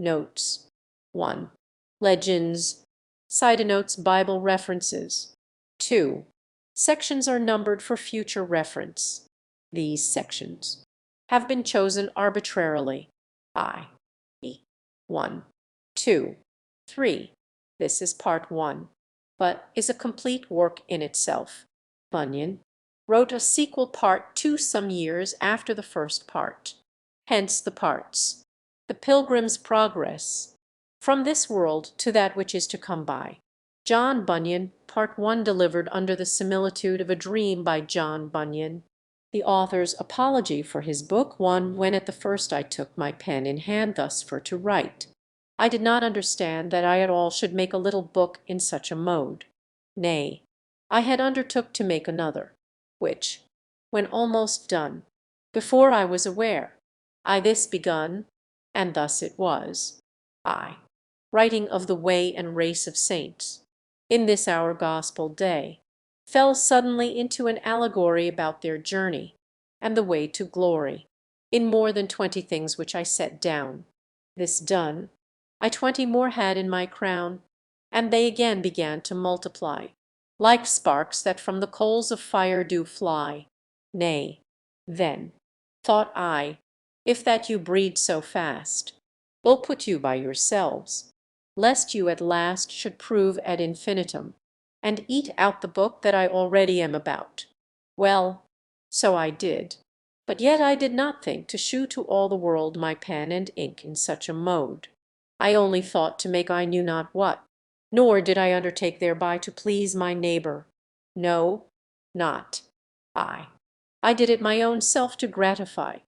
Notes. 1. Legends. Side notes, Bible references. 2. Sections are numbered for future reference. These sections have been chosen arbitrarily. I. 1, 2, 3. This is part 1, but is a complete work in itself. Bunyan wrote a sequel part 2 some years after the first part. Hence the parts. The Pilgrim's Progress, From This World to That Which Is to Come by. John Bunyan, Part 1, delivered under the similitude of a dream by John Bunyan. The author's apology for his book: 1. When at the first I took my pen in hand thus for to write, I did not understand that I at all should make a little book in such a mode. Nay, I had undertook to make another, which, when almost done, before I was aware, I this begun, and thus it was, I, writing of the way and race of saints, in this our gospel day, fell suddenly into an allegory about their journey, and the way to glory, in more than 20 things which I set down. This done, I 20 more had in my crown, and they again began to multiply, like sparks that from the coals of fire do fly. Nay, then, thought I, if that you breed so fast, will put you by yourselves, lest you at last should prove ad infinitum, and eat out the book that I already am about. Well, so I did, but yet I did not think to shew to all the world my pen and ink in such a mode. I only thought to make I knew not what, nor did I undertake thereby to please my neighbor. No, not I. I did it my own self to gratify.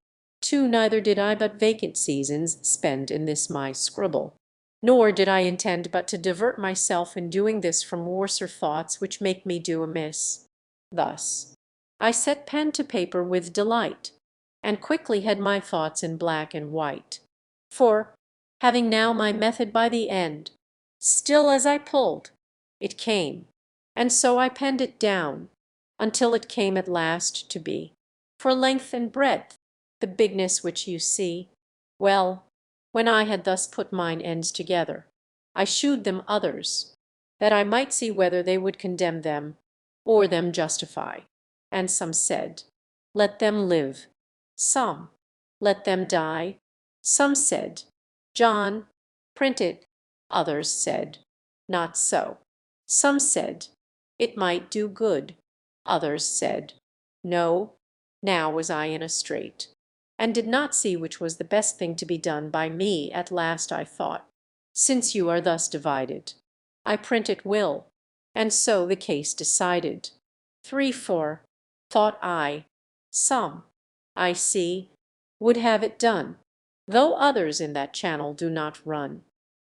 2. Neither did I but vacant seasons spend in this my scribble, nor did I intend but to divert myself in doing this from worser thoughts which make me do amiss. Thus I set pen to paper with delight, and quickly had my thoughts in black and white. For, having now my method by the end, still as I pulled, it came, and so I penned it down, until it came at last to be, for length and breadth, the bigness which you see. Well, when I had thus put mine ends together, I shewed them others, that I might see whether they would condemn them, or them justify. And some said, Let them live. Some, Let them die. Some said, John, print it. Others said, Not so. Some said, It might do good. Others said, No. Now was I in a strait, and did not see which was the best thing to be done by me. At last I thought, since you are thus divided, I print it will, and so the case decided. 3. For, thought I, some, I see, would have it done, though others in that channel do not run,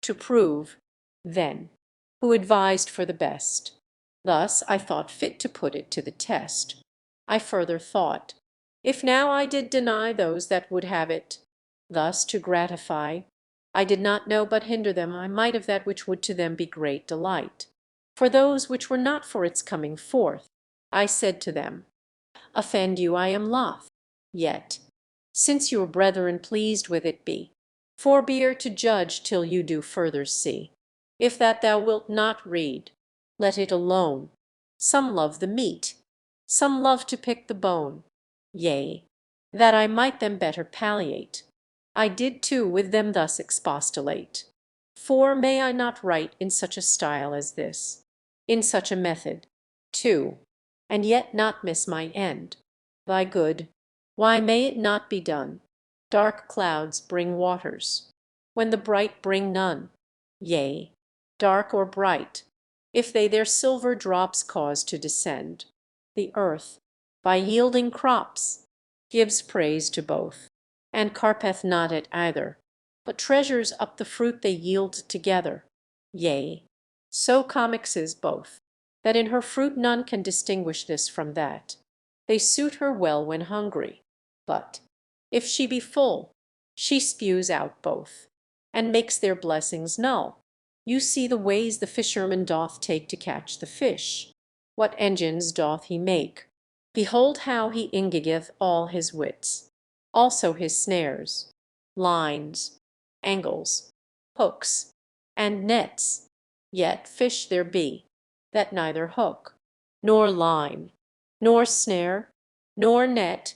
to prove, then, who advised for the best. Thus I thought fit to put it to the test. I further thought, if now I did deny those that would have it, thus to gratify, I did not know but hinder them I might of that which would to them be great delight. For those which were not for its coming forth, I said to them, Offend you I am loth, yet, since your brethren pleased with it be, forbear to judge till you do further see. If that thou wilt not read, let it alone. Some love the meat, some love to pick the bone. Yea, that I might them better palliate, I did too with them thus expostulate. For may I not write in such a style as this, in such a method, too, and yet not miss my end? Thy good, why may it not be done? Dark clouds bring waters, when the bright bring none. Yea, dark or bright, if they their silver drops cause to descend, the earth, by yielding crops, gives praise to both, and carpeth not at either, but treasures up the fruit they yield together. Yea, so commixes both, that in her fruit none can distinguish this from that. They suit her well when hungry, but, if she be full, she spews out both, and makes their blessings null. You see the ways the fisherman doth take to catch the fish. What engines doth he make? Behold how he ingigeth all his wits, also his snares, lines, angles, hooks, and nets, yet fish there be, that neither hook, nor line, nor snare, nor net,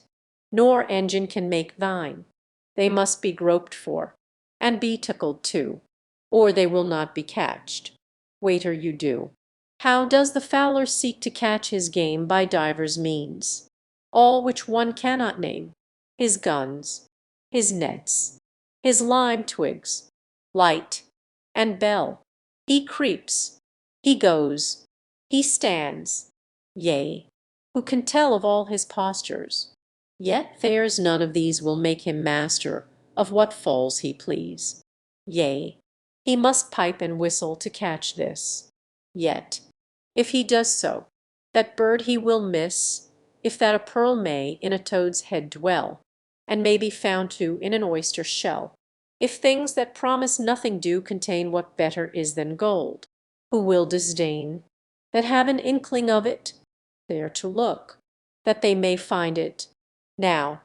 nor engine can make thine. They must be groped for, and be tickled too, or they will not be catched. Waiter, you do. How does the fowler seek to catch his game by divers means, all which one cannot name? His guns, his nets, his lime twigs, light, and bell. He creeps, he goes, he stands, yea, who can tell of all his postures? Yet there's none of these will make him master of what falls he please. Yea, he must pipe and whistle to catch this. Yet, if he does so, that bird he will miss, if that a pearl may in a toad's head dwell, and may be found too in an oyster shell. If things that promise nothing do contain what better is than gold, who will disdain, that have an inkling of it, there to look, that they may find it. Now,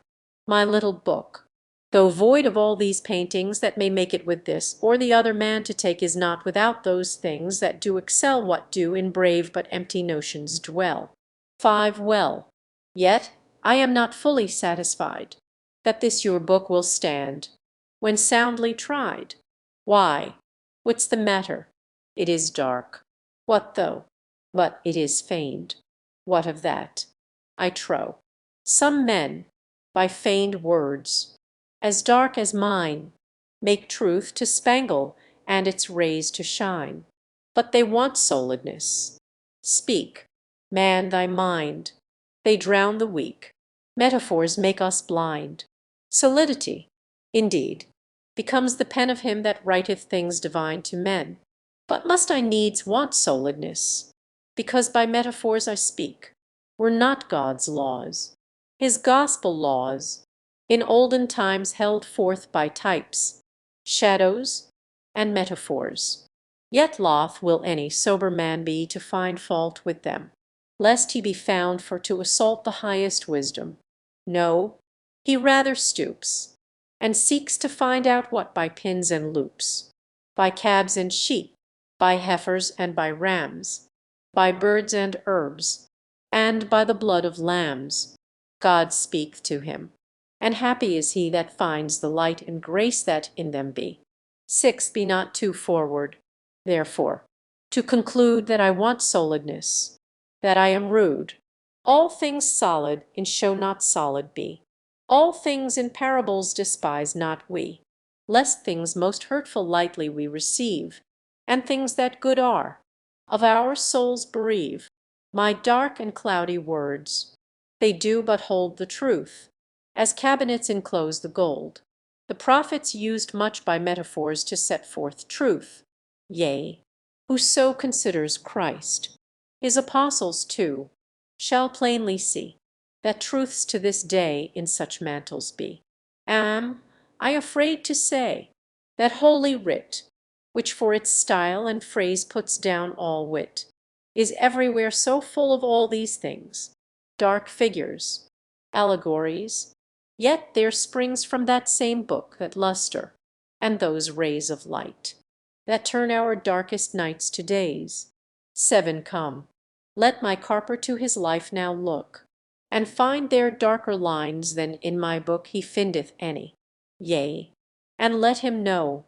my little book, though void of all these paintings that may make it with this or the other man to take, is not without those things that do excel what do in brave but empty notions dwell. 5. Well, yet I am not fully satisfied that this your book will stand, when soundly tried. Why, what's the matter? It is dark. What though? But it is feigned. What of that? I trow, some men, by feigned words, as dark as mine, make truth to spangle and its rays to shine. But they want solidness. Speak, man, thy mind. They drown the weak. Metaphors make us blind. Solidity, indeed, becomes the pen of him that writeth things divine to men. But must I needs want solidness, because by metaphors I speak? Were not God's laws, his gospel laws, in olden times held forth by types, shadows, and metaphors? Yet loth will any sober man be to find fault with them, lest he be found for to assault the highest wisdom. No, he rather stoops, and seeks to find out what by pins and loops, by calves and sheep, by heifers and by rams, by birds and herbs, and by the blood of lambs, God speaketh to him, and happy is he that finds the light and grace that in them be. 6. Be not too forward, therefore, to conclude that I want solidness, that I am rude. All things solid in show not solid be. All things in parables despise not we, lest things most hurtful lightly we receive, and things that good are, of our souls bereave. My dark and cloudy words, they do but hold the truth, as cabinets enclose the gold. The prophets used much by metaphors to set forth truth. Yea, whoso considers Christ, his apostles too, shall plainly see that truths to this day in such mantles be. Am I afraid to say that Holy Writ, which for its style and phrase puts down all wit, is everywhere so full of all these things, dark figures, allegories, yet there springs from that same book that lustre, and those rays of light, that turn our darkest nights to days. 7. Come, let my carper to his life now look, and find there darker lines than in my book he findeth any. Yea, and let him know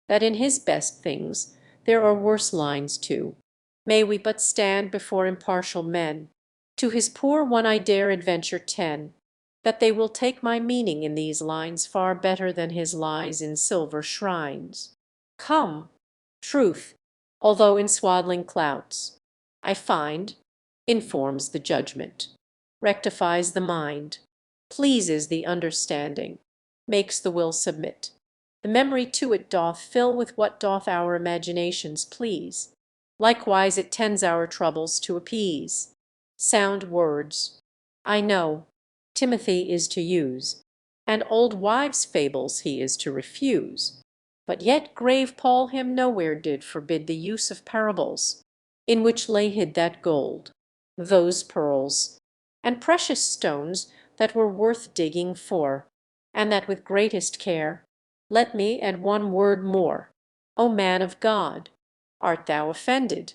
that in his best things there are worse lines too. May we but stand before impartial men, to his poor one I dare adventure 10, that they will take my meaning in these lines far better than his lies in silver shrines. Come, truth, although in swaddling clouts, I find, informs the judgment, rectifies the mind, pleases the understanding, makes the will submit. The memory to it doth fill with what doth our imaginations please. Likewise it tends our troubles to appease. Sound words, I know, Timothy is to use, and old wives' fables he is to refuse. But yet grave Paul him nowhere did forbid the use of parables, in which lay hid that gold, those pearls, and precious stones that were worth digging for, and that with greatest care. Let me add one word more. O man of God? Art thou offended?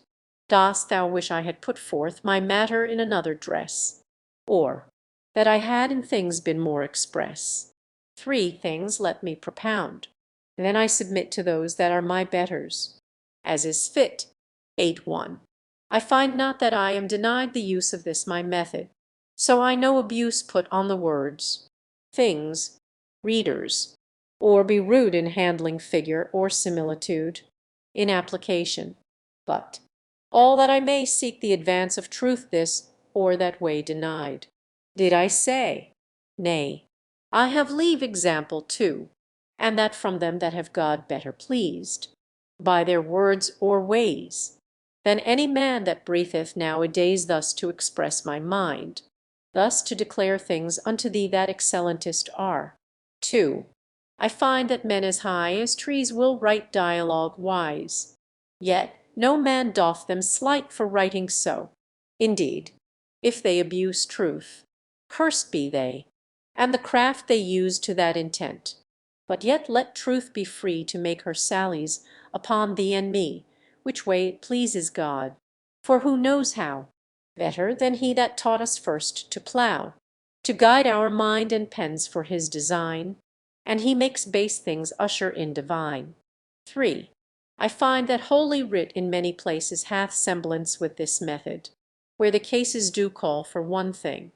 Dost thou wish I had put forth my matter in another dress? Or that I had in things been more express? Three things let me propound, then I submit to those that are my betters, as is fit. 8:1. I find not that I am denied the use of this my method, so I no abuse put on the words, things, readers, or be rude in handling figure or similitude, in application, but all that I may seek the advance of truth this or that way denied. Did I say? Nay, I have leave example too, and that from them that have God better pleased, by their words or ways, than any man that breatheth nowadays thus to express my mind, thus to declare things unto thee that excellentest are. 2. I find that men as high as trees will write dialogue wise, yet no man doth them slight for writing so. Indeed, if they abuse truth, cursed be they, and the craft they use to that intent. But yet let truth be free to make her sallies upon thee and me, which way it pleases God. For who knows how, better than he that taught us first to plough, to guide our mind and pens for his design, and he makes base things usher in divine. 3. I find that Holy Writ in many places hath semblance with this method, where the cases do call for one thing,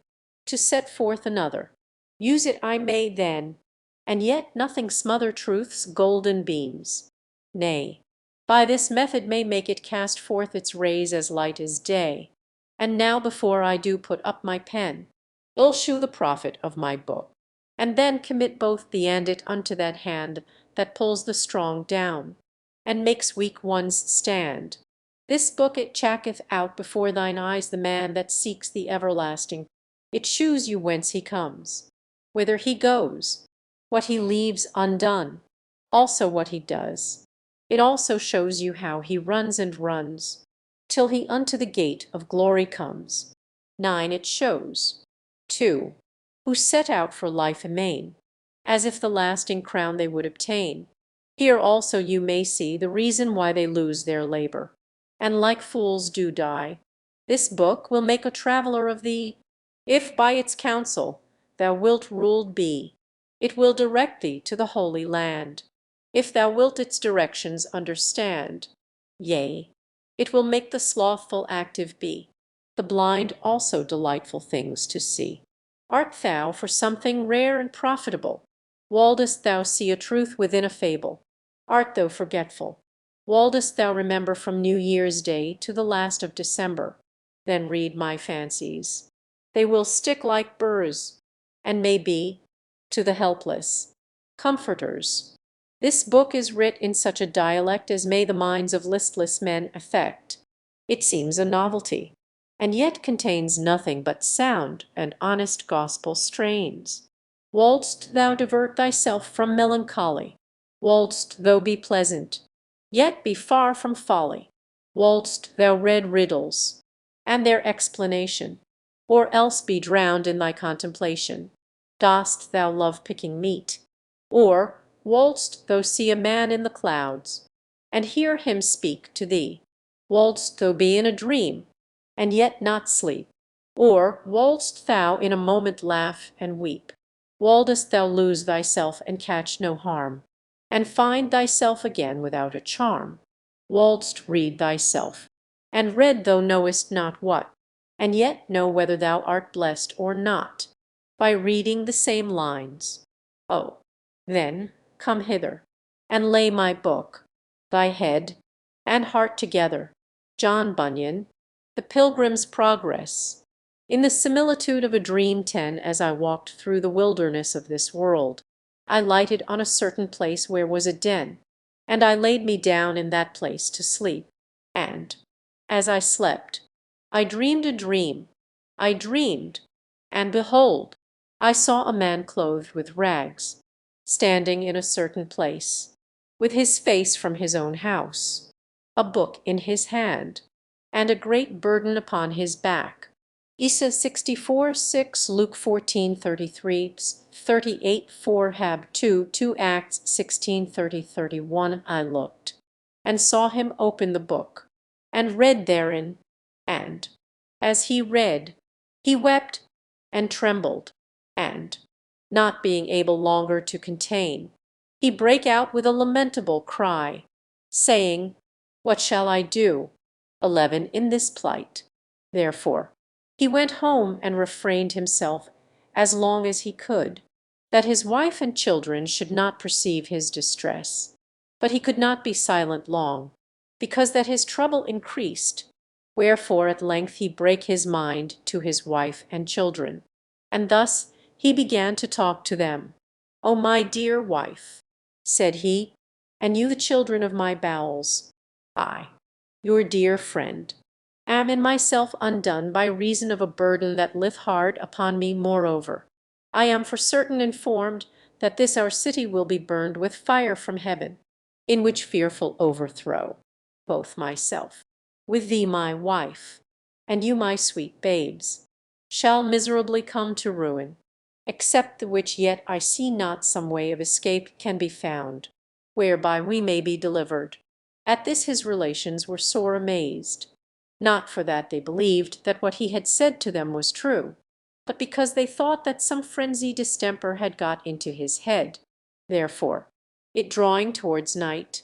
to set forth another. Use it I may then, and yet nothing smother truth's golden beams. Nay, by this method may make it cast forth its rays as light as day. And now before I do put up my pen, I'll shew the profit of my book, and then commit both thee and it unto that hand that pulls the strong down, and makes weak ones stand. This book it chacketh out before thine eyes the man that seeks the everlasting. It shews you whence he comes, whither he goes, what he leaves undone, also what he does. It also shows you how he runs and runs, till he unto the gate of glory comes. 9. It shows, 2. Who set out for life amain, as if the lasting crown they would obtain. Here also you may see the reason why they lose their labor, and like fools do die. This book will make a traveller of thee, if by its counsel thou wilt ruled be. It will direct thee to the Holy Land, if thou wilt its directions understand. Yea, it will make the slothful active be, the blind also delightful things to see. Art thou for something rare and profitable? Wouldest thou see a truth within a fable? Art thou forgetful? Wouldest thou remember from New Year's Day to the last of December? Then read my fancies. They will stick like burrs, and may be, to the helpless, comforters. This book is writ in such a dialect as may the minds of listless men affect. It seems a novelty, and yet contains nothing but sound and honest gospel strains. Wouldst thou divert thyself from melancholy? Wouldst thou be pleasant, yet be far from folly? Wouldst thou read riddles, and their explanation, or else be drowned in thy contemplation? Dost thou love picking meat? Or wouldst thou see a man in the clouds, and hear him speak to thee? Wouldst thou be in a dream, and yet not sleep? Or wouldst thou in a moment laugh and weep? Wouldst thou lose thyself and catch no harm, and find thyself again without a charm? Wouldst read thyself, and read thou knowest not what, and yet know whether thou art blessed or not, by reading the same lines? Oh, then come hither, and lay my book, thy head and heart together. John Bunyan, The Pilgrim's Progress. In the similitude of a dream 10, as I walked through the wilderness of this world, I lighted on a certain place where was a den, and I laid me down in that place to sleep. And, as I slept, I dreamed a dream. I dreamed, and behold, I saw a man clothed with rags, standing in a certain place, with his face from his own house, a book in his hand, and a great burden upon his back. Isa 64:6, Luke 14:33, 38:4, Hab 2, 2 Acts 16:30-31. I looked, and saw him open the book, and read therein, and, as he read, he wept and trembled, and, not being able longer to contain, he brake out with a lamentable cry, saying, What shall I do? 11 in this plight. Therefore he went home and refrained himself as long as he could, that his wife and children should not perceive his distress. But he could not be silent long, because that his trouble increased. Wherefore at length he brake his mind to his wife and children, and thus he began to talk to them. O my dear wife, said he, and you the children of my bowels, I, your dear friend, am in myself undone by reason of a burden that lieth hard upon me. Moreover, I am for certain informed that this our city will be burned with fire from heaven, in which fearful overthrow, both myself, with thee my wife, and you my sweet babes, shall miserably come to ruin, except the which yet I see not some way of escape can be found, whereby we may be delivered. At this his relations were sore amazed, not for that they believed that what he had said to them was true, but because they thought that some frenzy distemper had got into his head. Therefore, it drawing towards night,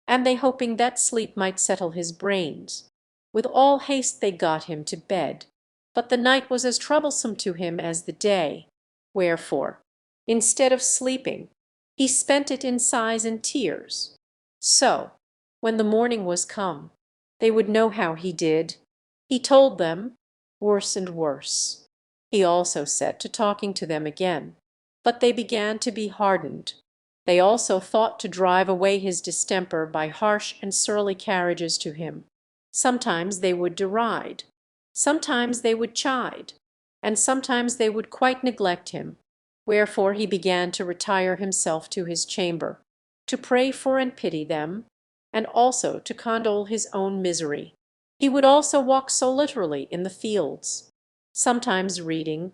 and they hoping that sleep might settle his brains, with all haste they got him to bed. But the night was as troublesome to him as the day, wherefore, instead of sleeping, he spent it in sighs and tears. So, when the morning was come, they would know how he did. He told them, worse and worse. He also set to talking to them again, but they began to be hardened. They also thought to drive away his distemper by harsh and surly carriages to him. Sometimes they would deride, sometimes they would chide, and sometimes they would quite neglect him. Wherefore he began to retire himself to his chamber, to pray for and pity them, and also to condole his own misery. He would also walk so literally in the fields, sometimes reading,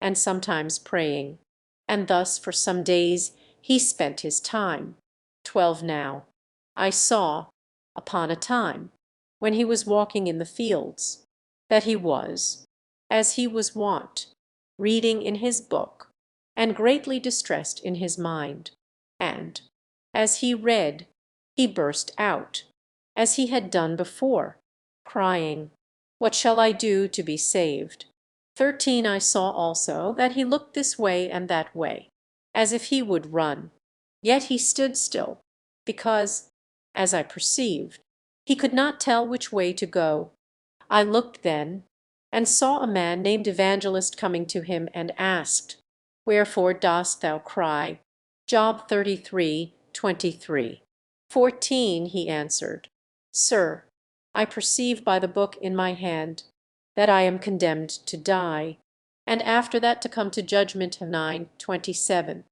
and sometimes praying, and thus for some days he spent his time. 12 Now I saw, upon a time, when he was walking in the fields, that he was, as he was wont, reading in his book, and greatly distressed in his mind, and, as he read, he burst out, as he had done before, crying, What shall I do to be saved? 13 I saw also that he looked this way and that way, as if he would run, yet he stood still, because, as I perceived, he could not tell which way to go. I looked then, and saw a man named Evangelist coming to him, and asked, Wherefore dost thou cry? Job 33:23. 14 He answered, Sir, I perceive by the book in my hand that I am condemned to die, and after that to come to judgment. 9:27.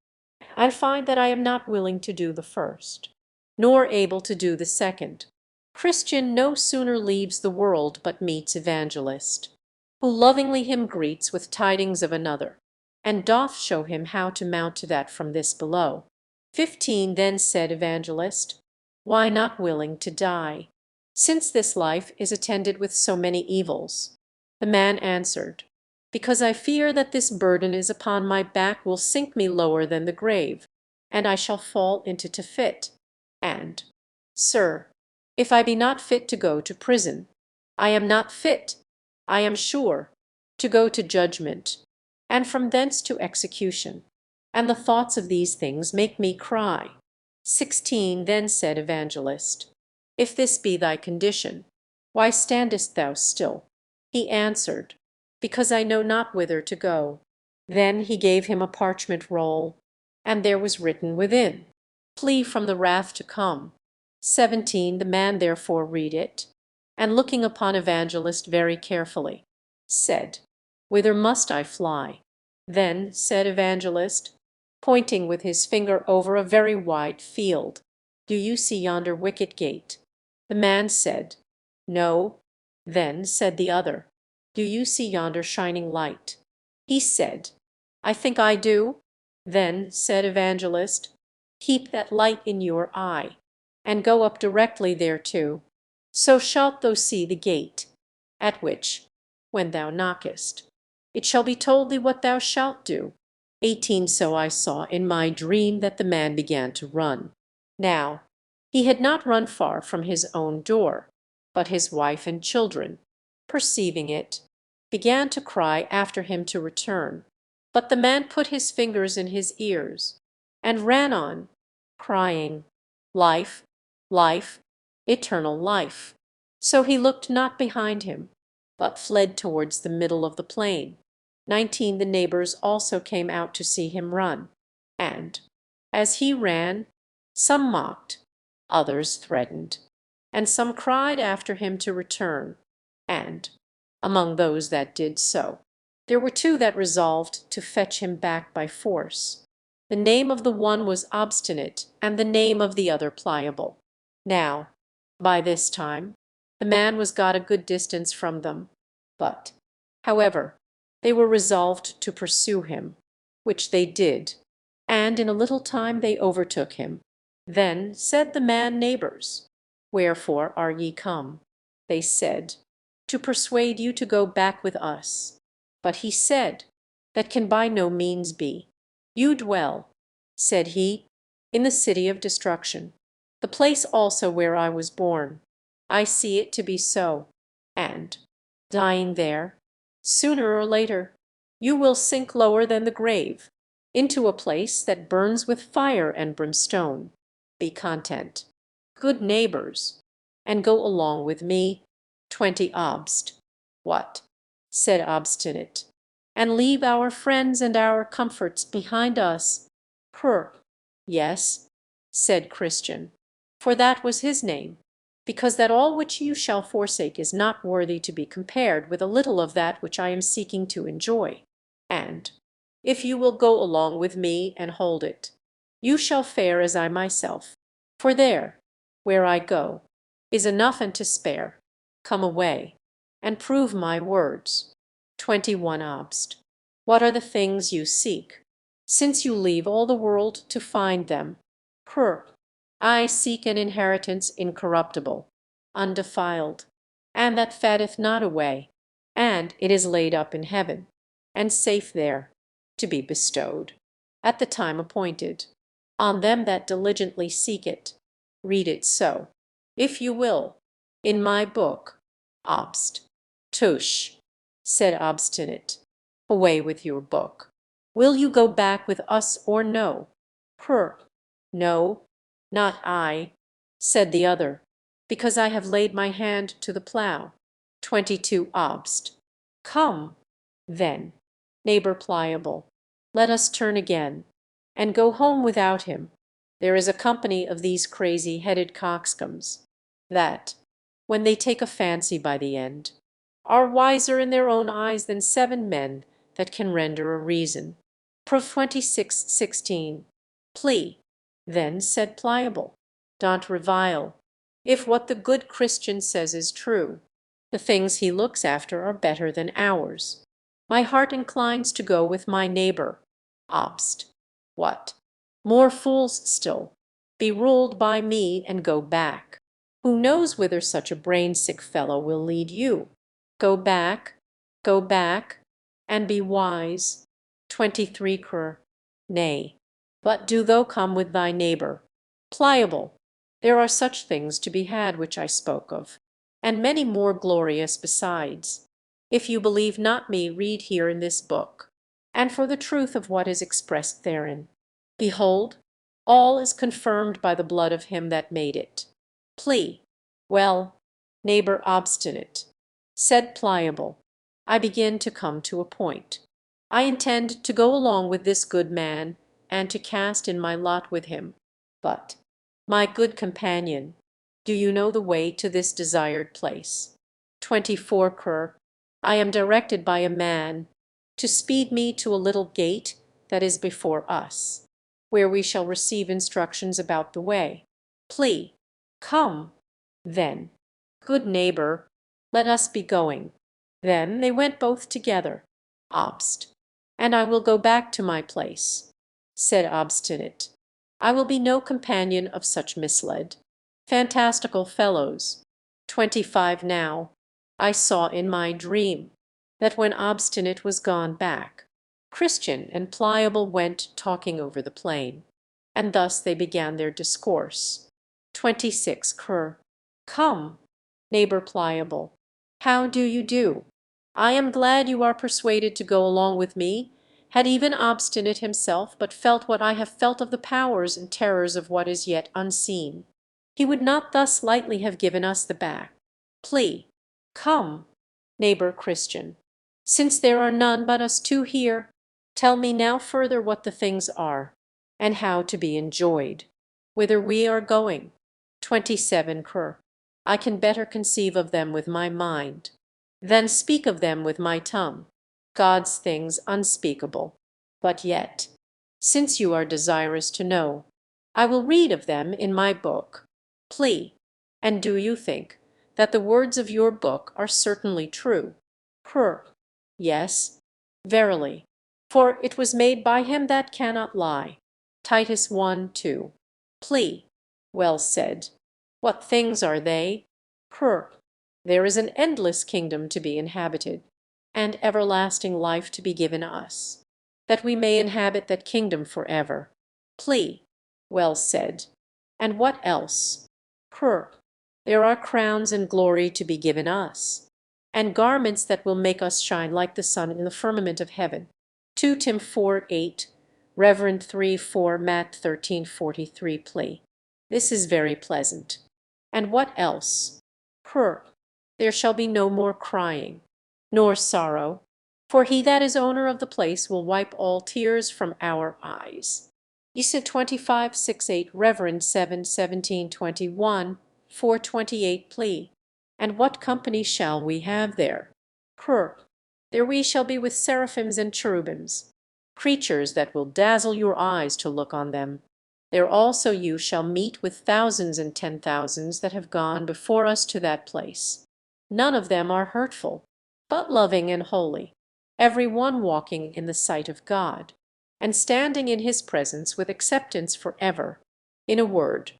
I find that I am not willing to do the first, nor able to do the second. Christian no sooner leaves the world but meets Evangelist, who lovingly him greets with tidings of another, and doth show him how to mount to that from this below. 15 Then said Evangelist, Why not willing to die, since this life is attended with so many evils? The man answered, Because I fear that this burden is upon my back will sink me lower than the grave, and I shall fall into to fit. And, Sir, if I be not fit to go to prison, I am not fit, I am sure, to go to judgment, and from thence to execution. And the thoughts of these things make me cry. 16 Then said Evangelist, If this be thy condition, why standest thou still? He answered, Because I know not whither to go. Then he gave him a parchment roll, and there was written within, Flee from the wrath to come. 17 The man therefore read it, and looking upon Evangelist very carefully, said, Whither must I fly? Then said Evangelist, pointing with his finger over a very wide field, Do you see yonder wicket gate? The man said, No. Then said the other, Do you see yonder shining light? He said, I think I do. Then said Evangelist, Keep that light in your eye, and go up directly thereto. So shalt thou see the gate, at which, when thou knockest, it shall be told thee what thou shalt do. 18. So I saw in my dream that the man began to run. Now, he had not run far from his own door, but his wife and children, perceiving it, began to cry after him to return. But the man put his fingers in his ears, and ran on, crying, Life, life, eternal life. So he looked not behind him, but fled towards the middle of the plain. 19. The neighbors also came out to see him run, and, as he ran, some mocked, others threatened, and some cried after him to return. And, among those that did so, there were two that resolved to fetch him back by force. The name of the one was Obstinate, and the name of the other Pliable. Now, by this time, the man was got a good distance from them. But, however, they were resolved to pursue him, which they did, and in a little time they overtook him. Then said the man, Neighbors, wherefore are ye come? They said, To persuade you to go back with us. But he said, That can by no means be. You dwell, said he, in the city of destruction, the place also where I was born. I see it to be so, and, dying there, sooner or later, you will sink lower than the grave, into a place that burns with fire and brimstone. Be content, good neighbors, and go along with me. 20. What? Said Obstinate, and leave our friends and our comforts behind us? Yes, said Christian, for that was his name, because that all which you shall forsake is not worthy to be compared with a little of that which I am seeking to enjoy. And, if you will go along with me and hold it, you shall fare as I myself, for there, where I go, is enough and to spare. Come away, and prove my words. 21. What are the things you seek, since you leave all the world to find them? I seek an inheritance incorruptible, undefiled, and that fatteth not away, and it is laid up in heaven, and safe there, to be bestowed, at the time appointed, on them that diligently seek it. Read it so, if you will, in my book. Tush, said Obstinate, away with your book. Will you go back with us or no? No, not I, said the other, because I have laid my hand to the plough. 22. Come, then, neighbor Pliable, let us turn again, and go home without him. There is a company of these crazy-headed coxcombs, that, when they take a fancy by the end, are wiser in their own eyes than 7 men that can render a reason. Prov. 26:16. Plea. Then said Pliable, Don't revile, if what the good Christian says is true. The things he looks after are better than ours. My heart inclines to go with my neighbor. What? More fools still, be ruled by me and go back. Who knows whither such a brain-sick fellow will lead you? Go back, and be wise. 23. Nay, but do thou come with thy neighbor. Pliable, there are such things to be had which I spoke of, and many more glorious besides. If you believe not me, read here in this book, and for the truth of what is expressed therein. Behold, all is confirmed by the blood of him that made it. Plea. Well, neighbor Obstinate, said Pliable, I begin to come to a point. I intend to go along with this good man, and to cast in my lot with him. But, my good companion, do you know the way to this desired place? 24. I am directed by a man to speed me to a little gate that is before us, where we shall receive instructions about the way. Plea. Come, then, good neighbor, let us be going. Then they went both together. And I will go back to my place, said Obstinate. I will be no companion of such misled. fantastical fellows. 25 Now I saw in my dream that when Obstinate was gone back, Christian and Pliable went talking over the plain, and thus they began their discourse. 26 Come, neighbor Pliable, how do you do? I am glad you are persuaded to go along with me. Had even Obstinate himself but felt what I have felt of the powers and terrors of what is yet unseen, he would not thus lightly have given us the back. Come, neighbor Christian, since there are none but us two here, tell me now further what the things are, and how to be enjoyed, whither we are going. 27 I can better conceive of them with my mind than speak of them with my tongue. God's things unspeakable. But yet, since you are desirous to know, I will read of them in my book. And do you think that the words of your book are certainly true? Yes, verily, for it was made by him that cannot lie. Titus 1:2. Well said. What things are they? There is an endless kingdom to be inhabited, and everlasting life to be given us, that we may inhabit that kingdom forever. Well said. And what else? There are crowns and glory to be given us, and garments that will make us shine like the sun in the firmament of heaven. 2 Tim 4:8, Reverend 3:4, Matt 13:43. This is very pleasant. And what else? There shall be no more crying, nor sorrow, for he that is owner of the place will wipe all tears from our eyes. Isa 25:6-8, Reverend 7:17-21, 4:28. And what company shall we have there? There we shall be with seraphims and cherubims, creatures that will dazzle your eyes to look on them. There also you shall meet with thousands and 10,000s that have gone before us to that place. None of them are hurtful, but loving and holy, every one walking in the sight of God, and standing in his presence with acceptance forever. In a word,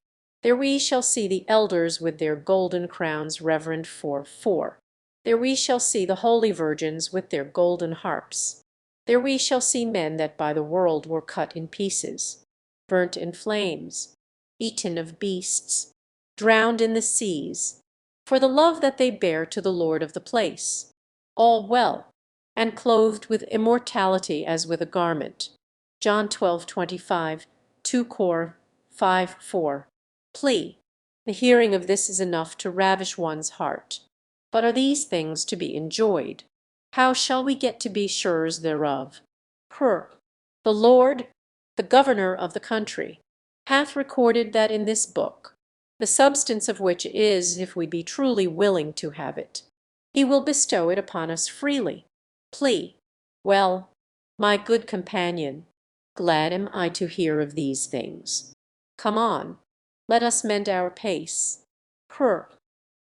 there we shall see the elders with their golden crowns, Reverend 4:4. There we shall see the holy virgins with their golden harps. There we shall see men that by the world were cut in pieces, burnt in flames, eaten of beasts, drowned in the seas, for the love that they bear to the Lord of the place. All well, and clothed with immortality as with a garment. John 12:25, 2 Cor 5:4. The hearing of this is enough to ravish one's heart. But are these things to be enjoyed? How shall we get to be sures thereof? The Lord, the governor of the country, hath recorded that in this book, the substance of which is, if we be truly willing to have it, he will bestow it upon us freely. Well, my good companion, glad am I to hear of these things. Come on, let us mend our pace.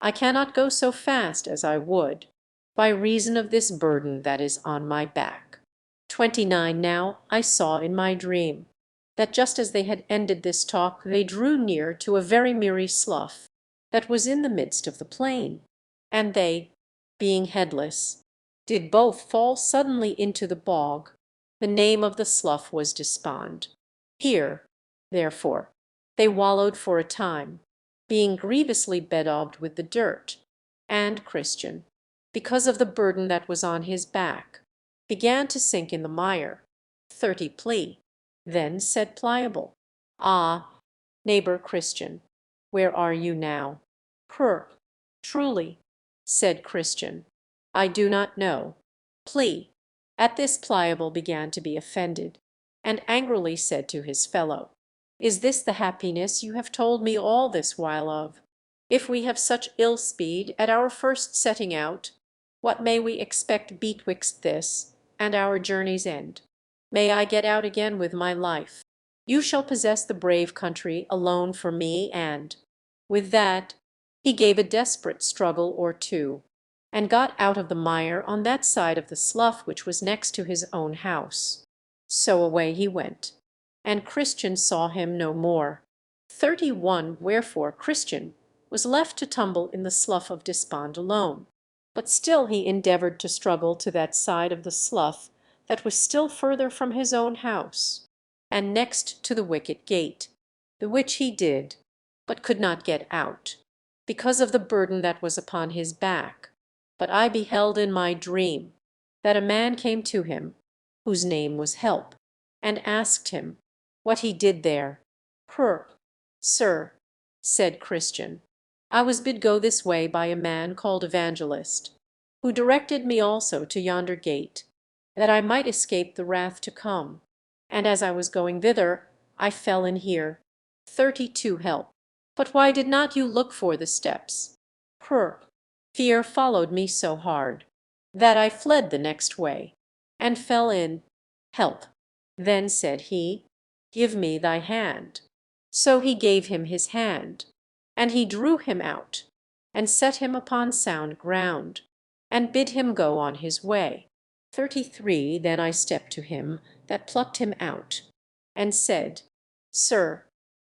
I cannot go so fast as I would, by reason of this burden that is on my back. 29 Now I saw in my dream that just as they had ended this talk, they drew near to a very merry slough that was in the midst of the plain, and they, being headless, did both fall suddenly into the bog. The name of the slough was Despond. Here, therefore, they wallowed for a time, being grievously bedaubed with the dirt, and Christian, because of the burden that was on his back, began to sink in the mire. 30 Then said Pliable, Ah, neighbor Christian, where are you now? Truly, said Christian, I do not know. At this Pliable began to be offended, and angrily said to his fellow, Is this the happiness you have told me all this while of? If we have such ill speed at our first setting out, what may we expect betwixt this and our journey's end? May I get out again with my life. You shall possess the brave country alone for me, and with that he gave a desperate struggle or two, and got out of the mire on that side of the slough which was next to his own house. So away he went, and Christian saw him no more. 31. Wherefore Christian was left to tumble in the slough of despond alone. But still he endeavoured to struggle to that side of the slough that was still further from his own house, and next to the wicket gate, the which he did, but could not get out, because of the burden that was upon his back. But I beheld in my dream that a man came to him, whose name was Help, and asked him what he did there. Sir, said Christian, I was bid go this way by a man called Evangelist, who directed me also to yonder gate, that I might escape the wrath to come. And as I was going thither, I fell in here. 32. Help. But why did not you look for the steps? Fear followed me so hard, that I fled the next way, and fell in. Help. Then said he, Give me thy hand. So he gave him his hand, and he drew him out, and set him upon sound ground, and bid him go on his way. 33. Then I stepped to him that plucked him out, and said, Sir,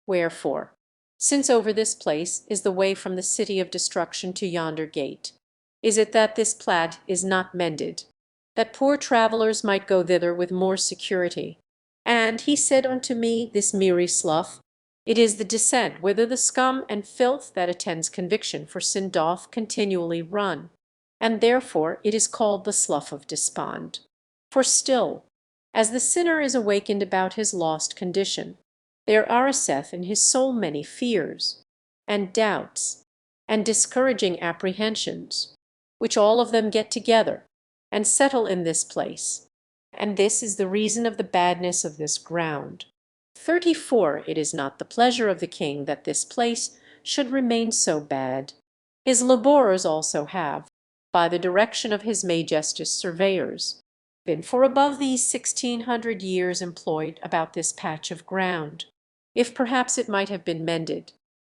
wherefore? Since over this place is the way from the city of destruction to yonder gate, is it that this plat is not mended, that poor travellers might go thither with more security? And he said unto me, This miry slough, it is the descent whither the scum and filth that attends conviction for sin doth continually run, and therefore it is called the slough of despond. For still, as the sinner is awakened about his lost condition, there ariseth in his soul many fears, and doubts, and discouraging apprehensions, which all of them get together, and settle in this place. And this is the reason of the badness of this ground. 34. It is not the pleasure of the king that this place should remain so bad. His labourers also have, by the direction of his majestic surveyors, been for above these 1600 years employed about this patch of ground, if perhaps it might have been mended.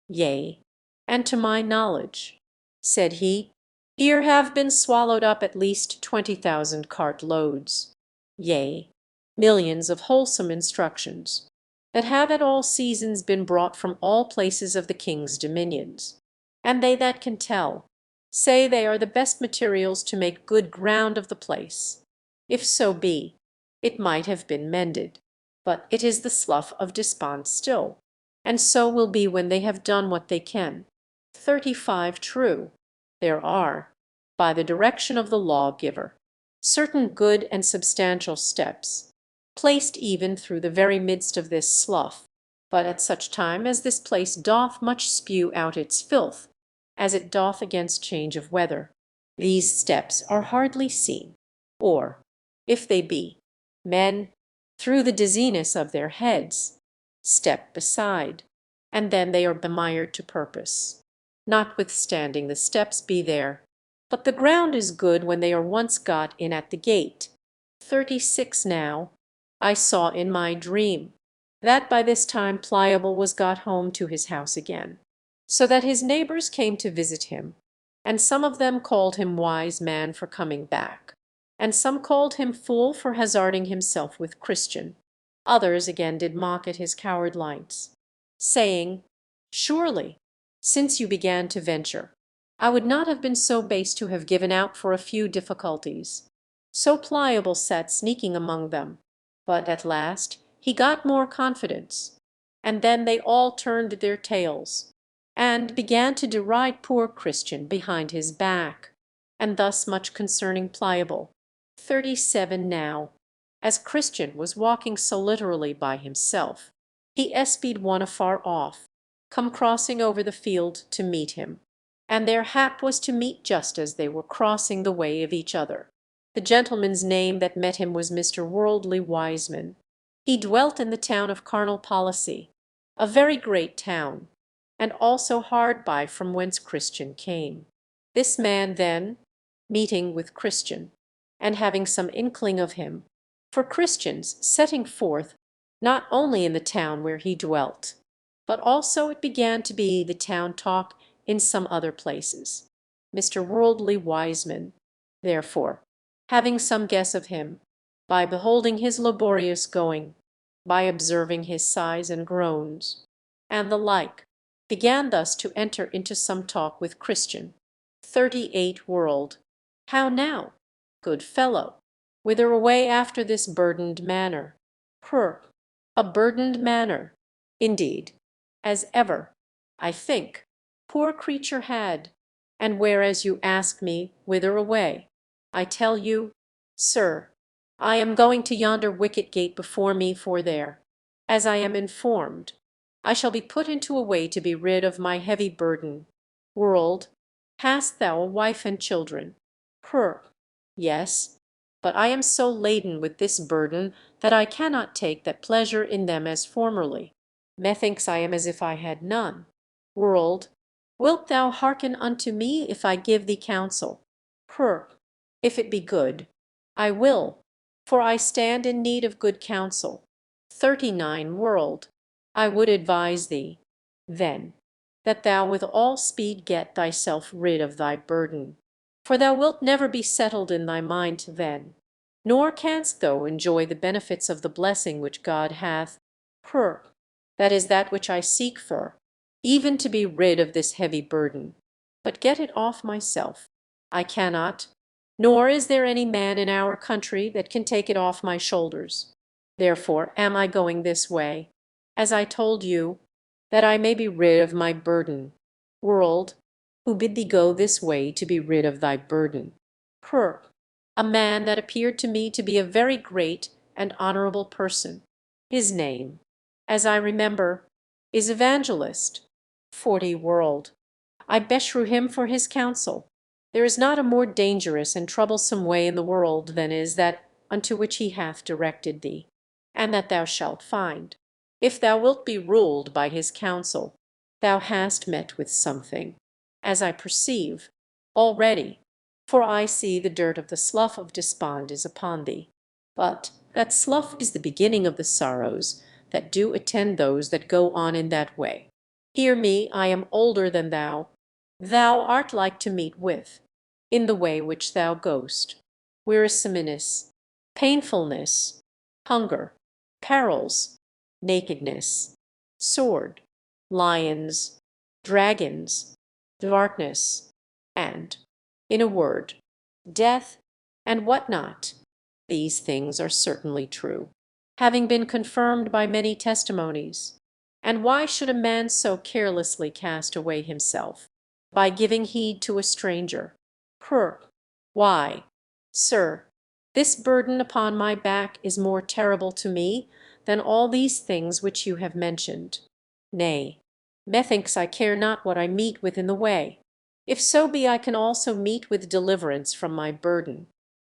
Yea, and to my knowledge, said he, here have been swallowed up at least 20,000 cart loads, yea, millions of wholesome instructions, that have at all seasons been brought from all places of the king's dominions. And they that can tell say they are the best materials to make good ground of the place. If so be, it might have been mended, but it is the slough of despond still, and so will be when they have done what they can. 35. True, there are, by the direction of the lawgiver, certain good and substantial steps, placed even through the very midst of this slough, but at such time as this place doth much spew out its filth, as it doth against change of weather, these steps are hardly seen, or, if they be, men, through the dizziness of their heads, step beside, and then they are bemired to purpose, notwithstanding the steps be there. But the ground is good when they are once got in at the gate. 36. Now, I saw in my dream that by this time Pliable was got home to his house again, so that his neighbours came to visit him, and some of them called him wise man for coming back, and some called him fool for hazarding himself with Christian. Others again did mock at his coward lights, saying, Surely, since you began to venture, I would not have been so base to have given out for a few difficulties. So Pliable sat sneaking among them, but at last he got more confidence, and then they all turned their tails, and began to deride poor Christian behind his back, and thus much concerning Pliable. 37. Now, as Christian was walking so literally by himself, he espied one afar off, come crossing over the field to meet him, and their hap was to meet just as they were crossing the way of each other. The gentleman's name that met him was Mr. Worldly Wiseman. He dwelt in the town of Carnal Policy, a very great town, and also hard by from whence Christian came. This man then, meeting with Christian, and having some inkling of him, for Christian's setting forth not only in the town where he dwelt, but also it began to be the town talk in some other places. Mr. Worldly Wiseman, therefore, having some guess of him, by beholding his laborious going, by observing his sighs and groans, and the like, began thus to enter into some talk with Christian. 38 World. How now, good fellow? Whither away after this burdened manner? Purr. A burdened manner, indeed, as ever, I think, poor creature had. And whereas you ask me, whither away? I tell you, sir, I am going to yonder wicket gate before me, for there, as I am informed, I shall be put into a way to be rid of my heavy burden. World, hast thou a wife and children? Purr. Yes, but I am so laden with this burden that I cannot take that pleasure in them as formerly. Methinks I am as if I had none. World, wilt thou hearken unto me if I give thee counsel? Purr. If it be good, I will, for I stand in need of good counsel. 39 World. I would advise thee, then, that thou with all speed get thyself rid of thy burden, for thou wilt never be settled in thy mind then, nor canst thou enjoy the benefits of the blessing which God hath. Purr. That is that which I seek for, even to be rid of this heavy burden, but get it off myself. I cannot, nor is there any man in our country that can take it off my shoulders. Therefore am I going this way, as I told you, that I may be rid of my burden. World, who bid thee go this way to be rid of thy burden? Purr. A man that appeared to me to be a very great and honorable person. His name, as I remember, is Evangelist. 40 World. I beshrew him for his counsel. There is not a more dangerous and troublesome way in the world than is that unto which he hath directed thee, and that thou shalt find. If thou wilt be ruled by his counsel, thou hast met with something, as I perceive, already, for I see the dirt of the slough of despond is upon thee. But that slough is the beginning of the sorrows that do attend those that go on in that way. Hear me, I am older than thou. Thou art like to meet with, in the way which thou goest, wearisomeness, painfulness, hunger, perils, nakedness, sword, lions, dragons, darkness, and, in a word, death, and what not. These things are certainly true, having been confirmed by many testimonies. And why should a man so carelessly cast away himself, by giving heed to a stranger? Purr. Why, sir, this burden upon my back is more terrible to me than all these things which you have mentioned. Nay, methinks I care not what I meet with in the way, if so be I can also meet with deliverance from my burden.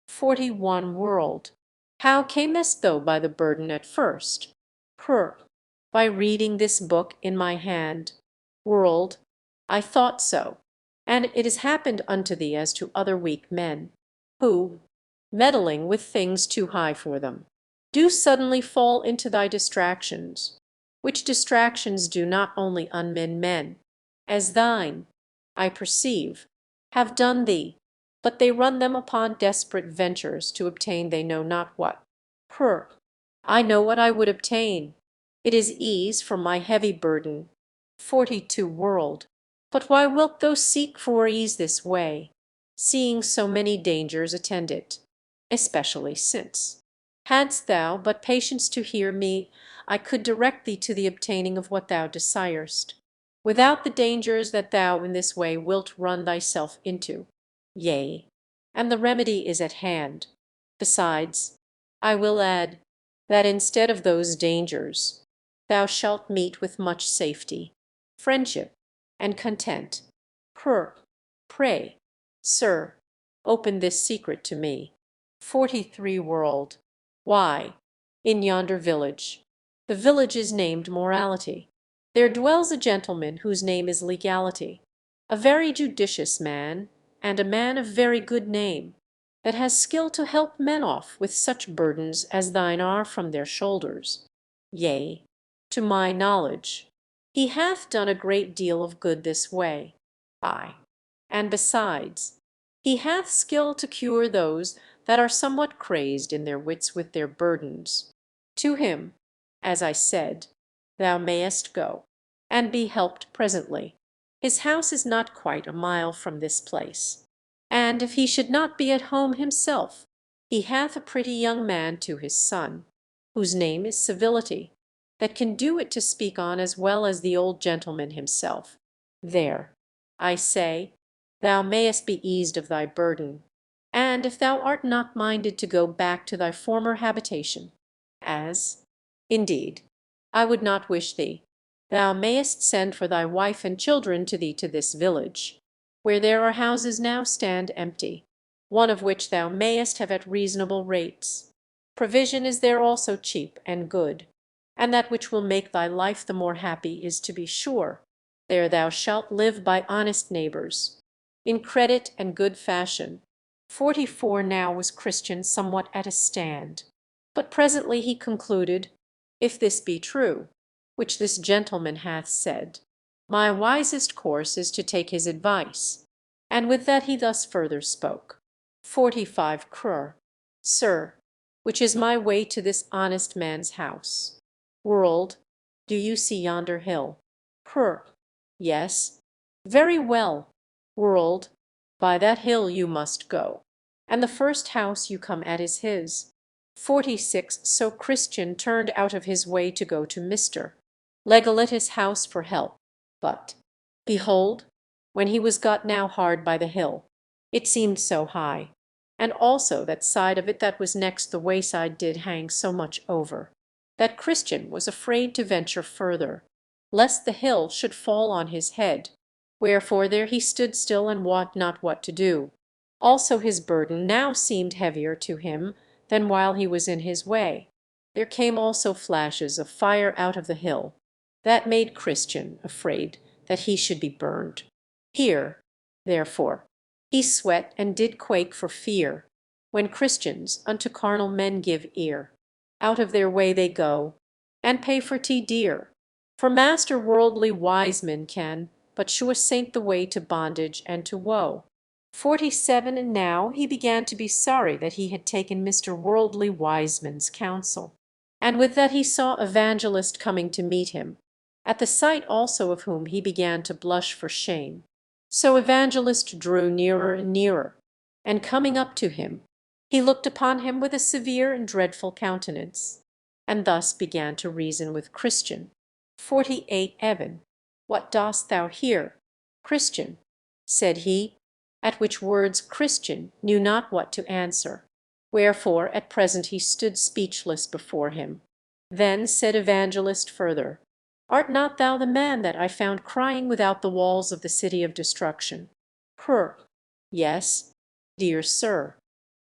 41 World. How camest thou by the burden at first? Purr. By reading this book in my hand. World. I thought so, and it has happened unto thee as to other weak men, who, meddling with things too high for them, do suddenly fall into thy distractions, which distractions do not only unmend men, as thine, I perceive, have done thee, but they run them upon desperate ventures to obtain they know not what. Purr. I know what I would obtain. It is ease from my heavy burden. 42 World. But why wilt thou seek for ease this way, seeing so many dangers attend it? Especially since, hadst thou but patience to hear me, I could direct thee to the obtaining of what thou desirest, without the dangers that thou in this way wilt run thyself into. Yea, and the remedy is at hand. Besides, I will add, that instead of those dangers, thou shalt meet with much safety, friendship, and content. Purr. Pray, sir, open this secret to me. 43 World. Why, in yonder village, the village is named Morality, there dwells a gentleman whose name is Legality, a very judicious man, and a man of very good name, that has skill to help men off with such burdens as thine are from their shoulders. Yea, to my knowledge, he hath done a great deal of good this way. Ay, and besides, he hath skill to cure those that are somewhat crazed in their wits with their burdens. To him, as I said, thou mayest go. and be helped presently. His house is not quite a mile from this place. And if he should not be at home himself, he hath a pretty young man to his son, whose name is Civility, that can do it to speak on as well as the old gentleman himself. There, I say, thou mayest be eased of thy burden, and if thou art not minded to go back to thy former habitation, as, indeed, I would not wish thee, thou mayest send for thy wife and children to thee to this village, where there are houses now stand empty, one of which thou mayest have at reasonable rates. Provision is there also cheap and good, and that which will make thy life the more happy is, to be sure, there thou shalt live by honest neighbours, in credit and good fashion. 44 now was Christian somewhat at a stand, but presently he concluded, if this be true, which this gentleman hath said, my wisest course is to take his advice. And with that he thus further spoke. 45 Cr. Sir, which is my way to this honest man's house? World, do you see yonder hill? Cr. Yes. Very well. World, by that hill you must go, and the first house you come at is his. 46 So Christian turned out of his way to go to Mr. Legalitus' house for help. But, behold, when he was got now hard by the hill, it seemed so high, and also that side of it that was next the wayside did hang so much over, that Christian was afraid to venture further, lest the hill should fall on his head, wherefore there he stood still and wot not what to do. Also his burden now seemed heavier to him than while he was in his way. There came also flashes of fire out of the hill, that made Christian afraid that he should be burned. Here, therefore, he sweat and did quake for fear. When Christians unto carnal men give ear, out of their way they go, and pay for tea dear. For master worldly wise men can but shew a saint the way to bondage and to woe. 47 And now he began to be sorry that he had taken Mr. Worldly Wiseman's counsel. And with that he saw Evangelist coming to meet him, at the sight also of whom he began to blush for shame. So Evangelist drew nearer and nearer, and coming up to him, he looked upon him with a severe and dreadful countenance, and thus began to reason with Christian. 48 Evan, what dost thou here? Christian, said he, at which words Christian knew not what to answer, wherefore at present he stood speechless before him. Then said Evangelist further, art not thou the man that I found crying without the walls of the city of destruction? Cr. Yes, dear sir,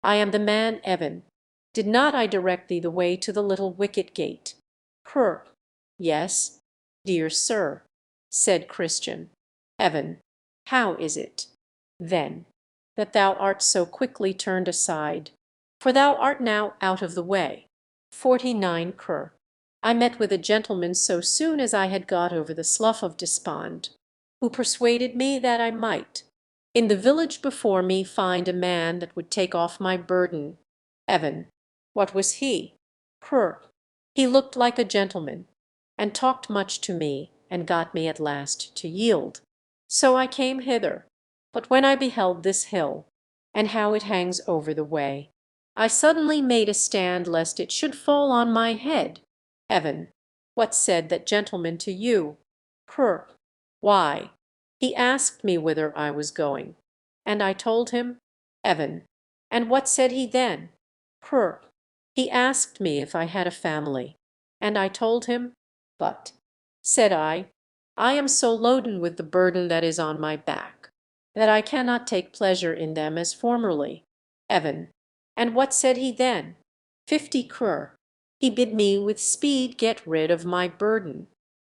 I am the man Evan. Did not I direct thee the way to the little wicket gate? Cr. Yes, dear sir, said Christian. Evan, how is it, then, that thou art so quickly turned aside? For thou art now out of the way. 49 Cr. I met with a gentleman so soon as I had got over the slough of despond, who persuaded me that I might, in the village before me, find a man that would take off my burden. Evan, what was he? Cr. He looked like a gentleman, and talked much to me, and got me at last to yield. So I came hither. But when I beheld this hill, and how it hangs over the way, I suddenly made a stand lest it should fall on my head. Evan, what said that gentleman to you? Cr. Why, he asked me whither I was going, and I told him. Evan, and what said he then? Cr. He asked me if I had a family, and I told him. But, said I am so loaden with the burden that is on my back, that I cannot take pleasure in them as formerly. Evan, and what said he then? 50 Cr. He bid me with speed get rid of my burden,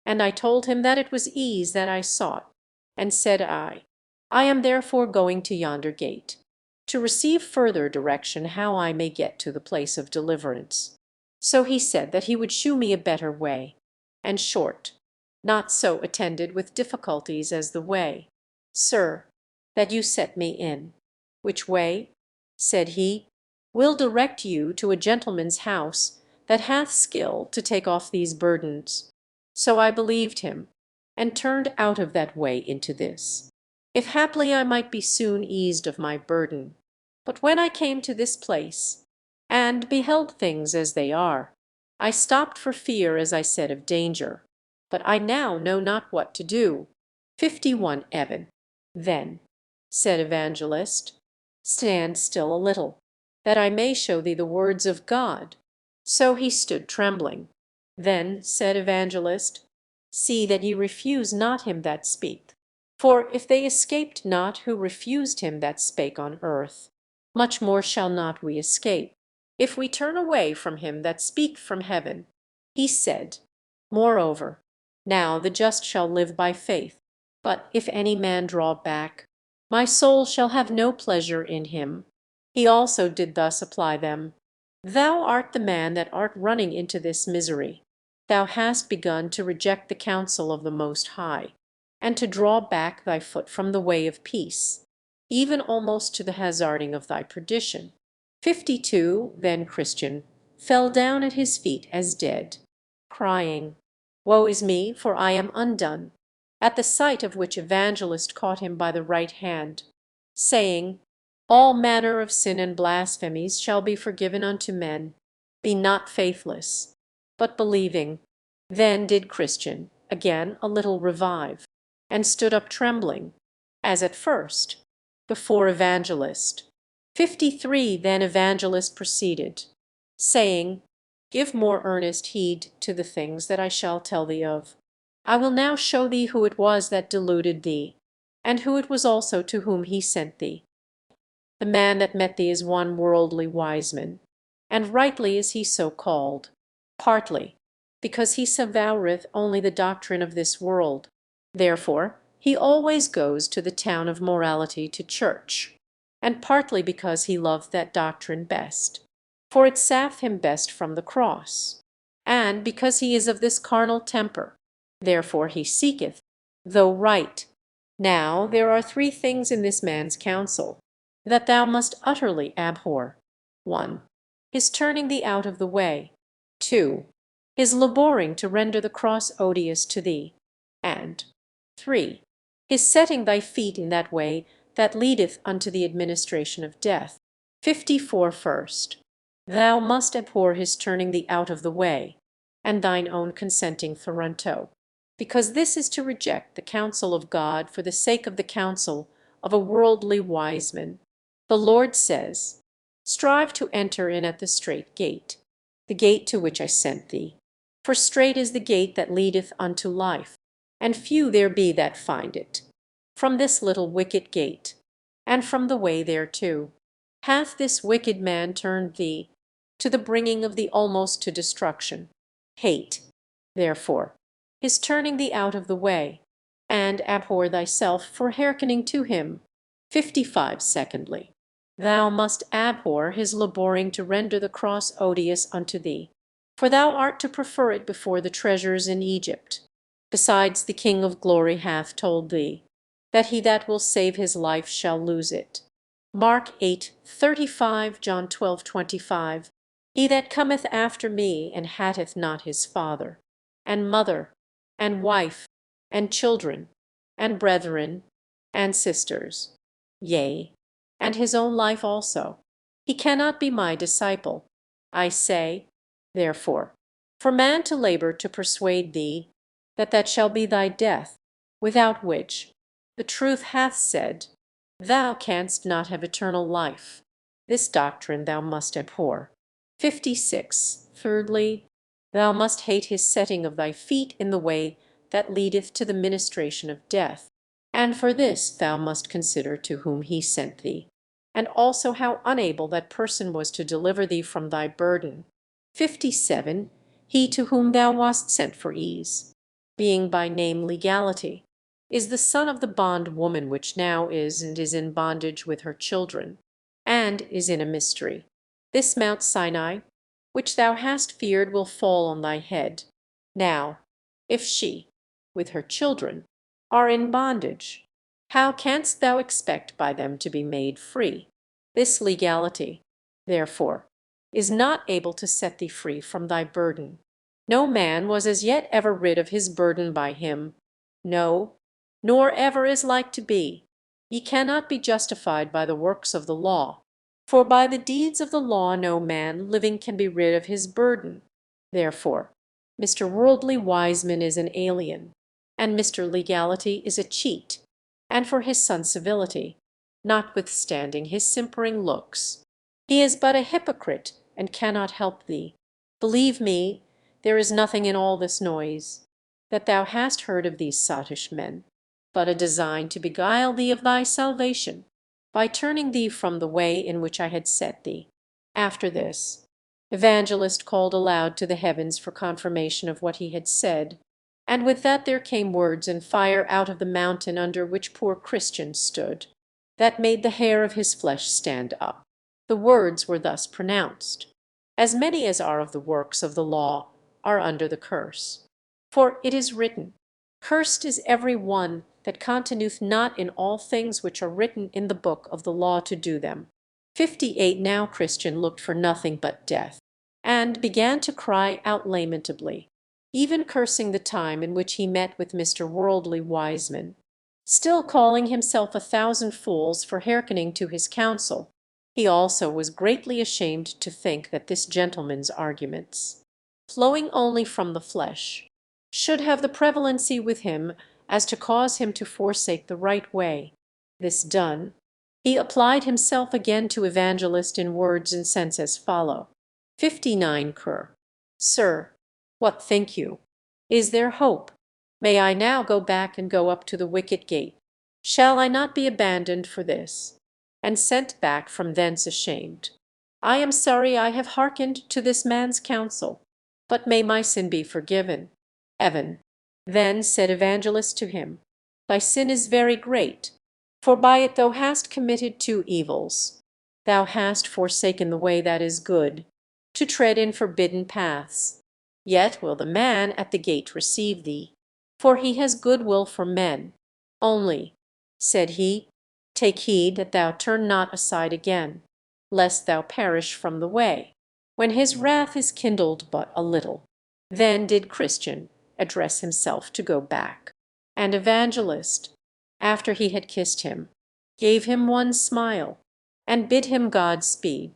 and I told him that it was ease that I sought, and said I am therefore going to yonder gate, to receive further direction how I may get to the place of deliverance. So he said that he would shew me a better way, and short, not so attended with difficulties as the way, sir, that you set me in. Which way, said he, will direct you to a gentleman's house that hath skill to take off these burdens. So I believed him, and turned out of that way into this, if haply I might be soon eased of my burden. But when I came to this place, and beheld things as they are, I stopped for fear, as I said, of danger. But I now know not what to do. 51 Evan. Then said Evangelist, stand still a little, that I may show thee the words of God. So he stood trembling. Then said Evangelist, see that ye refuse not him that speaketh. For if they escaped not who refused him that spake on earth, much more shall not we escape, if we turn away from him that speaketh from heaven. He said, moreover, now the just shall live by faith. But if any man draw back, my soul shall have no pleasure in him. He also did thus apply them. Thou art the man that art running into this misery. Thou hast begun to reject the counsel of the Most High, and to draw back thy foot from the way of peace, even almost to the hazarding of thy perdition. 52 Then Christian fell down at his feet as dead, crying, woe is me, for I am undone. At the sight of which Evangelist caught him by the right hand, saying, all manner of sin and blasphemies shall be forgiven unto men. Be not faithless, but believing. Then did Christian again a little revive, and stood up trembling, as at first, before Evangelist. 53 Then Evangelist proceeded, saying, give more earnest heed to the things that I shall tell thee of. I will now show thee who it was that deluded thee, and who it was also to whom he sent thee. The man that met thee is one worldly wiseman, and rightly is he so called, partly because he savoureth only the doctrine of this world. Therefore he always goes to the town of morality to church, and partly because he loveth that doctrine best, for it saith him best from the cross, and because he is of this carnal temper. Therefore he seeketh, though right. Now there are three things in this man's counsel that thou must utterly abhor. 1. His turning thee out of the way. 2. His labouring to render the cross odious to thee. And 3. His setting thy feet in that way that leadeth unto the administration of death. 54 First. Thou must abhor his turning thee out of the way, and thine own consenting thereunto, because this is to reject the counsel of God for the sake of the counsel of a worldly wise man. The Lord says, strive to enter in at the strait gate, the gate to which I sent thee. For strait is the gate that leadeth unto life, and few there be that find it. From this little wicket gate, and from the way thereto, hath this wicked man turned thee, to the bringing of thee almost to destruction. Hate, therefore, his turning thee out of the way, and abhor thyself for hearkening to him. 55 Secondly, thou must abhor his labouring to render the cross odious unto thee, for thou art to prefer it before the treasures in Egypt. Besides, the King of glory hath told thee, that he that will save his life shall lose it. Mark 8:35, John 12:25. He that cometh after me, and hateth not his father, and mother, and wife, and children, and brethren, and sisters, yea, and his own life also, he cannot be my disciple. I say, therefore, for man to labour to persuade thee that that shall be thy death, without which, the truth hath said, thou canst not have eternal life. This doctrine thou must abhor. 56. Thirdly, thou must hate his setting of thy feet in the way that leadeth to the ministration of death. And for this thou must consider to whom he sent thee, and also how unable that person was to deliver thee from thy burden. 57. He to whom thou wast sent for ease, being by name Legality, is the son of the bondwoman which now is and is in bondage with her children, and is in a mystery. This Mount Sinai, which thou hast feared, will fall on thy head. Now, if she, with her children, are in bondage, how canst thou expect by them to be made free? This Legality, therefore, is not able to set thee free from thy burden. No man was as yet ever rid of his burden by him, No, nor ever is like to be. Ye cannot be justified by the works of the law. For by the deeds of the law no man living can be rid of his burden. Therefore, Mr. Worldly Wiseman is an alien, and Mr. Legality is a cheat, and for his son Civility, notwithstanding his simpering looks, he is but a hypocrite and cannot help thee. Believe me, there is nothing in all this noise, that thou hast heard of these sottish men, but a design to beguile thee of thy salvation, by turning thee from the way in which I had set thee. After this, Evangelist called aloud to the heavens for confirmation of what he had said, and with that there came words and fire out of the mountain under which poor Christian stood, that made the hair of his flesh stand up. The words were thus pronounced: As many as are of the works of the law are under the curse. For it is written, Cursed is every one that continueth not in all things which are written in the book of the law to do them. 58 Now Christian looked for nothing but death, and began to cry out lamentably, even cursing the time in which he met with Mr. Worldly Wiseman, still calling himself 1,000 fools for hearkening to his counsel. He also was greatly ashamed to think that this gentleman's arguments, flowing only from the flesh, should have the prevalency with him as to cause him to forsake the right way. This done, he applied himself again to Evangelist in words and sense as follow. 59 Cur. Sir, what think you? Is there hope? May I now go back and go up to the wicket gate? Shall I not be abandoned for this, and sent back from thence ashamed? I am sorry I have hearkened to this man's counsel, but may my sin be forgiven. Evan. Then said Evangelist to him, Thy sin is very great, for by it thou hast committed 2 evils. Thou hast forsaken the way that is good, to tread in forbidden paths. Yet will the man at the gate receive thee, for he has good will for men. Only, said he, take heed that thou turn not aside again, lest thou perish from the way. When his wrath is kindled but a little, then did Christian address himself to go back. And Evangelist, after he had kissed him, gave him one smile, and bid him God speed.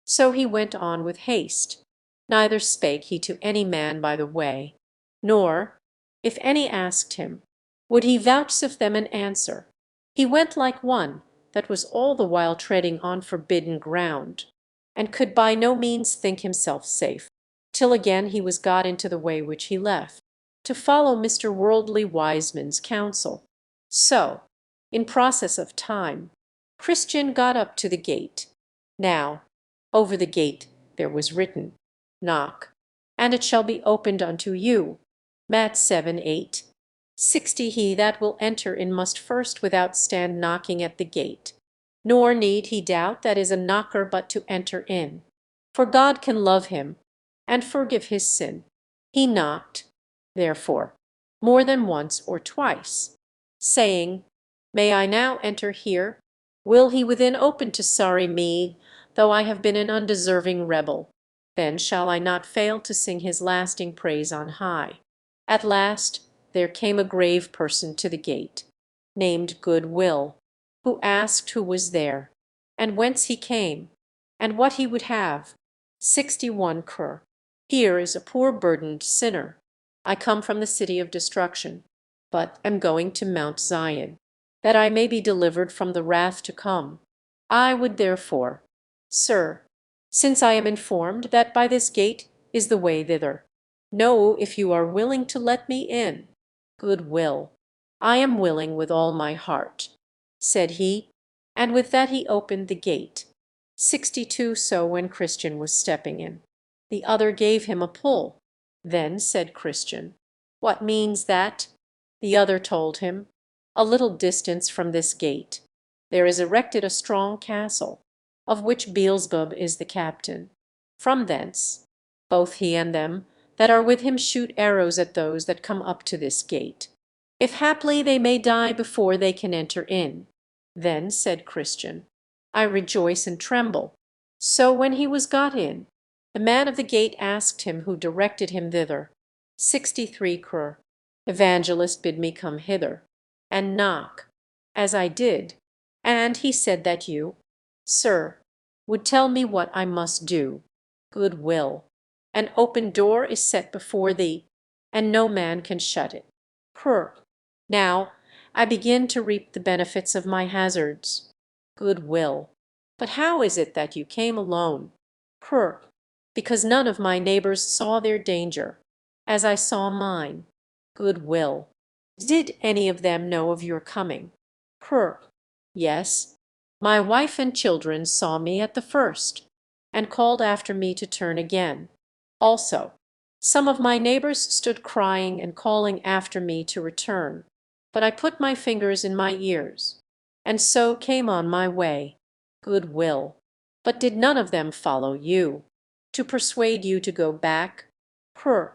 So he went on with haste, neither spake he to any man by the way, nor, if any asked him, would he vouchsafe them an answer. He went like one that was all the while treading on forbidden ground, and could by no means think himself safe, till again he was got into the way which he left, to follow Mr. Worldly Wiseman's counsel. So, in process of time, Christian got up to the gate. Now, over the gate there was written, Knock, and it shall be opened unto you. Matt 7:8. 60 He that will enter in must first without stand knocking at the gate, nor need he doubt that is a knocker but to enter in. For God can love him, and forgive his sin. He knocked, therefore, more than once or twice, saying, May I now enter here? Will he within open to sorry me, though I have been an undeserving rebel? Then shall I not fail to sing his lasting praise on high. At last there came a grave person to the gate, named Good Will, who asked who was there, and whence he came, and what he would have. 61 Cur. Here is a poor burdened sinner. I come from the city of destruction, but am going to Mount Zion, that I may be delivered from the wrath to come. I would therefore, Sir, since I am informed that by this gate is the way thither, know if you are willing to let me in. Good Will. I am willing with all my heart, said he, and with that he opened the gate. 62 So when Christian was stepping in, the other gave him a pull. Then said Christian, What means that? The other told him, A little distance from this gate there is erected a strong castle, of which Beelzebub is the captain. From thence both he and them that are with him shoot arrows at those that come up to this gate, if haply they may die before they can enter in. Then said Christian, I rejoice and tremble. So when he was got in, the man of the gate asked him who directed him thither. 63 Cur. Evangelist bid me come hither, and knock, as I did, and he said that you, sir, would tell me what I must do. Good will. An open door is set before thee, and no man can shut it. Prr. Now I begin to reap the benefits of my hazards. Good will. But how is it that you came alone? Prr. Because none of my neighbors saw their danger, as I saw mine. Good will. Did any of them know of your coming? Prr. Yes. My wife and children saw me at the first, and called after me to turn again. Also, some of my neighbors stood crying and calling after me to return, but I put my fingers in my ears, and so came on my way. Good will. But did none of them follow you, to persuade you to go back? Prr.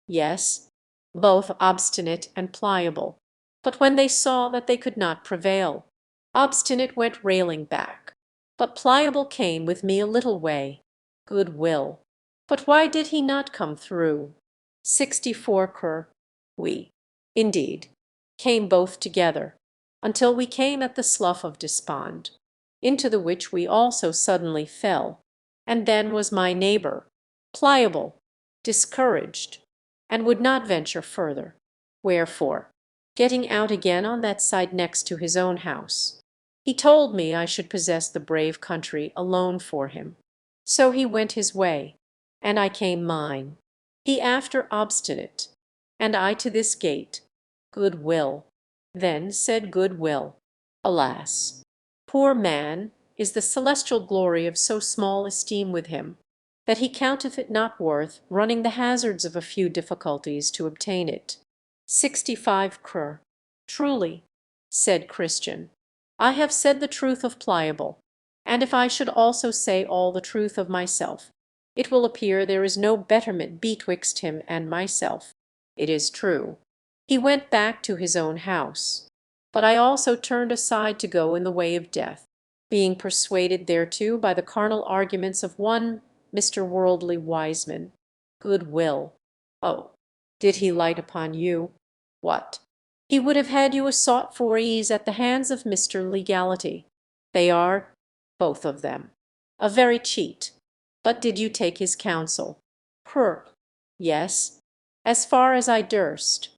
Yes, both obstinate and pliable. But when they saw that they could not prevail, Obstinate went railing back, but Pliable came with me a little way. Good will. But why did he not come through? 64 Cur. We, indeed, came both together, until we came at the slough of despond, into the which we also suddenly fell, and then was my neighbor, Pliable, discouraged, and would not venture further. Wherefore, getting out again on that side next to his own house, he told me I should possess the brave country alone for him. So he went his way, and I came mine. He after Obstinate, and I to this gate. Good will. Then said Good will, Alas, poor man is the celestial glory of so small esteem with him, that he counteth it not worth running the hazards of a few difficulties to obtain it. 65 Cr. Truly, said Christian, I have said the truth of Pliable, and if I should also say all the truth of myself, it will appear there is no betterment betwixt him and myself. It is true. He went back to his own house, but I also turned aside to go in the way of death, being persuaded thereto by the carnal arguments of one Mr. Worldly Wiseman. Good will. Oh, did he light upon you? What? He would have had you sought for ease at the hands of Mr. Legality. They are, both of them, a very cheat. But did you take his counsel? Prr. Yes, as far as I durst.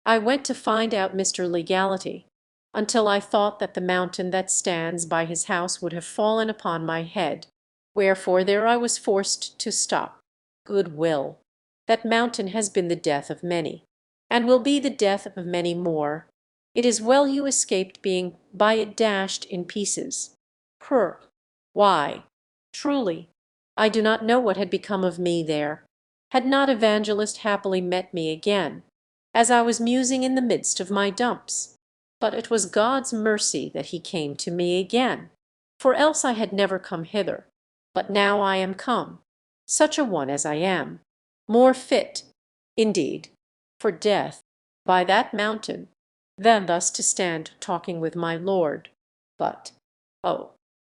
I went to find out Mr. Legality, until I thought that the mountain that stands by his house would have fallen upon my head. Wherefore there I was forced to stop. Good will. That mountain has been the death of many, and will be the death of many more. It is well you escaped being by it dashed in pieces. Prr. Why, truly, I do not know what had become of me there, had not Evangelist happily met me again, as I was musing in the midst of my dumps. But it was God's mercy that he came to me again, for else I had never come hither. But now I am come, such a one as I am, more fit, indeed, for death by that mountain than thus to stand talking with my Lord. But, oh,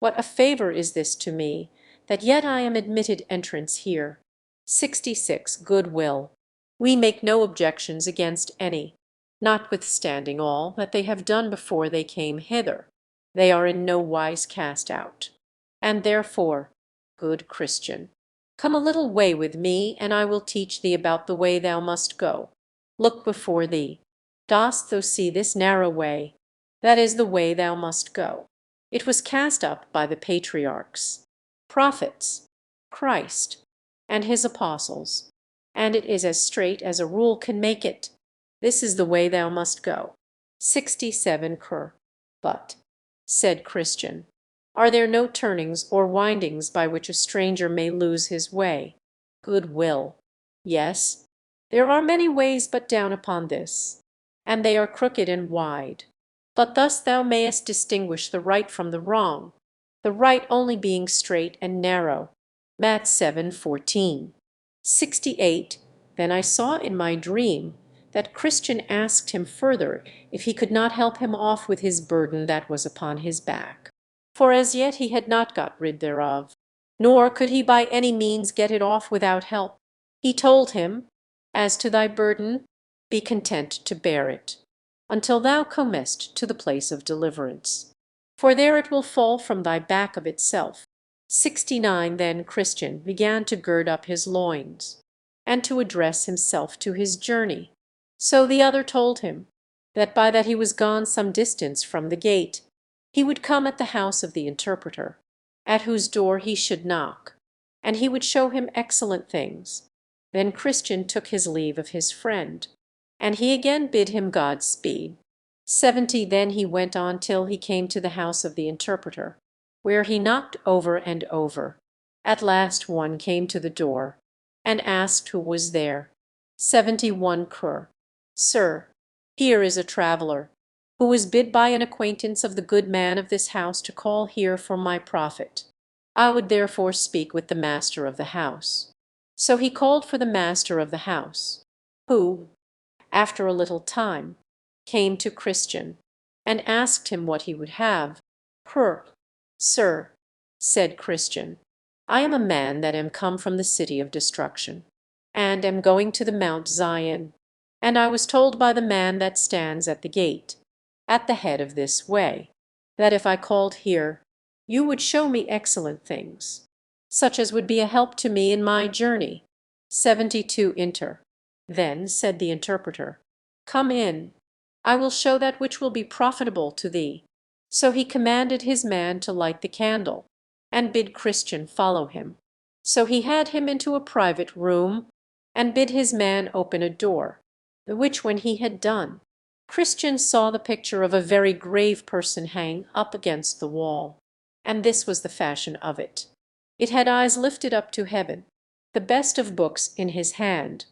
what a favour is this to me, that yet I am admitted entrance here. 66 Good will. We make no objections against any, notwithstanding all that they have done before they came hither. They are in no wise cast out. And therefore, good Christian, come a little way with me, and I will teach thee about the way thou must go. Look before thee. Dost thou see this narrow way? That is the way thou must go. It was cast up by the patriarchs, prophets, Christ, and his apostles, and it is as straight as a rule can make it. This is the way thou must go. 67 Cur. But, said Christian, are there no turnings or windings by which a stranger may lose his way? Good will. Yes, there are many ways but down upon this, and they are crooked and wide. But thus thou mayest distinguish the right from the wrong, the right only being straight and narrow. Matt 7:14. 68. Then I saw in my dream that Christian asked him further if he could not help him off with his burden that was upon his back, for as yet he had not got rid thereof, nor could he by any means get it off without help. He told him, As to thy burden, be content to bear it, until thou comest to the place of deliverance. For there it will fall from thy back of itself. 69. Then Christian began to gird up his loins, and to address himself to his journey. So the other told him, that by that he was gone some distance from the gate, he would come at the house of the interpreter, at whose door he should knock, and he would show him excellent things. Then Christian took his leave of his friend, and he again bid him God speed. 70. Then he went on till he came to the house of the interpreter, where he knocked over and over. At last one came to the door, and asked who was there. 71. Cur. Sir, here is a traveller, who was bid by an acquaintance of the good man of this house to call here for my profit. I would therefore speak with the master of the house. So he called for the master of the house, who, after a little time, came to Christian, and asked him what he would have. Sir, said Christian, I am a man that am come from the city of destruction, and am going to the Mount Zion, and I was told by the man that stands at the gate, at the head of this way, that if I called here, you would show me excellent things, such as would be a help to me in my journey. 72. Enter. Then said the interpreter, Come in, I will show that which will be profitable to thee. So he commanded his man to light the candle, and bid Christian follow him. So he had him into a private room, and bid his man open a door, the which when he had done, Christian saw the picture of a very grave person hang up against the wall. And this was the fashion of it. It had eyes lifted up to heaven, the best of books in his hand.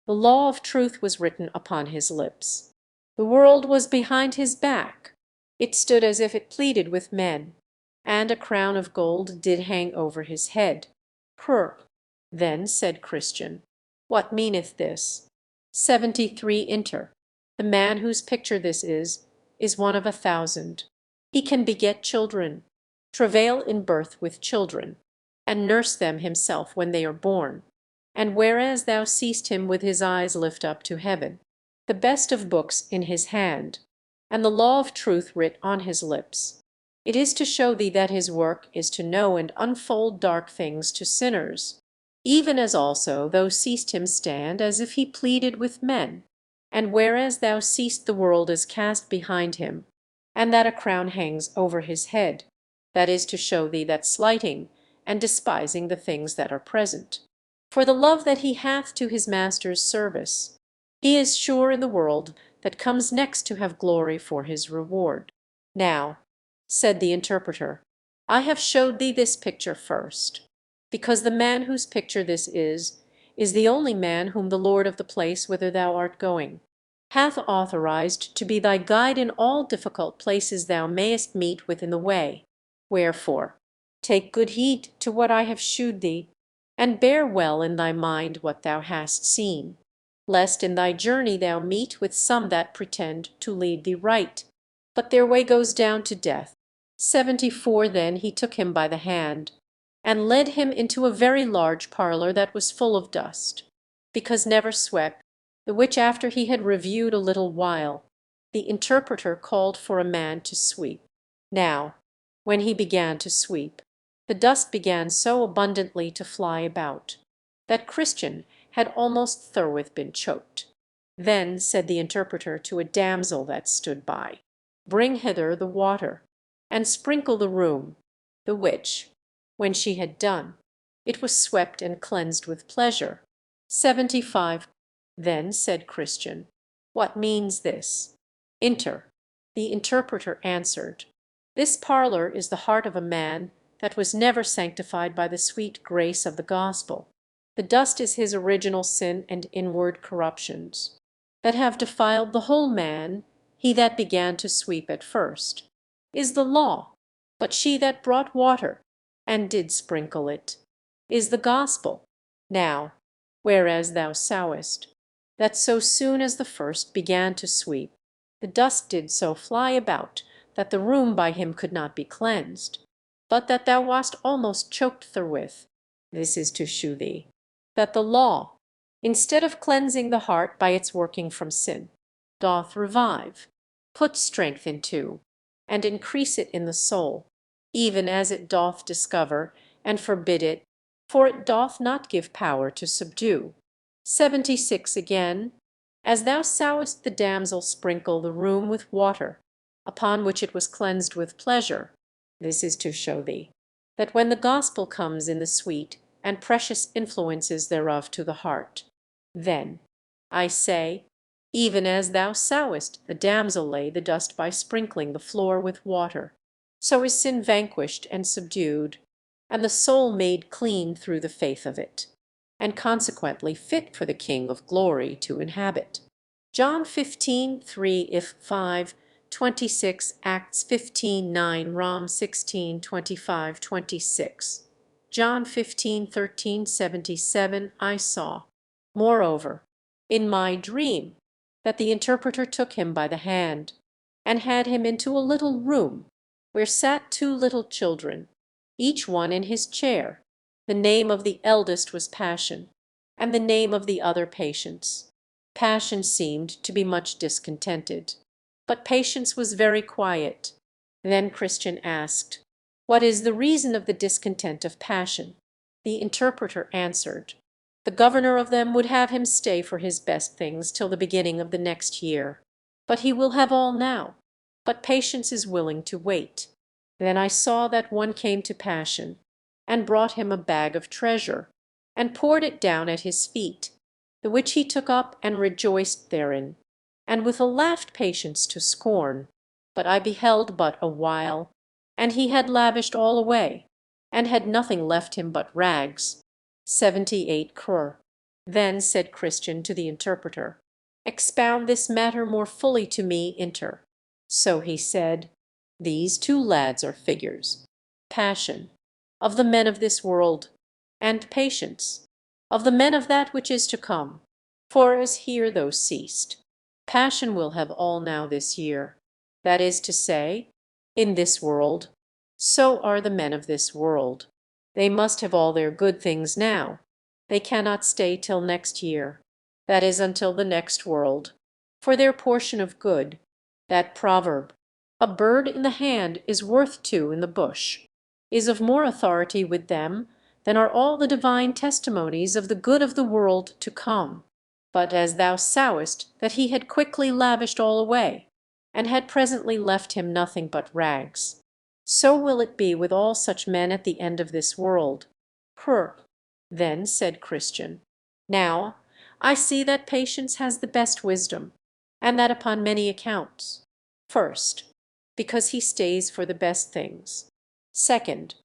The law of truth was written upon his lips. The world was behind his back. It stood as if it pleaded with men, and a crown of gold did hang over his head. Then said Christian, What meaneth this? 73. Enter. The man whose picture this is one of 1,000. He can beget children, travail in birth with children, and nurse them himself when they are born. And whereas thou seest him with his eyes lift up to heaven, the best of books in his hand, and the law of truth writ on his lips, it is to show thee that his work is to know and unfold dark things to sinners, even as also thou seest him stand as if he pleaded with men. And whereas thou seest the world is cast behind him, and that a crown hangs over his head, that is to show thee that slighting and despising the things that are present, for the love that he hath to his master's service, he is sure in the world that comes next to have glory for his reward. Now, said the interpreter, I have showed thee this picture first, because the man whose picture this is the only man whom the lord of the place whither thou art going hath authorized to be thy guide in all difficult places thou mayest meet with in the way. Wherefore, take good heed to what I have shewed thee, and bear well in thy mind what thou hast seen, lest in thy journey thou meet with some that pretend to lead thee right, but their way goes down to death. 74. Then he took him by the hand, and led him into a very large parlour that was full of dust, because never swept, the which after he had reviewed a little while, the interpreter called for a man to sweep. Now, when he began to sweep, the dust began so abundantly to fly about, that Christian had almost therewith been choked. Then said the interpreter to a damsel that stood by, Bring hither the water, and sprinkle the room, the which, when she had done, it was swept and cleansed with pleasure. 75. Then said Christian, What means this? Enter. The interpreter answered, This parlour is the heart of a man that was never sanctified by the sweet grace of the gospel. The dust is his original sin and inward corruptions, that have defiled the whole man. He that began to sweep at first is the law, but she that brought water, and did sprinkle it, is the gospel. Now, whereas thou sawest, that so soon as the first began to sweep, the dust did so fly about that the room by him could not be cleansed, but that thou wast almost choked therewith, this is to shew thee that the law, instead of cleansing the heart by its working from sin, doth revive, put strength into, and increase it in the soul, even as it doth discover, and forbid it, for it doth not give power to subdue. 76 again, as thou sawest the damsel sprinkle the room with water, upon which it was cleansed with pleasure, this is to show thee that when the gospel comes in the sweet and precious influences thereof to the heart, then, I say, even as thou sawest the damsel lay the dust by sprinkling the floor with water, so is sin vanquished and subdued, and the soul made clean through the faith of it, and consequently fit for the King of glory to inhabit. John 15:3 if 5, 26, Acts 15:9, Rom 16:25, 26. John 15:13, 77, I saw, moreover, in my dream, that the interpreter took him by the hand, and had him into a little room, where sat two little children, each one in his chair. The name of the eldest was Passion, and the name of the other Patience. Passion seemed to be much discontented, but Patience was very quiet. Then Christian asked, "What is the reason of the discontent of Passion?" The interpreter answered, "The governor of them would have him stay for his best things till the beginning of the next year, but he will have all now, but Patience is willing to wait." Then I saw that one came to Passion, and brought him a bag of treasure, and poured it down at his feet, the which he took up and rejoiced therein, and withal laughed Patience to scorn. But I beheld but a while, and he had lavished all away, and had nothing left him but rags. 78 Cur. Then said Christian to the interpreter, "Expound this matter more fully to me, Inter." So he said, "These two lads are figures, Passion, of the men of this world, and Patience, of the men of that which is to come. For as here those ceased, Passion will have all now this year, that is to say, in this world, so are the men of this world. They must have all their good things now. They cannot stay till next year, that is until the next world, for their portion of good. That proverb, 'A bird in the hand is worth two in the bush,' is of more authority with them than are all the divine testimonies of the good of the world to come. But as thou sawest that he had quickly lavished all away, and had presently left him nothing but rags, so will it be with all such men at the end of this world." Cur. Then said Christian, "Now I see that Patience has the best wisdom, and that upon many accounts. First, because he stays for the best things. Second,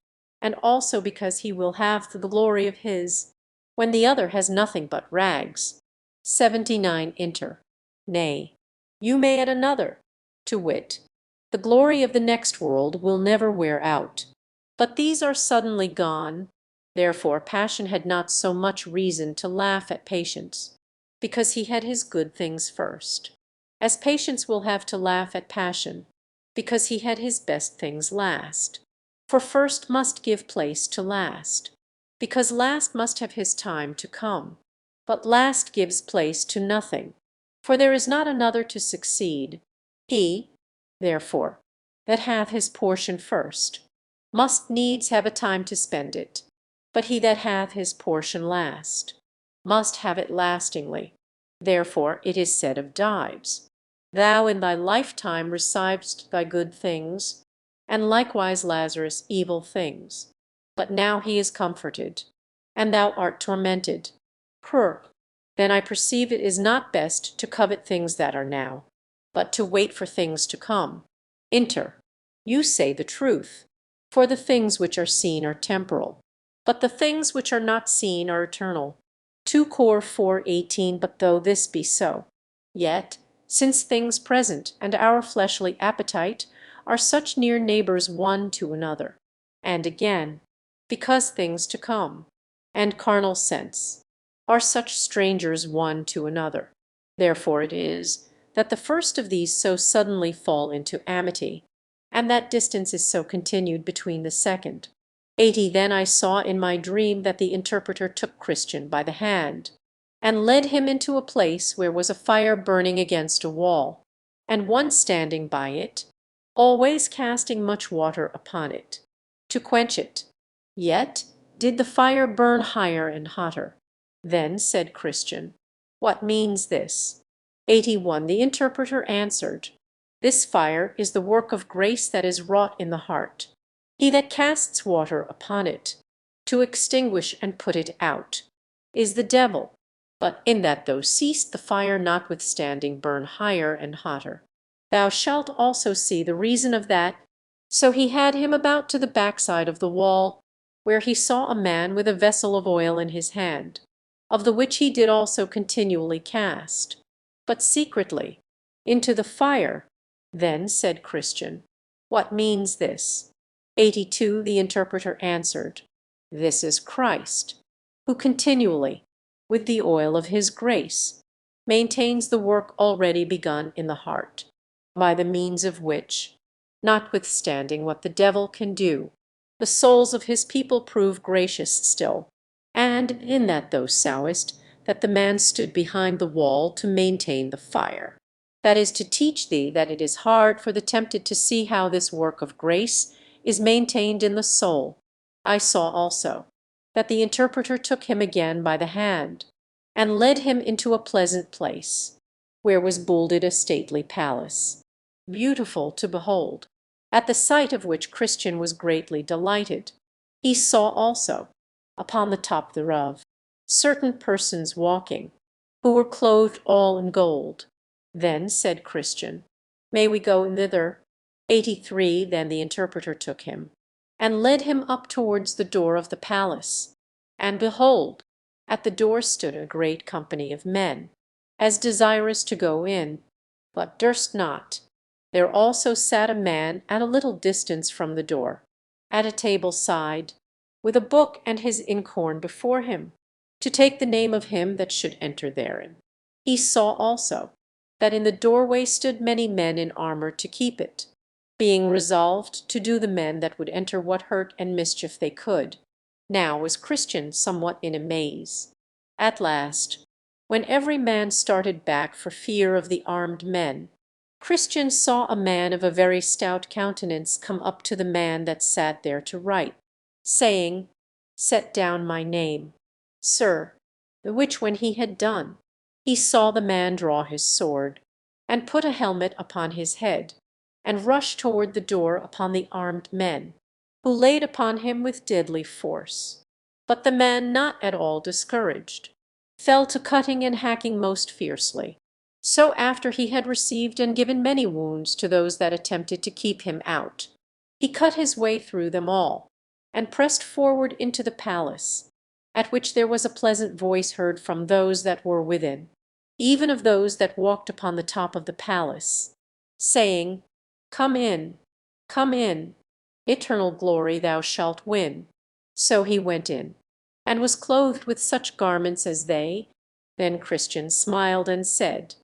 and also because he will have the glory of his, when the other has nothing but rags." 79 Inter. Nay, you may add another, to wit, the glory of the next world will never wear out. But these are suddenly gone. Therefore Passion had not so much reason to laugh at Patience, because he had his good things first, as Patience will have to laugh at Passion, because he had his best things last. For first must give place to last, because last must have his time to come. But last gives place to nothing, for there is not another to succeed. He, therefore, that hath his portion first, must needs have a time to spend it, but he that hath his portion last, must have it lastingly. Therefore it is said of Dives, "Thou in thy lifetime receivedst thy good things, and likewise Lazarus evil things, but now he is comforted, and thou art tormented." Cur. Then I perceive it is not best to covet things that are now, but to wait for things to come. Inter. You say the truth, for the things which are seen are temporal, but the things which are not seen are eternal. 2 Cor 4:18. But though this be so, yet, since things present and our fleshly appetite are such near neighbors one to another, and again, because things to come, and carnal sense, are such strangers one to another, therefore it is that the first of these so suddenly fall into amity, and that distance is so continued between the second. 80 Then I saw in my dream that the interpreter took Christian by the hand, and led him into a place where was a fire burning against a wall, and one standing by it, always casting much water upon it, to quench it. Yet did the fire burn higher and hotter. Then said Christian, "What means this?" 81. The interpreter answered, "This fire is the work of grace that is wrought in the heart. He that casts water upon it, to extinguish and put it out, is the devil, but in that thou seest the fire notwithstanding burn higher and hotter, thou shalt also see the reason of that." So he had him about to the backside of the wall, where he saw a man with a vessel of oil in his hand, of the which he did also continually cast, but secretly, into the fire. Then said Christian, "What means this?" 82. The interpreter answered, "This is Christ, who continually, with the oil of his grace, maintains the work already begun in the heart, by the means of which, notwithstanding what the devil can do, the souls of his people prove gracious still. And in that thou sawest that the man stood behind the wall to maintain the fire. That is to teach thee that it is hard for the tempted to see how this work of grace is maintained in the soul. I saw also that the interpreter took him again by the hand, and led him into a pleasant place, where was builded a stately palace, beautiful to behold, at the sight of which Christian was greatly delighted. He saw also, upon the top thereof, certain persons walking, who were clothed all in gold. Then said Christian, "May we go thither?" 83. Then the interpreter took him, and led him up towards the door of the palace. And behold, at the door stood a great company of men, as desirous to go in, but durst not. There also sat a man at a little distance from the door, at a table side, with a book and his inkhorn before him, to take the name of him that should enter therein. He saw also that in the doorway stood many men in armour to keep it, being resolved to do the men that would enter what hurt and mischief they could. Now was Christian somewhat in amaze. At last, when every man started back for fear of the armed men, Christian saw a man of a very stout countenance come up to the man that sat there to write, saying, "Set down my name, sir." The which when he had done, he saw the man draw his sword, and put a helmet upon his head, and rush toward the door upon the armed men, who laid upon him with deadly force. But the man, not at all discouraged, fell to cutting and hacking most fiercely. So after he had received and given many wounds to those that attempted to keep him out, he cut his way through them all, and pressed forward into the palace, at which there was a pleasant voice heard from those that were within, even of those that walked upon the top of the palace, saying, "Come in, come in, eternal glory thou shalt win." So he went in, and was clothed with such garments as they. Then Christian smiled and said,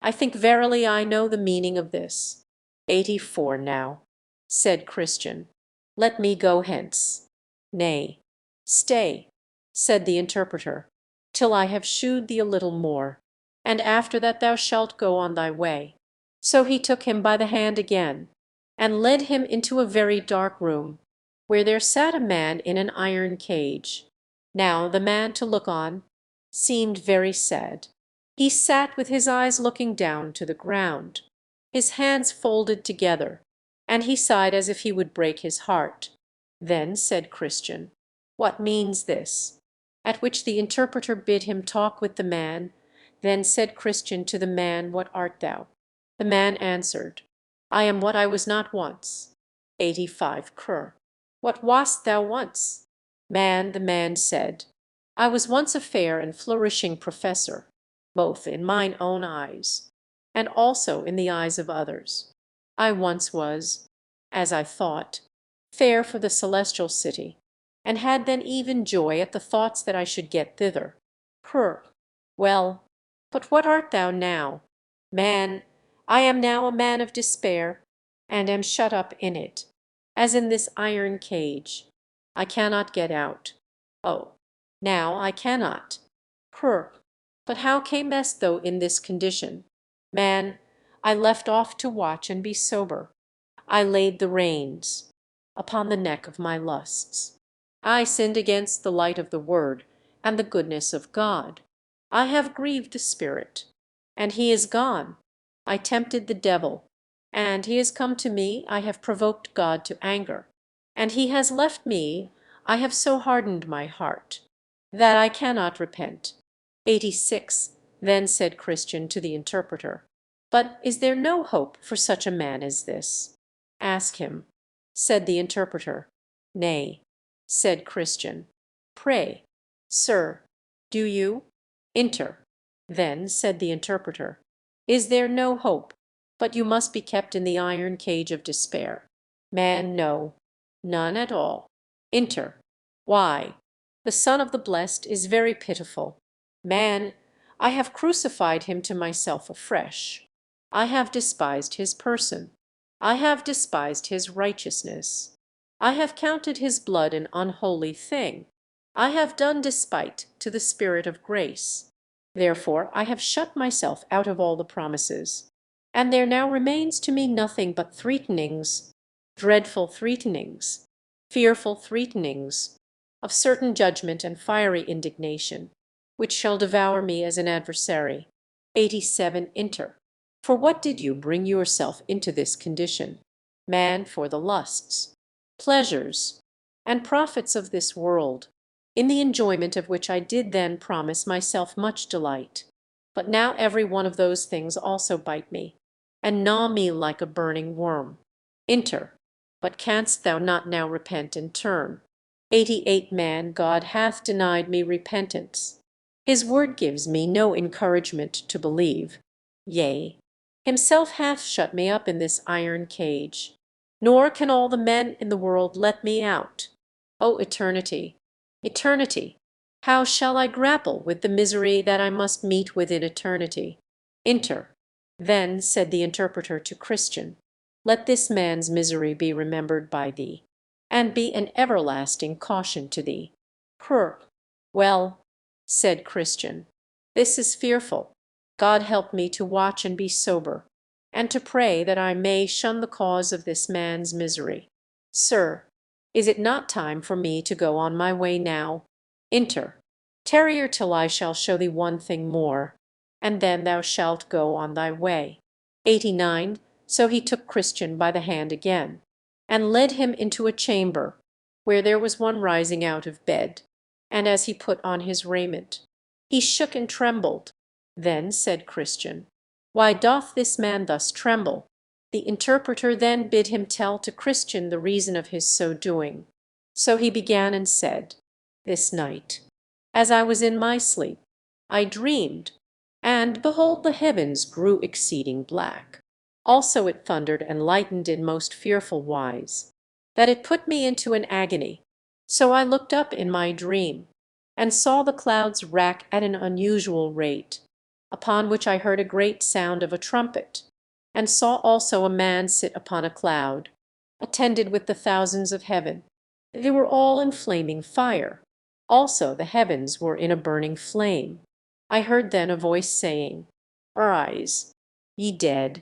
"I think verily I know the meaning of this." 84. Now, said Christian, "let me go hence." "Nay, stay," said the interpreter, "till I have shewed thee a little more, and after that thou shalt go on thy way." So he took him by the hand again, and led him into a very dark room, where there sat a man in an iron cage. Now the man, to look on, seemed very sad. He sat with his eyes looking down to the ground, his hands folded together, and he sighed as if he would break his heart. Then said Christian, "What means this?" At which the interpreter bid him talk with the man. Then said Christian to the man, "What art thou?" The man answered, "I am what I was not once." 85. Cur. "What wast thou once?" The man said, "I was once a fair and flourishing professor, both in mine own eyes, and also in the eyes of others. I once was, as I thought, fair for the celestial city, and had then even joy at the thoughts that I should get thither." Cur. "Well, but what art thou now?" Man. "I am now a man of despair, and am shut up in it, as in this iron cage. I cannot get out. Oh, now I cannot." Cur. But how camest thou in this condition? Man, I left off to watch and be sober. I laid the reins upon the neck of my lusts. I sinned against the light of the word and the goodness of God. I have grieved the Spirit, and he is gone. I tempted the devil, and he is come to me. I have provoked God to anger, and he has left me. I have so hardened my heart that I cannot repent. 86. Then said Christian to the interpreter, "But is there no hope for such a man as this?" "Ask him," said the interpreter. "Nay," said Christian. "Pray, sir, do you?" "Enter." Then said the interpreter, "Is there no hope, but you must be kept in the iron cage of despair?" "Man, no, none at all." "Enter." "Why, the Son of the Blessed is very pitiful. Man, I have crucified him to myself afresh. I have despised his person. I have despised his righteousness. I have counted his blood an unholy thing. I have done despite to the Spirit of grace. Therefore I have shut myself out of all the promises. And there now remains to me nothing but threatenings, dreadful threatenings, fearful threatenings, of certain judgment and fiery indignation, which shall devour me as an adversary. 87. Enter. For what did you bring yourself into this condition? Man, for the lusts, pleasures, and profits of this world, in the enjoyment of which I did then promise myself much delight. But now every one of those things also bite me, and gnaw me like a burning worm. Enter. But canst thou not now repent and turn? 88. Man, God hath denied me repentance. His word gives me no encouragement to believe. Yea, himself hath shut me up in this iron cage, nor can all the men in the world let me out. O eternity, eternity! How shall I grapple with the misery that I must meet with in eternity? Enter. Then said the interpreter to Christian, "Let this man's misery be remembered by thee, and be an everlasting caution to thee." Well, said Christian, this is fearful. God help me to watch and be sober, and to pray that I may shun the cause of this man's misery. Sir, is it not time for me to go on my way now? Enter. Tarry till I shall show thee one thing more, and then thou shalt go on thy way. 89. So he took Christian by the hand again, and led him into a chamber, where there was one rising out of bed. And as he put on his raiment, he shook and trembled. Then said Christian, "Why doth this man thus tremble?" The interpreter then bid him tell to Christian the reason of his so doing. So he began and said, "This night, as I was in my sleep, I dreamed, and behold the heavens grew exceeding black. Also it thundered and lightened in most fearful wise, that it put me into an agony. So I looked up in my dream, and saw the clouds rack at an unusual rate, upon which I heard a great sound of a trumpet, and saw also a man sit upon a cloud, attended with the thousands of heaven. They were all in flaming fire. Also the heavens were in a burning flame. I heard then a voice saying, Arise, ye dead,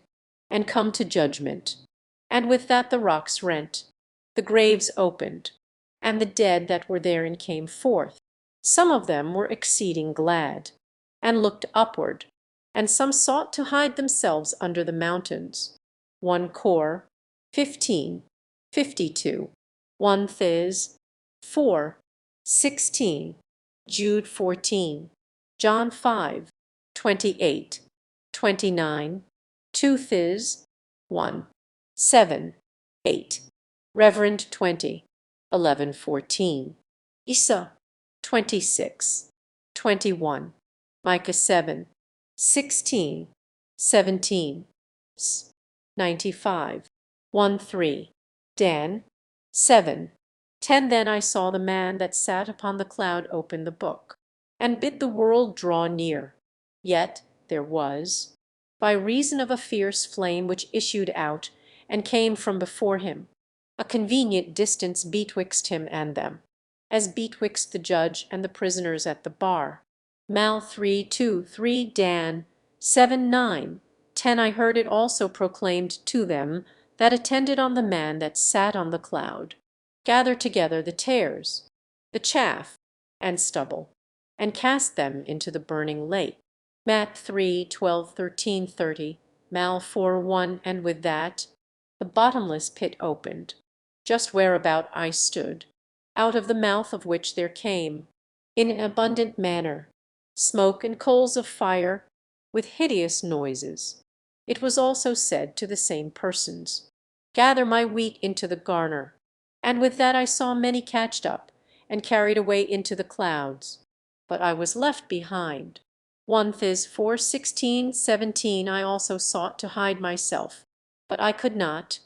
and come to judgment. And with that the rocks rent, the graves opened, and the dead that were therein came forth. Some of them were exceeding glad, and looked upward, and some sought to hide themselves under the mountains. 1 Cor. 15, 52. 1 Thys. 4, 16. Jude 14. John 5, 28, 29. 2 Thys. 1, 7, 8. Reverend 20, 11, 14. Isa 26, 21. Micah 7, 16, 17. 95. 1 3. Dan 7, 10. Then I saw the man that sat upon the cloud open the book, and bid the world draw near. Yet there was, by reason of a fierce flame which issued out and came from before him, a convenient distance betwixt him and them, as betwixt the judge and the prisoners at the bar. Mal 3, 2, 3, Dan 7, 9, 10. I heard it also proclaimed to them that attended on the man that sat on the cloud, gather together the tares, the chaff, and stubble, and cast them into the burning lake. Mat 3, 12, 13, 30, Mal 4, 1. And with that the bottomless pit opened, just whereabout I stood, out of the mouth of which there came, in an abundant manner, smoke and coals of fire, with hideous noises. It was also said to the same persons, Gather my wheat into the garner. And with that I saw many catched up, and carried away into the clouds. But I was left behind. 1 Thys 4, 16, 17. I also sought to hide myself, but I could not.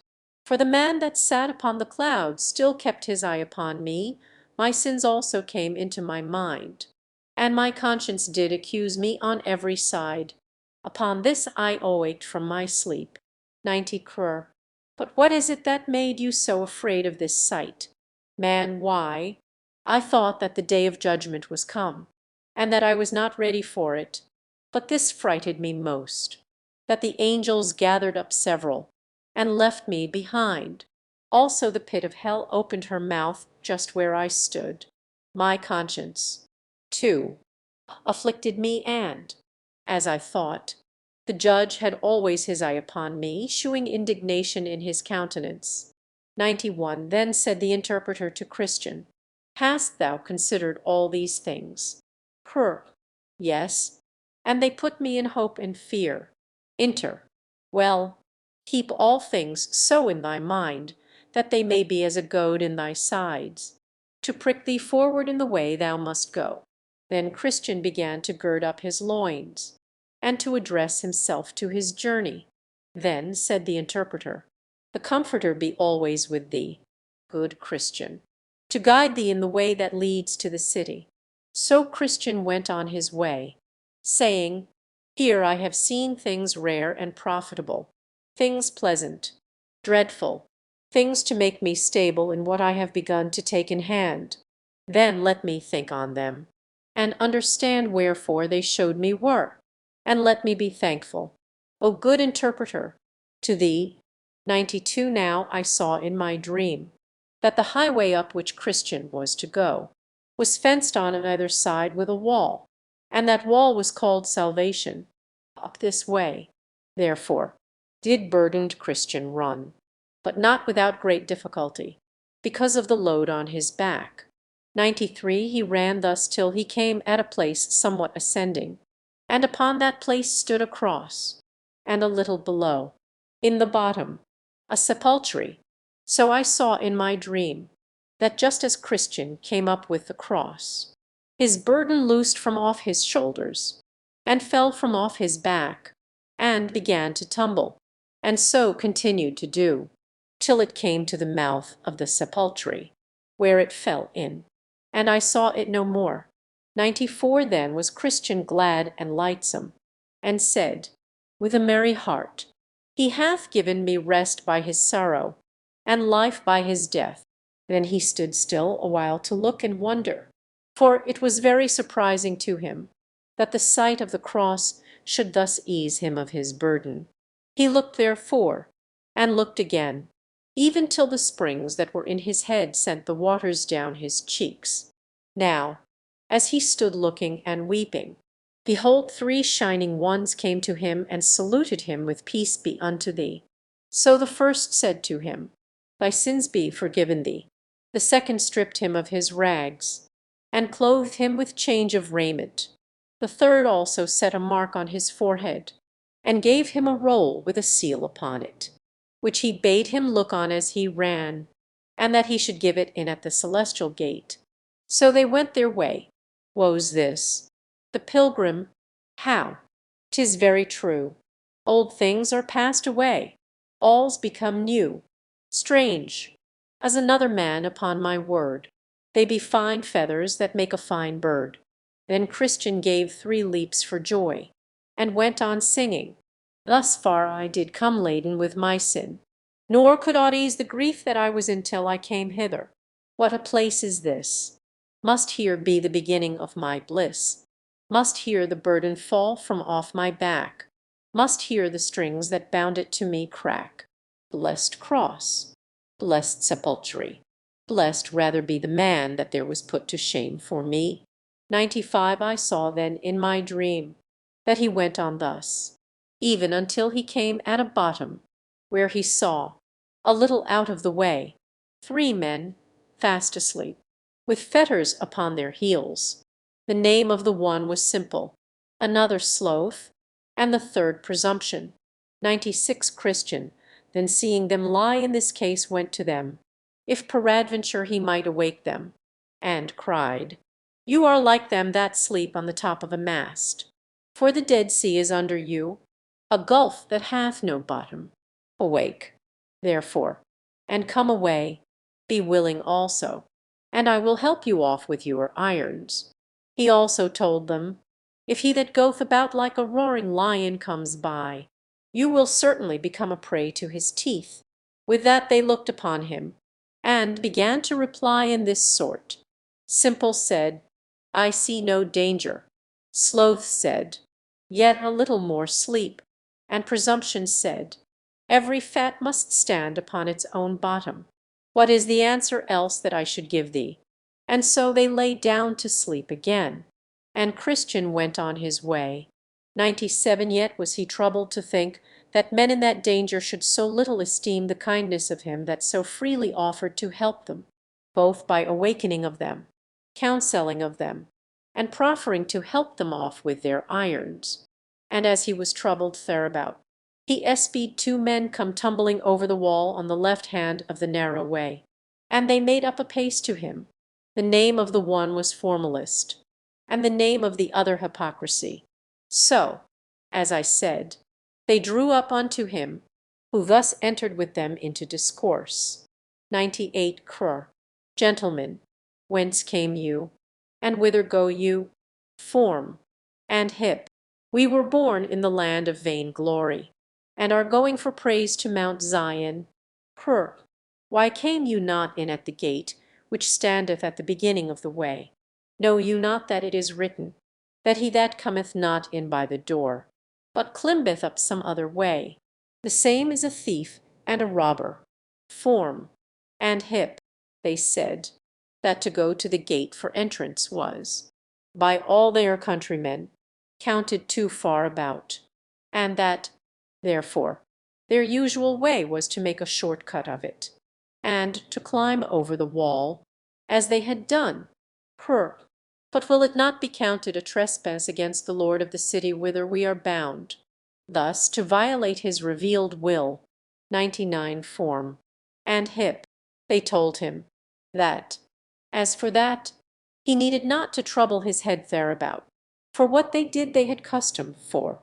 For the man that sat upon the clouds still kept his eye upon me. My sins also came into my mind, and my conscience did accuse me on every side. Upon this I awaked from my sleep. 90 Cr. But what is it that made you so afraid of this sight? Man, why? I thought that the day of judgment was come, and that I was not ready for it. But this frighted me most, that the angels gathered up several, and left me behind. Also the pit of hell opened her mouth just where I stood. My conscience, 2, afflicted me, and, as I thought, the judge had always his eye upon me, shewing indignation in his countenance. 91. Then said the interpreter to Christian, Hast thou considered all these things? Cur. Yes. And they put me in hope and fear. Inter. Well, keep all things so in thy mind, that they may be as a goad in thy sides, to prick thee forward in the way thou must go. Then Christian began to gird up his loins, and to address himself to his journey. Then said the interpreter, The Comforter be always with thee, good Christian, to guide thee in the way that leads to the city. So Christian went on his way, saying, Here I have seen things rare and profitable, things pleasant, dreadful, things to make me stable in what I have begun to take in hand. Then let me think on them, and understand wherefore they showed me were, and let me be thankful. O good interpreter, to thee. 92. Now I saw in my dream that the highway up which Christian was to go was fenced on either side with a wall, and that wall was called salvation. Up this way, therefore, did burdened Christian run, but not without great difficulty, because of the load on his back. 93. He ran thus till he came at a place somewhat ascending, and upon that place stood a cross, and a little below, in the bottom, a sepulchre. So I saw in my dream that just as Christian came up with the cross, his burden loosed from off his shoulders, and fell from off his back, and began to tumble, and so continued to do, till it came to the mouth of the sepulchre, where it fell in, and I saw it no more. 94. Then was Christian glad and lightsome, and said, with a merry heart, He hath given me rest by his sorrow, and life by his death. Then he stood still a while to look and wonder, for it was very surprising to him that the sight of the cross should thus ease him of his burden. He looked therefore, and looked again, even till the springs that were in his head sent the waters down his cheeks. Now, as he stood looking and weeping, behold, 3 shining ones came to him and saluted him with peace be unto thee. So the first said to him, Thy sins be forgiven thee. The second stripped him of his rags, and clothed him with change of raiment. The third also set a mark on his forehead, and gave him a roll with a seal upon it, which he bade him look on as he ran, and that he should give it in at the celestial gate. So they went their way. Woe's this? The Pilgrim. How? 'Tis very true. Old things are passed away, all's become new. Strange, as another man, upon my word. They be fine feathers that make a fine bird. Then Christian gave 3 leaps for joy, and went on singing, Thus far I did come laden with my sin, nor could aught ease the grief that I was in till I came hither. What a place is this? Must here be the beginning of my bliss? must hear the burden fall from off my back, must hear the strings that bound it to me crack. Blessed cross, blessed sepulchre, blessed rather be the man that there was put to shame for me. 95 I saw then in my dream that he went on thus, even until he came at a bottom, where he saw, a little out of the way, 3 men fast asleep, with fetters upon their heels. The name of the one was Simple, another Sloth, and the third Presumption. 96 Christian, then seeing them lie in this case, went to them, if peradventure he might awake them, and cried, You are like them that sleep on the top of a mast. For the Dead Sea is under you, a gulf that hath no bottom. Awake, therefore, and come away, be willing also, and I will help you off with your irons. He also told them, If he that goeth about like a roaring lion comes by, you will certainly become a prey to his teeth. With that they looked upon him, and began to reply in this sort. Simple said, I see no danger. Sloth said, Yet a little more sleep. And Presumption said, Every fat must stand upon its own bottom. What is the answer else that I should give thee? And so they lay down to sleep again. And Christian went on his way. 97 Yet was he troubled to think that men in that danger should so little esteem the kindness of him that so freely offered to help them, both by awakening of them, counselling of them, and proffering to help them off with their irons. And as he was troubled thereabout, he espied 2 men come tumbling over the wall on the left hand of the narrow way, and they made up a pace to him. The name of the one was Formalist, and the name of the other Hypocrisy. So, as I said, they drew up unto him, who thus entered with them into discourse. 98 Cr. Gentlemen, whence came you, and whither go you? Form. And Hip. We were born in the land of vain glory, and are going for praise to Mount Zion. Cr. Why came you not in at the gate, which standeth at the beginning of the way? Know you not that it is written, that he that cometh not in by the door, but climbeth up some other way, the same is a thief and a robber? Form. And Hip. They said, that to go to the gate for entrance was, by all their countrymen, counted too far about, and that, therefore, their usual way was to make a short cut of it, and to climb over the wall, as they had done. Cr. But will it not be counted a trespass against the lord of the city whither we are bound, thus to violate his revealed will? 99 Form. And Hip. They told him, that, as for that, he needed not to trouble his head thereabout, for what they did they had custom for,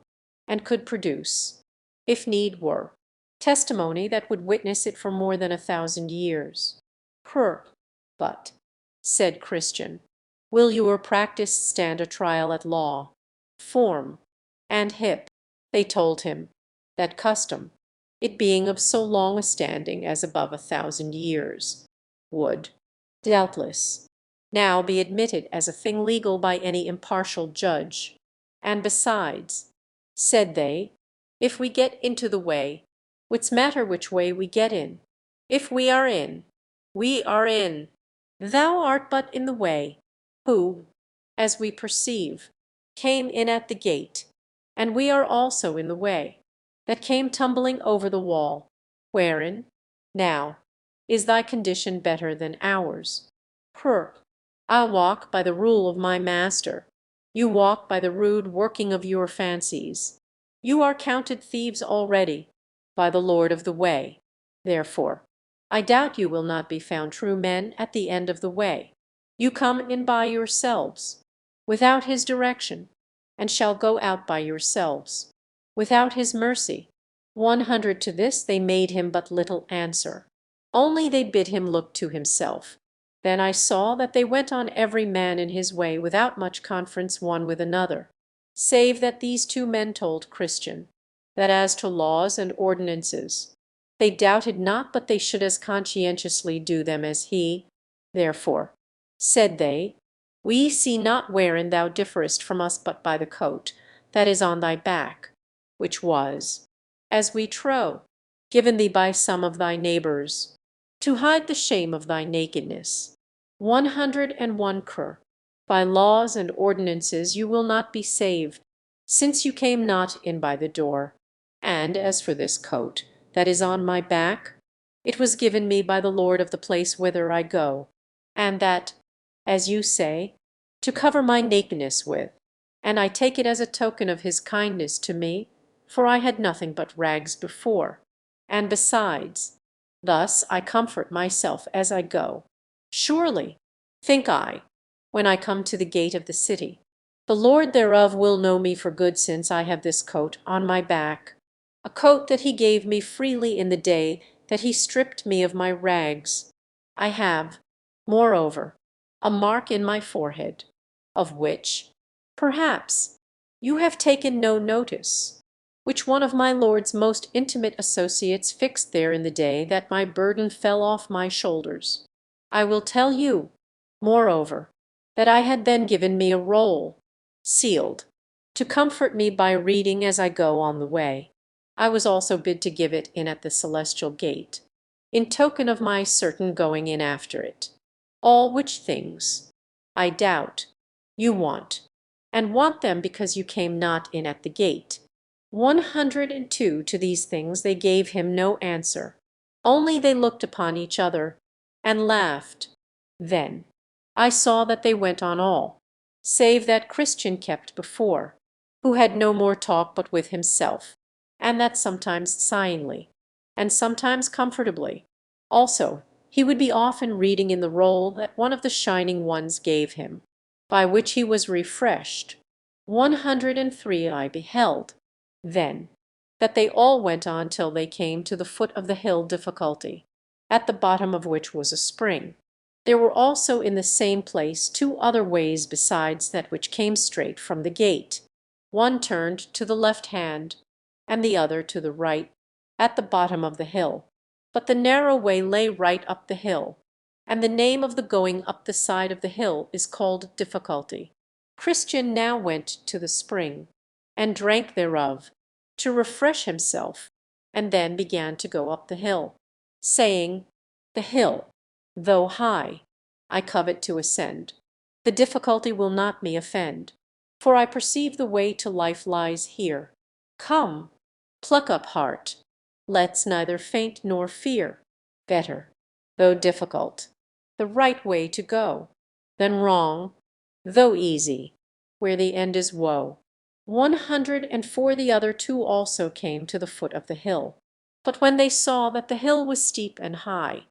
and could produce, if need were, testimony that would witness it for more than 1,000 years. Cr. But, said Christian, will your practice stand a trial at law? Form. And Hip. They told him, that custom, it being of so long a standing as above 1,000 years, would, doubtless, now be admitted as a thing legal by any impartial judge. And besides, said they, if we get into the way, what's matter which way we get in? If we are in, we are in. Thou art but in the way, who, as we perceive, came in at the gate, and we are also in the way, that came tumbling over the wall, wherein, now, is thy condition better than ours? Cr. I walk by the rule of my master. You walk by the rude working of your fancies. You are counted thieves already by the Lord of the way. Therefore, I doubt you will not be found true men at the end of the way. You come in by yourselves, without his direction, and shall go out by yourselves, without his mercy. 100 to this they made him but little answer. Only they bid him look to himself. Then I saw that they went on every man in his way without much conference one with another, save that these 2 men told Christian, that as to laws and ordinances, they doubted not but they should as conscientiously do them as he. Therefore, said they, We see not wherein thou differest from us but by the coat that is on thy back, which was, as we trow, given thee by some of thy neighbours, to hide the shame of thy nakedness. 101 cur. By laws and ordinances you will not be saved, since you came not in by the door. And as for this coat that is on my back, it was given me by the Lord of the place whither I go, and that, as you say, to cover my nakedness with, and I take it as a token of his kindness to me, for I had nothing but rags before. And besides, thus I comfort myself as I go. Surely, think I, when I come to the gate of the city, the Lord thereof will know me for good, since I have this coat on my back, a coat that he gave me freely in the day that he stripped me of my rags. I have, moreover, a mark in my forehead, of which, perhaps, you have taken no notice, which one of my Lord's most intimate associates fixed there in the day that my burden fell off my shoulders. I will tell you, moreover, that I had then given me a roll, sealed, to comfort me by reading as I go on the way. I was also bid to give it in at the celestial gate, in token of my certain going in after it. All which things, I doubt, you want, and want them because you came not in at the gate. 102 to these things they gave him no answer, only they looked upon each other, and laughed. Then I saw that they went on all, save that Christian kept before, who had no more talk but with himself, and that sometimes sighingly, and sometimes comfortably. Also he would be often reading in the roll that one of the shining ones gave him, by which he was refreshed. 103 I beheld, then, that they all went on till they came to the foot of the hill Difficulty, at the bottom of which was a spring. There were also in the same place two other ways besides that which came straight from the gate, one turned to the left hand, and the other to the right, at the bottom of the hill. But the narrow way lay right up the hill, and the name of the going up the side of the hill is called Difficulty. Christian now went to the spring, and drank thereof, to refresh himself, and then began to go up the hill, saying, The hill, though high, I covet to ascend. The difficulty will not me offend, for I perceive the way to life lies here. Come, pluck up heart, let's neither faint nor fear. Better, though difficult, the right way to go, than wrong, though easy, where the end is woe. 104 the other two also came to the foot of the hill. But when they saw that the hill was steep and high,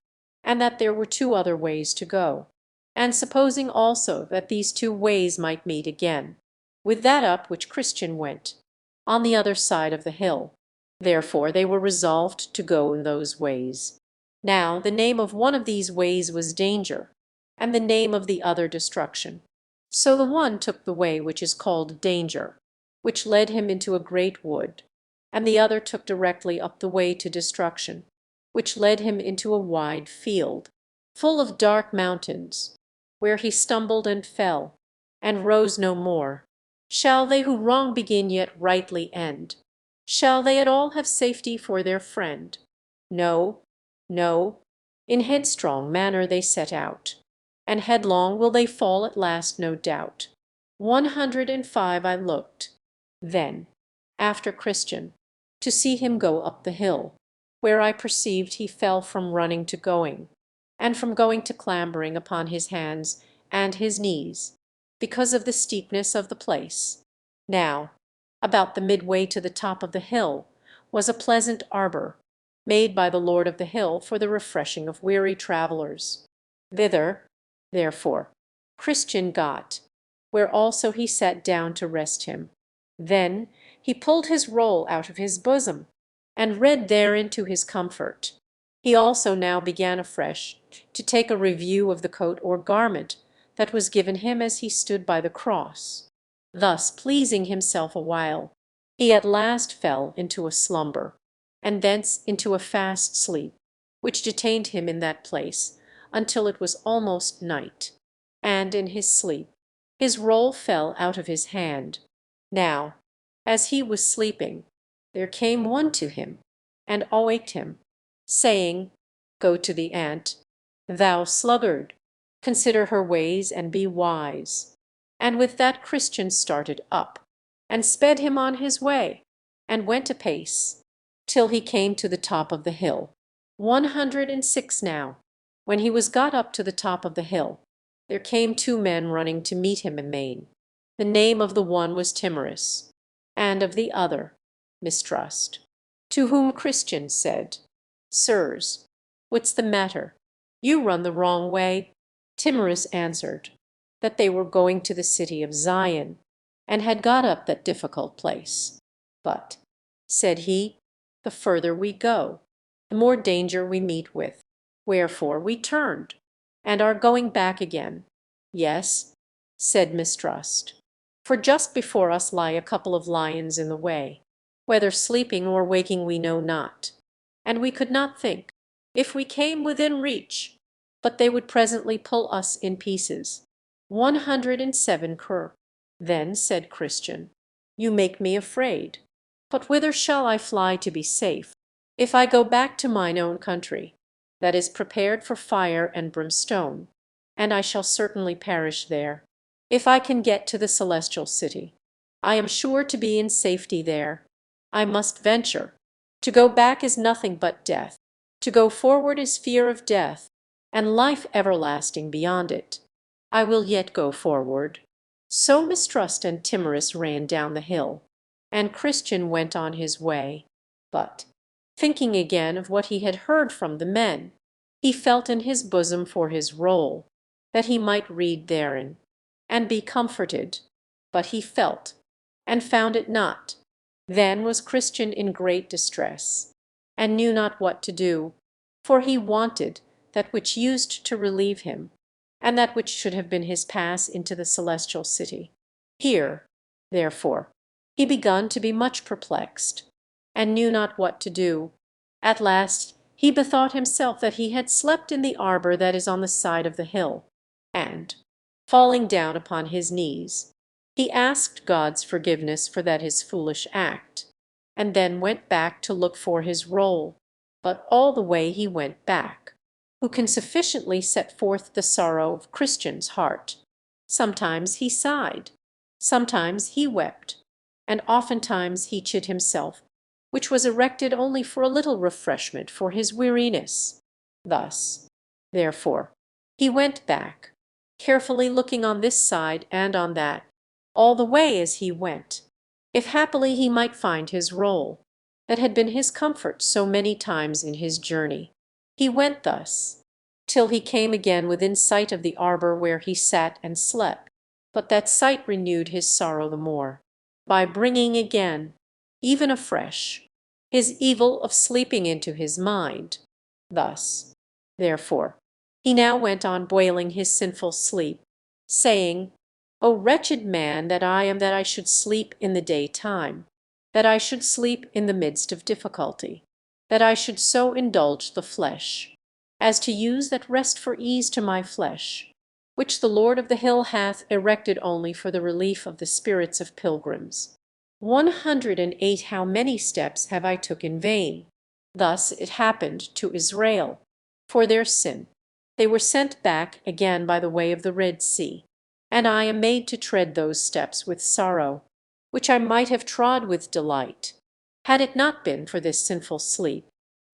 and that there were two other ways to go, and supposing also that these two ways might meet again, with that up which Christian went, on the other side of the hill, therefore they were resolved to go in those ways. Now the name of one of these ways was Danger, and the name of the other Destruction. So the one took the way which is called Danger, which led him into a great wood, and the other took directly up the way to Destruction, which led him into a wide field, full of dark mountains, where he stumbled and fell, and rose no more. Shall they who wrong begin yet rightly end? Shall they at all have safety for their friend? No, no, in headstrong manner they set out, and headlong will they fall at last, no doubt. 105 I looked, then, after Christian, to see him go up the hill, where I perceived he fell from running to going, and from going to clambering upon his hands and his knees, because of the steepness of the place. Now, about the midway to the top of the hill was a pleasant arbour, made by the lord of the hill for the refreshing of weary travellers. Thither, therefore, Christian got, where also he sat down to rest him. Then he pulled his roll out of his bosom, and read therein to his comfort. He also now began afresh to take a review of the coat or garment that was given him as he stood by the cross. Thus pleasing himself a while, he at last fell into a slumber, and thence into a fast sleep, which detained him in that place until it was almost night. And in his sleep his roll fell out of his hand. Now, as he was sleeping, there came one to him, and awaked him, saying, Go to the ant, thou sluggard, consider her ways and be wise. And with that Christian started up, and sped him on his way, and went apace, till he came to the top of the hill. 106 now. When he was got up to the top of the hill, there came two men running to meet him amain. The name of the one was Timorous, and of the other Mistrust. To whom Christian said, Sirs, what's the matter? You run the wrong way. Timorous answered, that they were going to the city of Zion, and had got up that difficult place. But, said he, the further we go, the more danger we meet with. Wherefore we turned, and are going back again. Yes, said Mistrust, for just before us lie a couple of lions in the way, whether sleeping or waking we know not, and we could not think, if we came within reach, but they would presently pull us in pieces. 107 cur. Then said Christian, You make me afraid. But whither shall I fly to be safe, if I go back to mine own country, that is prepared for fire and brimstone, and I shall certainly perish there. If I can get to the celestial city, I am sure to be in safety there. I must venture. To go back is nothing but death. To go forward is fear of death, and life everlasting beyond it. I will yet go forward. So Mistrust and Timorous ran down the hill, and Christian went on his way. But, thinking again of what he had heard from the men, he felt in his bosom for his roll, that he might read therein, and be comforted. But he felt, and found it not. Then was Christian in great distress, and knew not what to do, for he wanted that which used to relieve him, and that which should have been his pass into the celestial city. Here, therefore, he begun to be much perplexed, and knew not what to do. At last he bethought himself that he had slept in the arbour that is on the side of the hill, and, falling down upon his knees, he asked God's forgiveness for that his foolish act, and then went back to look for his roll. But all the way he went back, who can sufficiently set forth the sorrow of Christian's heart? Sometimes he sighed, sometimes he wept, and oftentimes he chid himself, which was erected only for a little refreshment for his weariness. Thus, therefore, he went back, carefully looking on this side and on that, all the way as he went, if happily he might find his roll, that had been his comfort so many times in his journey. He went thus, till he came again within sight of the arbour where he sat and slept. But that sight renewed his sorrow the more, by bringing again, even afresh, his evil of sleeping into his mind. Thus, therefore, he now went on boiling his sinful sleep, saying, O wretched man that I am, that I should sleep in the daytime, that I should sleep in the midst of difficulty, that I should so indulge the flesh, as to use that rest for ease to my flesh, which the Lord of the hill hath erected only for the relief of the spirits of pilgrims. 108 How many steps have I took in vain? Thus it happened to Israel. For their sin, they were sent back again by the way of the Red Sea, and I am made to tread those steps with sorrow, which I might have trod with delight. Had it not been for this sinful sleep,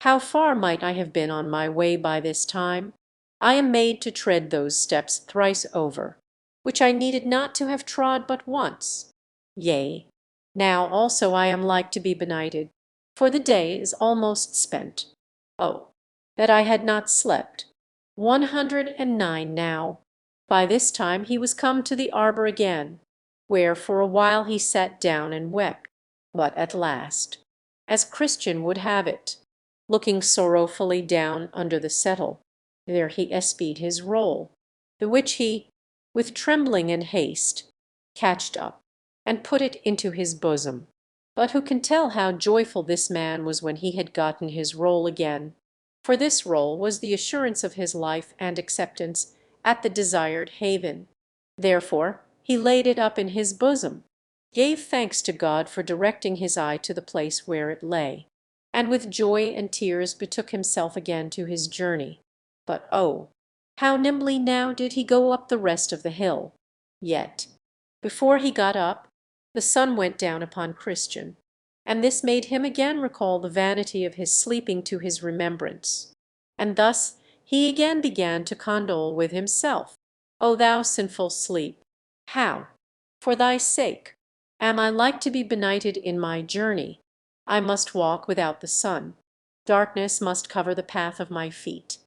how far might I have been on my way by this time? I am made to tread those steps thrice over, which I needed not to have trod but once. Yea, now also I am like to be benighted, for the day is almost spent. Oh, that I had not slept. 109 now. By this time he was come to the arbour again, where for a while he sat down and wept. But at last, as Christian would have it, looking sorrowfully down under the settle, there he espied his roll, the which he, with trembling and haste, catched up, and put it into his bosom. But who can tell how joyful this man was when he had gotten his roll again? For this roll was the assurance of his life and acceptance at the desired haven. Therefore he laid it up in his bosom, gave thanks to God for directing his eye to the place where it lay, and with joy and tears betook himself again to his journey. But oh, how nimbly now did he go up the rest of the hill! Yet, before he got up, the sun went down upon Christian, and this made him again recall the vanity of his sleeping to his remembrance. And thus he again began to condole with himself. O thou sinful sleep! How, for thy sake, am I like to be benighted in my journey? I must walk without the sun. Darkness must cover the path of my feet,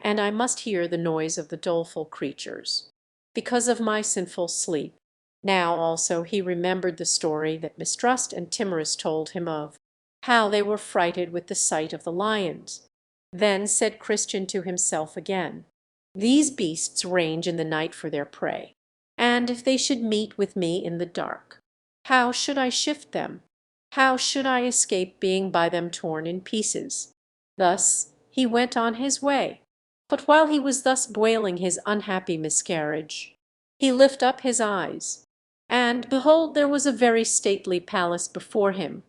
and I must hear the noise of the doleful creatures, because of my sinful sleep. Now also he remembered the story that Mistrust and Timorous told him of, how they were frighted with the sight of the lions. Then said Christian to himself again, These beasts range in the night for their prey, and if they should meet with me in the dark, how should I shift them? How should I escape being by them torn in pieces? Thus he went on his way. But while he was thus bewailing his unhappy miscarriage, he lift up his eyes, and behold there was a very stately palace before him,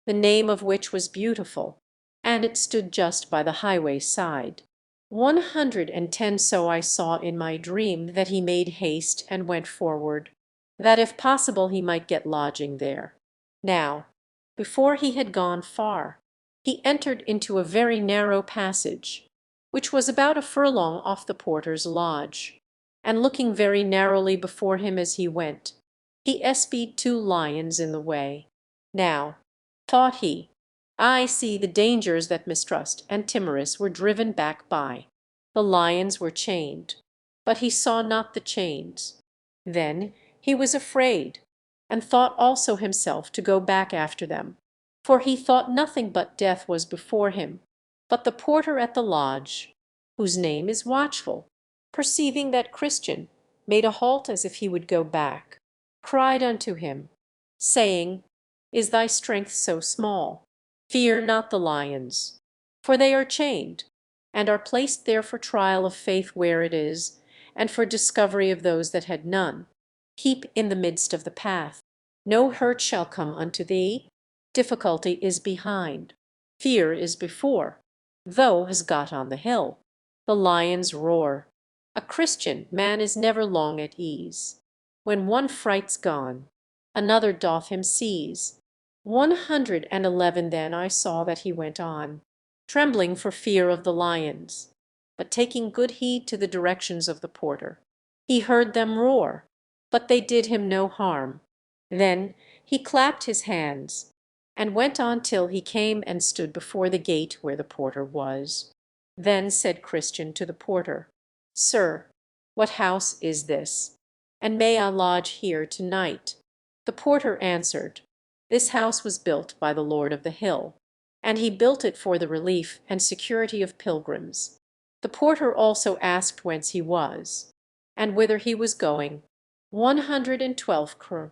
the name of which was Beautiful, and it stood just by the highway side. 110 so I saw in my dream that he made haste and went forward, that if possible he might get lodging there. Now, before he had gone far, he entered into a very narrow passage, which was about a furlong off the porter's lodge, and looking very narrowly before him as he went, he espied 2 lions in the way. Now, thought he, I see the dangers that Mistrust and Timorous were driven back by. The lions were chained, but he saw not the chains. Then he was afraid, and thought also himself to go back after them, for he thought nothing but death was before him. But the porter at the lodge, whose name is Watchful, perceiving that Christian made a halt as if he would go back, cried unto him, saying, Is thy strength so small? Fear not the lions, for they are chained, and are placed there for trial of faith where it is, and for discovery of those that had none. Keep in the midst of the path. No hurt shall come unto thee. Difficulty is behind. Fear is before. Thou has got on the hill. The lions roar. A Christian man is never long at ease. When one fright's gone, another doth him seize. 111 then I saw that he went on, trembling for fear of the lions, but taking good heed to the directions of the porter. He heard them roar, but they did him no harm. Then he clapped his hands, and went on till he came and stood before the gate where the porter was. Then said Christian to the porter, Sir, what house is this? And may I lodge here to-night? The porter answered, This house was built by the Lord of the Hill, and he built it for the relief and security of pilgrims. The porter also asked whence he was, and whither he was going. 112 Cr.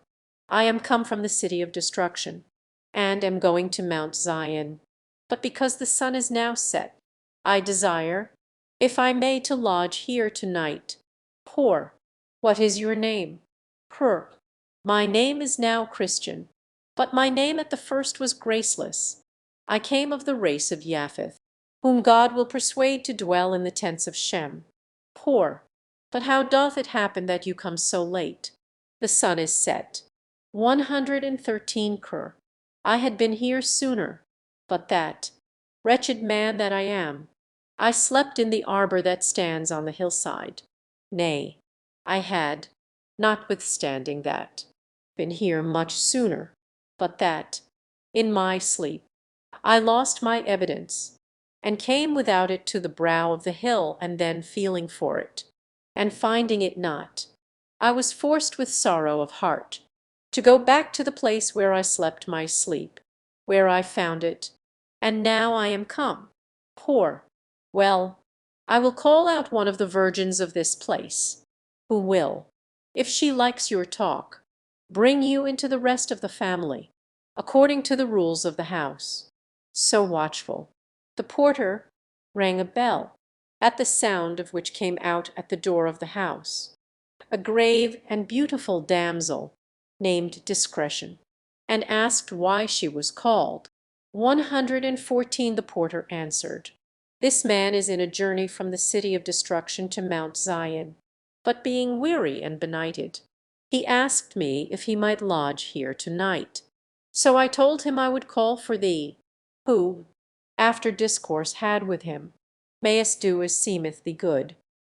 I am come from the city of destruction, and am going to Mount Zion. But because the sun is now set, I desire, if I may, to lodge here to-night. Poor, what is your name? Cr. My name is now Christian, but my name at the first was Graceless. I came of the race of Japheth, whom God will persuade to dwell in the tents of Shem. Poor, but how doth it happen that you come so late? The sun is set. 113 Cr. I had been here sooner, but that, wretched man that I am, I slept in the arbor that stands on the hillside. Nay, I had, notwithstanding that, been here much sooner, but that, in my sleep, I lost my evidence, and came without it to the brow of the hill, and then feeling for it, and finding it not, I was forced with sorrow of heart to go back to the place where I slept my sleep, where I found it, and now I am come. Poor, well, I will call out one of the virgins of this place, who will, if she likes your talk, bring you into the rest of the family, according to the rules of the house. So Watchful, the porter, rang a bell, at the sound of which came out at the door of the house. a grave and beautiful damsel, named Discretion, and asked why she was called. 114 The porter answered, "This man is in a journey from the city of destruction to Mount Zion, but being weary and benighted, he asked me if he might lodge here to-night. So I told him I would call for thee, who, after discourse had with him, mayest do as seemeth thee good,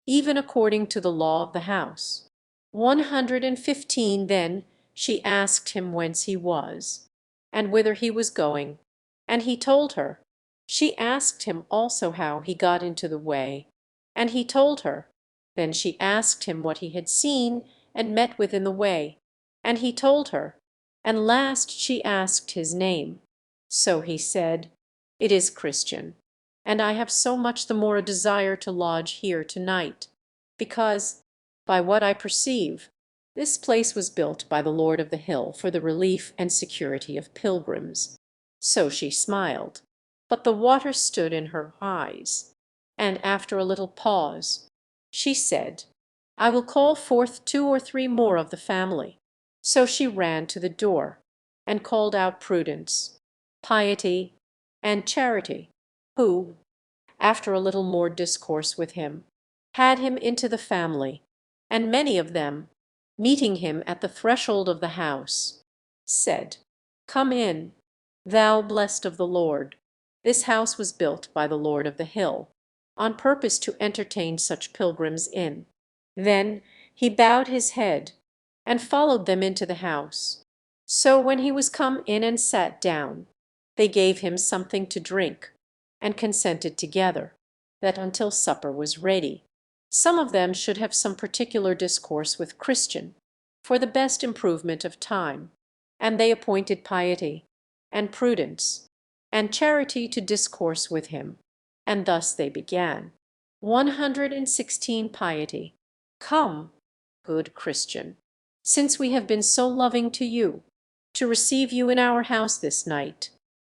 even according to the law of the house." 115 Then she asked him whence he was, and whither he was going, and he told her. She asked him also how he got into the way, and he told her. Then she asked him what he had seen and met with in the way, and he told her. And last she asked his name. So he said, "It is Christian, and I have so much the more a desire to lodge here to-night, because, by what I perceive, this place was built by the Lord of the Hill for the relief and security of pilgrims." So she smiled, but the water stood in her eyes, and after a little pause, she said, "I will call forth 2 or 3 more of the family." So she ran to the door, and called out Prudence, Piety, and Charity, who, after a little more discourse with him, had him into the family, and many of them, meeting him at the threshold of the house, said, "Come in, thou blessed of the Lord. This house was built by the Lord of the Hill, on purpose to entertain such pilgrims in." Then he bowed his head, and followed them into the house. So when he was come in and sat down, they gave him something to drink, and consented together, that until supper was ready, some of them should have some particular discourse with Christian, for the best improvement of time, and they appointed Piety, and Prudence, and Charity to discourse with him, and thus they began. 116 Piety. Come, good Christian, since we have been so loving to you, to receive you in our house this night,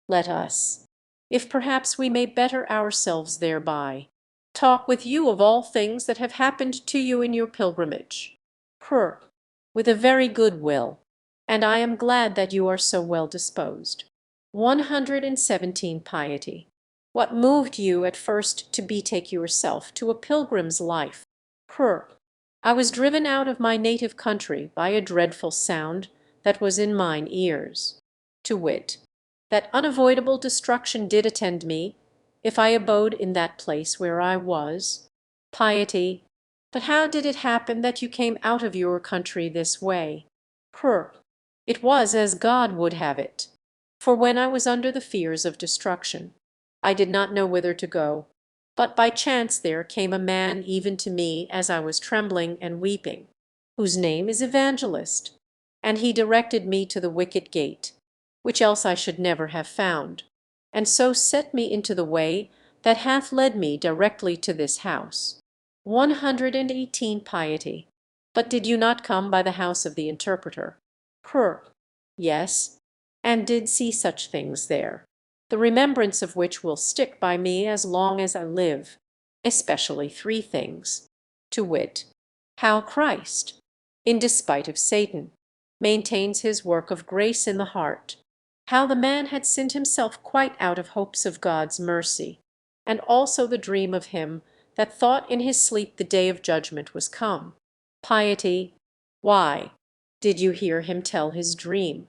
let us, if perhaps we may better ourselves thereby, talk with you of all things that have happened to you in your pilgrimage. With a very good will, and I am glad that you are so well disposed. 117 Piety. What moved you at first to betake yourself to a pilgrim's life? I was driven out of my native country by a dreadful sound that was in mine ears, to wit, that unavoidable destruction did attend me if I abode in that place where I was. Piety. But how did it happen that you came out of your country this way? It was as God would have it. For when I was under the fears of destruction, I did not know whither to go, but by chance there came a man even to me as I was trembling and weeping, whose name is Evangelist, and he directed me to the wicket gate, which else I should never have found, and so set me into the way that hath led me directly to this house. 118 Piety. But did you not come by the house of the interpreter? Yes, and did see such things there, the remembrance of which will stick by me as long as I live, especially 3 things, to wit, how Christ, in despite of Satan, maintains his work of grace in the heart, how the man had sinned himself quite out of hopes of God's mercy, and also the dream of him that thought in his sleep the day of judgment was come. Piety. Why, did you hear him tell his dream?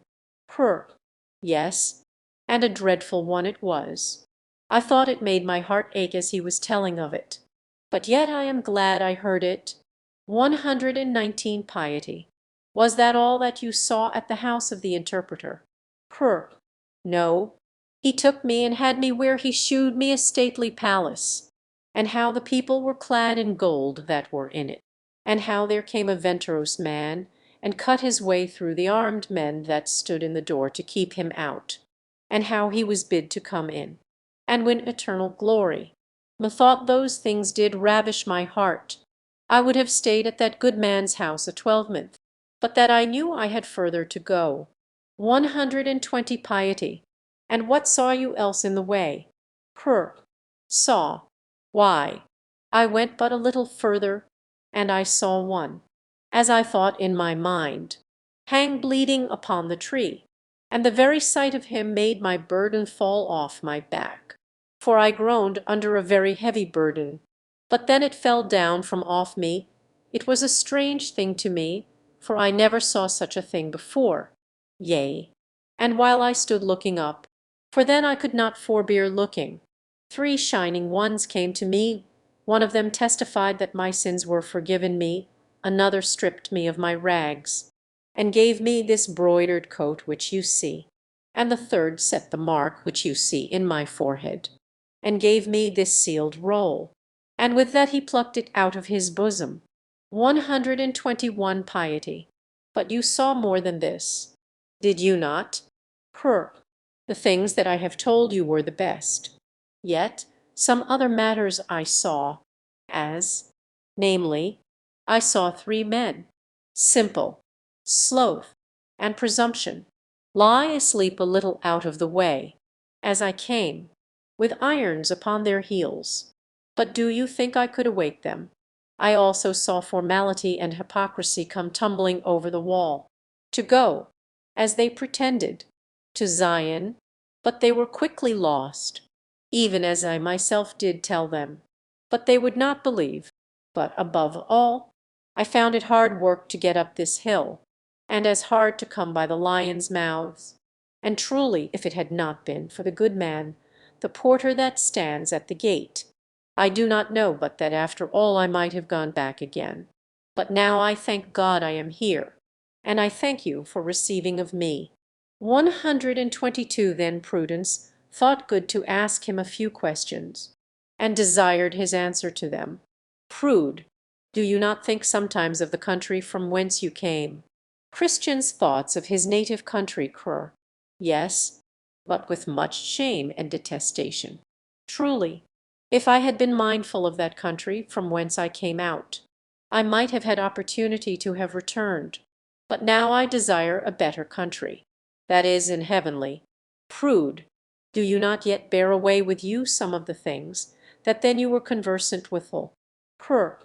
Yes, and a dreadful one it was. I thought it made my heart ache as he was telling of it, but yet I am glad I heard it. 119 Piety. Was that all that you saw at the house of the interpreter? No, he took me and had me where he shewed me a stately palace, and how the people were clad in gold that were in it, and how there came a venturous man, and cut his way through the armed men that stood in the door to keep him out, and how he was bid to come in, and win eternal glory. Methought those things did ravish my heart. I would have stayed at that good man's house a twelvemonth, but that I knew I had further to go. 120 Piety. And what saw you else in the way? Saw. Why, I went but a little further, and I saw one, as I thought in my mind, hang bleeding upon the tree, and the very sight of him made my burden fall off my back. For I groaned under a very heavy burden, but then it fell down from off me. It was a strange thing to me, for I never saw such a thing before. Yea, and while I stood looking up, for then I could not forbear looking, 3 shining ones came to me. One of them testified that my sins were forgiven me, another stripped me of my rags, and gave me this broidered coat which you see, and the third set the mark which you see in my forehead, and gave me this sealed roll, and with that he plucked it out of his bosom. 121 piety. But you saw more than this, did you not? The things that I have told you were the best. Yet some other matters I saw, as, namely, I saw 3 men, simple, sloth, and presumption, lie asleep a little out of the way, as I came, with irons upon their heels. But do you think I could awake them? I also saw formality and hypocrisy come tumbling over the wall, to go, as they pretended, to Zion, but they were quickly lost, even as I myself did tell them. But they would not believe. But above all, I found it hard work to get up this hill, and as hard to come by the lions' mouths. And truly, if it had not been for the good man, the porter that stands at the gate, I do not know but that after all I might have gone back again. But now I thank God I am here, and I thank you for receiving of me. 122 Then Prudence thought good to ask him a few questions, and desired his answer to them. Prude, do you not think sometimes of the country from whence you came? Christian's thoughts of his native country, Cur. Yes, but with much shame and detestation. Truly, if I had been mindful of that country from whence I came out, I might have had opportunity to have returned. But now I desire a better country, that is, in heavenly. Prude, do you not yet bear away with you some of the things that then you were conversant withal? Cur.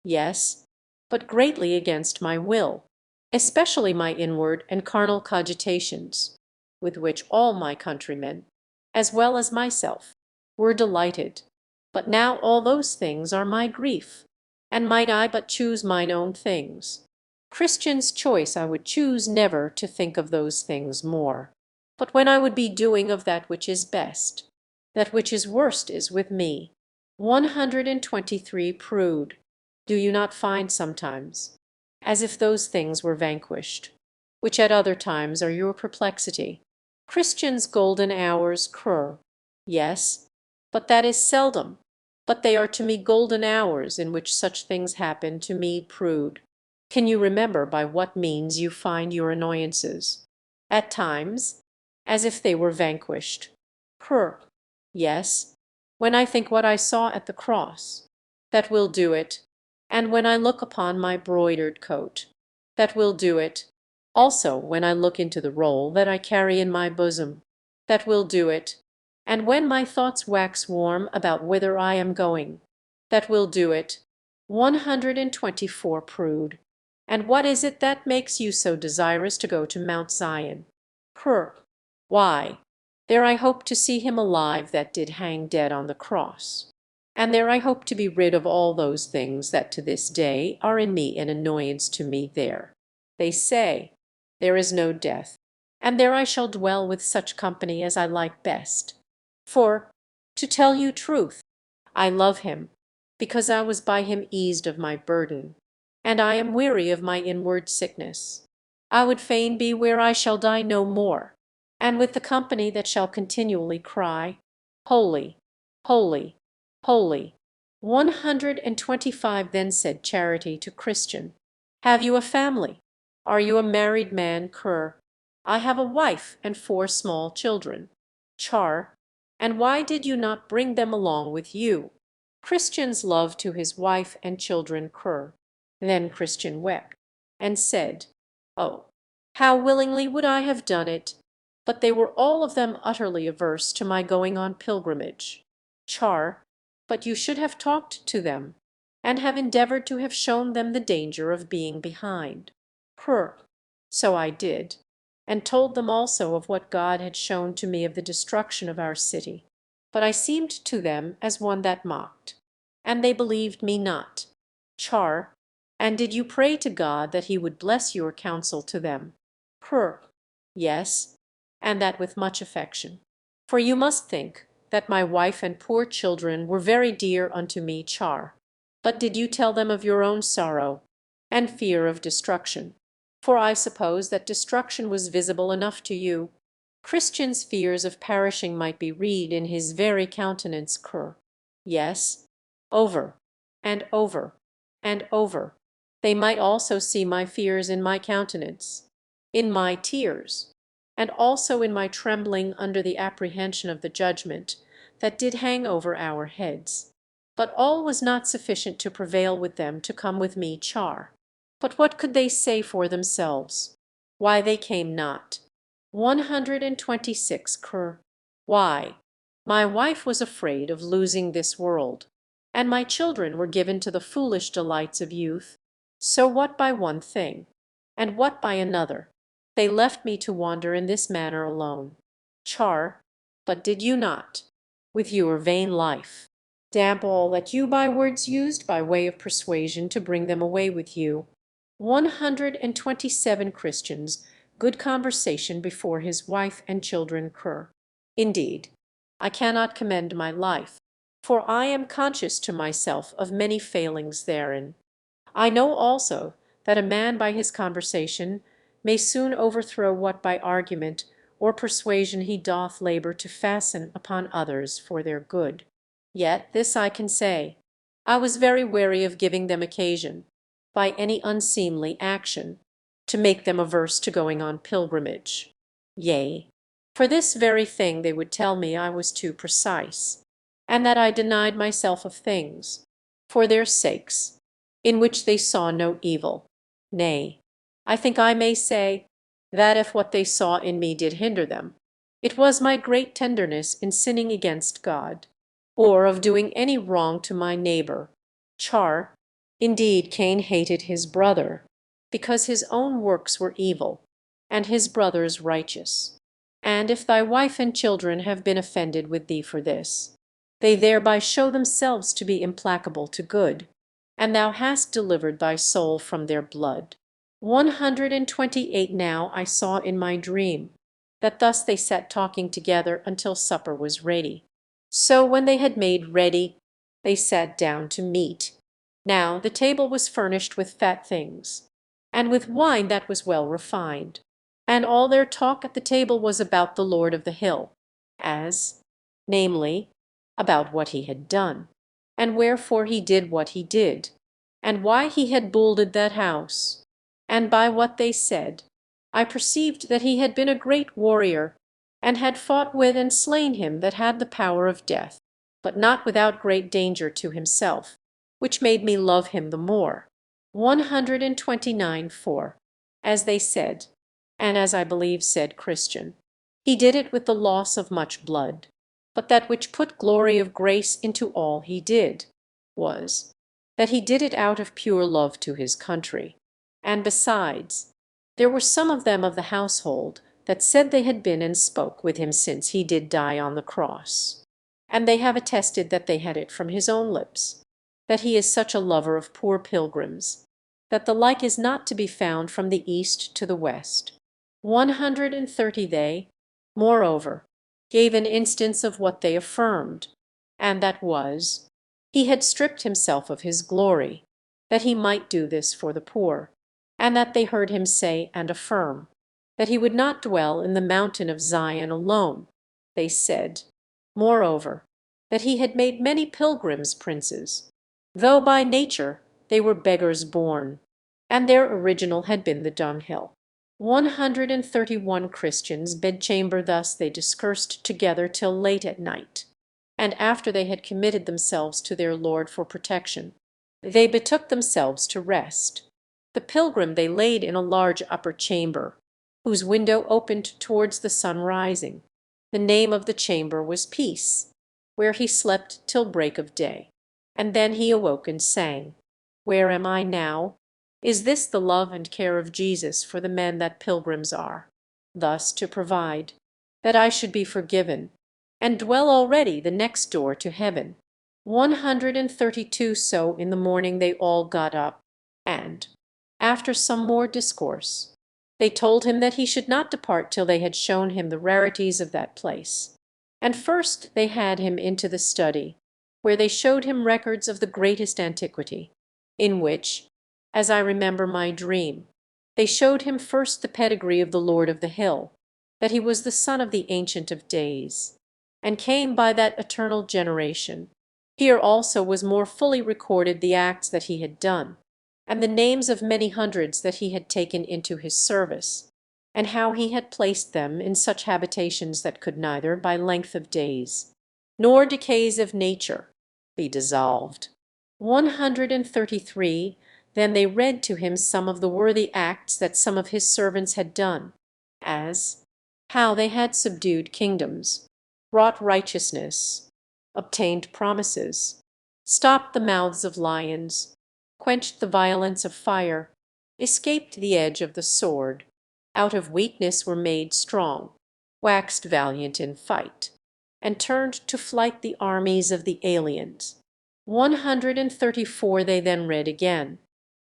Yes, but greatly against my will, especially my inward and carnal cogitations, with which all my countrymen, as well as myself, were delighted. But now all those things are my grief, and might I but choose mine own things, Christian's choice I would choose never to think of those things more. But when I would be doing of that which is best, that which is worst is with me. 123 Prude, do you not find sometimes, as if those things were vanquished, which at other times are your perplexity? Christian's golden hours, Cur. Yes, but that is seldom. But they are to me golden hours in which such things happen to me, Prude. Can you remember by what means you find your annoyances? At times, as if they were vanquished. Cur. Yes, when I think what I saw at the cross, that will do it, and when I look upon my broidered coat, that will do it, also when I look into the roll that I carry in my bosom, that will do it, and when my thoughts wax warm about whither I am going, that will do it. 124 Prude. And what is it that makes you so desirous to go to Mount Zion? Cur. Why, there I hope to see him alive that did hang dead on the cross. And there I hope to be rid of all those things that to this day are in me an annoyance to me there. They say, there is no death, and there I shall dwell with such company as I like best. For, to tell you truth, I love him, because I was by him eased of my burden, and I am weary of my inward sickness. I would fain be where I shall die no more, and with the company that shall continually cry, Holy, holy, holy. 125 Then said Charity to Christian, Have you a family? Are you a married man, Cur? I have a wife and 4 small children. Char. And why did you not bring them along with you? Christian's love to his wife and children, Cur. Then Christian wept, and said, Oh, how willingly would I have done it! But they were all of them utterly averse to my going on pilgrimage. Char. But you should have talked to them. and have endeavored to have shown them the danger of being behind. So I did, and told them also of what God had shown to me of the destruction of our city. But I seemed to them as one that mocked, and they believed me not. And did you pray to God that he would bless your counsel to them? Yes, and that with much affection. For you must think that my wife and poor children were very dear unto me. But did you tell them of your own sorrow and fear of destruction? For I suppose that destruction was visible enough to you. Christian's fears of perishing might be read in his very countenance. Yes, over and over and over. They might also see my fears in my countenance, in my tears, and also in my trembling under the apprehension of the judgment that did hang over our heads. But all was not sufficient to prevail with them to come with me. But what could they say for themselves? Why they came not? 126 Why, my wife was afraid of losing this world, and my children were given to the foolish delights of youth. So what by one thing, and what by another, they left me to wander in this manner alone. But did you not, with your vain life, damp all that you by words used by way of persuasion to bring them away with you? 127 Christians, good conversation before his wife and children. Indeed, I cannot commend my life, for I am conscious to myself of many failings therein. I know also that a man by his conversation may soon overthrow what by argument or persuasion he doth labor to fasten upon others for their good. Yet this I can say, I was very wary of giving them occasion, by any unseemly action, to make them averse to going on pilgrimage. Yea, for this very thing they would tell me I was too precise, and that I denied myself of things, for their sakes, in which they saw no evil. Nay, I think I may say, that if what they saw in me did hinder them, it was my great tenderness in sinning against God, or of doing any wrong to my neighbor. Indeed, Cain hated his brother, because his own works were evil, and his brother's righteous. And if thy wife and children have been offended with thee for this, they thereby show themselves to be implacable to good, and thou hast delivered thy soul from their blood. 128 Now I saw in my dream that thus they sat talking together until supper was ready. So when they had made ready, they sat down to meat. Now the table was furnished with fat things, and with wine that was well refined. And all their talk at the table was about the Lord of the hill, as, namely, about what he had done, and wherefore he did what he did, and why he had builded that house. And by what they said, I perceived that he had been a great warrior, and had fought with and slain him that had the power of death, but not without great danger to himself, which made me love him the more. 129 As they said, and as I believe said Christian, he did it with the loss of much blood, but that which put glory of grace into all he did, was, that he did it out of pure love to his country. And besides, there were some of them of the household that said they had been and spoke with him since he did die on the cross. And they have attested that they had it from his own lips, that he is such a lover of poor pilgrims, that the like is not to be found from the east to the west. 130 They, moreover, gave an instance of what they affirmed, and that was, he had stripped himself of his glory, that he might do this for the poor, and that they heard him say and affirm, that he would not dwell in the mountain of Zion alone. They said, moreover, that he had made many pilgrims princes, though by nature they were beggars born, and their original had been the dunghill. 131 Christians bedchamber thus they discoursed together till late at night, and after they had committed themselves to their Lord for protection, they betook themselves to rest. The pilgrim they laid in a large upper chamber, whose window opened towards the sun rising. The name of the chamber was Peace, where he slept till break of day. And then he awoke and sang, "Where am I now? Is this the love and care of Jesus for the men that pilgrims are, thus to provide, that I should be forgiven, and dwell already the next door to heaven?" 132. So in the morning they all got up, and, after some more discourse, they told him that he should not depart till they had shown him the rarities of that place. And first they had him into the study, where they showed him records of the greatest antiquity, in which, as I remember my dream, they showed him first the pedigree of the Lord of the Hill, that he was the son of the Ancient of Days, and came by that eternal generation. Here also was more fully recorded the acts that he had done, and the names of many hundreds that he had taken into his service, and how he had placed them in such habitations that could neither by length of days, nor decays of nature, be dissolved. 133. Then they read to him some of the worthy acts that some of his servants had done, as how they had subdued kingdoms, wrought righteousness, obtained promises, stopped the mouths of lions, quenched the violence of fire, escaped the edge of the sword, out of weakness were made strong, waxed valiant in fight, and turned to flight the armies of the aliens. 134. They then read again,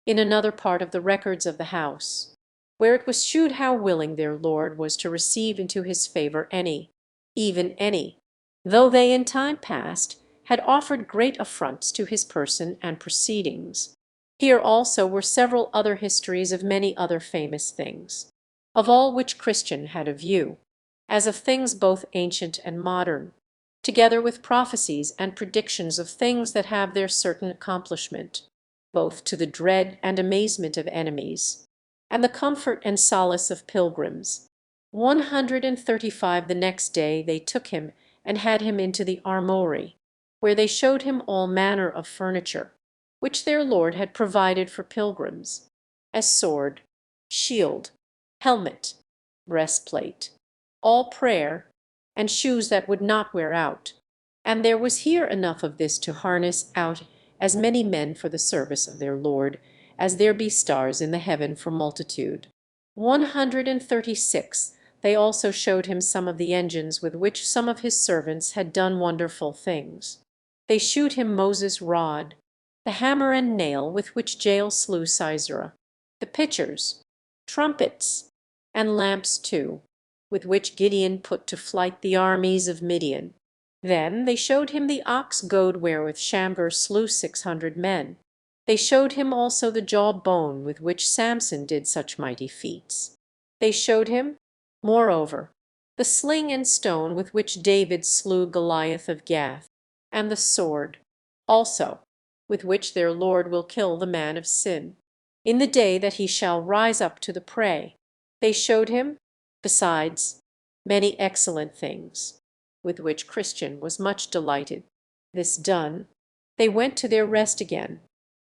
in another part of the records of the house, where it was shewed how willing their Lord was to receive into his favour any, even any, though they in time past had offered great affronts to his person and proceedings. Here also were several other histories of many other famous things, of all which Christian had a view, as of things both ancient and modern, together with prophecies and predictions of things that have their certain accomplishment, both to the dread and amazement of enemies, and the comfort and solace of pilgrims. 135. The next day they took him and had him into the armoury, where they showed him all manner of furniture, which their Lord had provided for pilgrims, as sword, shield, helmet, breastplate, all prayer, and shoes that would not wear out. And there was here enough of this to harness out as many men for the service of their Lord, as there be stars in the heaven for multitude. 136. They also showed him some of the engines with which some of his servants had done wonderful things. They shewed him Moses' rod, the hammer and nail with which Jael slew Sisera, the pitchers, trumpets, and lamps too, with which Gideon put to flight the armies of Midian. Then they showed him the ox goad wherewith Shamgar slew 600 men. They showed him also the jawbone with which Samson did such mighty feats. They showed him, moreover, the sling and stone with which David slew Goliath of Gath, and the sword, also, with which their Lord will kill the man of sin, in the day that he shall rise up to the prey. They showed him, besides, many excellent things, with which Christian was much delighted. This done, they went to their rest again.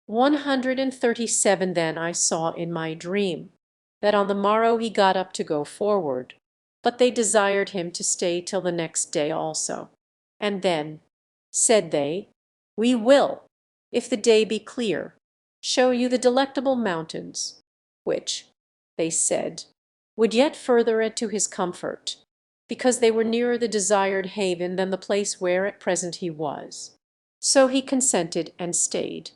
137. Then I saw in my dream that on the morrow he got up to go forward, but they desired him to stay till the next day also. And then said they, "We will, if the day be clear, show you the delectable mountains," which, they said, would yet further add to his comfort, because they were nearer the desired haven than the place where at present he was. So he consented and stayed.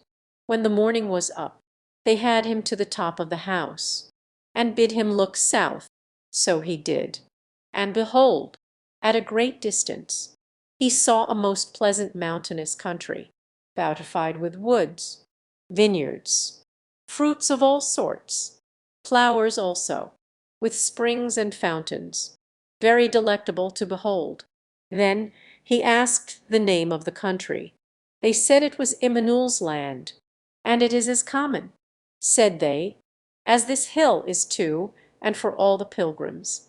When the morning was up, they had him to the top of the house, and bid him look south. So he did. And behold, at a great distance, he saw a most pleasant mountainous country, bountified with woods, vineyards, fruits of all sorts, flowers also, with springs and fountains, very delectable to behold. Then he asked the name of the country. They said it was Immanuel's land, and it is as common, said they, as this hill is to and for all the pilgrims.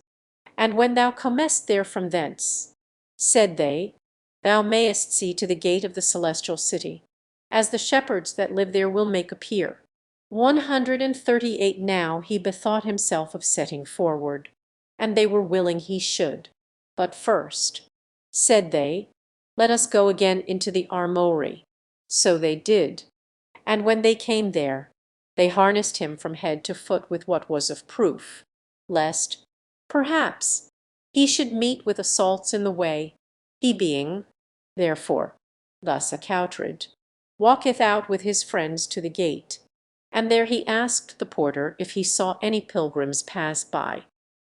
And when thou comest there from thence, said they, thou mayest see to the gate of the celestial city, as the shepherds that live there will make appear. 138. Now he bethought himself of setting forward, and they were willing he should. But first, said they, let us go again into the armoury. So they did. And when they came there, they harnessed him from head to foot with what was of proof, lest, perhaps, he should meet with assaults in the way, he being, therefore, thus accoutred, walketh out with his friends to the gate. And there he asked the porter if he saw any pilgrims pass by.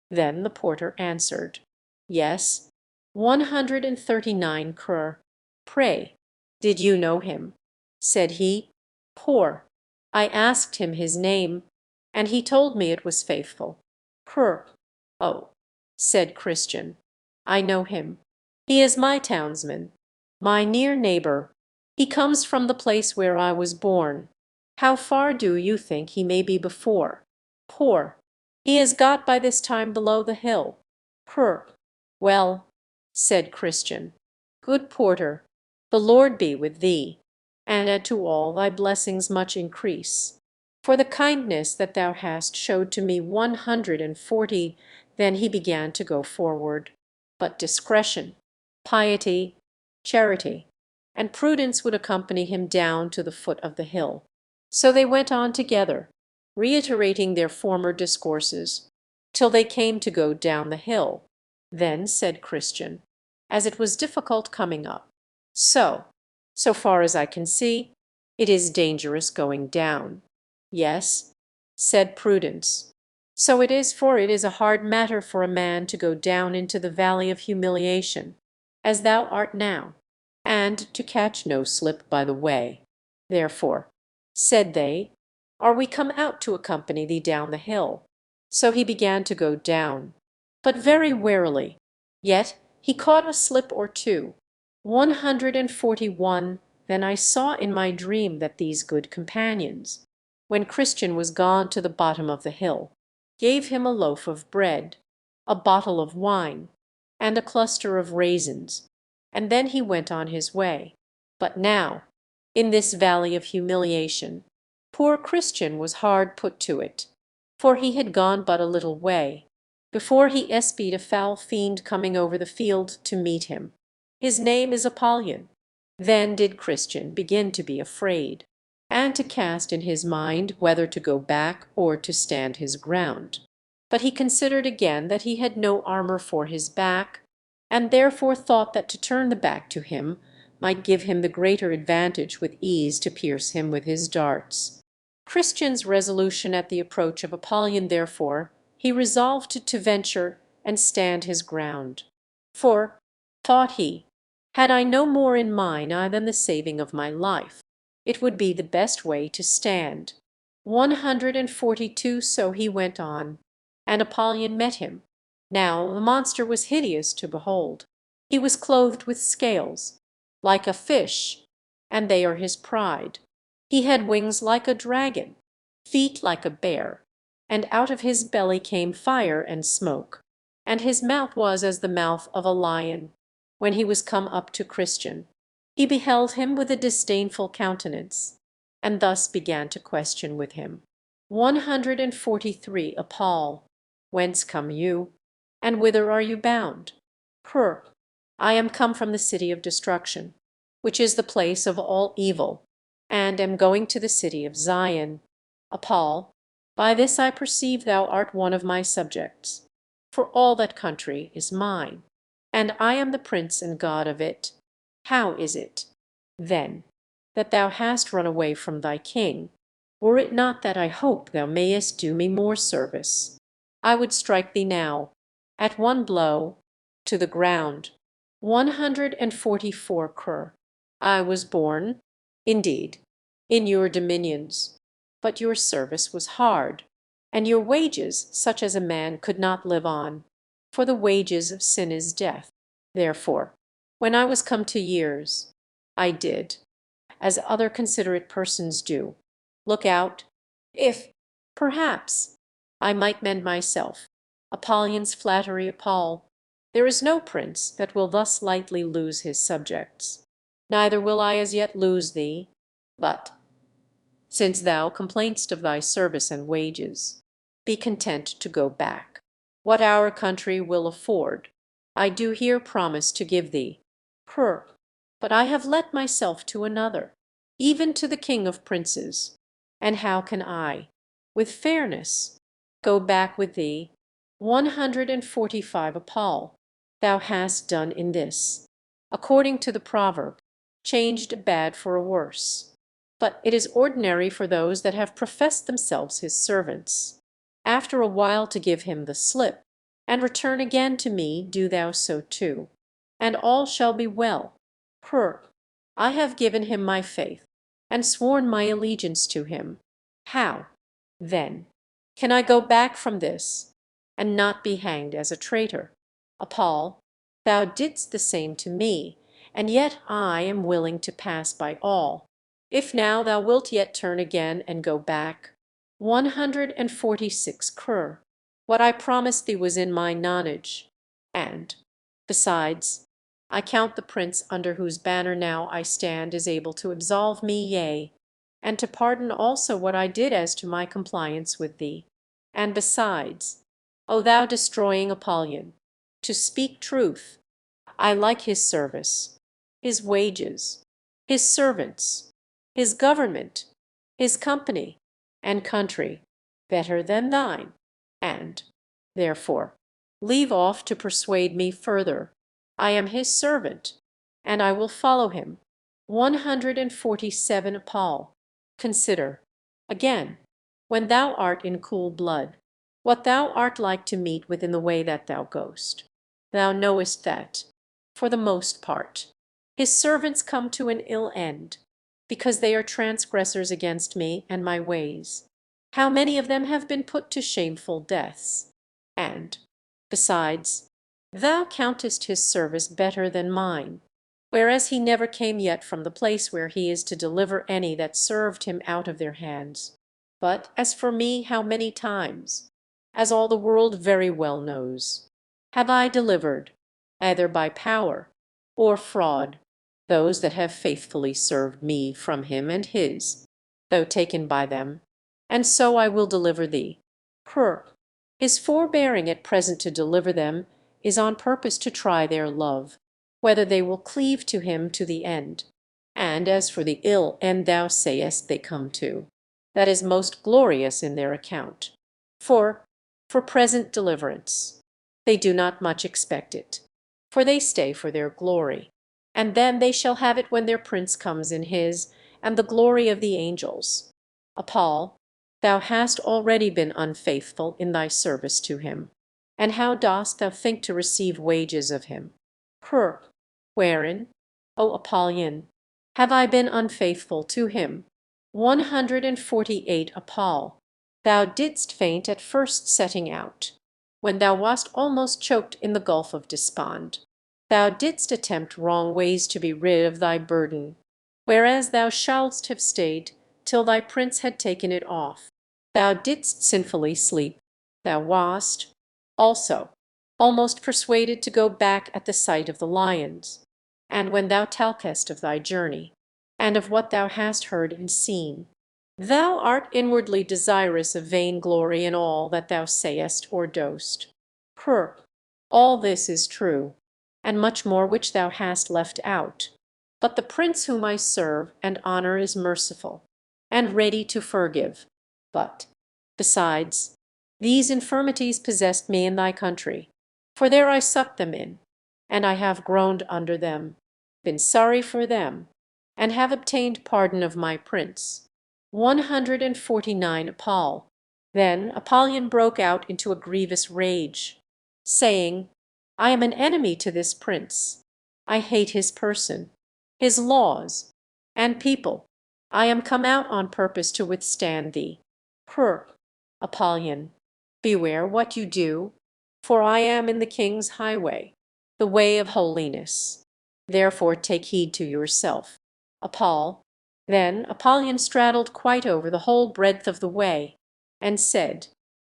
Then the porter answered, Yes, 139 cur. Pray, did you know him? Said he, Poor. I asked him his name, and he told me it was Faithful. Cur. Oh, said Christian, I know him. He is my townsman, my near neighbor. He comes from the place where I was born. How far do you think he may be before? Poor. He has got by this time below the hill. Cur. Well, said Christian, good porter, the Lord be with thee, and add to all thy blessings much increase. For the kindness that thou hast showed to me 140. Then he began to go forward. But discretion, piety, charity, and prudence would accompany him down to the foot of the hill. So they went on together, reiterating their former discourses, till they came to go down the hill. Then said Christian, as it was difficult coming up, so far as I can see, it is dangerous going down. Yes, said Prudence, so it is, for it is a hard matter for a man to go down into the valley of humiliation, as thou art now, and to catch no slip by the way. Therefore, said they, are we come out to accompany thee down the hill. So he began to go down, but very warily, yet he caught a slip or two. 141. Then I saw in my dream that these good companions, when Christian was gone to the bottom of the hill, gave him a loaf of bread, a bottle of wine, and a cluster of raisins, and then he went on his way. But now, in this valley of humiliation, poor Christian was hard put to it, for he had gone but a little way, before he espied a foul fiend coming over the field to meet him. His name is Apollyon. Then did Christian begin to be afraid, and to cast in his mind whether to go back or to stand his ground. But he considered again that he had no armor for his back, and therefore thought that to turn the back to him might give him the greater advantage with ease to pierce him with his darts. Christian's resolution at the approach of Apollyon, therefore, he resolved to venture and stand his ground. For, thought he, had I no more in mine eye than the saving of my life, it would be the best way to stand. 142. So he went on, and Apollyon met him. Now the monster was hideous to behold. He was clothed with scales, like a fish, and they are his pride. He had wings like a dragon, feet like a bear, and out of his belly came fire and smoke, and his mouth was as the mouth of a lion. When he was come up to Christian, he beheld him with a disdainful countenance, and thus began to question with him. 143. Apoll. Whence come you, and whither are you bound? Cur. I am come from the city of destruction, which is the place of all evil, and am going to the city of Zion. Apoll. By this I perceive thou art one of my subjects, for all that country is mine, and I am the prince and god of it. How is it, then, that thou hast run away from thy king? Were it not that I hope thou mayest do me more service, I would strike thee now, at one blow, to the ground. 144. Cur. I was born, indeed, in your dominions, but your service was hard, and your wages such as a man could not live on, for the wages of sin is death. Therefore, when I was come to years, I did, as other considerate persons do, look out, if, perhaps, I might mend myself. Apollyon's flattery appall. There is no prince that will thus lightly lose his subjects. Neither will I as yet lose thee. But, since thou complainst of thy service and wages, be content to go back. What our country will afford, I do here promise to give thee. Cur. But I have let myself to another. even to the king of princes. And how can I, with fairness, go back with thee? 145 a pall. Thou hast done in this, according to the proverb, changed a bad for a worse. But it is ordinary for those that have professed themselves his servants, after a while to give him the slip, and return again to me, do thou so too, and all shall be well. I have given him my faith, and sworn my allegiance to him. How, then, can I go back from this, and not be hanged as a traitor? Paul, thou didst the same to me, and yet I am willing to pass by all. If now thou wilt yet turn again and go back, 146 crur. What I promised thee was in my nonage, and, besides, I count the prince under whose banner now I stand is able to absolve me, yea, and to pardon also what I did as to my compliance with thee. And besides, O thou destroying Apollyon, to speak truth, I like his service, his wages, his servants, his government, his company, and country, better than thine, and, therefore, leave off to persuade me further. I am his servant, and I will follow him. 147 Paul. Consider, again, when thou art in cool blood, what thou art like to meet with in the way that thou goest. Thou knowest that, for the most part, his servants come to an ill end, because they are transgressors against me and my ways. How many of them have been put to shameful deaths? And, besides, thou countest his service better than mine, whereas he never came yet from the place where he is to deliver any that served him out of their hands. But as for me, how many times, as all the world very well knows, have I delivered, either by power or fraud, those that have faithfully served me from him and his, though taken by them, and so I will deliver thee. His forbearing at present to deliver them is on purpose to try their love, whether they will cleave to him to the end. And as for the ill end thou sayest they come to, that is most glorious in their account. For present deliverance, they do not much expect it, for they stay for their glory, and then they shall have it when their prince comes in his, and the glory of the angels. Paul, thou hast already been unfaithful in thy service to him, and how dost thou think to receive wages of him? Wherein, O Apollyon, have I been unfaithful to him? 148 Paul. Thou didst faint at first setting out, when thou wast almost choked in the gulf of despond. Thou didst attempt wrong ways to be rid of thy burden, whereas thou shouldst have stayed till thy prince had taken it off. Thou didst sinfully sleep. Thou wast, also, almost persuaded to go back at the sight of the lions. And when thou talkest of thy journey, and of what thou hast heard and seen, thou art inwardly desirous of vainglory in all that thou sayest or dost. All this is true, and much more which thou hast left out. But the prince whom I serve and honor is merciful, and ready to forgive. But, besides, these infirmities possessed me in thy country, for there I sucked them in, and I have groaned under them, been sorry for them, and have obtained pardon of my prince. 149 Paul. Then Apollyon broke out into a grievous rage, saying, I am an enemy to this prince. I hate his person, his laws, and people. I am come out on purpose to withstand thee. Apollyon, beware what you do, for I am in the king's highway, the way of holiness. Therefore take heed to yourself. Then Apollyon straddled quite over the whole breadth of the way, and said,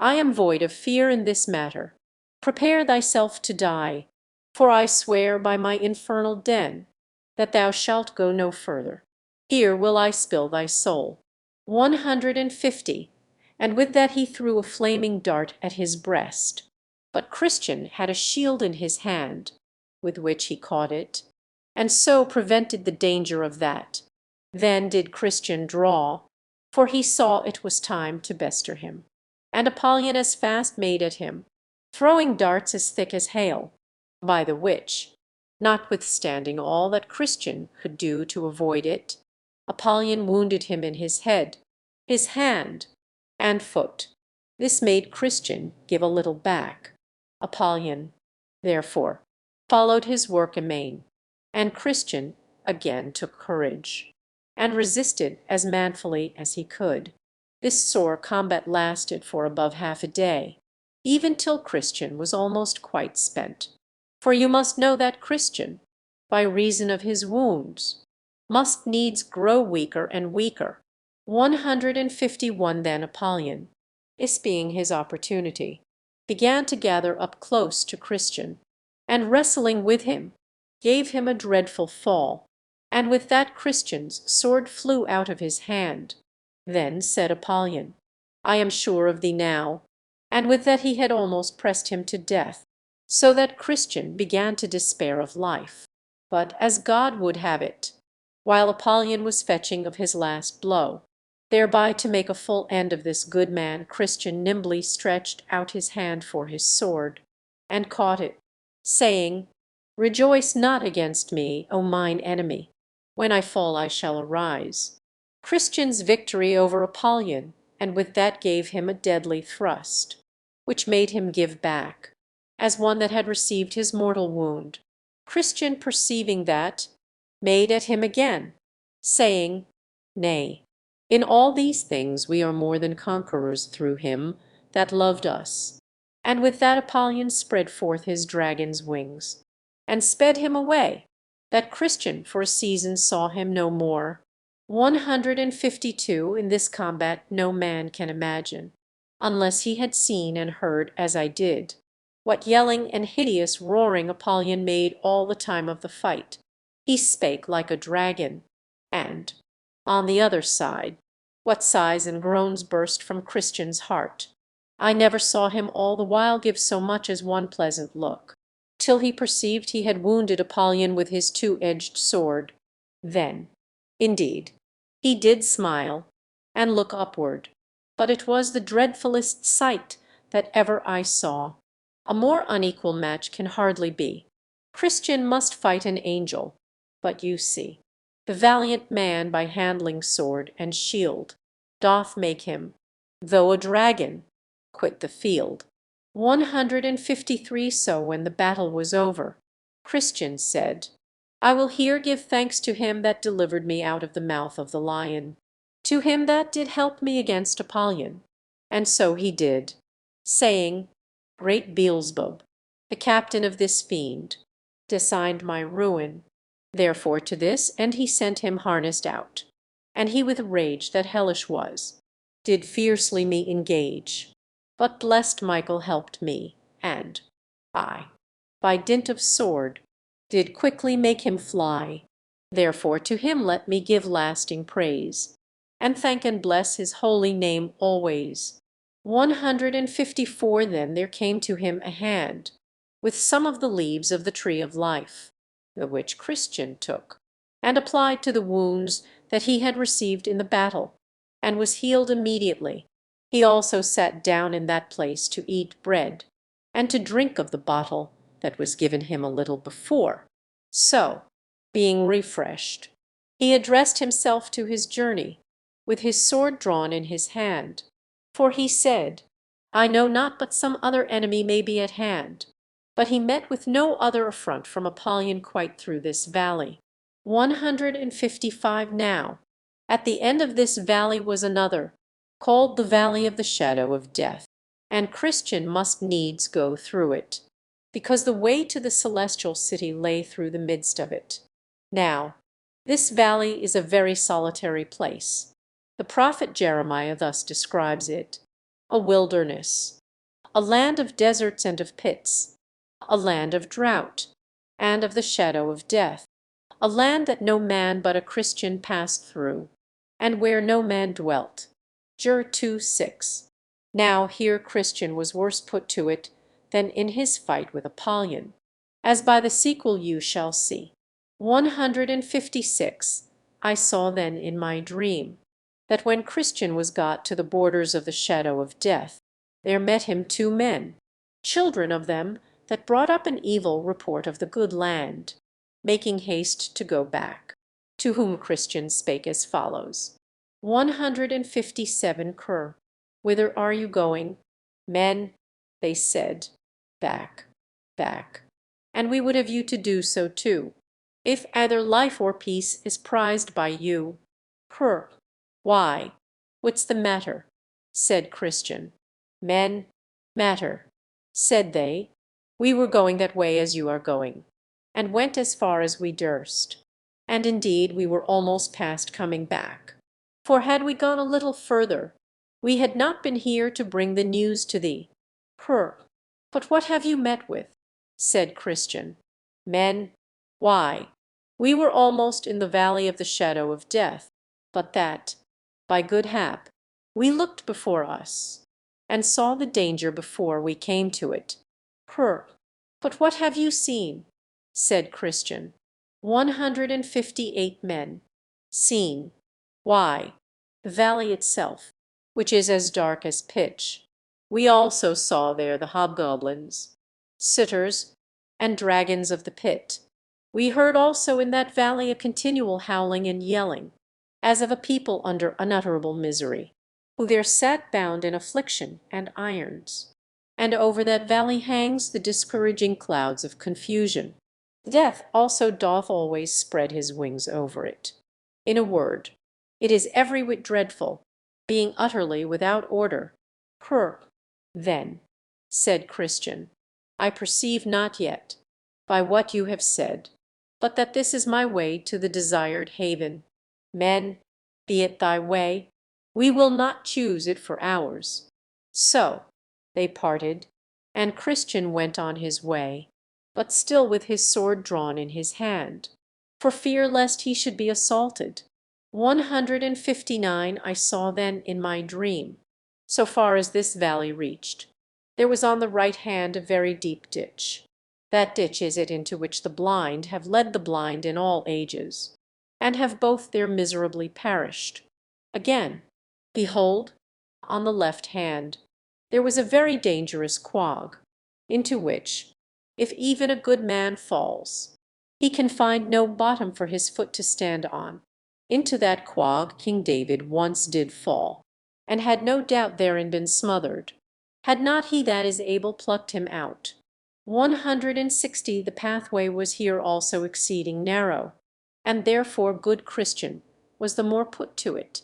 I am void of fear in this matter. Prepare thyself to die, for I swear by my infernal den that thou shalt go no further. Here will I spill thy soul. 150. And with that he threw a flaming dart at his breast. But Christian had a shield in his hand, with which he caught it, and so prevented the danger of that. Then did Christian draw, for he saw it was time to bester him. And Apollyon as fast made at him, throwing darts as thick as hail, by the which, notwithstanding all that Christian could do to avoid it, Apollyon wounded him in his head, his hand, and foot. This made Christian give a little back. Apollyon, therefore, followed his work amain, and Christian again took courage, and resisted as manfully as he could. This sore combat lasted for above half a day, even till Christian was almost quite spent. For you must know that Christian, by reason of his wounds, must needs grow weaker and weaker. 151 Then Apollyon, espying his opportunity, began to gather up close to Christian, and wrestling with him, gave him a dreadful fall, and with that Christian's sword flew out of his hand. Then said Apollyon, I am sure of thee now. And with that he had almost pressed him to death, so that Christian began to despair of life. But as God would have it, while Apollyon was fetching of his last blow, thereby to make a full end of this good man, Christian nimbly stretched out his hand for his sword, and caught it, saying, Rejoice not against me, O mine enemy. When I fall I shall arise. Christian's victory over Apollyon, and with that gave him a deadly thrust, which made him give back, as one that had received his mortal wound. Christian perceiving that, made at him again, saying, Nay, in all these things we are more than conquerors through him that loved us. And with that Apollyon spread forth his dragon's wings, and sped him away, that Christian for a season saw him no more. 152 In this combat no man can imagine, unless he had seen and heard as I did, what yelling and hideous roaring Apollyon made all the time of the fight. He spake like a dragon, and, on the other side, what sighs and groans burst from Christian's heart. I never saw him all the while give so much as one pleasant look, till he perceived he had wounded Apollyon with his two-edged sword. Then, indeed, he did smile, and look upward, but it was the dreadfullest sight that ever I saw. A more unequal match can hardly be. Christian must fight an angel, but you see, the valiant man by handling sword and shield doth make him, though a dragon, quit the field. 153 So when the battle was over, Christian said, I will here give thanks to him that delivered me out of the mouth of the lion, to him that did help me against Apollyon. And so he did, saying, Great Beelzebub, the captain of this fiend, designed my ruin. Therefore to this end he sent him harnessed out, and he with rage that hellish was, did fiercely me engage. But blessed Michael helped me, and I, by dint of sword, did quickly make him fly. Therefore to him let me give lasting praise, and thank and bless his holy name always. 154 Then there came to him a hand, with some of the leaves of the tree of life, the which Christian took, and applied to the wounds that he had received in the battle, and was healed immediately. He also sat down in that place to eat bread, and to drink of the bottle that was given him a little before. So, being refreshed, he addressed himself to his journey, with his sword drawn in his hand. For he said, I know not but some other enemy may be at hand. But he met with no other affront from Apollyon quite through this valley. 155 Now, at the end of this valley was another, called the Valley of the Shadow of Death, and Christian must needs go through it, because the way to the celestial city lay through the midst of it. Now, this valley is a very solitary place. The prophet Jeremiah thus describes it: a wilderness, a land of deserts and of pits, a land of drought, and of the shadow of death, a land that no man but a Christian passed through, and where no man dwelt. Jer 2:6. Now here Christian was worse put to it than in his fight with Apollyon, as by the sequel you shall see. 156. I saw then in my dream that when Christian was got to the borders of the shadow of death, there met him two men, children of them that brought up an evil report of the good land, making haste to go back, to whom Christian spake as follows: 157 cur, whither are you going? Men, they said, back, back, and we would have you to do so too, if either life or peace is prized by you. Cur, why, what's the matter? Said Christian. Men, matter, said they, we were going that way as you are going, and went as far as we durst. And indeed we were almost past coming back. For had we gone a little further, we had not been here to bring the news to thee. Cur, but what have you met with? Said Christian. Men, why, we were almost in the valley of the shadow of death, but that, by good hap, we looked before us, and saw the danger before we came to it. Cur, but what have you seen? Said Christian. 158 men. Seen. Why, the valley itself, which is as dark as pitch. We also saw there the hobgoblins, sitters, and dragons of the pit. We heard also in that valley a continual howling and yelling, as of a people under unutterable misery, who there sat bound in affliction and irons. And over that valley hangs the discouraging clouds of confusion. Death also doth always spread his wings over it. In a word, it is every whit dreadful, being utterly without order. Cur, then, said Christian, I perceive not yet, by what you have said, but that this is my way to the desired haven. Men, be it thy way, we will not choose it for ours. So they parted, and Christian went on his way, but still with his sword drawn in his hand, for fear lest he should be assaulted. 159 I saw then in my dream, so far as this valley reached. There was on the right hand a very deep ditch. That ditch is it into which the blind have led the blind in all ages, and have both there miserably perished. Again, behold, on the left hand, there was a very dangerous quag, into which, if even a good man falls, he can find no bottom for his foot to stand on. Into that quag King David once did fall, and had no doubt therein been smothered, had not he that is able plucked him out. 160 the pathway was here also exceeding narrow, and therefore good Christian was the more put to it.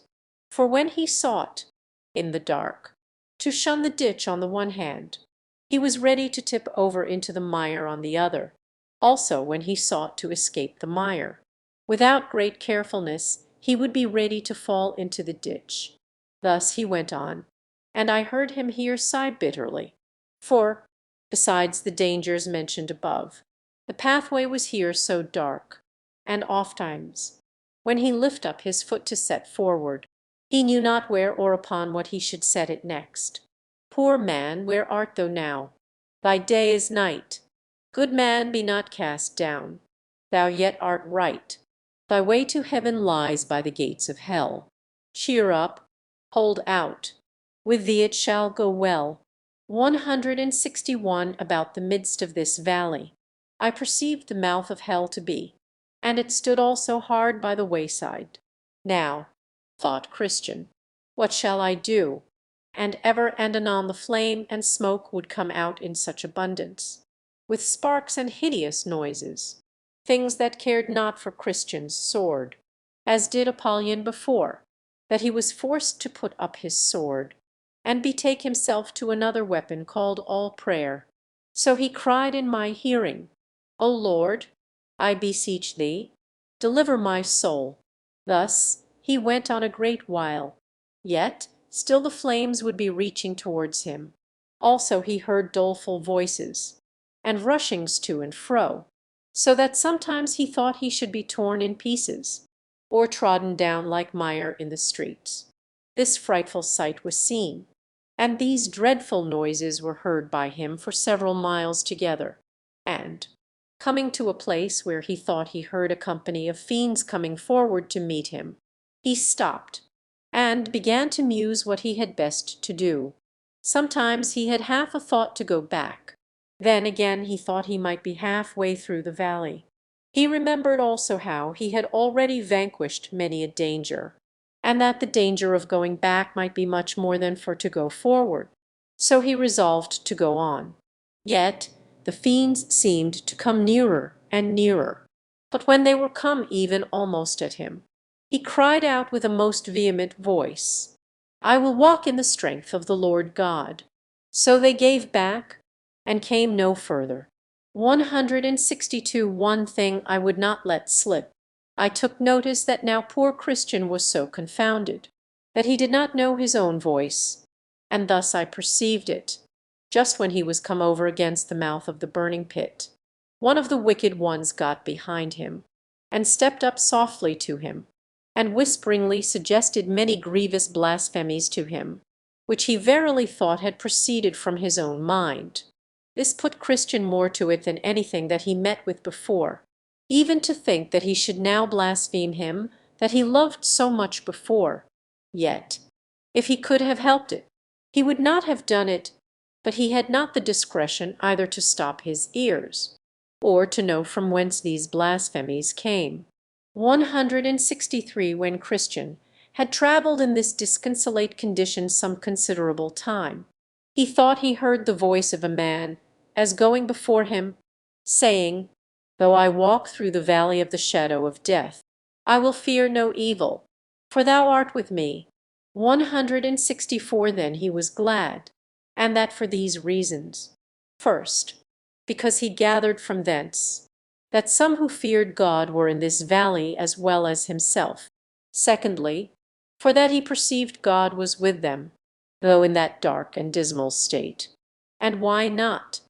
For when he sought, in the dark, to shun the ditch on the one hand, he was ready to tip over into the mire on the other, also when he sought to escape the mire. Without great carefulness he would be ready to fall into the ditch. Thus he went on, and I heard him here sigh bitterly, for, besides the dangers mentioned above, the pathway was here so dark, and ofttimes, when he lift up his foot to set forward, he knew not where or upon what he should set it next. Poor man, where art thou now? Thy day is night. Good man, be not cast down. Thou yet art right. Thy way to heaven lies by the gates of hell. Cheer up, hold out. With thee it shall go well. 161 about the midst of this valley, I perceived the mouth of hell to be, and it stood also hard by the wayside. Now, thought Christian, what shall I do? And ever and anon the flame and smoke would come out in such abundance, with sparks and hideous noises, things that cared not for Christian's sword, as did Apollyon before, that he was forced to put up his sword, and betake himself to another weapon called all prayer. So he cried in my hearing, O Lord, I beseech thee, deliver my soul. Thus he went on a great while, yet still the flames would be reaching towards him. Also he heard doleful voices, and rushings to and fro, so that sometimes he thought he should be torn in pieces, or trodden down like mire in the streets. This frightful sight was seen, and these dreadful noises were heard by him for several miles together, and, Coming to a place where he thought he heard a company of fiends coming forward to meet him, he stopped, and began to muse what he had best to do. Sometimes he had half a thought to go back. Then again he thought he might be half-way through the valley. He remembered also how he had already vanquished many a danger, and that the danger of going back might be much more than for to go forward. So he resolved to go on. Yet the fiends seemed to come nearer and nearer. But when they were come even almost at him, he cried out with a most vehement voice, "I will walk in the strength of the Lord God." So they gave back, and came no further. 162. One thing I would not let slip. I took notice that now poor Christian was so confounded, that he did not know his own voice, and thus I perceived it, just when he was come over against the mouth of the burning pit. One of the wicked ones got behind him, and stepped up softly to him, and whisperingly suggested many grievous blasphemies to him, which he verily thought had proceeded from his own mind. This put Christian more to it than anything that he met with before, even to think that he should now blaspheme him that he loved so much before. Yet, if he could have helped it, he would not have done it, but he had not the discretion either to stop his ears, or to know from whence these blasphemies came. 163. When Christian had travelled in this disconsolate condition some considerable time, he thought he heard the voice of a man, as going before him, saying, "Though I walk through the valley of the shadow of death, I will fear no evil, for thou art with me." 164. Then he was glad, and that for these reasons. First, because he gathered from thence that some who feared God were in this valley as well as himself. Secondly, for that he perceived God was with them, though in that dark and dismal state. And why not,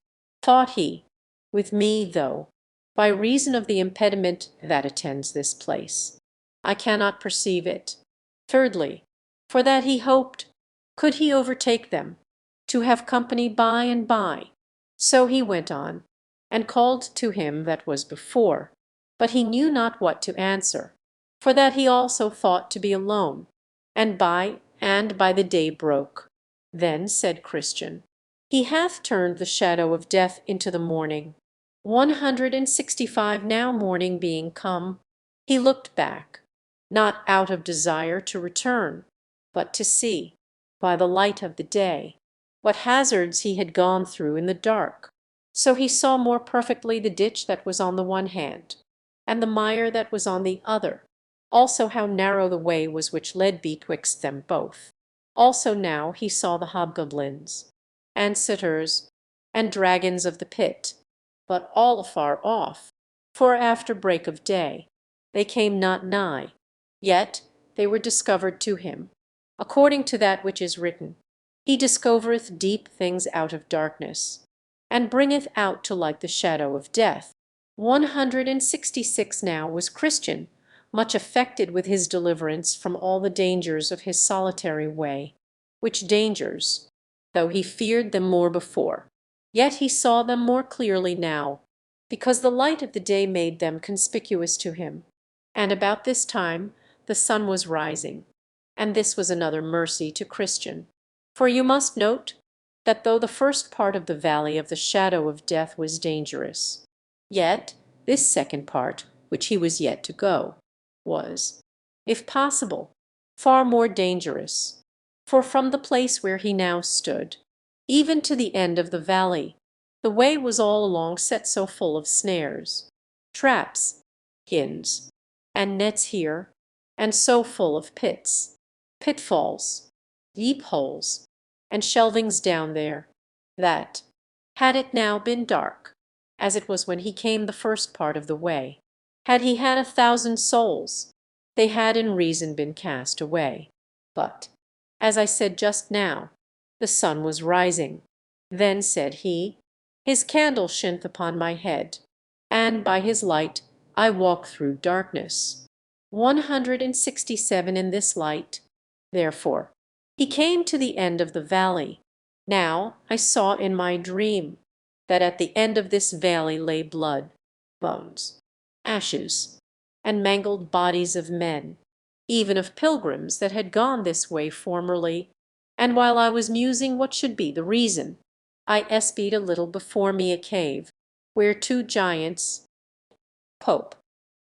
thought he, with me, though, by reason of the impediment that attends this place, I cannot perceive it. Thirdly, for that he hoped, could he overtake them, to have company by and by. So he went on, and called to him that was before, but he knew not what to answer, for that he also thought to be alone. And by the day broke. Then said Christian, "He hath turned the shadow of death into the morning." 165. Now morning being come, he looked back, not out of desire to return, but to see, by the light of the day, what hazards he had gone through in the dark. So he saw more perfectly the ditch that was on the one hand, and the mire that was on the other, also how narrow the way was which led betwixt them both. Also now he saw the hobgoblins, and sitters, and dragons of the pit, but all afar off, for after break of day they came not nigh, yet they were discovered to him, according to that which is written, He discovereth deep things out of darkness, and bringeth out to light the shadow of death. 166. Now was Christian much affected with his deliverance from all the dangers of his solitary way, which dangers, though he feared them more before, yet he saw them more clearly now, because the light of the day made them conspicuous to him. And about this time the sun was rising, and this was another mercy to Christian. For you must note that though the first part of the valley of the shadow of death was dangerous, yet this second part, which he was yet to go, was, if possible, far more dangerous. For from the place where he now stood, even to the end of the valley, the way was all along set so full of snares, traps, gins, and nets here, and so full of pits, pitfalls, deep holes, and shelvings down there, that, had it now been dark, as it was when he came the first part of the way, had he had 1,000 souls, they had in reason been cast away. But, as I said just now, the sun was rising. Then said he, His candle shineth upon my head, and by his light I walk through darkness. 167. In this light, therefore, he came to the end of the valley. Now I saw in my dream that at the end of this valley lay blood, bones, ashes, and mangled bodies of men, even of pilgrims that had gone this way formerly, and while I was musing what should be the reason, I espied a little before me a cave, where two giants, Pope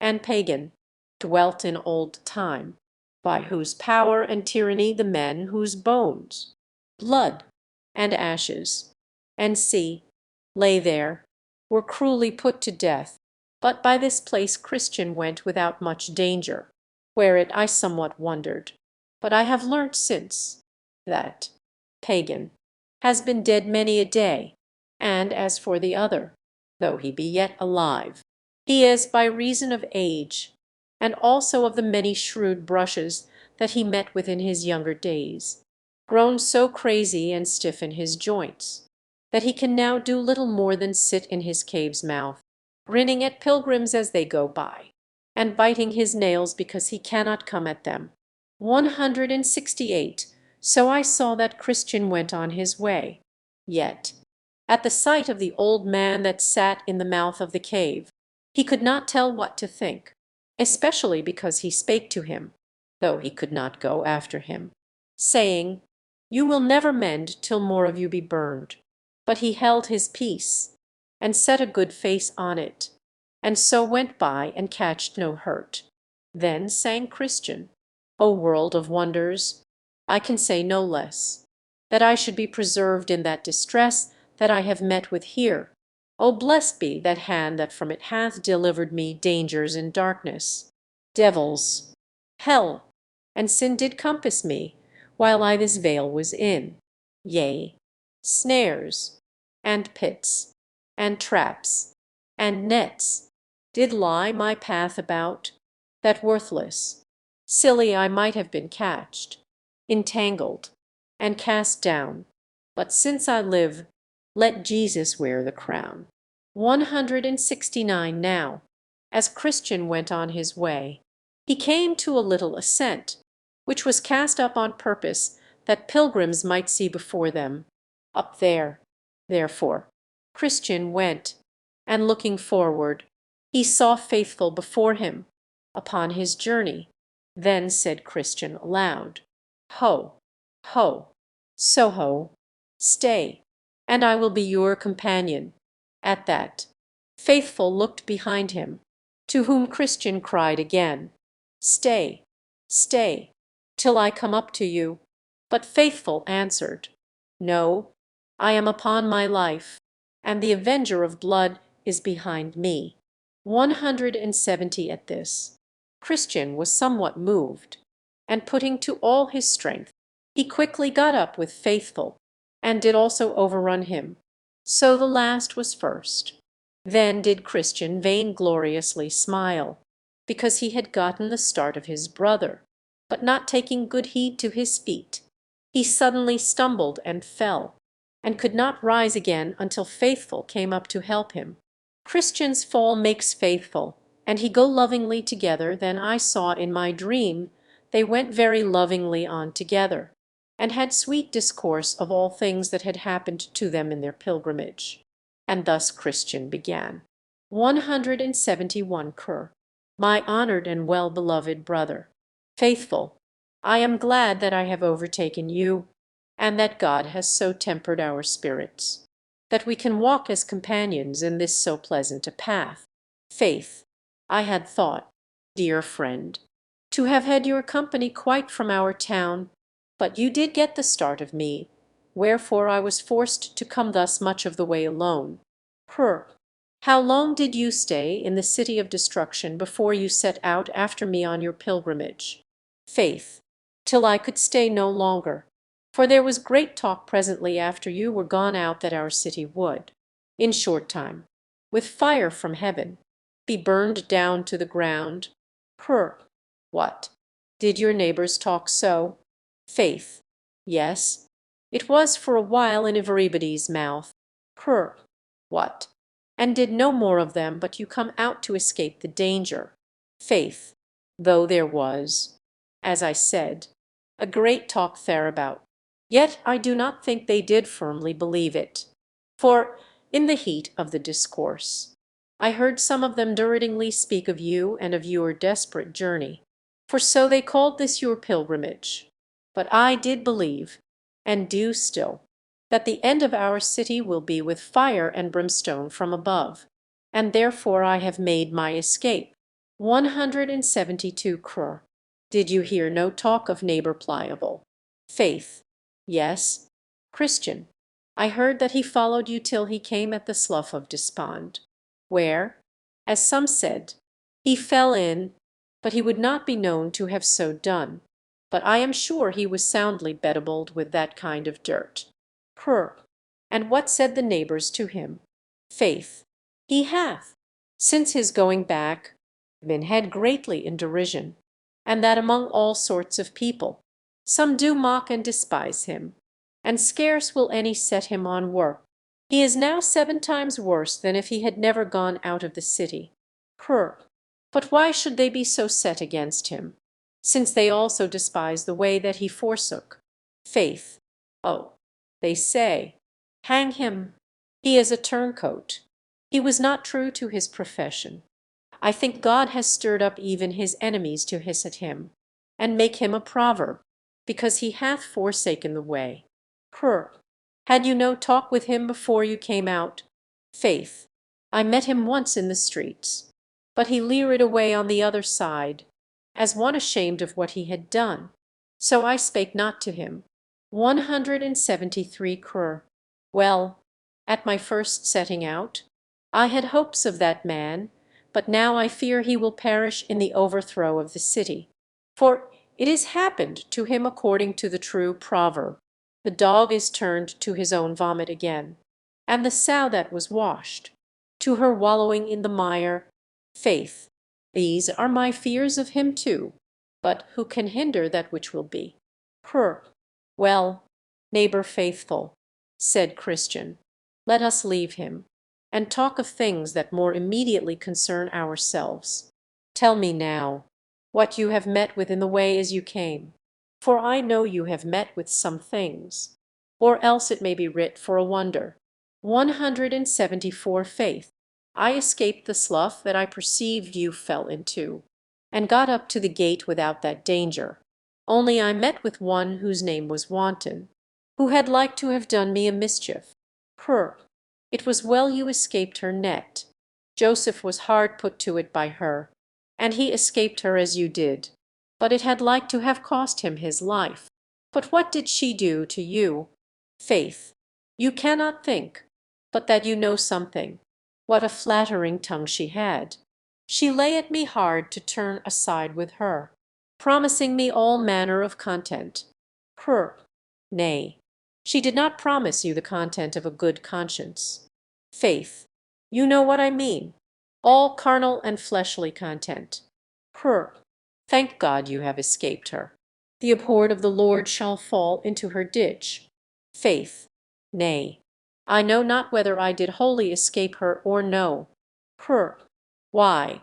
and Pagan, dwelt in old time, by whose power and tyranny the men whose bones, blood, and ashes, and sea, lay there, were cruelly put to death. But by this place Christian went without much danger, whereat I somewhat wondered. But I have learnt since that Pagan has been dead many a day, and as for the other, though he be yet alive, he is by reason of age, and also of the many shrewd brushes that he met with in his younger days, grown so crazy and stiff in his joints, that he can now do little more than sit in his cave's mouth, grinning at pilgrims as they go by, and biting his nails because he cannot come at them. 168. So I saw that Christian went on his way. Yet, at the sight of the old man that sat in the mouth of the cave, he could not tell what to think, especially because he spake to him, though he could not go after him, saying, You will never mend till more of you be burned. But he held his peace, and set a good face on it, and so went by and catched no hurt. Then sang Christian, O world of wonders, I can say no less, that I should be preserved in that distress that I have met with here. O blessed be that hand that from it hath delivered me dangers and darkness. Devils, hell, and sin did compass me, while I this vale was in. Yea, snares, and pits, and traps, and nets did lie my path about, that worthless, silly I might have been catched, entangled, and cast down. But since I live, let Jesus wear the crown. 169. Now, as Christian went on his way, he came to a little ascent, which was cast up on purpose that pilgrims might see before them. Up there, therefore, Christian went, and looking forward, he saw Faithful before him, upon his journey. Then said Christian aloud, Ho, ho, Soho, stay, and I will be your companion. At that, Faithful looked behind him, to whom Christian cried again, Stay, stay, till I come up to you. But Faithful answered, No, I am upon my life, and the avenger of blood is behind me. 170. At this, Christian was somewhat moved, and putting to all his strength, he quickly got up with Faithful, and did also overrun him. So the last was first. Then did Christian vaingloriously smile, because he had gotten the start of his brother, but not taking good heed to his feet, he suddenly stumbled and fell, and could not rise again until Faithful came up to help him. Christian's fall makes Faithful, and he go lovingly together. Then I saw in my dream they went very lovingly on together, and had sweet discourse of all things that had happened to them in their pilgrimage. And thus Christian began. 171. My honored and well-beloved brother, Faithful, I am glad that I have overtaken you, and that God has so tempered our spirits, that we can walk as companions in this so pleasant a path. Faith, I had thought, dear friend, to have had your company quite from our town, but you did get the start of me, wherefore I was forced to come thus much of the way alone. How long did you stay in the city of destruction before you set out after me on your pilgrimage? Faith, till I could stay no longer, for there was great talk presently after you were gone out that our city would, in short time, with fire from heaven, be burned down to the ground. What? Did your neighbors talk so? Faith, yes, it was for a while in everybody's mouth. What? And did no more of them but you come out to escape the danger? Faith, though there was, as I said, a great talk thereabout, yet I do not think they did firmly believe it. For in the heat of the discourse, I heard some of them deridingly speak of you and of your desperate journey, for so they called this your pilgrimage. But I did believe, and do still, that the end of our city will be with fire and brimstone from above, and therefore I have made my escape. 172 Krur. Did you hear no talk of neighbor Pliable? Faith. Yes. Christian. I heard that he followed you till he came at the slough of despond, where, as some said, he fell in, but he would not be known to have so done. But I am sure he was soundly bedibbled with that kind of dirt. Krr. And what said the neighbors to him? Faith. He hath, since his going back, been had greatly in derision, and that among all sorts of people. Some do mock and despise him, and scarce will any set him on work. He is now 7 times worse than if he had never gone out of the city. Krr. But why should they be so set against him, since they also despise the way that he forsook? Faith. Oh, they say, hang him. He is a turncoat. He was not true to his profession. I think God has stirred up even his enemies to hiss at him, and make him a proverb, because he hath forsaken the way. Krr. Had you no talk with him before you came out? Faith. I met him once in the streets, but he leered away on the other side, as one ashamed of what he had done. So I spake not to him. 173 Krr. Well, at my first setting out, I had hopes of that man, but now I fear he will perish in the overthrow of the city. For it is happened to him according to the true proverb, the dog is turned to his own vomit again, and the sow that was washed, to her wallowing in the mire. Faith, these are my fears of him too, but who can hinder that which will be? Krr. Well, neighbor faithful, said Christian, let us leave him, and talk of things that more immediately concern ourselves. Tell me now what you have met with in the way as you came, for I know you have met with some things, or else it may be writ for a wonder. 174 Faith. I escaped the slough that I perceived you fell into, and got up to the gate without that danger. Only I met with one whose name was Wanton, who had like to have done me a mischief. Krr. It was well you escaped her net. Joseph was hard put to it by her, and he escaped her as you did. But it had like to have cost him his life. But what did she do to you? Faith. You cannot think, but that you know something. What a flattering tongue she had! She lay at me hard to turn aside with her, promising me all manner of content. Krr. Nay, she did not promise you the content of a good conscience. Faith. You know what I mean. All carnal and fleshly content. Krr. Thank God you have escaped her. The abhorred of the Lord shall fall into her ditch. Faith. Nay, I know not whether I did wholly escape her or no. Krr. Why,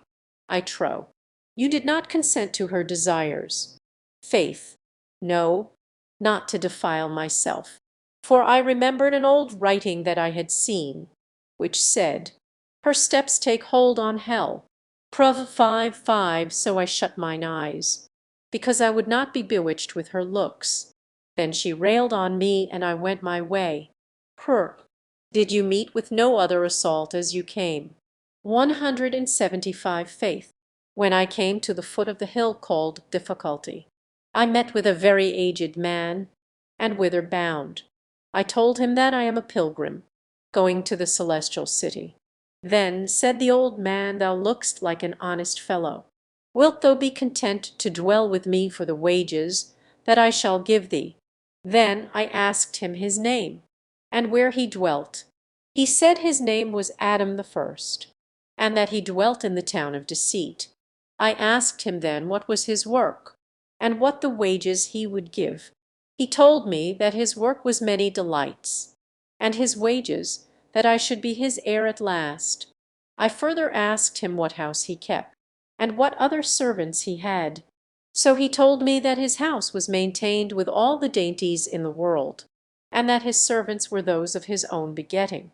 I trow, you did not consent to her desires. Faith. No, not to defile myself. For I remembered an old writing that I had seen, which said, her steps take hold on hell. Prov. 5:5. So I shut mine eyes, because I would not be bewitched with her looks. Then she railed on me, and I went my way. Krr. Did you meet with no other assault as you came? 175 Faith. When I came to the foot of the hill called Difficulty, I met with a very aged man, and whither bound? I told him that I am a pilgrim, going to the celestial city. Then said the old man, thou look'st like an honest fellow. Wilt thou be content to dwell with me for the wages that I shall give thee? Then I asked him his name, and where he dwelt. He said his name was Adam the First, and that he dwelt in the town of Deceit. I asked him then what was his work, and what the wages he would give. He told me that his work was many delights, and his wages that I should be his heir at last. I further asked him what house he kept, and what other servants he had. So he told me that his house was maintained with all the dainties in the world, and that his servants were those of his own begetting.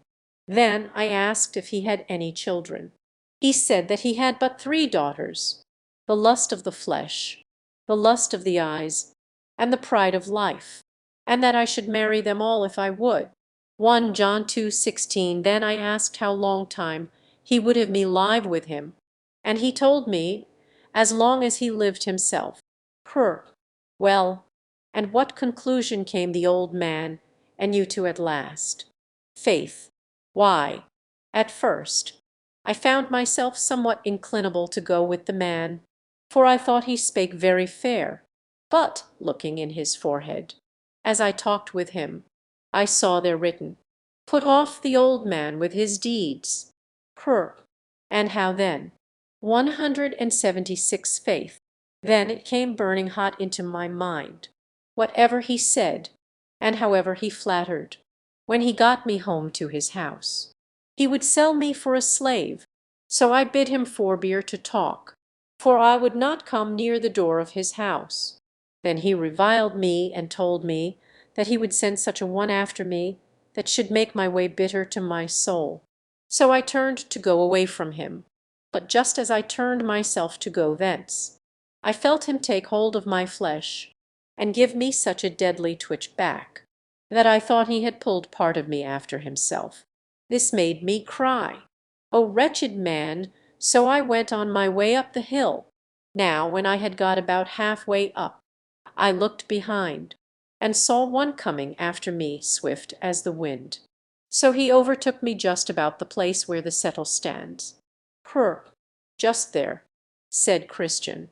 Then I asked if he had any children. He said that he had but 3 daughters, the lust of the flesh, the lust of the eyes, and the pride of life, and that I should marry them all if I would. 1 John 2:16. Then I asked how long time he would have me live with him, and he told me as long as he lived himself. Well, and what conclusion came the old man and you to at last? Faith. Why, at first, I found myself somewhat inclinable to go with the man, for I thought he spake very fair. But, looking in his forehead, as I talked with him, I saw there written, Put off the old man with his deeds. And how then? 176. Faith. Then it came burning hot into my mind, whatever he said, and however he flattered, when he got me home to his house. He would sell me for a slave, so I bid him forbear to talk, for I would not come near the door of his house. Then he reviled me and told me that he would send such a one after me that should make my way bitter to my soul. So I turned to go away from him. But just as I turned myself to go thence, I felt him take hold of my flesh, and give me such a deadly twitch back, that I thought he had pulled part of me after himself. This made me cry, O wretched man! So I went on my way up the hill. Now, when I had got about half-way up, I looked behind, and saw one coming after me swift as the wind. So he overtook me just about the place where the settle stands. Just there, said Christian,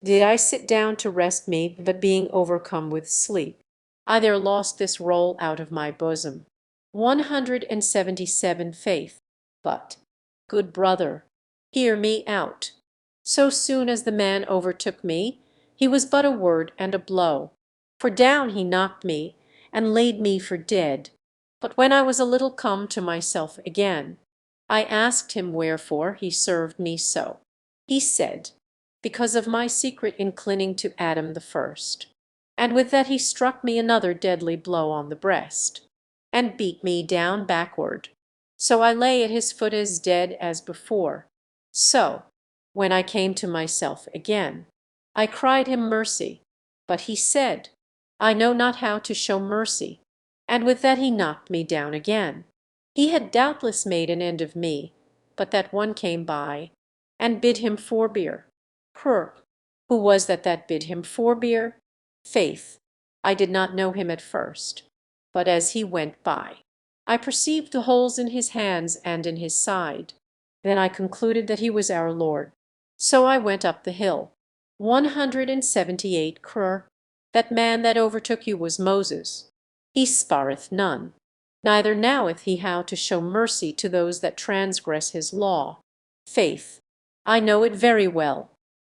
did I sit down to rest me, but being overcome with sleep, I there lost this roll out of my bosom. 177. Faith. But, good brother, hear me out. So soon as the man overtook me, he was but a word and a blow, for down he knocked me, and laid me for dead. But when I was a little come to myself again, I asked him wherefore he served me so. He said, Because of my secret inclining to Adam the first. And with that he struck me another deadly blow on the breast, and beat me down backward. So I lay at his foot as dead as before. So, when I came to myself again, I cried him mercy. But he said, I know not how to show mercy. And with that he knocked me down again. He had doubtless made an end of me, but that one came by, and bid him forbear. Who was that bid him forbear? Faith, I did not know him at first, but as he went by, I perceived the holes in his hands and in his side. Then I concluded that he was our Lord. So I went up the hill. 178. That man that overtook you was Moses. He spareth none, neither knoweth he how to show mercy to those that transgress his law. Faith, I know it very well.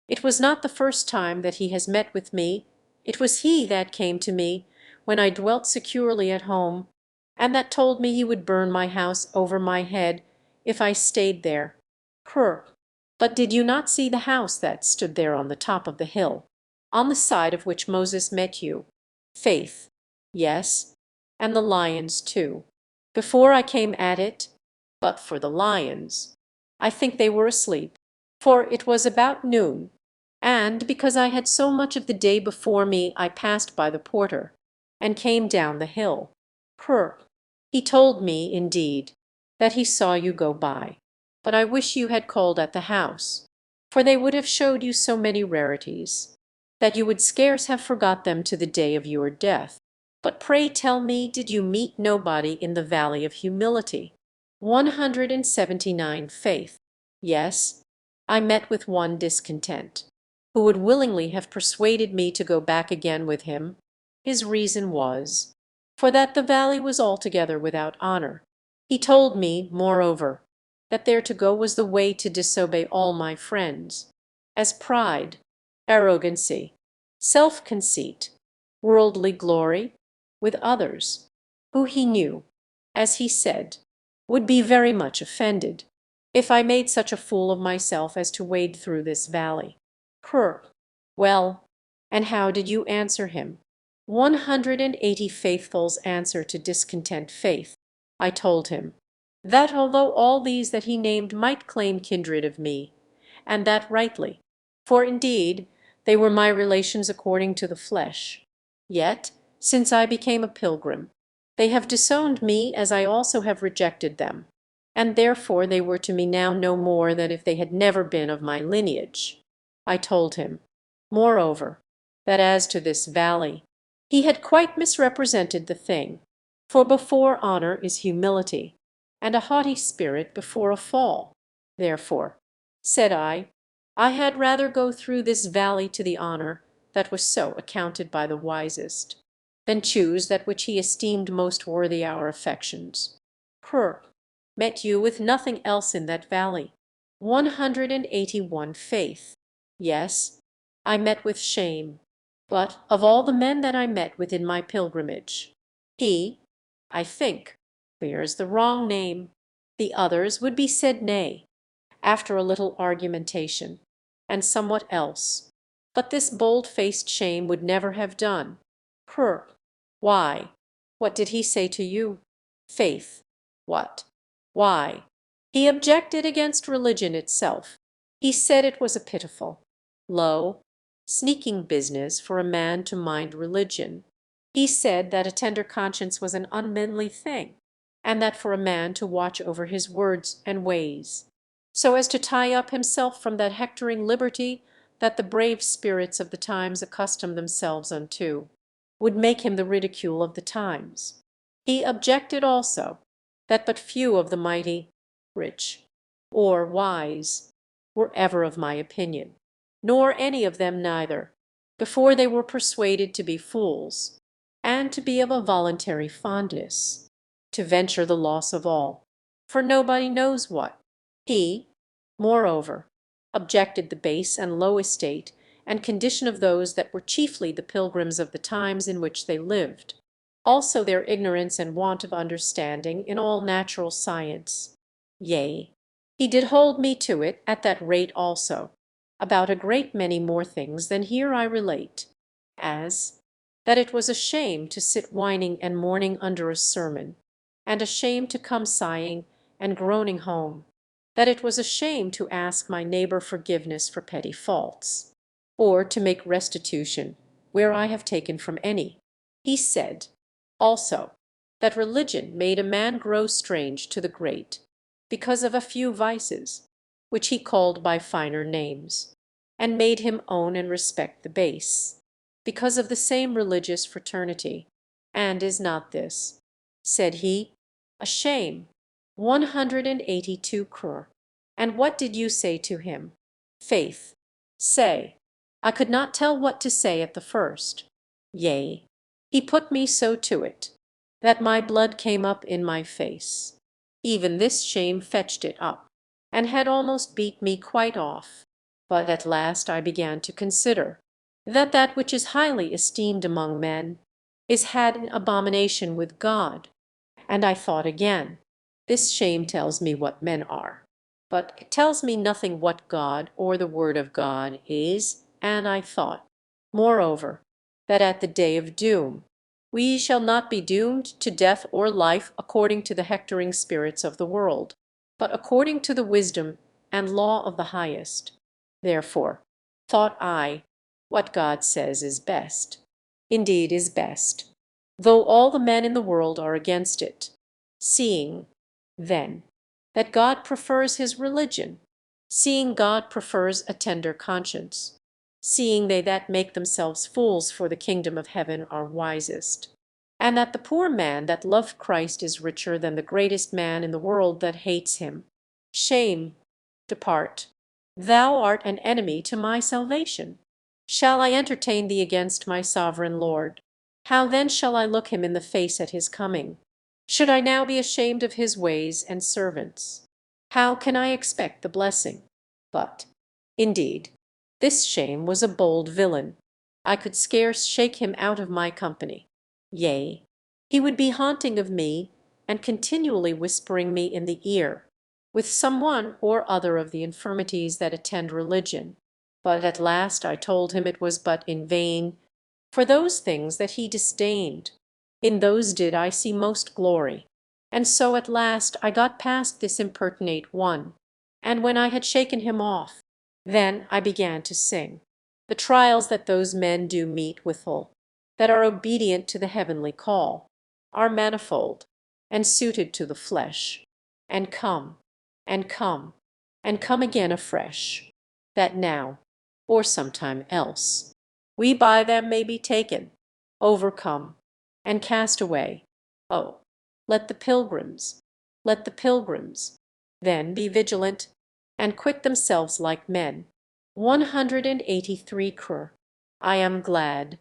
It was not the first time that he has met with me. It was he that came to me when I dwelt securely at home, and that told me he would burn my house over my head if I stayed there. But did you not see the house that stood there on the top of the hill, on the side of which Moses met you? Faith, yes, and the lions too, before I came at it. But for the lions, I think they were asleep, for it was about noon, and because I had so much of the day before me, I passed by the porter, and came down the hill. He told me, indeed, that he saw you go by, but I wish you had called at the house, for they would have showed you so many rarities, that you would scarce have forgot them to the day of your death. But pray tell me, did you meet nobody in the valley of humility? 179. Faith. Yes, I met with one discontent, who would willingly have persuaded me to go back again with him. His reason was, for that the valley was altogether without honor. He told me, moreover, that there to go was the way to disobey all my friends, as pride, arrogancy, self-conceit, worldly glory, with others, who he knew, as he said, would be very much offended if I made such a fool of myself as to wade through this valley. Well, and how did you answer him? 180. Faithful's answer to discontent. Faith. I told him, that although all these that he named might claim kindred of me, and that rightly, for indeed they were my relations according to the flesh, yet, since I became a pilgrim, they have disowned me as I also have rejected them, and therefore they were to me now no more than if they had never been of my lineage. I told him, moreover, that as to this valley, he had quite misrepresented the thing, for before honor is humility, and a haughty spirit before a fall. Therefore, said I had rather go through this valley to the honor that was so accounted by the wisest, than choose that which he esteemed most worthy our affections. Met you with nothing else in that valley. 181 faith. Yes, I met with shame, but of all the men that I met with in my pilgrimage, he, I think, bears the wrong name. The others would be said nay, after a little argumentation, and somewhat else. But this bold-faced shame would never have done. Pr. Why? What did he say to you? Faith. What? Why? He objected against religion itself. He said it was a pitiful, low, sneaking business for a man to mind religion. He said that a tender conscience was an unmanly thing, and that for a man to watch over his words and ways, so as to tie up himself from that hectoring liberty that the brave spirits of the times accustom themselves unto, would make him the ridicule of the times. He objected also that but few of the mighty, rich, or wise were ever of my opinion, nor any of them neither, before they were persuaded to be fools, and to be of a voluntary fondness, to venture the loss of all, for nobody knows what. He, moreover, objected the base and low estate and condition of those that were chiefly the pilgrims of the times in which they lived, also their ignorance and want of understanding in all natural science. Yea, he did hold me to it at that rate also, about a great many more things than here I relate, as that it was a shame to sit whining and mourning under a sermon, and a shame to come sighing and groaning home, that it was a shame to ask my neighbor forgiveness for petty faults, or to make restitution where I have taken from any. He said also that religion made a man grow strange to the great, because of a few vices, which he called by finer names, and made him own and respect the base, because of the same religious fraternity. And is not this, said he, a shame? 182 crore. And what did you say to him? Faith. Say, I could not tell what to say at the first. Yea, he put me so to it, that my blood came up in my face. Even this shame fetched it up, and had almost beat me quite off. But at last I began to consider that that which is highly esteemed among men is had in abomination with God. And I thought again, this shame tells me what men are, but it tells me nothing what God or the word of God is. And I thought, moreover, that at the day of doom we shall not be doomed to death or life according to the hectoring spirits of the world, but according to the wisdom and law of the highest. Therefore, thought I, what God says is best, indeed is best, though all the men in the world are against it, seeing, then, that God prefers his religion, seeing God prefers a tender conscience, seeing they that make themselves fools for the kingdom of heaven are wisest, and that the poor man that loveth Christ is richer than the greatest man in the world that hates him. Shame, depart. Thou art an enemy to my salvation. Shall I entertain thee against my sovereign Lord? How then shall I look him in the face at his coming? Should I now be ashamed of his ways and servants? How can I expect the blessing? But, indeed, this shame was a bold villain. I could scarce shake him out of my company. Yea, he would be haunting of me, and continually whispering me in the ear, with some one or other of the infirmities that attend religion. But at last I told him it was but in vain, for those things that he disdained, in those did I see most glory, And so at last I got past this impertinent one, and when I had shaken him off, then I began to sing. The trials that those men do meet withal, that are obedient to the heavenly call, are manifold, and suited to the flesh, and come, and come, and come again afresh, that now, or sometime else, we by them may be taken, overcome, and cast away. Oh, let the pilgrims, then be vigilant, and quit themselves like men. 183 Cr. I am glad,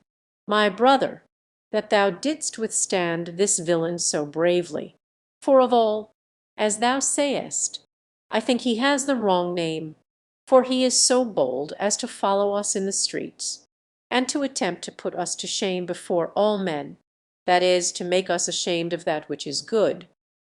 my brother, that thou didst withstand this villain so bravely, for of all, as thou sayest, I think he has the wrong name, for he is so bold as to follow us in the streets, and to attempt to put us to shame before all men, that is, to make us ashamed of that which is good.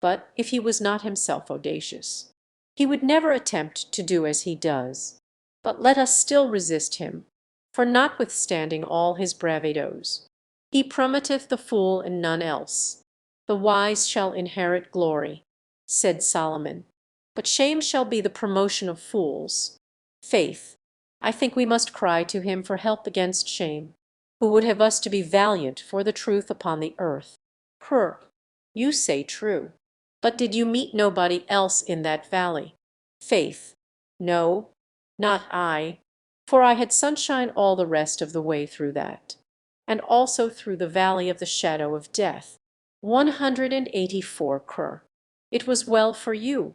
But if he was not himself audacious, he would never attempt to do as he does. But let us still resist him, for notwithstanding all his bravadoes, he promoteth the fool and none else. The wise shall inherit glory, said Solomon, but shame shall be the promotion of fools. Faith, I think we must cry to him for help against shame, who would have us to be valiant for the truth upon the earth. You say true. But did you meet nobody else in that valley? Faith, no, not I, for I had sunshine all the rest of the way through that, and also through the valley of the shadow of death. 184 Cr. It was well for you.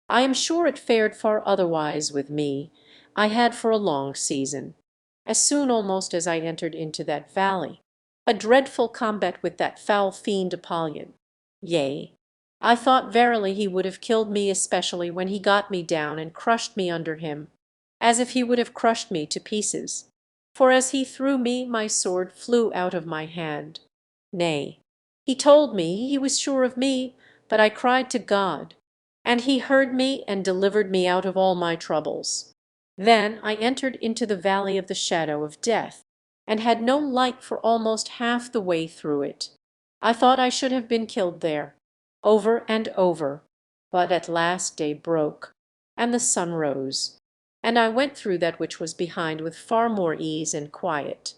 I am sure it fared far otherwise with me. I had for a long season, as soon almost as I entered into that valley, a dreadful combat with that foul fiend Apollyon. Yea, I thought verily he would have killed me, especially when he got me down and crushed me under him, as if he would have crushed me to pieces. For as he threw me, my sword flew out of my hand. Nay, he told me he was sure of me, but I cried to God, and he heard me and delivered me out of all my troubles. Then I entered into the valley of the shadow of death, and had no light for almost half the way through it. I thought I should have been killed there, over and over, but at last day broke, and the sun rose, and I went through that which was behind with far more ease and quiet.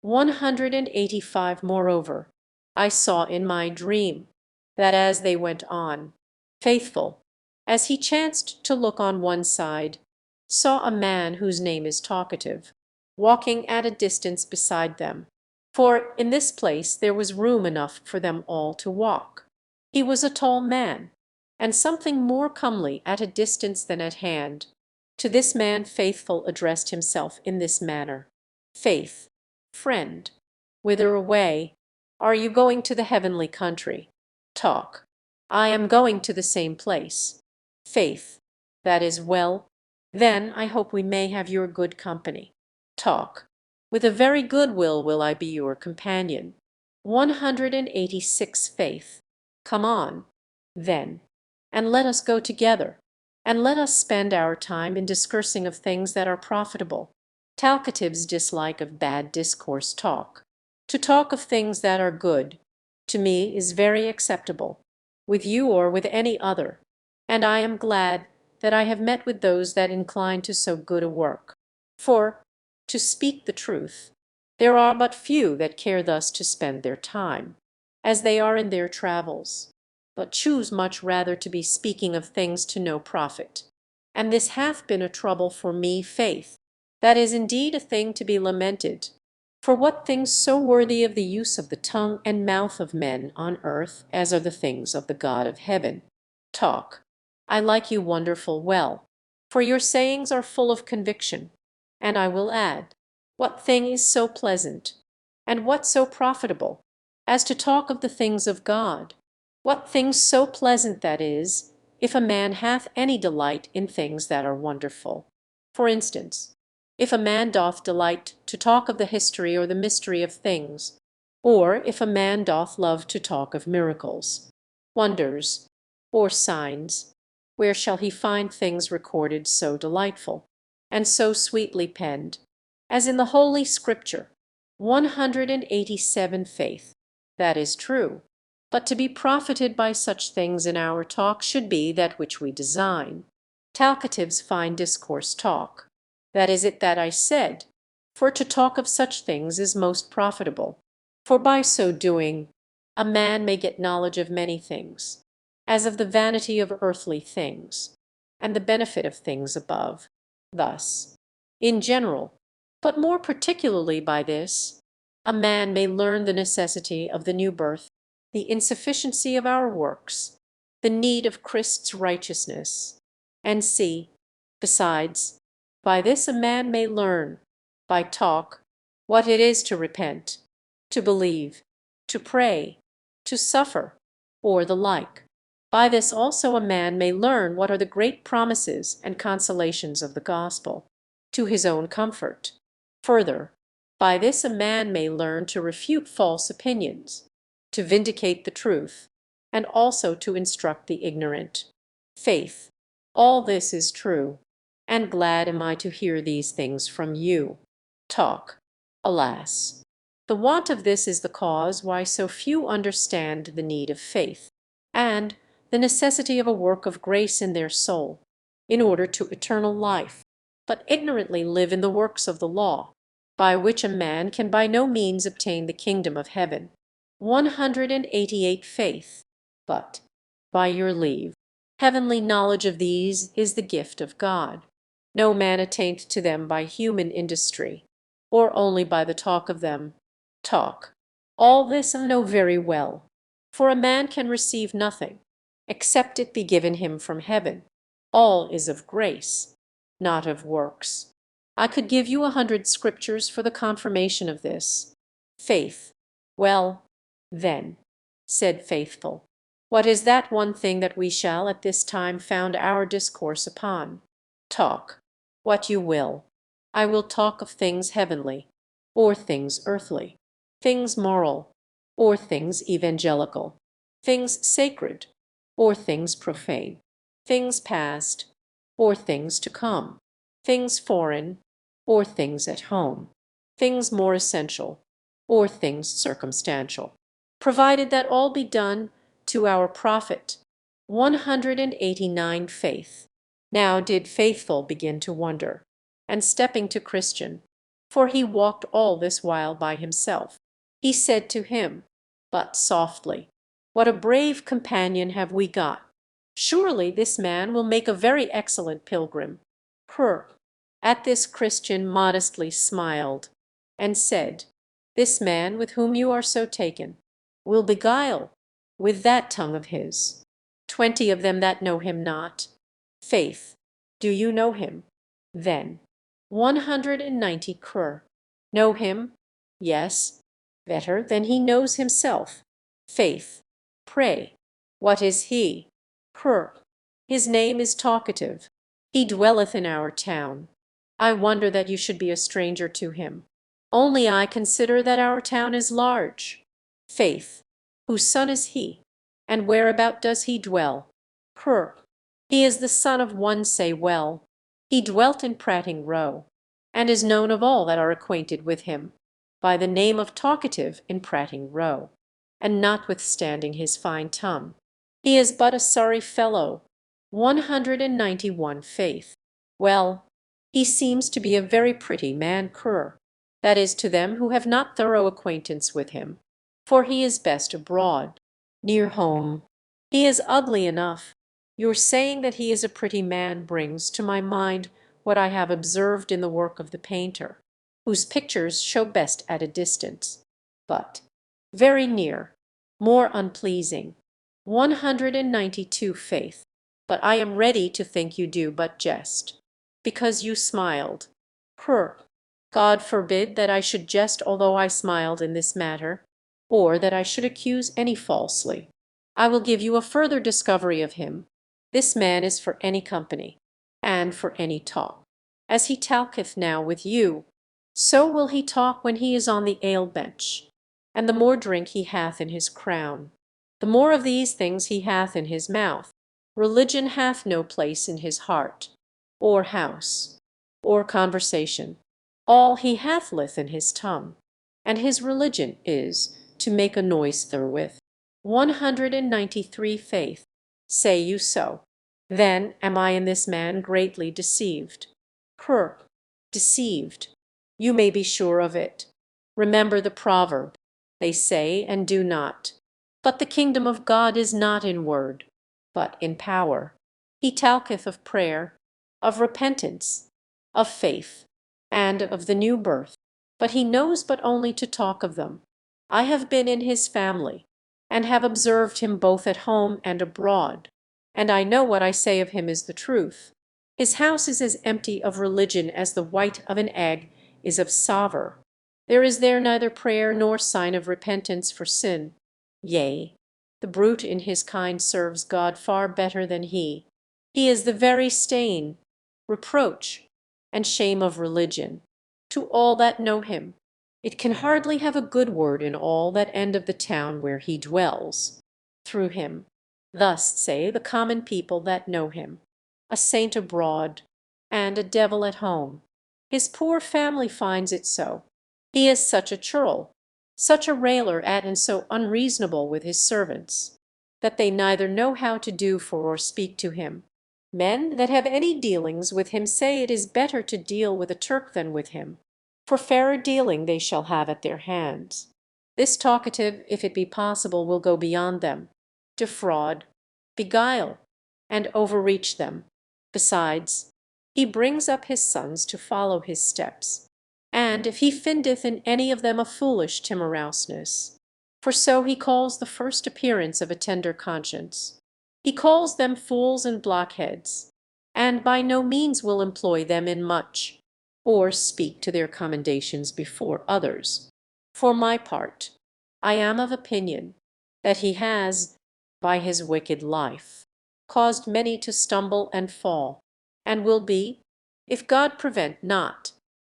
185 Moreover, I saw in my dream that as they went on, Faithful, as he chanced to look on one side, saw a man whose name is Talkative, walking at a distance beside them, for in this place there was room enough for them all to walk. He was a tall man, and something more comely at a distance than at hand. To this man Faithful addressed himself in this manner: Faith, friend, whither away? Are you going to the heavenly country? Talk. I am going to the same place. Faith. That is well. Then I hope we may have your good company. Talk. With a very good will I be your companion. 186 Faith. Come on, then, and let us go together, and let us spend our time in discoursing of things that are profitable. Talkatives dislike of bad discourse talk. To talk of things that are good, to me is very acceptable, with you or with any other, and I am glad that I have met with those that incline to so good a work. For, to speak the truth, there are but few that care thus to spend their time, as they are in their travels, but choose much rather to be speaking of things to no profit. And this hath been a trouble for me, faith. That is indeed a thing to be lamented. For what things so worthy of the use of the tongue and mouth of men on earth as are the things of the God of heaven? Talk. I like you wonderful well, for your sayings are full of conviction. And I will add, what thing is so pleasant, and what so profitable, as to talk of the things of God? What thing so pleasant, that is, if a man hath any delight in things that are wonderful? For instance, if a man doth delight to talk of the history or the mystery of things, or if a man doth love to talk of miracles, wonders, or signs, where shall he find things recorded so delightful, and so sweetly penned, as in the Holy Scripture? 187 Faith. That is true. But to be profited by such things in our talk should be that which we design. Talkatives find discourse talk. That is it that I said, for to talk of such things is most profitable. For by so doing a man may get knowledge of many things, as of the vanity of earthly things, and the benefit of things above. Thus, in general, but more particularly by this, a man may learn the necessity of the new birth, the insufficiency of our works, the need of Christ's righteousness, and see, besides, by this a man may learn, by talk, what it is to repent, to believe, to pray, to suffer, or the like. By this also a man may learn what are the great promises and consolations of the gospel, to his own comfort. Further, by this a man may learn to refute false opinions, to vindicate the truth, and also to instruct the ignorant. Faith, all this is true, and glad am I to hear these things from you. Talk, alas! The want of this is the cause why so few understand the need of faith, and the necessity of a work of grace in their soul, in order to eternal life, but ignorantly live in the works of the law, by which a man can by no means obtain the kingdom of heaven. 188 Faith. But, by your leave, heavenly knowledge of these is the gift of God. No man attaineth to them by human industry, or only by the talk of them. Talk. All this I know very well, for a man can receive nothing, except it be given him from heaven. All is of grace, not of works. I could give you 100 scriptures for the confirmation of this. Faith. Well, then, said Faithful, what is that one thing that we shall at this time found our discourse upon? Talk, what you will. I will talk of things heavenly, or things earthly, things moral, or things evangelical, things sacred, or things profane, things past, or things to come, things foreign, or things at home, things more essential, or things circumstantial, provided that all be done to our profit. 189 Faith. Now did Faithful begin to wonder, and stepping to Christian, for he walked all this while by himself, he said to him, but softly, what a brave companion have we got! Surely this man will make a very excellent pilgrim. Purr. At this Christian modestly smiled, and said, this man with whom you are so taken will beguile, with that tongue of his, 20 of them that know him not. Faith, do you know him? Then 190 Cur. Know him? Yes, better than he knows himself. Faith, pray, what is he? Cur. His name is Talkative. He dwelleth in our town. I wonder that you should be a stranger to him. Only I consider that our town is large. Faith, whose son is he, and whereabout does he dwell? Cur. He is the son of one say well. He dwelt in Prating Row, and is known of all that are acquainted with him, by the name of Talkative in Prating Row, and notwithstanding his fine tongue, he is but a sorry fellow. 191 Faith. Well, he seems to be a very pretty man, Cur. That is to them who have not thorough acquaintance with him, for he is best abroad. Near home, he is ugly enough. Your saying that he is a pretty man brings to my mind what I have observed in the work of the painter, whose pictures show best at a distance, but very near, more unpleasing. 192 Faith. But I am ready to think you do but jest, because you smiled. Cur. God forbid that I should jest although I smiled in this matter, or that I should accuse any falsely. I will give you a further discovery of him. This man is for any company, and for any talk. As he talketh now with you, so will he talk when he is on the ale bench. And the more drink he hath in his crown, the more of these things he hath in his mouth. Religion hath no place in his heart, or house, or conversation. All he hath lith in his tongue, and his religion is to make a noise therewith. 193 Faith. Say you so? Then am I in this man greatly deceived. Deceived. You may be sure of it. Remember the proverb, they say and do not. But the kingdom of God is not in word, but in power. He talketh of prayer, of repentance, of faith, and of the new birth, but he knows but only to talk of them. I have been in his family, and have observed him both at home and abroad, and I know what I say of him is the truth. His house is as empty of religion as the white of an egg is of savour. There is there neither prayer nor sign of repentance for sin. Yea, the brute in his kind serves God far better than he. He is the very stain, reproach, and shame of religion to all that know him. It can hardly have a good word in all that end of the town where he dwells. Through him, thus say the common people that know him, a saint abroad, and a devil at home. His poor family finds it so. He is such a churl, such a railer at and so unreasonable with his servants, that they neither know how to do for or speak to him. Men that have any dealings with him say it is better to deal with a Turk than with him, for fairer dealing they shall have at their hands. This talkative, if it be possible, will go beyond them, defraud, beguile, and overreach them. Besides, he brings up his sons to follow his steps, and if he findeth in any of them a foolish timorousness, for so he calls the first appearance of a tender conscience, he calls them fools and blockheads, and by no means will employ them in much, or speak to their commendations before others. For my part, I am of opinion that he has, by his wicked life, caused many to stumble and fall, and will be, if God prevent not,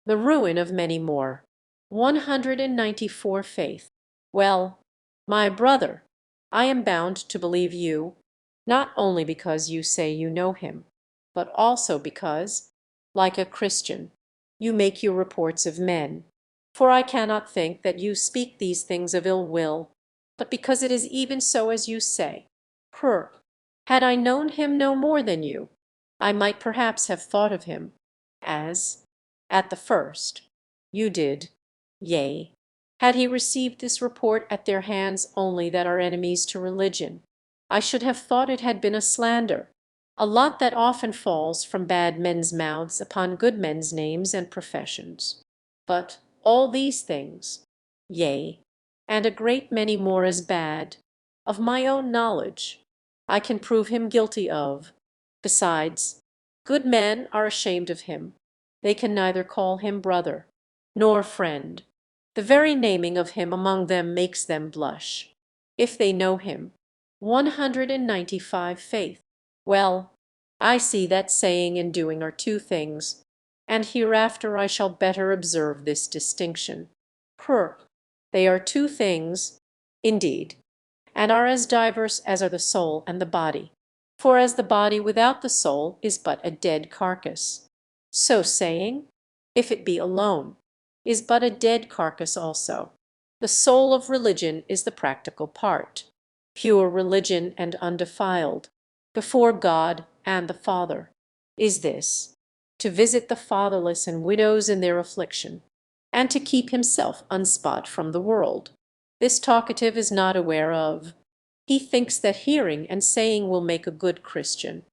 the ruin of many more. 194 Faith. Well, my brother, I am bound to believe you, not only because you say you know him, but also because, like a Christian, you make your reports of men. For I cannot think that you speak these things of ill will, but because it is even so as you say. Had I known him no more than you, I might perhaps have thought of him, as, at the first, you did. Yea, had he received this report at their hands only that are enemies to religion, I should have thought it had been a slander, a lot that often falls from bad men's mouths upon good men's names and professions. But all these things, yea, and a great many more as bad, of my own knowledge, I can prove him guilty of. Besides, good men are ashamed of him. They can neither call him brother nor friend. The very naming of him among them makes them blush, if they know him. 195 Faith. Well, I see that saying and doing are two things, and hereafter I shall better observe this distinction. They are two things, indeed, and are as diverse as are the soul and the body. For as the body without the soul is but a dead carcass, so saying, if it be alone, is but a dead carcass also. The soul of religion is the practical part, pure religion and undefiled, before God and the Father, is this, to visit the fatherless and widows in their affliction, and to keep himself unspot from the world. This talkative is not aware of. He thinks that hearing and saying will make a good Christian,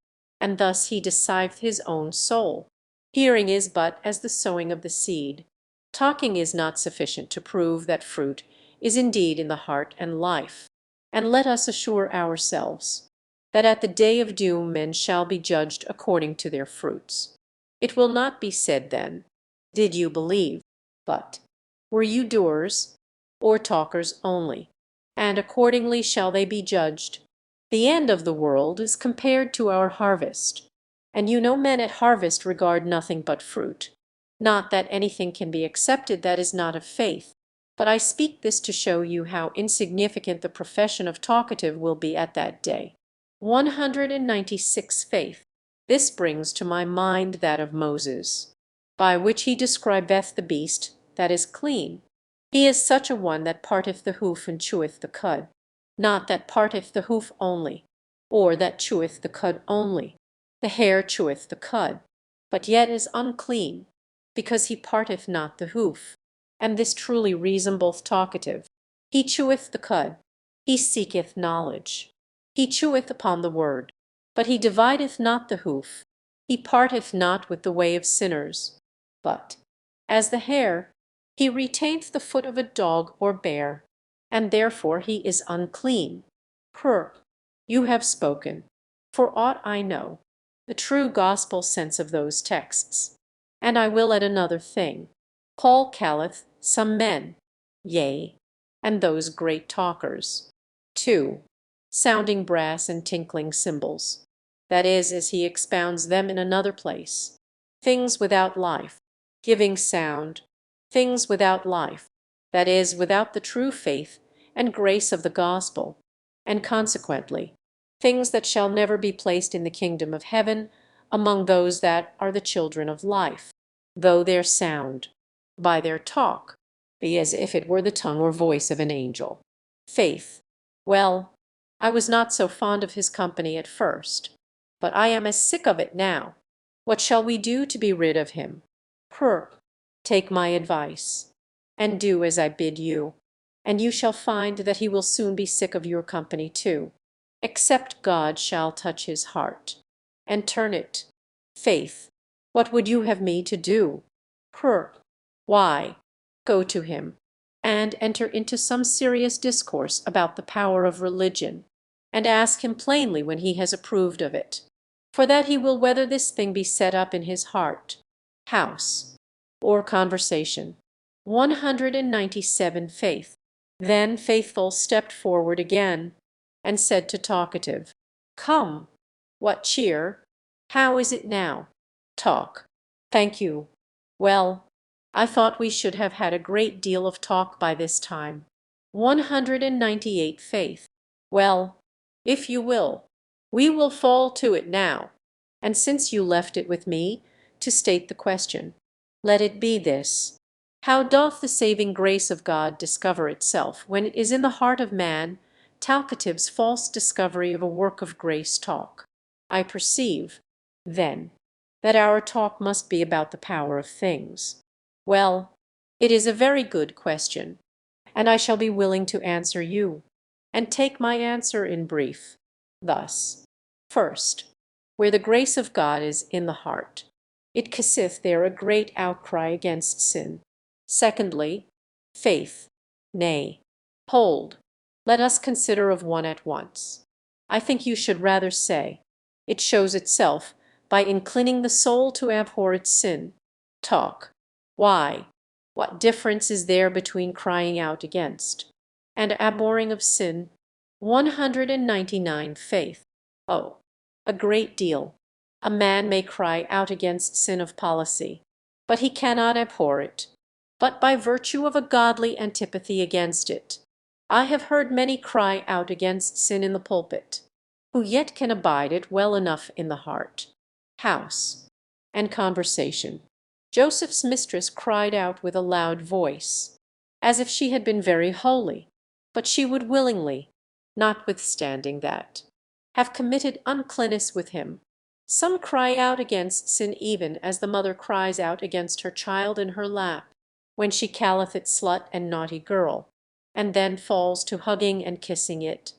and thus he deceiveth his own soul. Hearing is but as the sowing of the seed. Talking is not sufficient to prove that fruit is indeed in the heart and life. And let us assure ourselves that at the day of doom men shall be judged according to their fruits. It will not be said then, did you believe? But, were you doers, or talkers only? And accordingly shall they be judged. The end of the world is compared to our harvest, and you know men at harvest regard nothing but fruit. Not that anything can be accepted that is not of faith, but I speak this to show you how insignificant the profession of talkative will be at that day. 196 Faith. This brings to my mind that of Moses, by which he describeth the beast that is clean. He is such a one that parteth the hoof and cheweth the cud. not that parteth the hoof only, or that cheweth the cud only. The hare cheweth the cud, but yet is unclean, because he parteth not the hoof. And this truly reasonable talkative. He cheweth the cud, he seeketh knowledge. He cheweth upon the word, but he divideth not the hoof. He parteth not with the way of sinners. But, as the hare, he retaineth the foot of a dog or bear, and therefore he is unclean. You have spoken, for aught I know, the true gospel sense of those texts. And I will add another thing. Paul calleth some men, yea, and those great talkers. 2. Sounding brass and tinkling cymbals. That is, as he expounds them in another place. Things without life, giving sound, things without life, that is, without the true faith and grace of the gospel, and consequently, things that shall never be placed in the kingdom of heaven among those that are the children of life, though their sound, by their talk, be as if it were the tongue or voice of an angel. Faith. Well, I was not so fond of his company at first, but I am as sick of it now. What shall we do to be rid of him? Take my advice, and do as I bid you, and you shall find that he will soon be sick of your company too, except God shall touch his heart, and turn it. Faith, what would you have me to do? Why, go to him, and enter into some serious discourse about the power of religion, and ask him plainly when he has approved of it, for that he will whether this thing be set up in his heart, house, or conversation. 197. Faith. Then Faithful stepped forward again, and said to Talkative, Come, what cheer? How is it now? Talk. Thank you. Well, I thought we should have had a great deal of talk by this time. 198. Faith. Well, if you will, we will fall to it now, and since you left it with me to state the question, let it be this. How doth the saving grace of God discover itself when it is in the heart of man? Talkative's false discovery of a work of grace talk. I perceive, then, that our talk must be about the power of things. Well, it is a very good question, and I shall be willing to answer you, and take my answer in brief. Thus, first, where the grace of God is in the heart, it causeth there a great outcry against sin. Secondly, faith. Nay, hold, let us consider of one at once. I think you should rather say, it shows itself by inclining the soul to abhor its sin. Talk. Why, what difference is there between crying out against and abhorring of sin? 199. Faith. Oh, a great deal. A man may cry out against sin of policy, but he cannot abhor it, but by virtue of a godly antipathy against it. I have heard many cry out against sin in the pulpit, who yet can abide it well enough in the heart, house, and conversation. Joseph's mistress cried out with a loud voice, as if she had been very holy, but she would willingly, notwithstanding that, have committed uncleanness with him. Some cry out against sin even as the mother cries out against her child in her lap, when she calleth it slut and naughty girl, and then falls to hugging and kissing it.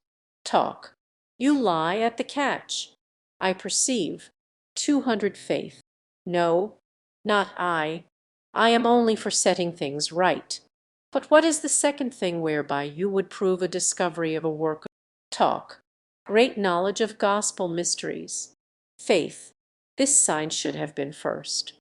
Talk. You lie at the catch. I perceive. 200. Faith. No, not I. I am only for setting things right. But what is the second thing whereby you would prove a discovery of a work of talk? Great knowledge of gospel mysteries. Faith. This sign should have been first.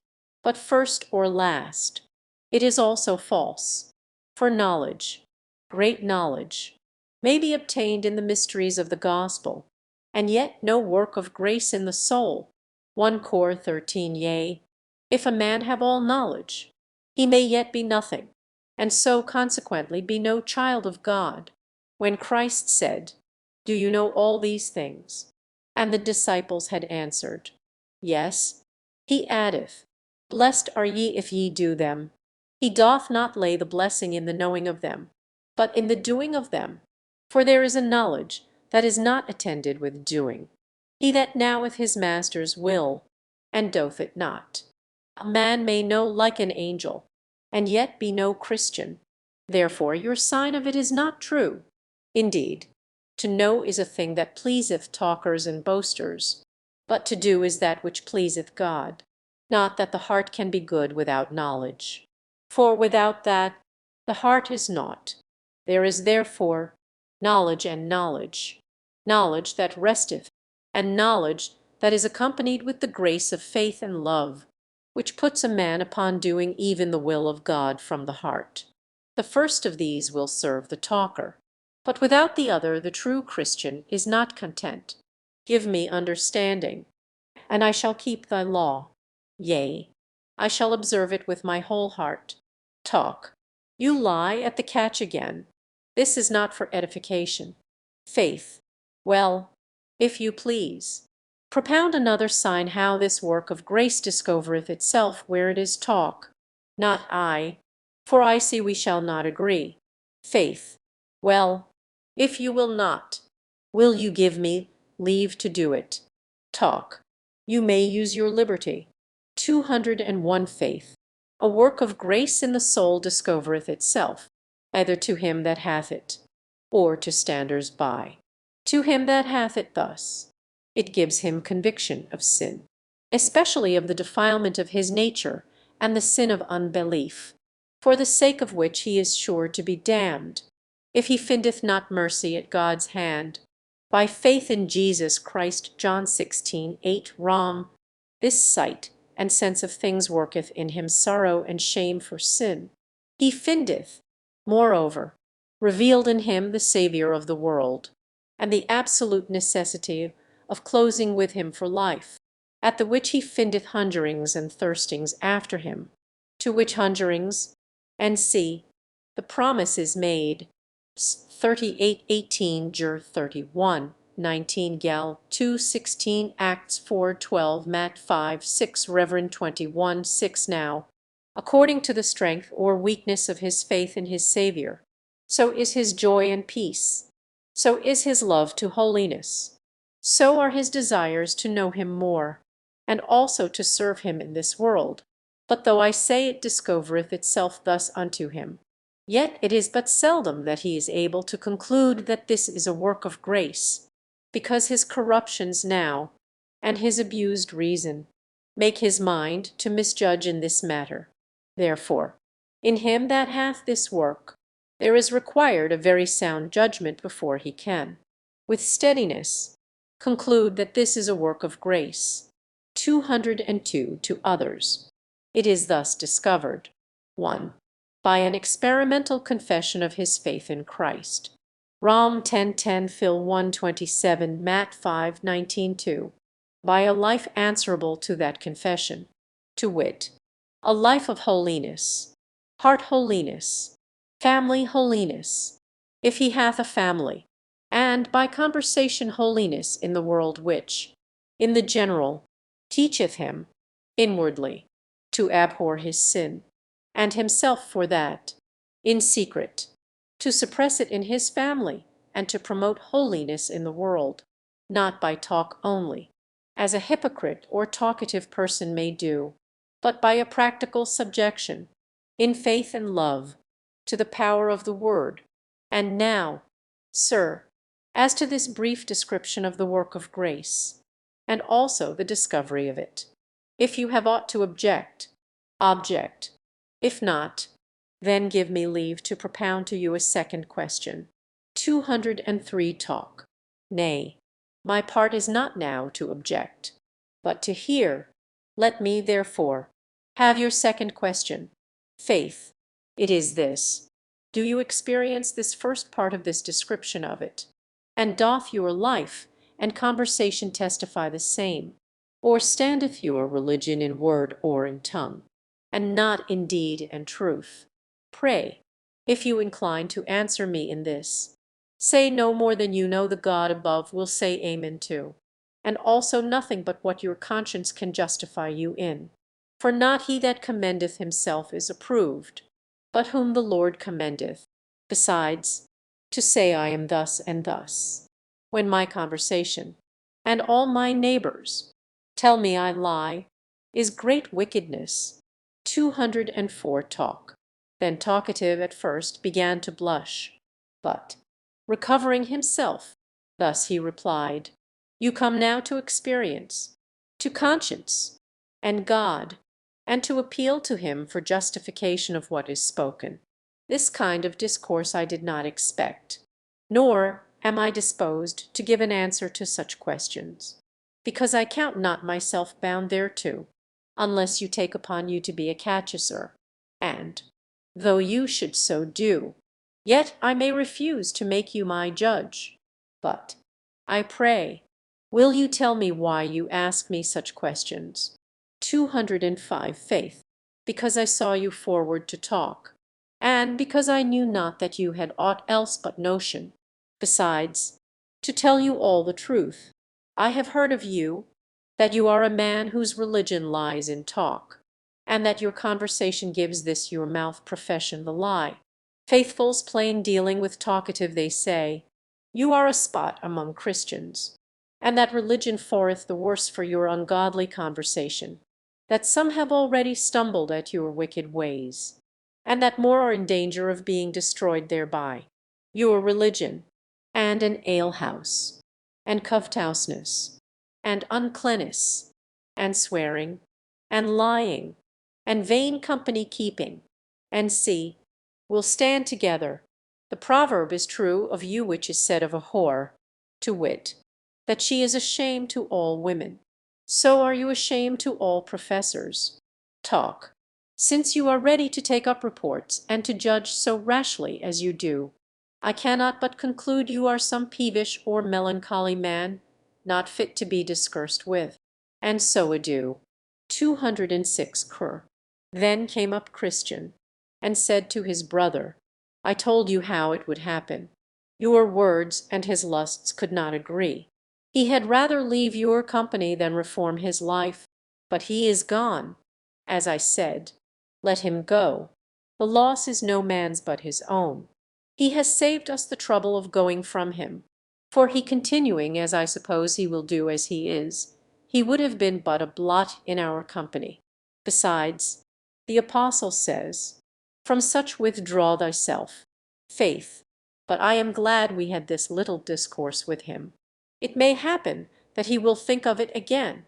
But first or last, it is also false. For knowledge, great knowledge, may be obtained in the mysteries of the gospel, and yet no work of grace in the soul. 1 Cor 13. Yea, if a man have all knowledge, he may yet be nothing, and so consequently be no child of God. When Christ said, Do you know all these things? And the disciples had answered, Yes. He addeth, Blessed are ye if ye do them. He doth not lay the blessing in the knowing of them, but in the doing of them. For there is a knowledge that is not attended with doing. He that knoweth his master's will, and doth it not. A man may know like an angel, and yet be no Christian. Therefore your sign of it is not true. Indeed, to know is a thing that pleaseth talkers and boasters, but to do is that which pleaseth God. Not that the heart can be good without knowledge. For without that the heart is naught. There is therefore knowledge and knowledge, knowledge that resteth, and knowledge that is accompanied with the grace of faith and love, which puts a man upon doing even the will of God from the heart. The first of these will serve the talker, but without the other the true Christian is not content. Give me understanding, and I shall keep thy law. Yea, I shall observe it with my whole heart. Talk. You lie at the catch again. This is not for edification. Faith. Well, if you please. Propound another sign how this work of grace discovereth itself where it is talk. Not I, for I see we shall not agree. Faith. Well, if you will not, will you give me leave to do it? Talk. You may use your liberty. 201 Faith. A work of grace in the soul discovereth itself, either to him that hath it, or to standers by. To him that hath it thus, it gives him conviction of sin, especially of the defilement of his nature and the sin of unbelief, for the sake of which he is sure to be damned, if he findeth not mercy at God's hand. By faith in Jesus Christ, John 16:8 Rom. This sight and sense of things worketh in him sorrow and shame for sin. He findeth, moreover, revealed in him the Saviour of the world, and the absolute necessity of closing with him for life, at the which he findeth hungerings and thirstings after him, to which hungerings, and see, the promise is made, 38:18 Jer 31, 19 Gal 2:16 Acts 4:12 Matt 5:6 Rev 21:6 Now, according to the strength or weakness of his faith in his Saviour, so is his joy and peace, so is his love to holiness, so are his desires to know him more, and also to serve him in this world. But though I say it discovereth itself thus unto him, yet it is but seldom that he is able to conclude that this is a work of grace, because his corruptions now, and his abused reason, make his mind to misjudge in this matter. Therefore, in him that hath this work, there is required a very sound judgment before he can, with steadiness, conclude that this is a work of grace. 202 To others. It is thus discovered. 1. By an experimental confession of his faith in Christ. Rom 10:10 Phil 1:27 Matt 5:19-2. By a life answerable to that confession, to wit, a life of holiness, heart holiness, family holiness, if he hath a family, and by conversation holiness in the world which, in the general, teacheth him, inwardly, to abhor his sin, and himself for that, in secret, to suppress it in his family, and to promote holiness in the world, not by talk only, as a hypocrite or talkative person may do, but by a practical subjection, in faith and love, to the power of the Word. And now, sir, as to this brief description of the work of grace, and also the discovery of it. If you have aught to object, object. If not, then give me leave to propound to you a second question. 203 Talk. Nay, my part is not now to object, but to hear. Let me, therefore, have your second question. Faith. It is this. Do you experience this first part of this description of it? And doth your life and conversation testify the same? Or standeth your religion in word or in tongue, and not in deed and truth? Pray, if you incline to answer me in this, say no more than you know the God above will say amen to, and also nothing but what your conscience can justify you in. For not he that commendeth himself is approved, but whom the Lord commendeth. Besides, to say I am thus and thus, when my conversation, and all my neighbors, tell me I lie, is great wickedness. 204 Talk. Then Talkative at first began to blush, but, recovering himself, thus he replied, You come now to experience, to conscience, and God, and to appeal to him for justification of what is spoken. This kind of discourse I did not expect, nor am I disposed to give an answer to such questions, because I count not myself bound thereto, unless you take upon you to be a catechisor, and, though you should so do, yet I may refuse to make you my judge. But, I pray, will you tell me why you ask me such questions? 205 Faith. Because I saw you forward to talk, and because I knew not that you had aught else but notion. Besides, to tell you all the truth, I have heard of you, that you are a man whose religion lies in talk, and that your conversation gives this your mouth profession the lie. Faithful's plain dealing with Talkative they say, you are a spot among Christians, and that religion fareth the worse for your ungodly conversation, that some have already stumbled at your wicked ways, and that more are in danger of being destroyed thereby. Your religion, and an alehouse, and covetousness, and uncleanness, and swearing, and lying, and vain company keeping, and see, will stand together. The proverb is true of you which is said of a whore, to wit, that she is a shame to all women. So are you a shame to all professors. Talk, since you are ready to take up reports, and to judge so rashly as you do. I cannot but conclude you are some peevish or melancholy man, not fit to be discoursed with. And so adieu. 206 Cur. Then came up Christian, and said to his brother, I told you how it would happen. Your words and his lusts could not agree. He had rather leave your company than reform his life. But he is gone. As I said, let him go. The loss is no man's but his own. He has saved us the trouble of going from him. For he continuing, as I suppose he will do as he is, he would have been but a blot in our company. Besides, the apostle says, From such withdraw thyself. Faith, but I am glad we had this little discourse with him. It may happen that he will think of it again.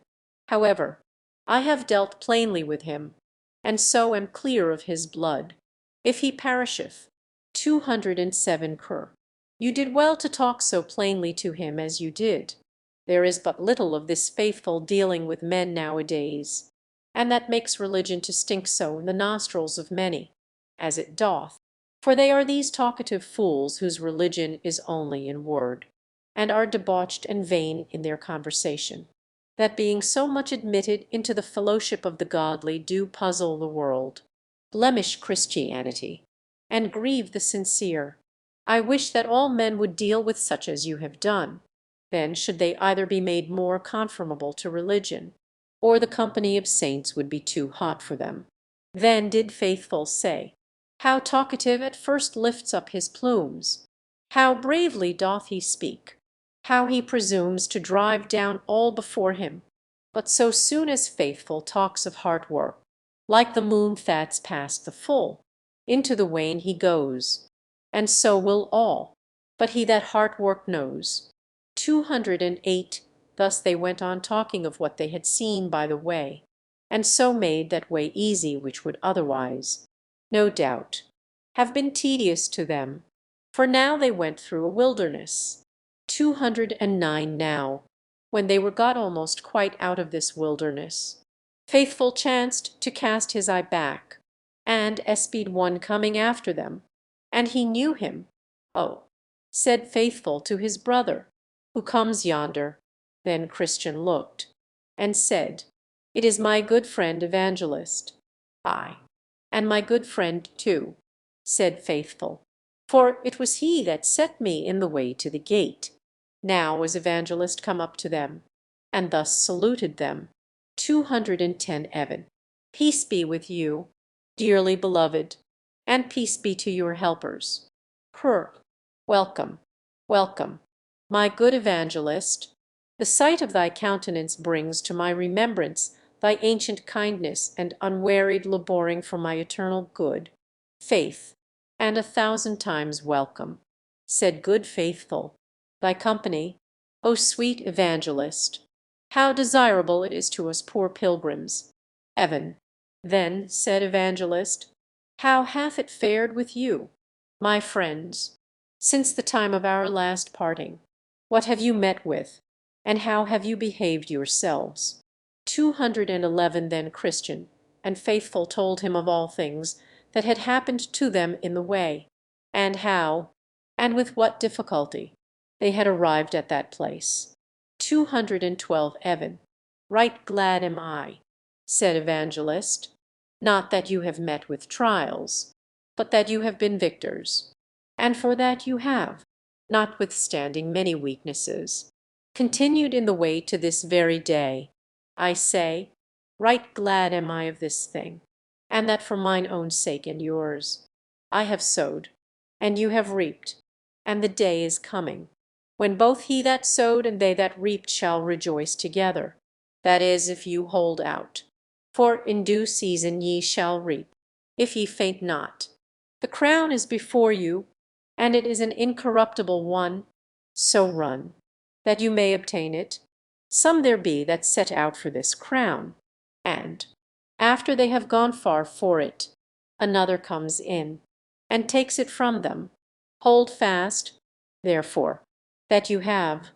However, I have dealt plainly with him, and so am clear of his blood. If he perisheth, 207 Cur. You did well to talk so plainly to him as you did. There is but little of this faithful dealing with men nowadays, and that makes religion to stink so in the nostrils of many, as it doth. For they are these talkative fools whose religion is only in word, and are debauched and vain in their conversation, that being so much admitted into the fellowship of the godly do puzzle the world, blemish Christianity, and grieve the sincere. I wish that all men would deal with such as you have done. Then should they either be made more conformable to religion, or the company of saints would be too hot for them. Then did Faithful say, How Talkative at first lifts up his plumes, how bravely doth he speak, how he presumes to drive down all before him. But so soon as Faithful talks of hard work, like the moon that's past the full, into the wane he goes, and so will all, but he that hard work knows. 208 Thus they went on talking of what they had seen by the way, and so made that way easy which would otherwise, no doubt, have been tedious to them, for now they went through a wilderness. 209 Now, when they were got almost quite out of this wilderness, Faithful chanced to cast his eye back, and espied one coming after them, and he knew him. Oh, said Faithful to his brother, who comes yonder? Then Christian looked, and said, It is my good friend Evangelist. Ay, and my good friend too, said Faithful, for it was he that set me in the way to the gate. Now was Evangelist come up to them, and thus saluted them. 210 Evan. Peace be with you, dearly beloved, and peace be to your helpers. Cur. Welcome, welcome, my good evangelist. The sight of thy countenance brings to my remembrance thy ancient kindness and unwearied laboring for my eternal good, faith, and 1,000 times welcome, said good faithful, thy company, O sweet evangelist. How desirable it is to us poor pilgrims. Evan, then said evangelist, how hath it fared with you, my friends, since the time of our last parting? What have you met with, and how have you behaved yourselves? 211 then Christian and faithful told him of all things that had happened to them in the way, and how, and with what difficulty, they had arrived at that place. 212 Evan, right glad am I, said evangelist, not that you have met with trials, but that you have been victors, and for that you have, notwithstanding many weaknesses, continued in the way to this very day. I say, right glad am I of this thing, and that for mine own sake and yours. I have sowed, and you have reaped, and the day is coming, when both he that sowed and they that reaped shall rejoice together. That is, if you hold out. For in due season ye shall reap, if ye faint not. The crown is before you, and it is an incorruptible one. So run, that you may obtain it. Some there be that set out for this crown, and, after they have gone far for it, another comes in, and takes it from them. Hold fast, therefore, that you have.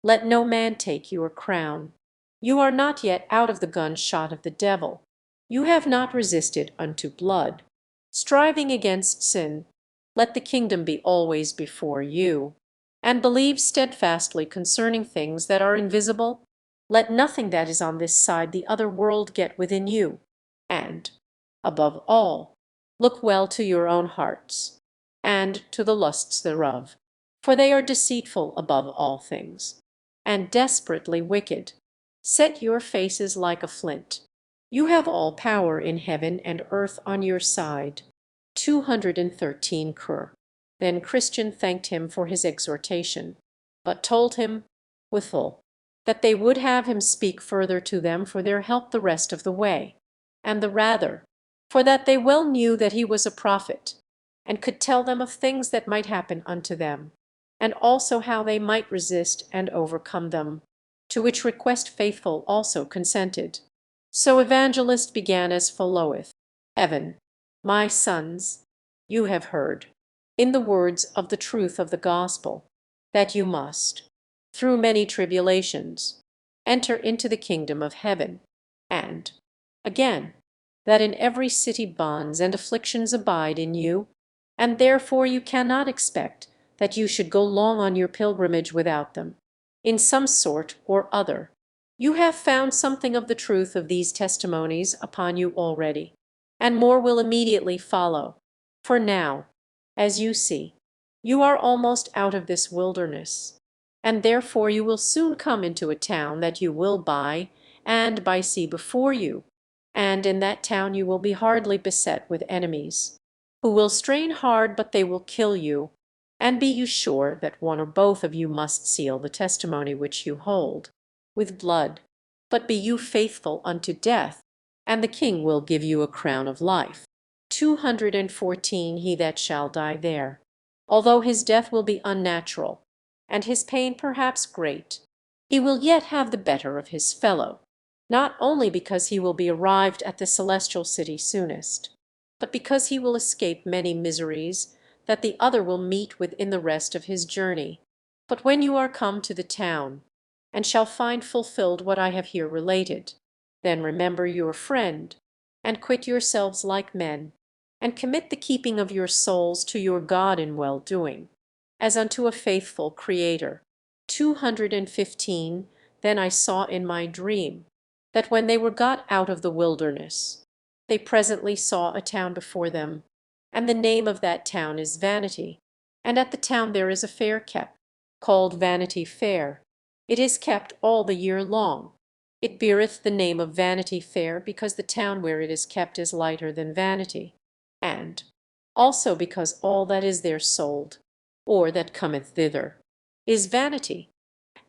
Let no man take your crown. You are not yet out of the gunshot of the devil. You have not resisted unto blood. Striving against sin, let the kingdom be always before you. And believe steadfastly concerning things that are invisible. Let nothing that is on this side the other world get within you. And, above all, look well to your own hearts, and to the lusts thereof, for they are deceitful above all things, and desperately wicked. Set your faces like a flint. You have all power in heaven and earth on your side. 213 Cur. Then Christian thanked him for his exhortation, but told him, withal, that they would have him speak further to them for their help the rest of the way, and the rather, for that they well knew that he was a prophet, and could tell them of things that might happen unto them, and also how they might resist and overcome them, to which request Faithful also consented. So Evangelist began as followeth. Evan, my sons, you have heard, in the words of the truth of the gospel, that you must, through many tribulations, enter into the kingdom of heaven, and, again, that in every city bonds and afflictions abide in you, and therefore you cannot expect that you should go long on your pilgrimage without them. In some sort or other, you have found something of the truth of these testimonies upon you already, and more will immediately follow. For now, as you see, you are almost out of this wilderness, and therefore you will soon come into a town that you will buy, and by sea before you, and in that town you will be hardly beset with enemies, who will strain hard, but they will kill you, and be you sure that one or both of you must seal the testimony which you hold, with blood. But be you faithful unto death, and the king will give you a crown of life. 214 He that shall die there, although his death will be unnatural, and his pain perhaps great, he will yet have the better of his fellow, not only because he will be arrived at the celestial city soonest, but because he will escape many miseries that the other will meet with in the rest of his journey. But when you are come to the town, and shall find fulfilled what I have here related, then remember your friend, and quit yourselves like men, and commit the keeping of your souls to your God in well-doing, as unto a faithful Creator. 215 Then I saw in my dream that when they were got out of the wilderness, they presently saw a town before them, and the name of that town is Vanity, and at the town there is a fair kept, called Vanity Fair. It is kept all the year long. It beareth the name of Vanity Fair because the town where it is kept is lighter than vanity, and also because all that is there sold. or that cometh thither, is vanity,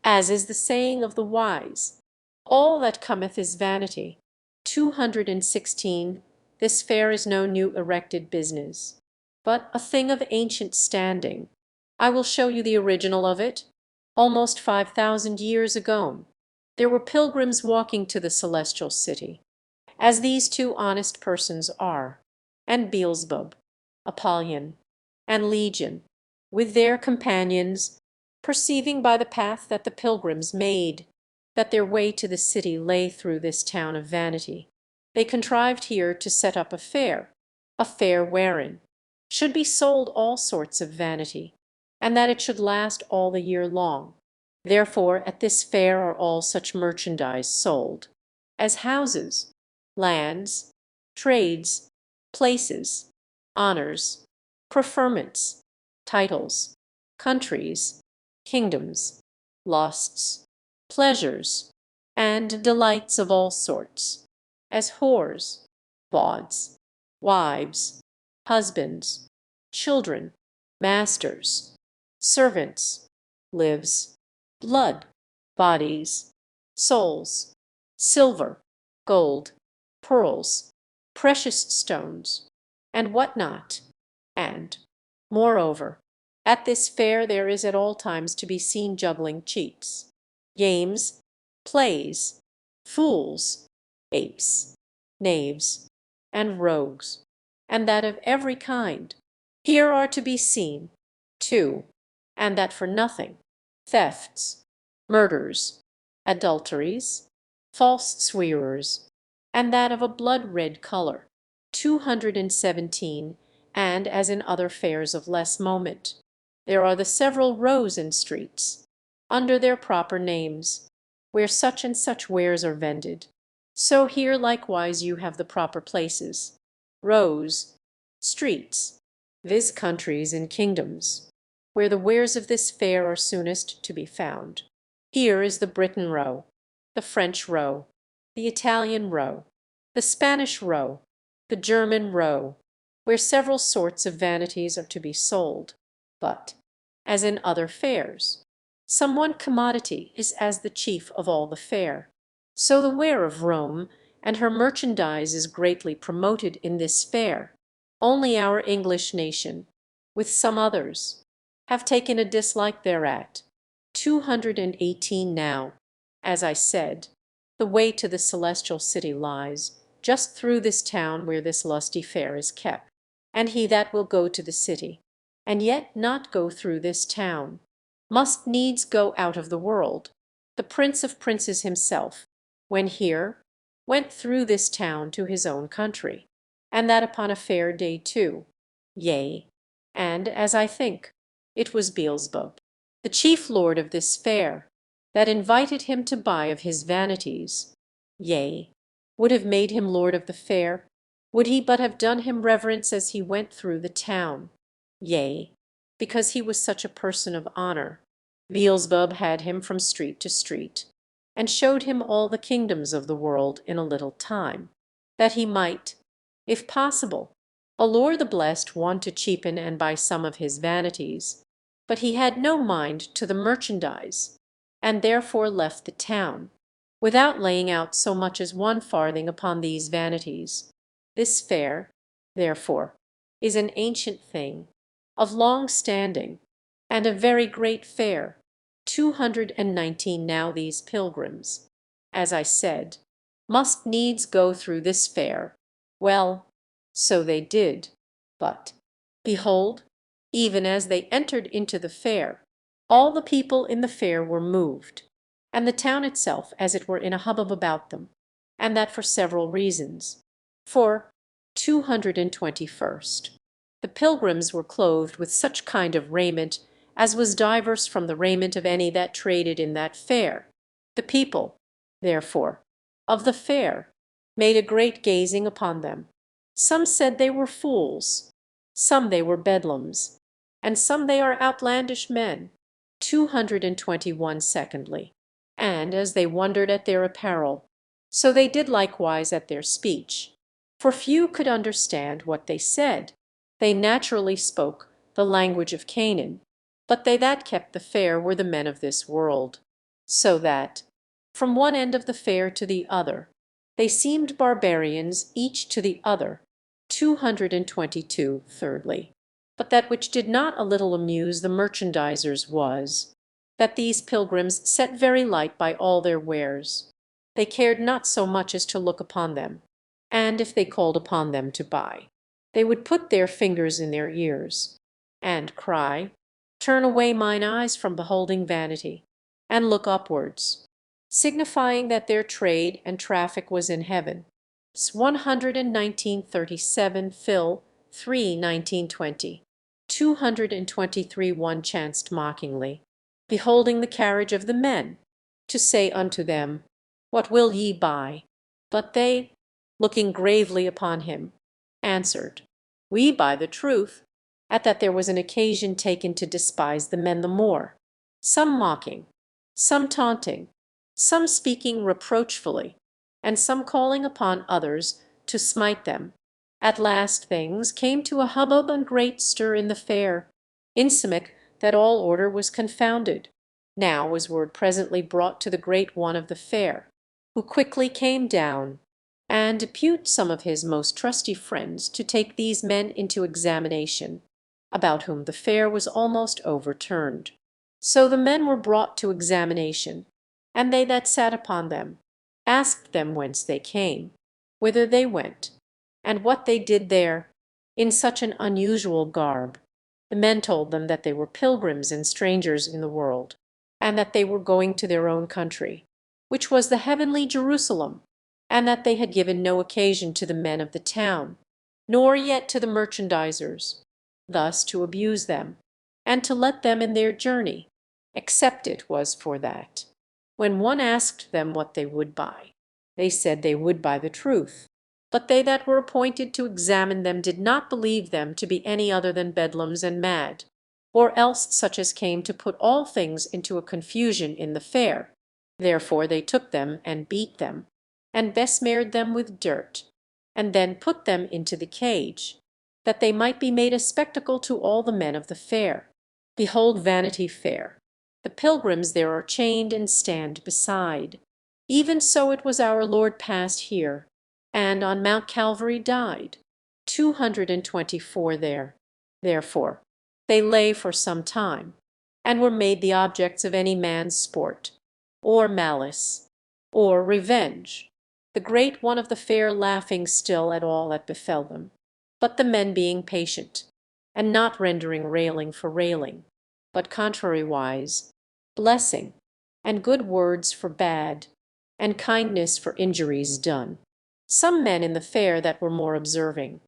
as is the saying of the wise, all that cometh is vanity. 216. This fair is no new erected business, but a thing of ancient standing. I will show you the original of it. Almost 5,000 years ago, there were pilgrims walking to the celestial city, as these two honest persons are, and Beelzebub, Apollyon, and Legion, with their companions, perceiving by the path that the pilgrims made that their way to the city lay through this town of vanity, they contrived here to set up a fair wherein should be sold all sorts of vanity, and that it should last all the year long. Therefore at this fair are all such merchandise sold, as houses, lands, trades, places, honors, preferments, titles, countries, kingdoms, lusts, pleasures, and delights of all sorts, as whores, bawds, wives, husbands, children, masters, servants, lives, blood, bodies, souls, silver, gold, pearls, precious stones, and what not. And, moreover, at this fair there is at all times to be seen juggling cheats, games, plays, fools, apes, knaves, and rogues, and that of every kind. Here are to be seen, too, and that for nothing, thefts, murders, adulteries, false swearers, and that of a blood-red color. 217. And as in other fairs of less moment, there are the several rows and streets, under their proper names, where such and such wares are vended. So here likewise you have the proper places, rows, streets, viz. Countries and kingdoms, where the wares of this fair are soonest to be found. Here is the Briton row, the French row, the Italian row, the Spanish row, the German row, where several sorts of vanities are to be sold. But, as in other fairs, some one commodity is as the chief of all the fair. So the ware of Rome and her merchandise is greatly promoted in this fair. Only our English nation, with some others, have taken a dislike thereat. 218. Now, as I said, the way to the celestial city lies just through this town where this lusty fair is kept. And he that will go to the city, and yet not go through this town, must needs go out of the world. The Prince of Princes himself, when here, went through this town to his own country, and that upon a fair day too. Yea, and, as I think, it was Beelzebub, the chief lord of this fair, that invited him to buy of his vanities. Yea, would have made him lord of the fair, would he but have done him reverence as he went through the town. Yea, because he was such a person of honour, Beelzebub had him from street to street, and showed him all the kingdoms of the world in a little time, that he might, if possible, allure the blessed one to cheapen and buy some of his vanities. But he had no mind to the merchandise, and therefore left the town, without laying out so much as 1 farthing upon these vanities. This fair, therefore, is an ancient thing, of long standing, and a very great fair. 219. Now these pilgrims, as I said, must needs go through this fair. Well, so they did, but, behold, even as they entered into the fair, all the people in the fair were moved, and the town itself as it were in a hubbub about them, and that for several reasons. For 221st. The pilgrims were clothed with such kind of raiment as was diverse from the raiment of any that traded in that fair. The people, therefore, of the fair made a great gazing upon them. Some said they were fools, some they were bedlams, and some they are outlandish men. 221 Secondly. And as they wondered at their apparel, so they did likewise at their speech. For few could understand what they said. They naturally spoke the language of Canaan, but they that kept the fair were the men of this world, so that, from one end of the fair to the other, they seemed barbarians each to the other. 222. Thirdly, but that which did not a little amuse the merchandisers was, that these pilgrims set very light by all their wares. They cared not so much as to look upon them, and if they called upon them to buy, they would put their fingers in their ears, and cry, "Turn away mine eyes from beholding vanity, and look upwards," signifying that their trade and traffic was in heaven. 119:37, Phil. 3:19-20. 223. One chanced mockingly, beholding the carriage of the men, to say unto them, What will ye buy? But they, looking gravely upon him, answered, We buy the truth. At that there was an occasion taken to despise the men the more, some mocking, some taunting, some speaking reproachfully, and some calling upon others to smite them. At last things came to a hubbub and great stir in the fair, insomuch that all order was confounded. Now was word presently brought to the great one of the fair, who quickly came down, and deputed some of his most trusty friends to take these men into examination, about whom the fair was almost overturned. So the men were brought to examination, and they that sat upon them asked them whence they came, whither they went, and what they did there, in such an unusual garb. The men told them that they were pilgrims and strangers in the world, and that they were going to their own country, which was the heavenly Jerusalem, and that they had given no occasion to the men of the town, nor yet to the merchandisers, thus to abuse them, and to let them in their journey, except it was for that, when one asked them what they would buy, they said they would buy the truth. But they that were appointed to examine them did not believe them to be any other than bedlams and mad, or else such as came to put all things into a confusion in the fair. Therefore they took them and beat them, and besmeared them with dirt, and then put them into the cage, that they might be made a spectacle to all the men of the fair. Behold Vanity Fair. The pilgrims there are chained and stand beside. Even so it was our Lord passed here, and on Mount Calvary died. 224 there. Therefore they lay for some time, and were made the objects of any man's sport, or malice, or revenge, the great one of the fair laughing still at all that befell them, but the men being patient, and not rendering railing for railing, but contrariwise, blessing, and good words for bad, and kindness for injuries done. Some men in the fair that were more observing,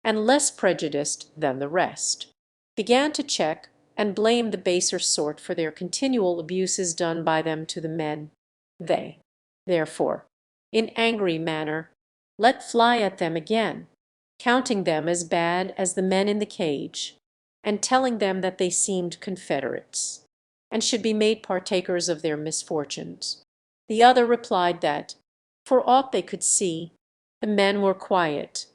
and less prejudiced than the rest, began to check and blame the baser sort for their continual abuses done by them to the men. They, therefore, in angry manner, let fly at them again, counting them as bad as the men in the cage, and telling them that they seemed confederates, and should be made partakers of their misfortunes. The other replied that, for aught they could see, the men were quiet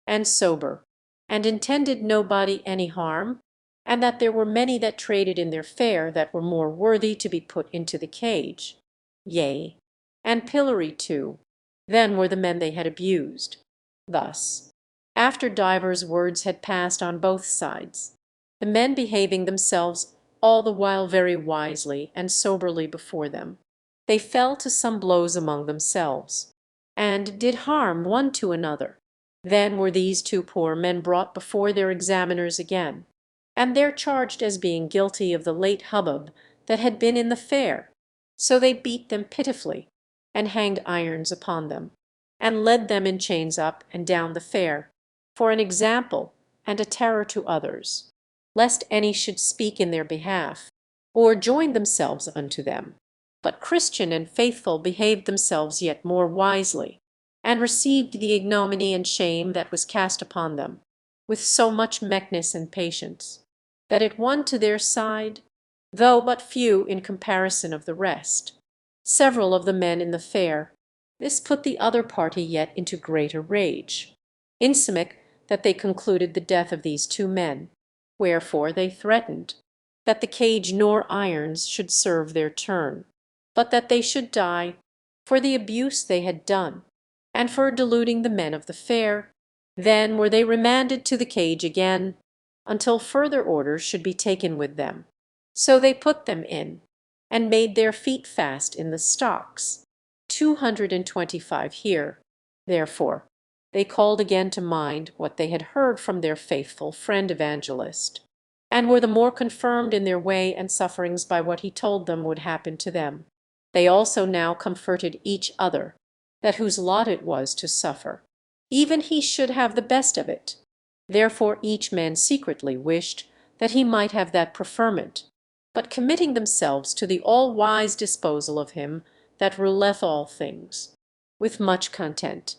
and sober, and intended nobody any harm, and that there were many that traded in their fair that were more worthy to be put into the cage, yea, and pilloried too, than were the men they had abused. Thus, after divers words had passed on both sides, the men behaving themselves all the while very wisely and soberly before them, they fell to some blows among themselves, and did harm one to another. Then were these two poor men brought before their examiners again, and there charged as being guilty of the late hubbub that had been in the fair. So they beat them pitifully, and hanged irons upon them, and led them in chains up and down the fair, for an example and a terror to others, lest any should speak in their behalf, or join themselves unto them. But Christian and faithful behaved themselves yet more wisely, and received the ignominy and shame that was cast upon them, with so much meekness and patience, that it won to their side, though but few in comparison of the rest, several of the men in the fair. This put the other party yet into greater rage, insomuch that they concluded the death of these two men, wherefore they threatened, that the cage nor irons should serve their turn, but that they should die for the abuse they had done, and for deluding the men of the fair. Then were they remanded to the cage again, until further orders should be taken with them. So they put them in, and made their feet fast in the stocks. 225 here. Therefore they called again to mind what they had heard from their faithful friend Evangelist, and were the more confirmed in their way and sufferings by what he told them would happen to them. They also now comforted each other, that whose lot it was to suffer, even he should have the best of it. Therefore each man secretly wished that he might have that preferment, but committing themselves to the all-wise disposal of him that ruleth all things, with much content,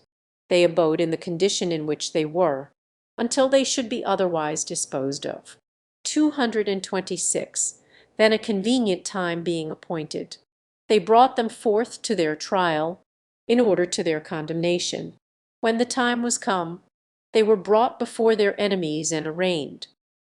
they abode in the condition in which they were, until they should be otherwise disposed of. 226. Then a convenient time being appointed, they brought them forth to their trial, in order to their condemnation. When the time was come, they were brought before their enemies and arraigned.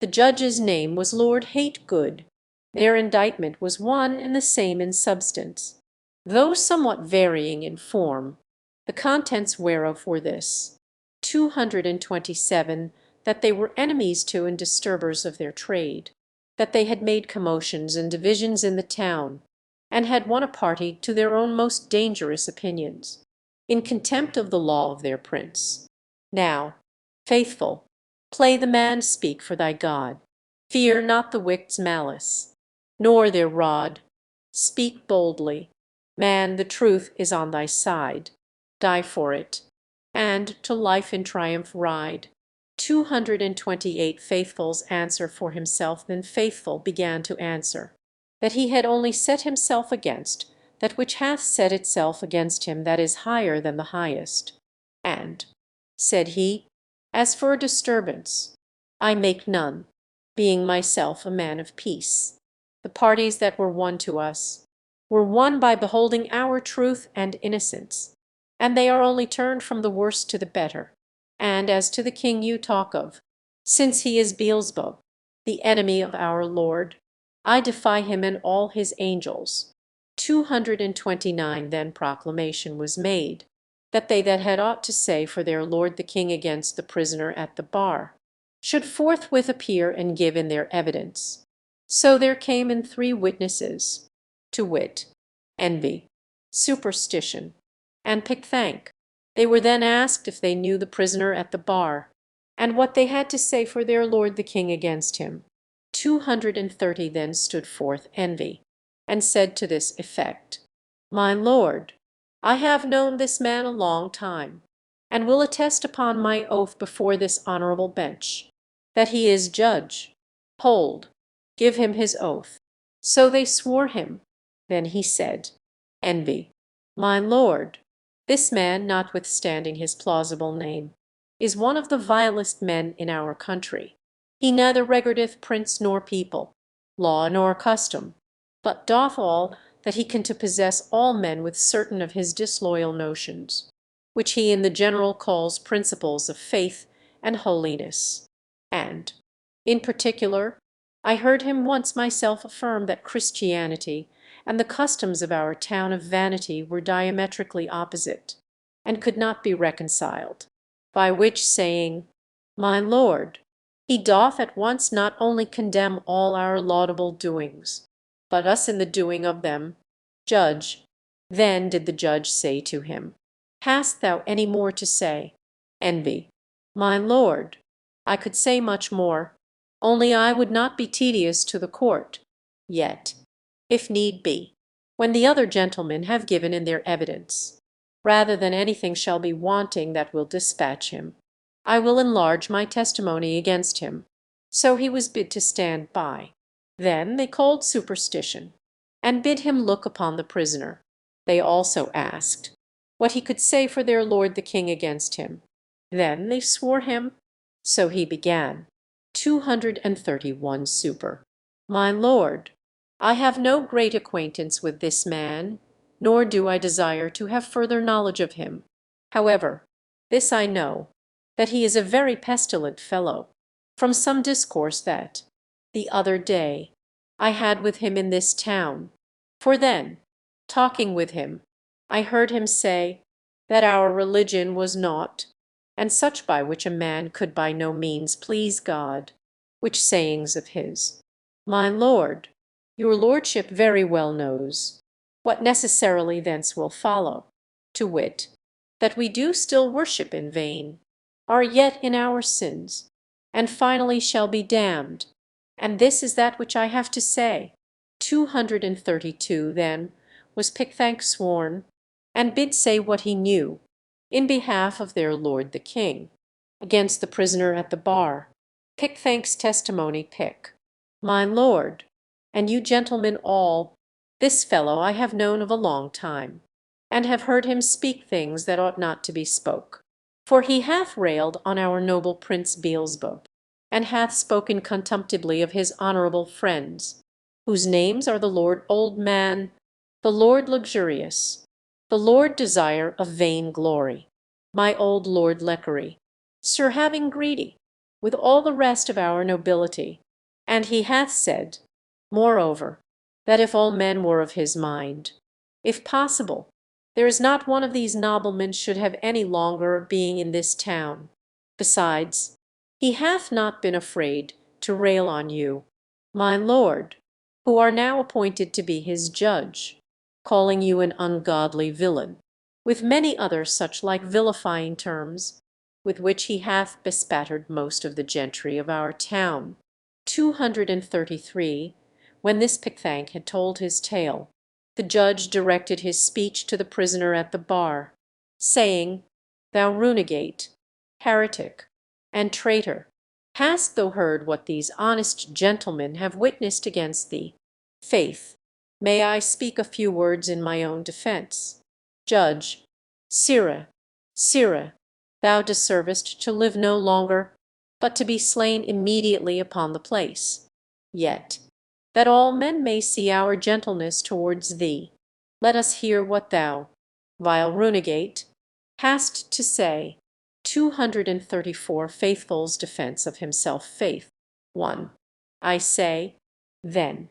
The judge's name was Lord Hategood. Their indictment was one and the same in substance, though somewhat varying in form, the contents whereof were this: 227. That they were enemies to and disturbers of their trade, that they had made commotions and divisions in the town, and had won a party to their own most dangerous opinions, in contempt of the law of their prince. Now, faithful, play the man, speak for thy God. Fear not the wicked's malice, nor their rod. Speak boldly. Man, the truth is on thy side. Die for it, and to life in triumph ride. 228. Faithful's answer for himself. Then Faithful began to answer, that he had only set himself against that which hath set itself against him that is higher than the highest. And, said he, as for a disturbance, I make none, being myself a man of peace. The parties that were won to us were won by beholding our truth and innocence, and they are only turned from the worse to the better. And as to the king you talk of, since he is Beelzebub, the enemy of our Lord, I defy him and all his angels. 229. Then proclamation was made, that they that had aught to say for their lord the king against the prisoner at the bar, should forthwith appear and give in their evidence. So there came in 3 witnesses, to wit, Envy, Superstition, and Pickthank. They were then asked if they knew the prisoner at the bar, and what they had to say for their lord the king against him. 230. Then stood forth Envy, and said to this effect: My lord, I have known this man a long time, and will attest upon my oath before this honourable bench, that he is judge. Hold, give him his oath. So they swore him. Then he said, Envy, my lord, this man, notwithstanding his plausible name, is one of the vilest men in our country. He neither regardeth prince nor people, law nor custom, but doth all that he can to possess all men with certain of his disloyal notions, which he in the general calls principles of faith and holiness. And, in particular, I heard him once myself affirm that Christianity and the customs of our town of Vanity were diametrically opposite, and could not be reconciled. By which saying, my lord, he doth at once not only condemn all our laudable doings, but us in the doing of them, judge. Then did the judge say to him, Hast thou any more to say? Envy, my lord, I could say much more, only I would not be tedious to the court. Yet, if need be, when the other gentlemen have given in their evidence, rather than anything shall be wanting that will dispatch him, I will enlarge my testimony against him. So he was bid to stand by. Then they called Superstition, and bid him look upon the prisoner. They also asked what he could say for their lord the king against him. Then they swore him. So he began. 231. Super. My lord, I have no great acquaintance with this man, nor do I desire to have further knowledge of him. However, this I know, that he is a very pestilent fellow, from some discourse that, the other day, I had with him in this town. For then, talking with him, I heard him say that our religion was naught, and such by which a man could by no means please God, which sayings of his, my lord, your lordship very well knows, what necessarily thence will follow, to wit, that we do still worship in vain, are yet in our sins, and finally shall be damned. And this is that which I have to say. 232 then was Pickthank sworn, and bid say what he knew, in behalf of their lord the king, against the prisoner at the bar. Pickthank's testimony pick. My lord, and you gentlemen all, this fellow I have known of a long time, and have heard him speak things that ought not to be spoke. For he hath railed on our noble Prince Beelzebub, and hath spoken contemptibly of his honourable friends, whose names are the Lord Old Man, the Lord Luxurious, the Lord Desire of Vain Glory, my old Lord Lechery, Sir Having Greedy, with all the rest of our nobility. And he hath said, moreover, that if all men were of his mind, if possible, there is not one of these noblemen should have any longer being in this town. Besides, he hath not been afraid to rail on you, my lord, who are now appointed to be his judge, calling you an ungodly villain, with many other such like vilifying terms, with which he hath bespattered most of the gentry of our town. 233. When this Pickthank had told his tale, the judge directed his speech to the prisoner at the bar, saying, Thou runagate, heretic, and traitor, hast thou heard what these honest gentlemen have witnessed against thee? Faith, may I speak a few words in my own defence? Judge, sirrah, sirrah, thou deservest to live no longer, but to be slain immediately upon the place. Yet, that all men may see our gentleness towards thee, let us hear what thou, vile runagate, hast to say. 234 Faithful's defence of himself. Faith. 1. I say, then,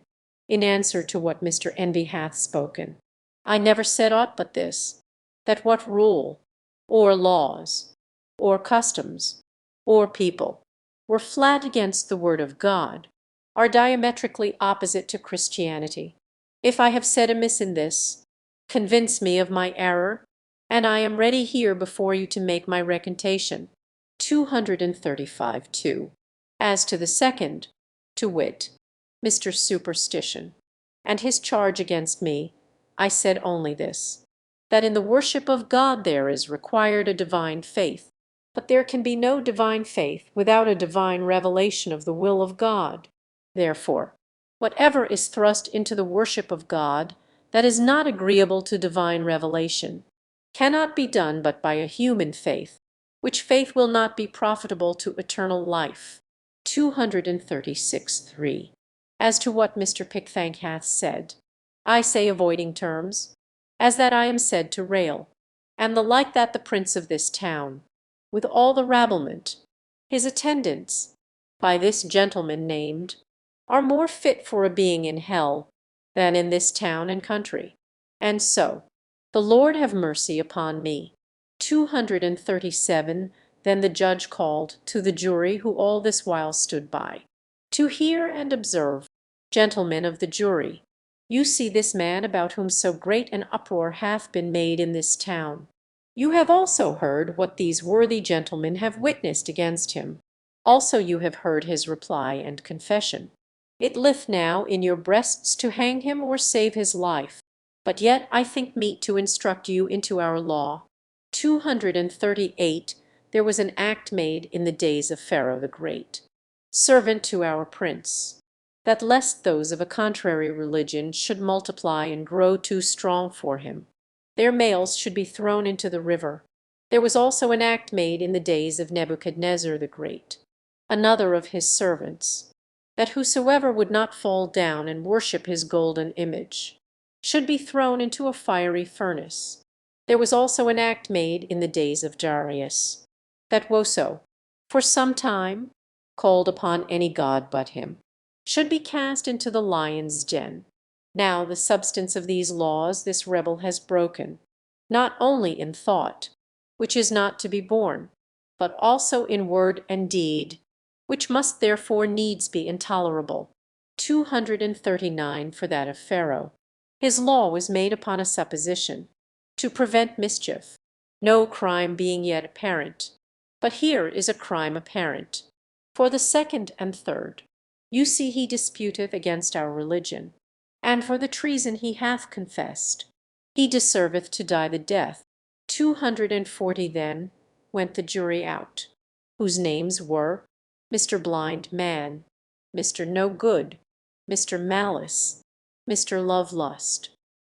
in answer to what Mr. Envy hath spoken, I never said aught but this, that what rule, or laws, or customs, or people, were flat against the word of God, are diametrically opposite to Christianity. If I have said amiss in this, convince me of my error, and I am ready here before you to make my recantation. 235 2. As to the second, to wit, Mr. Superstition, and his charge against me, I said only this, that in the worship of God there is required a divine faith, but there can be no divine faith without a divine revelation of the will of God. Therefore, whatever is thrust into the worship of God that is not agreeable to divine revelation cannot be done but by a human faith, which faith will not be profitable to eternal life. 236 3. As to what Mr. Pickthank hath said, I say avoiding terms, as that I am said to rail, and the like that the prince of this town, with all the rabblement, his attendants, by this gentleman named, are more fit for a being in hell than in this town and country. And so, the Lord have mercy upon me. 237. Then the judge called to the jury who all this while stood by, to hear and observe. Gentlemen of the jury, you see this man about whom so great an uproar hath been made in this town. You have also heard what these worthy gentlemen have witnessed against him. Also you have heard his reply and confession. It lieth now in your breasts to hang him or save his life. But yet I think meet to instruct you into our law. 238. There was an act made in the days of Pharaoh the Great, servant to our prince, that lest those of a contrary religion should multiply and grow too strong for him, their males should be thrown into the river. There was also an act made in the days of Nebuchadnezzar the Great, another of his servants, that whosoever would not fall down and worship his golden image should be thrown into a fiery furnace. There was also an act made in the days of Darius, that whoso, for some time, called upon any god but him, should be cast into the lion's den. Now the substance of these laws this rebel has broken, not only in thought, which is not to be borne, but also in word and deed, which must therefore needs be intolerable. 239 for that of Pharaoh. His law was made upon a supposition, to prevent mischief, no crime being yet apparent. But here is a crime apparent. For the second and third, you see he disputeth against our religion, and for the treason he hath confessed. He deserveth to die the death. 240 then went the jury out, whose names were Mr. Blind Man, Mr. No Good, Mr. Malice, Mr. Love Lust,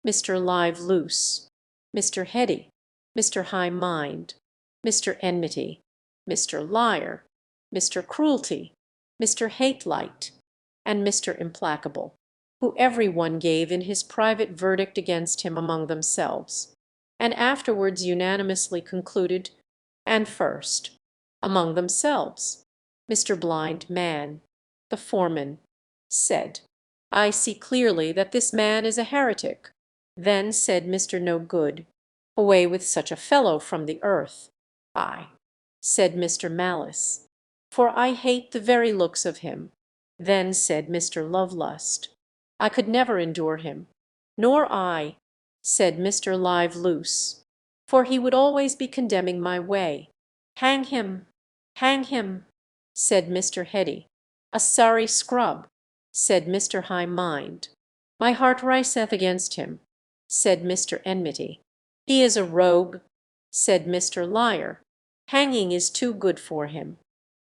Mr. Live Loose, Mr. Heady, Mr. High Mind, Mr. Enmity, Mr. Liar, Mr. Cruelty, Mr. Hate Light, and Mr. Implacable, who every one gave in his private verdict against him among themselves, and afterwards unanimously concluded, and first, among themselves, Mr. Blind Man, the foreman, said, I see clearly that this man is a heretic. Then said Mr. No Good, away with such a fellow from the earth. I, said Mr. Malice, for I hate the very looks of him. Then said Mr. Lovelust, I could never endure him. Nor I, said Mr. Live Loose, for he would always be condemning my way. Hang him, said Mr. Heady. A sorry scrub, said Mr. High Mind. My heart riseth against him, said Mr. Enmity. He is a rogue, said Mr. Liar. Hanging is too good for him,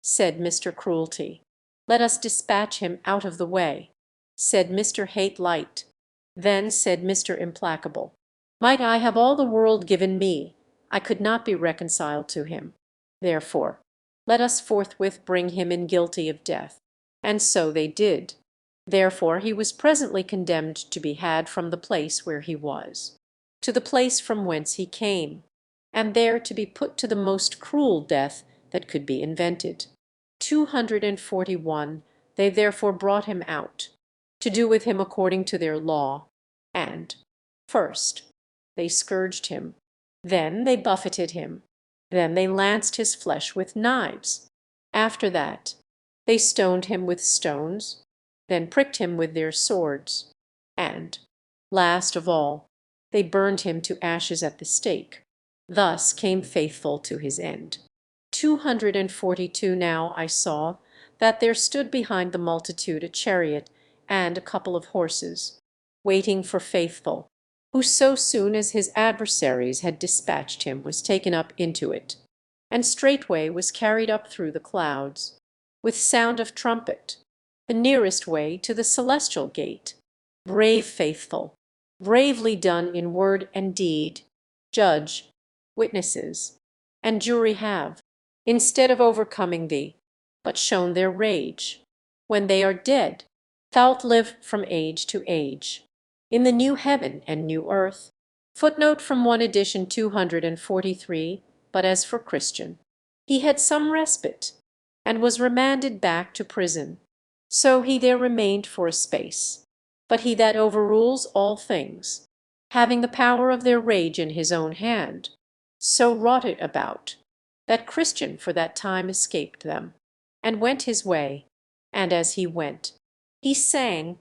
said Mr. Cruelty. Let us dispatch him out of the way, said Mr. Hate Light. Then said Mr. Implacable, might I have all the world given me, I could not be reconciled to him. Therefore, let us forthwith bring him in guilty of death. And so they did. Therefore he was presently condemned to be had from the place where he was, to the place from whence he came, and there to be put to the most cruel death that could be invented. 241 they therefore brought him out, to do with him according to their law, and, first, they scourged him, then they buffeted him, then they lanced his flesh with knives. After that, they stoned him with stones, then pricked him with their swords, and, last of all, they burned him to ashes at the stake. Thus came Faithful to his end. 242 now I saw that there stood behind the multitude a chariot and a couple of horses, waiting for Faithful, who so soon as his adversaries had dispatched him was taken up into it, and straightway was carried up through the clouds, with sound of trumpet, the nearest way to the celestial gate. Brave Faithful, bravely done in word and deed, judge, witnesses, and jury have, instead of overcoming thee, but shown their rage. When they are dead, thou'lt live from age to age, in the new heaven and new earth. Footnote from 1 edition 243. But as for Christian, he had some respite, and was remanded back to prison. So he there remained for a space. But he that overrules all things, having the power of their rage in his own hand, so wrought it about, that Christian for that time escaped them, and went his way, and as he went, he sang,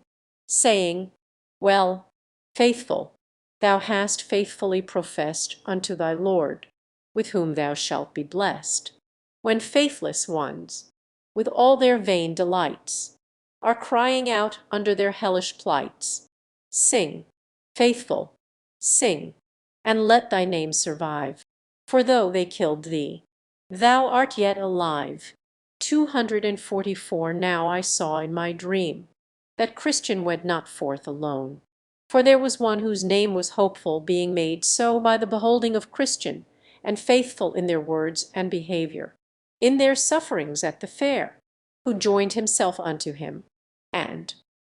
saying, Well, Faithful, thou hast faithfully professed unto thy Lord, with whom thou shalt be blessed, when faithless ones, with all their vain delights, are crying out under their hellish plights. Sing, Faithful, sing, and let thy name survive. For though they killed thee, thou art yet alive. 244 now I saw in my dream that Christian went not forth alone. For there was one whose name was Hopeful, being made so by the beholding of Christian, and faithful in their words and behaviour, in their sufferings at the fair, who joined himself unto him, and,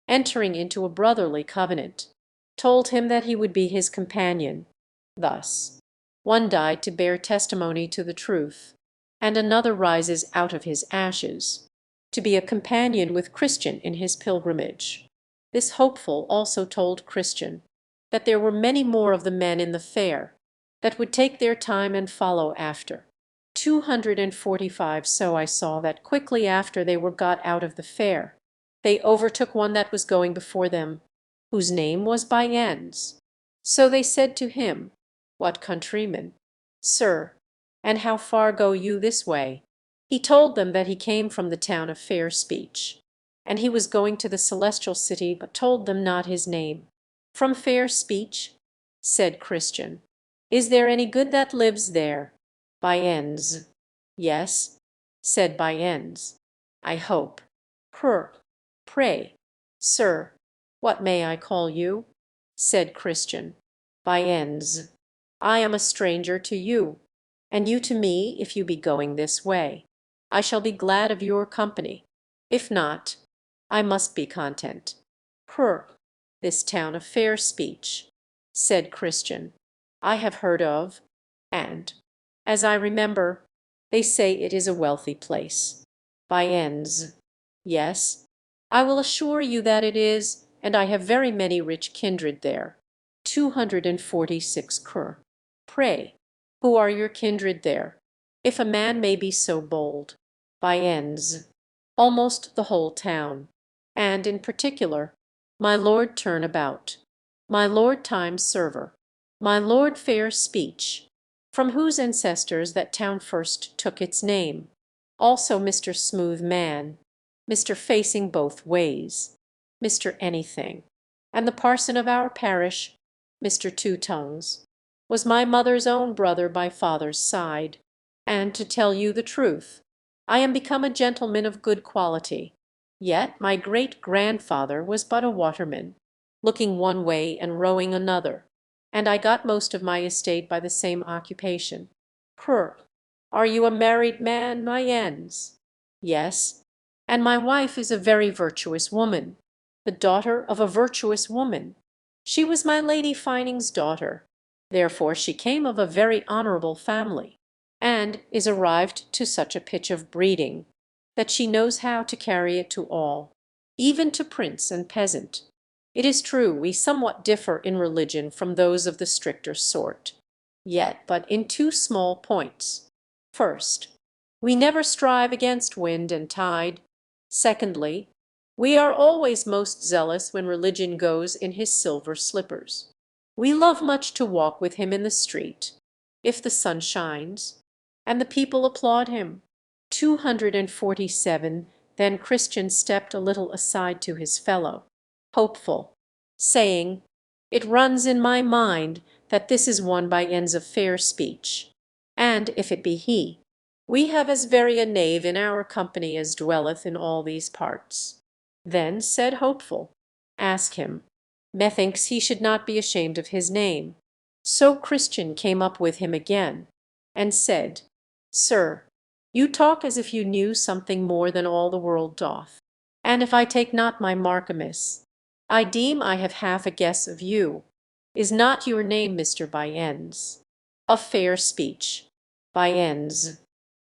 entering into a brotherly covenant, told him that he would be his companion. Thus, one died to bear testimony to the truth, and another rises out of his ashes, to be a companion with Christian in his pilgrimage. This hopeful also told Christian that there were many more of the men in the fair that would take their time and follow after. 245. So I saw that quickly after they were got out of the fair, they overtook one that was going before them, whose name was Bayens. So they said to him, What countryman, sir, and how far go you this way? He told them that he came from the town of Fair Speech, and he was going to the celestial city, but told them not his name. From Fair Speech, said Christian, is there any good that lives there? Bayens. Yes, said Bayens. I hope. Pray, sir, what may I call you? Said Christian. Bayens. I am a stranger to you, and you to me, if you be going this way. I shall be glad of your company. If not, I must be content. This town of Fair Speech, said Christian, I have heard of, and, as I remember, they say it is a wealthy place. Bayens. Yes, I will assure you that it is, and I have very many rich kindred there. 246 Cur. Pray, who are your kindred there, if a man may be so bold? Bayens. Almost the whole town, and in particular, my Lord Turnabout, my Lord Time Server, my Lord Fair Speech, from whose ancestors that town first took its name, also Mr. Smooth Man, Mr. Facing Both Ways, Mr. Anything, and the parson of our parish, Mr. Two Tongues, was my mother's own brother by father's side, and to tell you the truth, I am become a gentleman of good quality. Yet my great-grandfather was but a waterman, looking one way and rowing another, and I got most of my estate by the same occupation. Are you a married man, my ends? Yes, and my wife is a very virtuous woman, the daughter of a virtuous woman. She was my Lady Fining's daughter, therefore she came of a very honourable family, and is arrived to such a pitch of breeding that she knows how to carry it to all, even to prince and peasant. It is true we somewhat differ in religion from those of the stricter sort, yet but in two small points. First, we never strive against wind and tide. Secondly, we are always most zealous when religion goes in his silver slippers. We love much to walk with him in the street, if the sun shines, and the people applaud him. 247. Then Christian stepped a little aside to his fellow, hopeful, saying, It runs in my mind that this is one by ends of Fair Speech, and if it be he, we have as very a knave in our company as dwelleth in all these parts. Then said Hopeful, Ask him. Methinks he should not be ashamed of his name. So Christian came up with him again, and said, Sir, you talk as if you knew something more than all the world doth, and if I take not my mark amiss, I deem I have half a guess of you. Is not your name Mr. Bayens? Of Fair Speech. Bayens.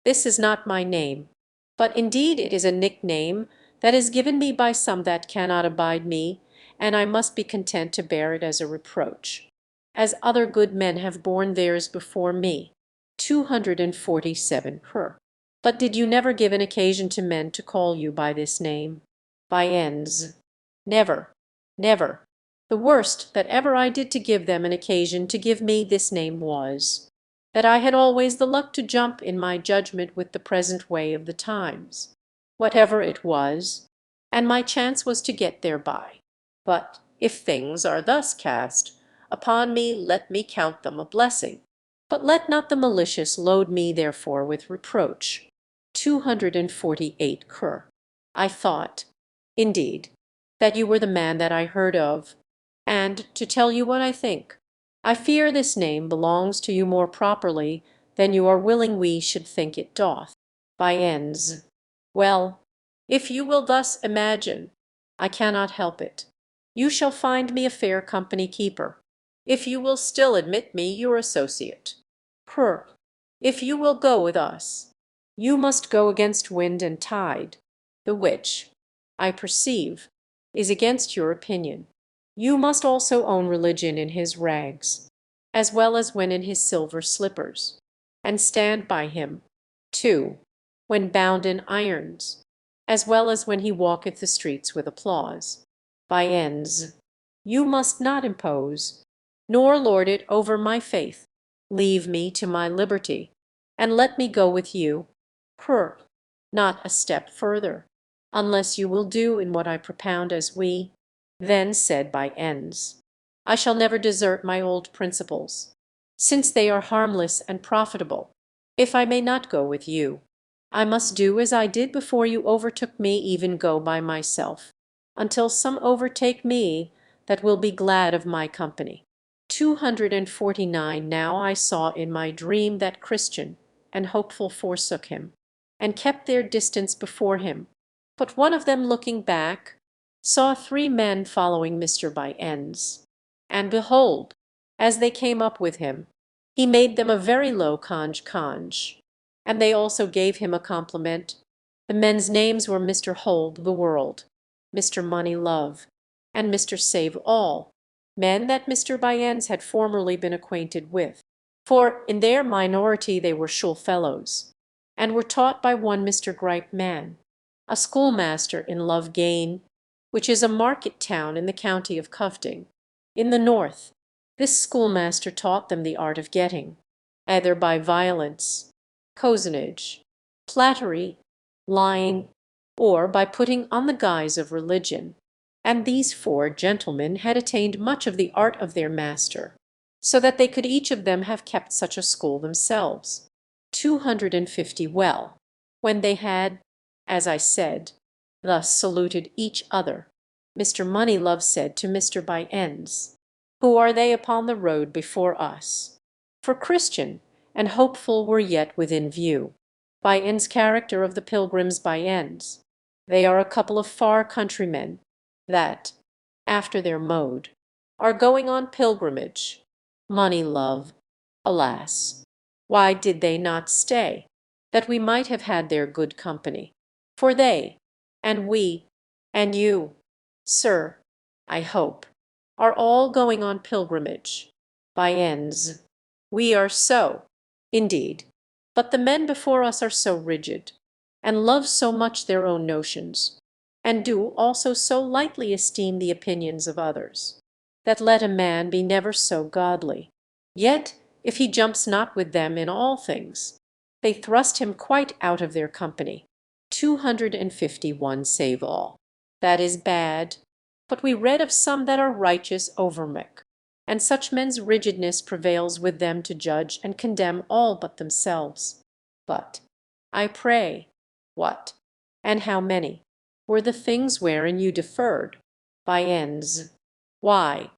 This is not my name, but indeed it is a nickname that is given me by some that cannot abide me, and I must be content to bear it as a reproach, as other good men have borne theirs before me. 247 Cur. But did you never give an occasion to men to call you by this name? Bayens. Never, never. The worst that ever I did to give them an occasion to give me this name was, that I had always the luck to jump in my judgment with the present way of the times, whatever it was, and my chance was to get thereby. But if things are thus cast upon me, let me count them a blessing, but let not the malicious load me therefore with reproach. 248 Cur. I thought, indeed, that you were the man that I heard of, and to tell you what I think, I fear this name belongs to you more properly than you are willing we should think it doth. Bayens. Well, if you will thus imagine, I cannot help it. You shall find me a fair company keeper, if you will still admit me your associate. Cur. If you will go with us, you must go against wind and tide. The the which, I perceive, is against your opinion. You must also own religion in his rags, as well as when in his silver slippers, and stand by him, too, when bound in irons, as well as when he walketh the streets with applause. By ends, you must not impose, nor lord it over my faith. Leave me to my liberty, and let me go with you, not a step further, unless you will do in what I propound as we. Then said by ends, I shall never desert my old principles, since they are harmless and profitable. If I may not go with you, I must do as I did before you overtook me, even go by myself, until some overtake me that will be glad of my company. 249. Now I saw in my dream that Christian and Hopeful forsook him, and kept their distance before him. But one of them looking back saw 3 men following Mr. By ends. And behold, as they came up with him, he made them a very low conge, and they also gave him a compliment. The men's names were Mr. Hold the World, Mr. Money Love, and Mr. Save All, men that Mr. By ends had formerly been acquainted with, for in their minority they were schoolfellows, and were taught by one Mr. Gripe Man, a schoolmaster in Love Gane, which is a market town in the county of Cofting, in the north. This schoolmaster taught them the art of getting, either by violence, cozenage, flattery, lying, or by putting on the guise of religion. And these 4 gentlemen had attained much of the art of their master, so that they could each of them have kept such a school themselves. 250. Well, when they had, as I said, thus saluted each other, Mr. Moneylove said to Mr. By ends, Who are they upon the road before us? For Christian and Hopeful were yet within view. By ends character of the Pilgrims by ends. They are a couple of far countrymen, that, after their mode, are going on pilgrimage. Moneylove, alas, why did they not stay, that we might have had their good company? For they, and we, and you, sir, I hope, are all going on pilgrimage. By ends, we are so, indeed, but the men before us are so rigid, and love so much their own notions, and do also so lightly esteem the opinions of others, that let a man be never so godly, yet if he jumps not with them in all things, they thrust him quite out of their company. 251. Save all. That is bad, but we read of some that are righteous overmuch, and such men's rigidness prevails with them to judge and condemn all but themselves. But, I pray, what, and how many, were the things wherein you differed? By ends, why,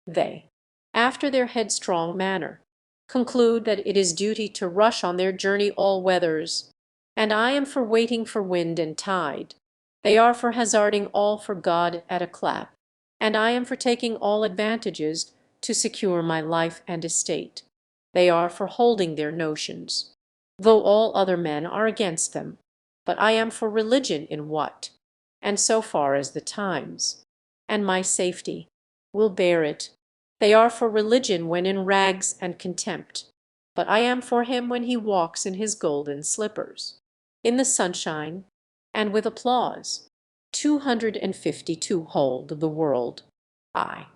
they, after their headstrong manner, conclude that it is duty to rush on their journey all weathers, and I am for waiting for wind and tide. They are for hazarding all for God at a clap, and I am for taking all advantages to secure my life and estate. They are for holding their notions, though all other men are against them. But I am for religion in what, and so far as the times, and my safety, will bear it. They are for religion when in rags and contempt, but I am for him when he walks in his golden slippers, in the sunshine, and with applause. 252. Hold the world. Ay,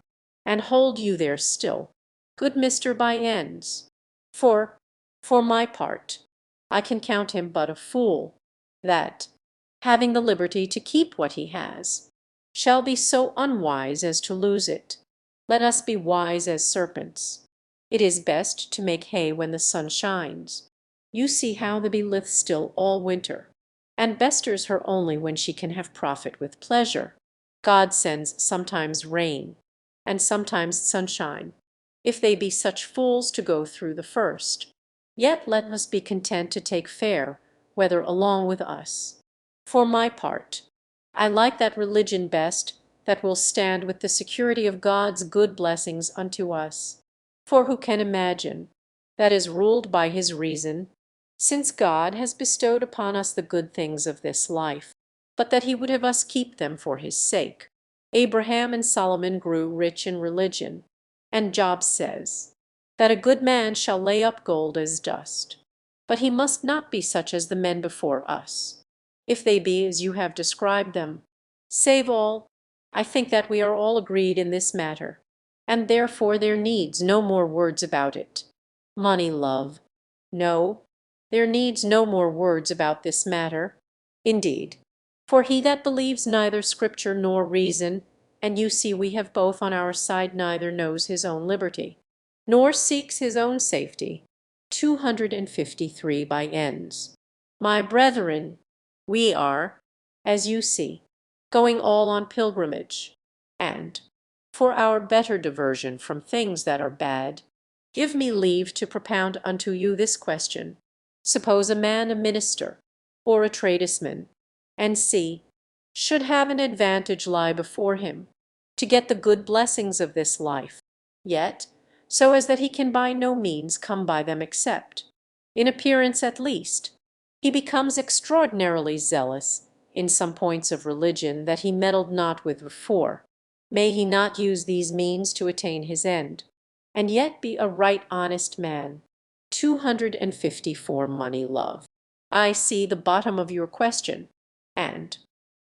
and hold you there still, good Mr. By ends. For my part, I can count him but a fool, that, having the liberty to keep what he has, shall be so unwise as to lose it. Let us be wise as serpents. It is best to make hay when the sun shines. You see how the bee lieth still all winter, and besters her only when she can have profit with pleasure. God sends sometimes rain, and sometimes sunshine, if they be such fools to go through the first. Yet let us be content to take fair weather along with us. For my part, I like that religion best that will stand with the security of God's good blessings unto us. For who can imagine, that is ruled by his reason, since God has bestowed upon us the good things of this life, but that he would have us keep them for his sake. Abraham and Solomon grew rich in religion, and Job says, that a good man shall lay up gold as dust. But he must not be such as the men before us. If they be as you have described them, save all, I think that we are all agreed in this matter, and therefore there needs no more words about it. Money, love. No, there needs no more words about this matter. Indeed, for he that believes neither Scripture nor reason, and you see we have both on our side, neither knows his own liberty, nor seeks his own safety. 253 by ends. My brethren, we are, as you see, going all on pilgrimage, and, for our better diversion from things that are bad, give me leave to propound unto you this question. Suppose a man a minister, or a tradesman, and see, should have an advantage lie before him, to get the good blessings of this life, yet so as that he can by no means come by them except, in appearance at least, he becomes extraordinarily zealous in some points of religion that he meddled not with before. May he not use these means to attain his end, and yet be a right honest man? 254 money, love. I see the bottom of your question, and,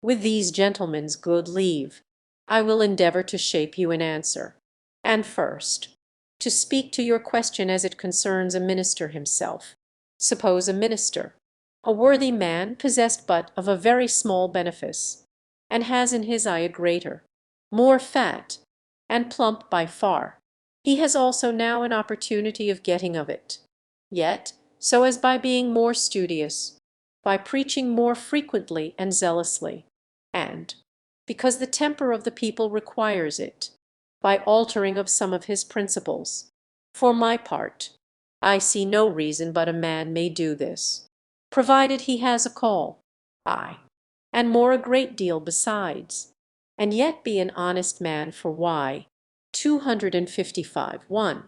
with these gentlemen's good leave, I will endeavor to shape you an answer. And first, to speak to your question as it concerns a minister himself. Suppose a minister, a worthy man possessed but of a very small benefice, and has in his eye a greater, more fat, and plump by far. He has also now an opportunity of getting of it, yet so as by being more studious, by preaching more frequently and zealously, and, because the temper of the people requires it, by altering of some of his principles. For my part, I see no reason but a man may do this, provided he has a call, ay, and more a great deal besides, and yet be an honest man. For why? 255 1.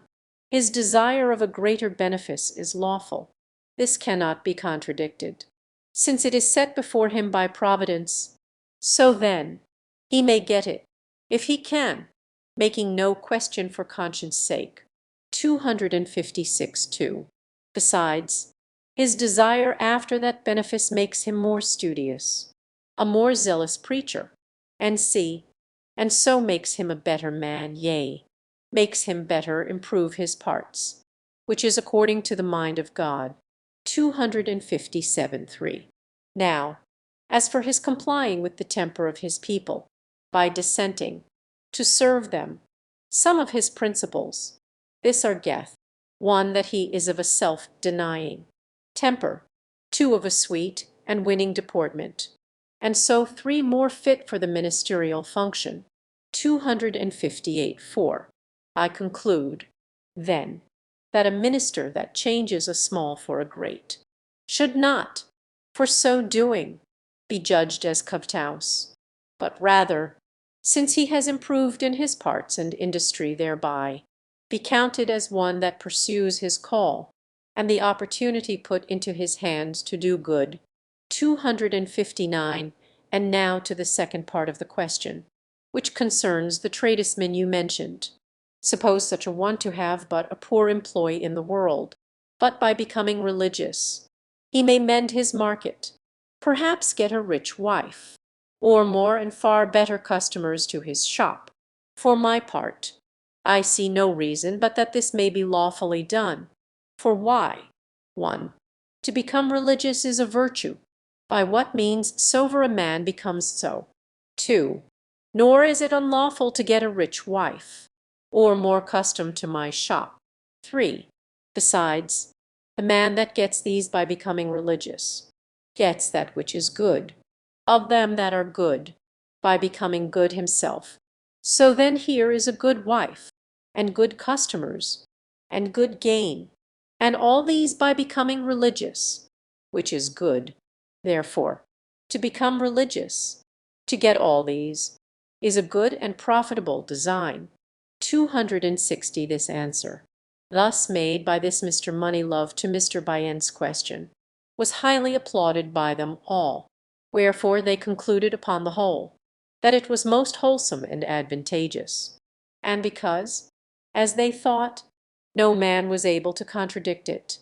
His desire of a greater benefice is lawful. This cannot be contradicted, since it is set before him by Providence. So then, he may get it, if he can, making no question for conscience sake. 256 2. Besides, his desire after that benefice makes him more studious, a more zealous preacher, and see, and so makes him a better man, yea, makes him better improve his parts, which is according to the mind of God. 257 3. Now, as for his complying with the temper of his people, by dissenting, to serve them, some of his principles, this are geth, 1, that he is of a self-denying temper, 2, of a sweet and winning deportment, and so 3 more fit for the ministerial function. 258 4. I conclude, then, that a minister that changes a small for a great should not, for so doing, be judged as covetous, but rather, since he has improved in his parts and industry thereby, be counted as one that pursues his call, and the opportunity put into his hands to do good. 259. And now to the second part of the question, which concerns the tradesman you mentioned. Suppose such a one to have but a poor employ in the world, but by becoming religious, he may mend his market, perhaps get a rich wife, or more and far better customers to his shop. For my part, I see no reason but that this may be lawfully done. For why? 1. To become religious is a virtue. By what means soever a man becomes so. 2. Nor is it unlawful to get a rich wife, or more custom to my shop. 3. Besides, the man that gets these by becoming religious, gets that which is good, of them that are good, by becoming good himself. So then here is a good wife, and good customers, and good gain, and all these by becoming religious, which is good. Therefore, to become religious, to get all these, is a good and profitable design. 260. This answer, thus made by this Mr. Moneylove to Mr. Bunyan's question, was highly applauded by them all, Wherefore they concluded upon the whole that it was most wholesome and advantageous, and because, as they thought, no man was able to contradict it,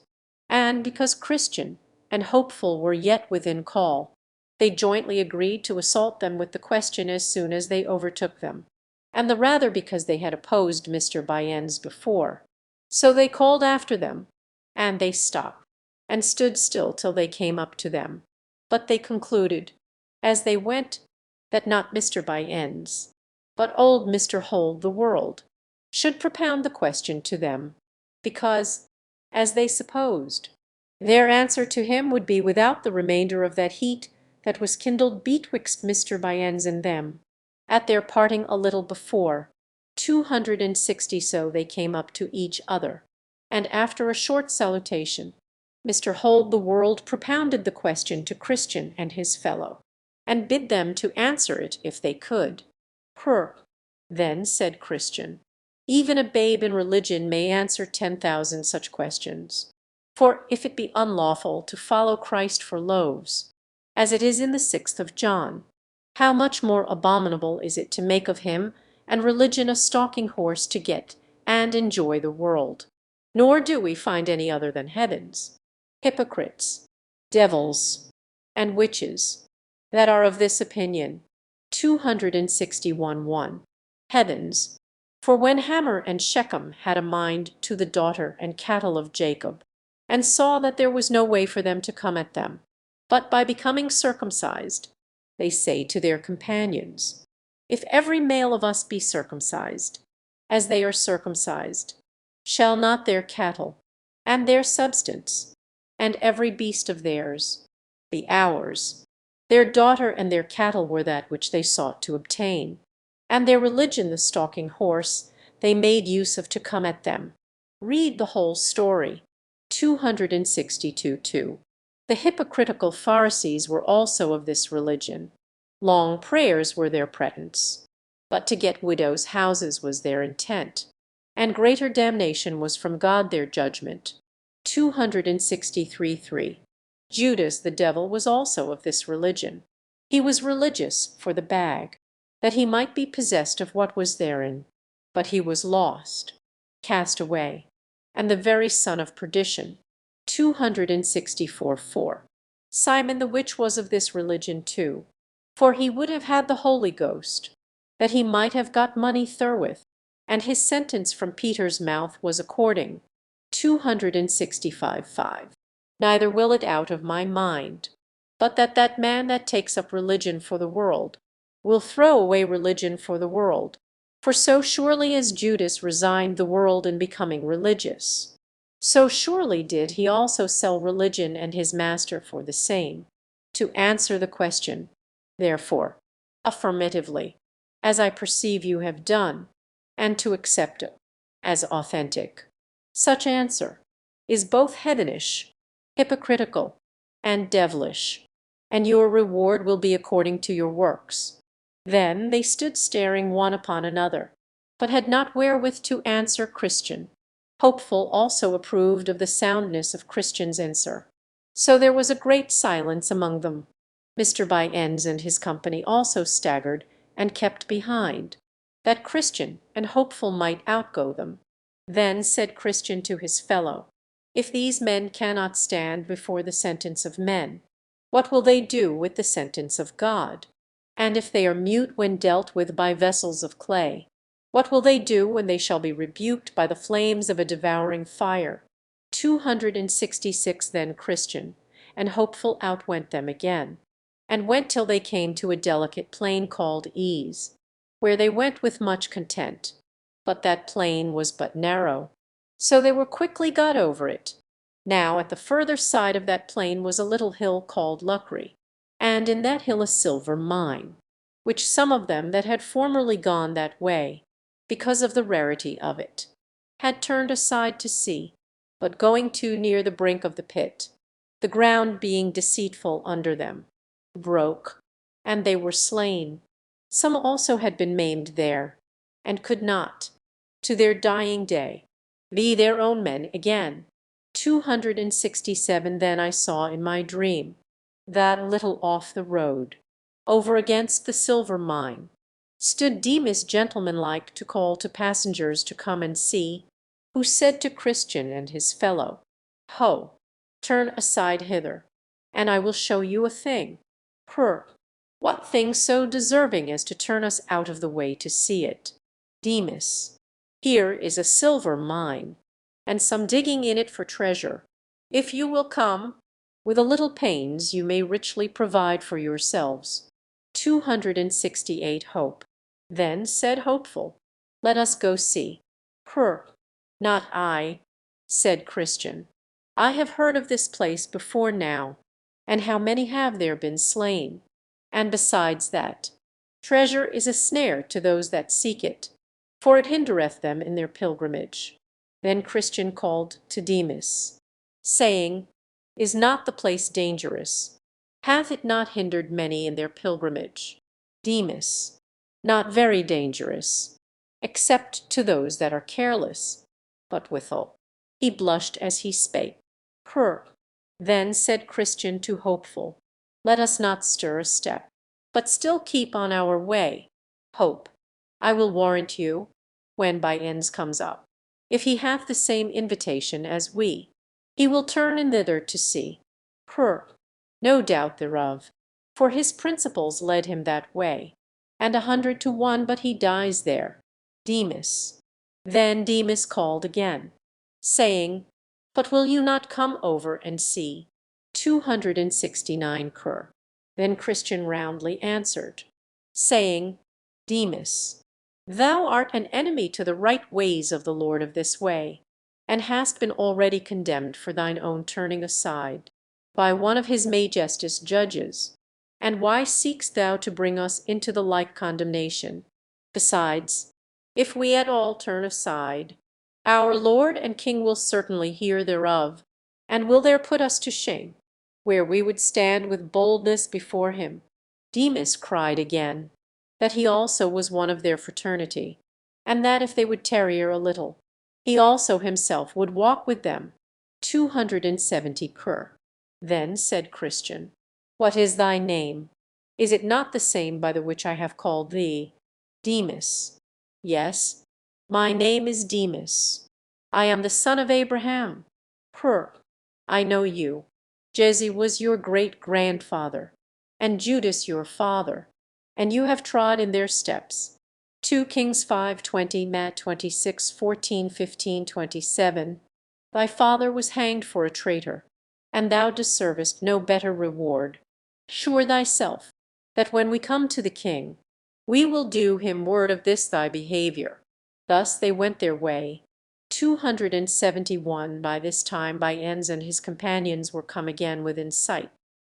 and because Christian and Hopeful were yet within call, they jointly agreed to assault them with the question as soon as they overtook them, and the rather because they had opposed Mr. Bayens before. So they called after them, and they stopped, and stood still till they came up to them. But they concluded, as they went, that not Mr. Bayens, but old Mr. Hold the World, should propound the question to them, because, as they supposed, their answer to him would be without the remainder of that heat that was kindled betwixt Mr. Bayens and them, at their parting a little before, 260 so they came up to each other, and after a short salutation, Mr. Hold the World propounded the question to Christian and his fellow, and bid them to answer it if they could. Then said Christian, even a babe in religion may answer 10,000 such questions. For if it be unlawful to follow Christ for loaves, as it is in the 6th of John, how much more abominable is it to make of him and religion a stalking horse to get and enjoy the world? Nor do we find any other than heathens, hypocrites, devils, and witches, that are of this opinion. 261:1. Heathens, for when Hamor and Shechem had a mind to the daughter and cattle of Jacob, and saw that there was no way for them to come at them, but by becoming circumcised, they say to their companions, if every male of us be circumcised, as they are circumcised, shall not their cattle, and their substance, and every beast of theirs, be ours? Their daughter and their cattle were that which they sought to obtain, and their religion the stalking horse they made use of to come at them. Read the whole story. 262:2. The hypocritical Pharisees were also of this religion. Long prayers were their pretence, but to get widows' houses was their intent, and greater damnation was from God their judgment. 263:3. Judas the devil was also of this religion. He was religious for the bag, that he might be possessed of what was therein, but he was lost, cast away, and the very son of perdition. 264:4. Simon the which was of this religion too, for he would have had the Holy Ghost, that he might have got money therewith, and his sentence from Peter's mouth was according. 265:5. Neither will it out of my mind, but that man that takes up religion for the world will throw away religion for the world, for so surely as Judas resigned the world in becoming religious, so surely did he also sell religion and his master for the same. To answer the question, therefore, affirmatively, as I perceive you have done, and to accept it as authentic, such answer is both heathenish, hypocritical, and devilish, and your reward will be according to your works. Then they stood staring one upon another, but had not wherewith to answer Christian. Hopeful also approved of the soundness of Christian's answer. So there was a great silence among them. Mr. Bayens and his company also staggered and kept behind, that Christian and Hopeful might outgo them. Then said Christian to his fellow, if these men cannot stand before the sentence of men, what will they do with the sentence of God? And if they are mute when dealt with by vessels of clay, what will they do when they shall be rebuked by the flames of a devouring fire? 266. Then Christian and Hopeful outwent them again, and went till they came to a delicate plain called Ease, where they went with much content. But that plain was but narrow, so they were quickly got over it. Now at the further side of that plain was a little hill called Luckery, and in that hill a silver mine, which some of them that had formerly gone that way, because of the rarity of it, had turned aside to see, but going too near the brink of the pit, the ground being deceitful under them, broke, and they were slain. Some also had been maimed there, and could not, to their dying day, be their own men again. 267. Then I saw in my dream that a little off the road, over against the silver mine, stood Demas gentlemanlike to call to passengers to come and see, who said to Christian and his fellow, Ho, turn aside hither, and I will show you a thing. What thing so deserving as to turn us out of the way to see it? Demas, here is a silver mine, and some digging in it for treasure. If you will come, with a little pains you may richly provide for yourselves. 268 Hope. Then said Hopeful, Let us go see. Not I, said Christian. I have heard of this place before now, and how many have there been slain. And besides that, treasure is a snare to those that seek it, for it hindereth them in their pilgrimage. Then Christian called to Demas, saying, Is not the place dangerous? Hath it not hindered many in their pilgrimage? Demas, not very dangerous, except to those that are careless. But withal, he blushed as he spake. Then said Christian to Hopeful, Let us not stir a step, but still keep on our way. Hope, I will warrant you, when by ends comes up, if he hath the same invitation as we, he will turn in thither to see. No doubt thereof, for his principles led him that way, and 100 to 1 but he dies there. Demas. Then Demas called again, saying, But will you not come over and see? 269 Then Christian roundly answered, saying, Demas, thou art an enemy to the right ways of the Lord of this way, and hast been already condemned for thine own turning aside by one of his majestus judges. And why seekst thou to bring us into the like condemnation? Besides, if we at all turn aside, our Lord and King will certainly hear thereof, and will there put us to shame, where we would stand with boldness before him. Demas cried again, that he also was one of their fraternity, and that if they would tarry a little, he also himself would walk with them. 270 Then said Christian, What is thy name? Is it not the same by the which I have called thee? Demas. Yes, my name is Demas. I am the son of Abraham. I know you. Jesse was your great-grandfather, and Judas your father, and you have trod in their steps. 2 Kings 5:20, Matt 26:14, 15, 27. Thy father was hanged for a traitor, and thou deservest no better reward. Sure thyself, that when we come to the king, we will do him word of this thy behavior. Thus they went their way. 271 By this time by ends and his companions were come again within sight,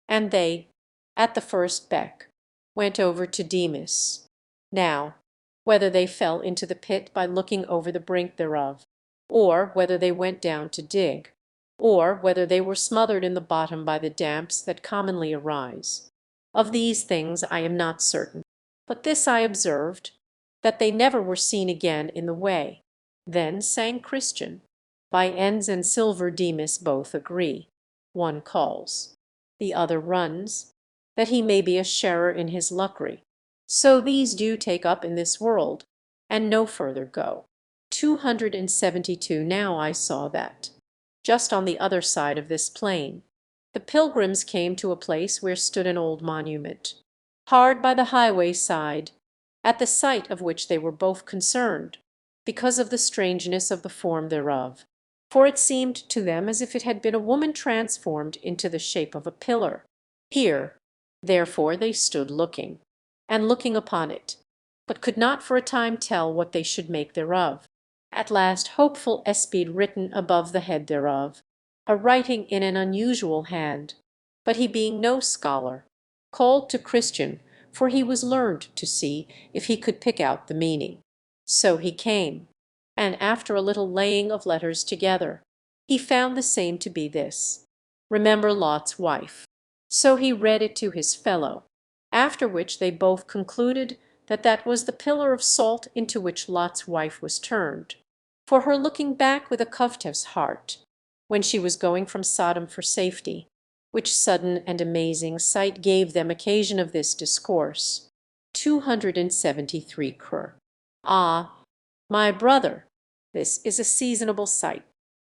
and they, at the first beck, went over to Demas. Now, whether they fell into the pit by looking over the brink thereof, or whether they went down to dig, or whether they were smothered in the bottom by the damps that commonly arise, of these things I am not certain. But this I observed, that they never were seen again in the way. Then sang Christian, By ends and silver Demas both agree. One calls, the other runs, that he may be a sharer in his luxury. So these do take up in this world, and no further go. 272 Now I saw that, just on the other side of this plain, the pilgrims came to a place where stood an old monument, hard by the highway side, at the sight of which they were both concerned, because of the strangeness of the form thereof. For it seemed to them as if it had been a woman transformed into the shape of a pillar. Here, therefore, they stood looking, and looking upon it, but could not for a time tell what they should make thereof. At last Hopeful espied written above the head thereof, a writing in an unusual hand, but he being no scholar, called to Christian, for he was learned, to see if he could pick out the meaning. So he came, and after a little laying of letters together, he found the same to be this, Remember Lot's wife. So he read it to his fellow, after which they both concluded that that was the pillar of salt into which Lot's wife was turned, for her looking back with a covetous heart, when she was going from Sodom for safety, which sudden and amazing sight gave them occasion of this discourse. 273 Cr. Ah, my brother, this is a seasonable sight.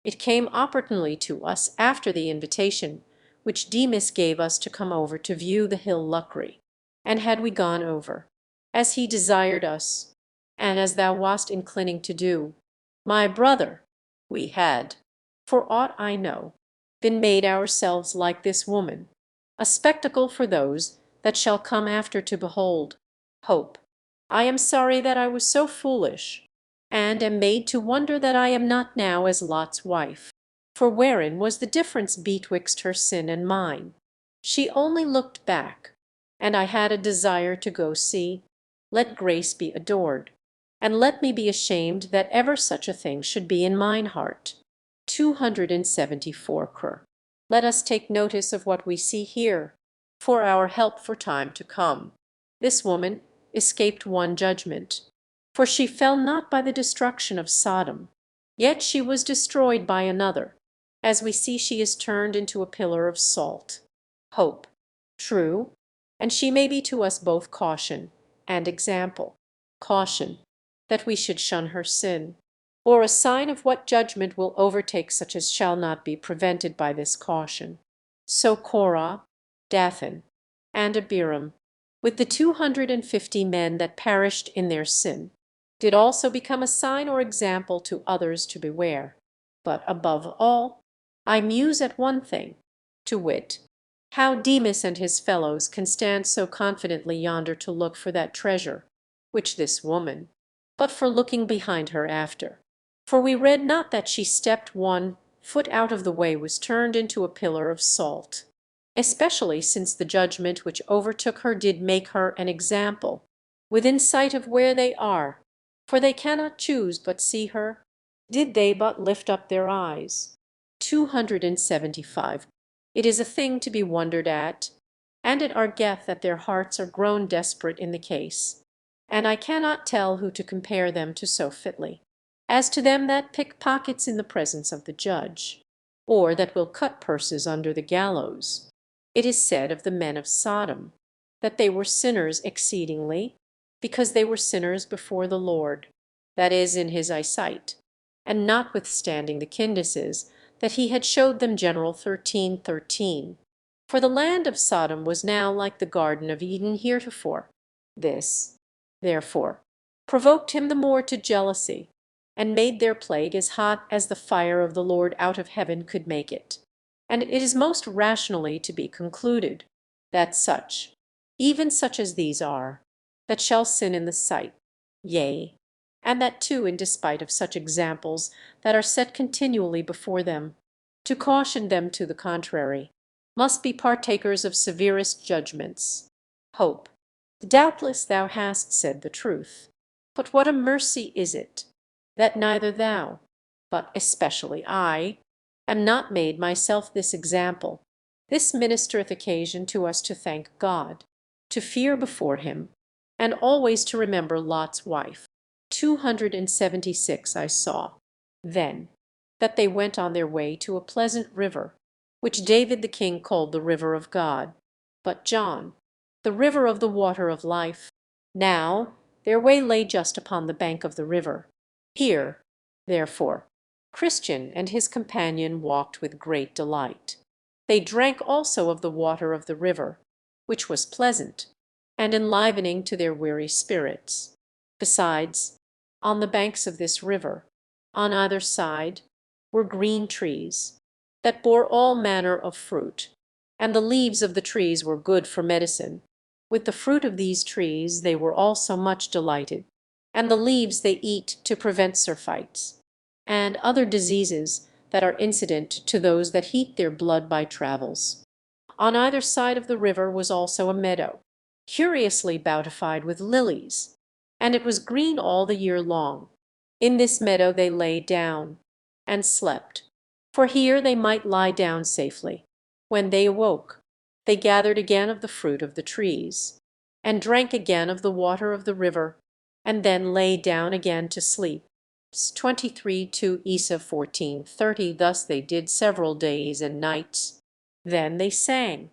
It came opportunely to us after the invitation which Demas gave us to come over to view the hill Lucre. And had we gone over, as he desired us, and as thou wast inclining to do, my brother, we had, for aught I know, been made ourselves like this woman, a spectacle for those that shall come after to behold. Hope, I am sorry that I was so foolish, and am made to wonder that I am not now as Lot's wife. For wherein was the difference betwixt her sin and mine? She only looked back, and I had a desire to go see. Let grace be adored, and let me be ashamed that ever such a thing should be in mine heart. 274 Cr. Let us take notice of what we see here, for our help for time to come. This woman escaped one judgment, for she fell not by the destruction of Sodom, yet she was destroyed by another, as we see she is turned into a pillar of salt. Hope, true, and she may be to us both caution and example. Caution, that we should shun her sin, or a sign of what judgment will overtake such as shall not be prevented by this caution. So Korah, Dathan, and Abiram, with the 250 men that perished in their sin, did also become a sign or example to others to beware. But above all, I muse at one thing, to wit, how Demas and his fellows can stand so confidently yonder to look for that treasure, which this woman, but for looking behind her after. For we read not that she stepped 1 foot out of the way was turned into a pillar of salt, especially since the judgment which overtook her did make her an example, within sight of where they are, for they cannot choose but see her, did they but lift up their eyes. 275. It is a thing to be wondered at, and it argueth that their hearts are grown desperate in the case, and I cannot tell who to compare them to so fitly, as to them that pick pockets in the presence of the judge, or that will cut purses under the gallows. It is said of the men of Sodom, that they were sinners exceedingly, because they were sinners before the Lord, that is, in his eyesight, and notwithstanding the kindnesses that he had showed them. General 13:13. For the land of Sodom was now like the Garden of Eden heretofore. This, therefore, provoked him the more to jealousy, and made their plague as hot as the fire of the Lord out of heaven could make it. And it is most rationally to be concluded, that such, even such as these are, that shall sin in the sight, yea, and that too in despite of such examples that are set continually before them, to caution them to the contrary, must be partakers of severest judgments. Hope, doubtless thou hast said the truth, but what a mercy is it, that neither thou, but especially I, am not made myself this example. This ministereth occasion to us to thank God, to fear before him, and always to remember Lot's wife. 276 I saw, then, that they went on their way to a pleasant river, which David the king called the river of God, but John, the river of the water of life. Now their way lay just upon the bank of the river. Here, therefore, Christian and his companion walked with great delight. They drank also of the water of the river, which was pleasant, and enlivening to their weary spirits. Besides, on the banks of this river, on either side, were green trees, that bore all manner of fruit, and the leaves of the trees were good for medicine. With the fruit of these trees they were also much delighted, and the leaves they eat to prevent surfites, and other diseases that are incident to those that heat their blood by travels. On either side of the river was also a meadow, curiously bountified with lilies, and it was green all the year long. In this meadow they lay down and slept, for here they might lie down safely. When they awoke, they gathered again of the fruit of the trees, and drank again of the water of the river, and then lay down again to sleep. 23 Isa 14:30. Thus they did several days and nights. Then they sang,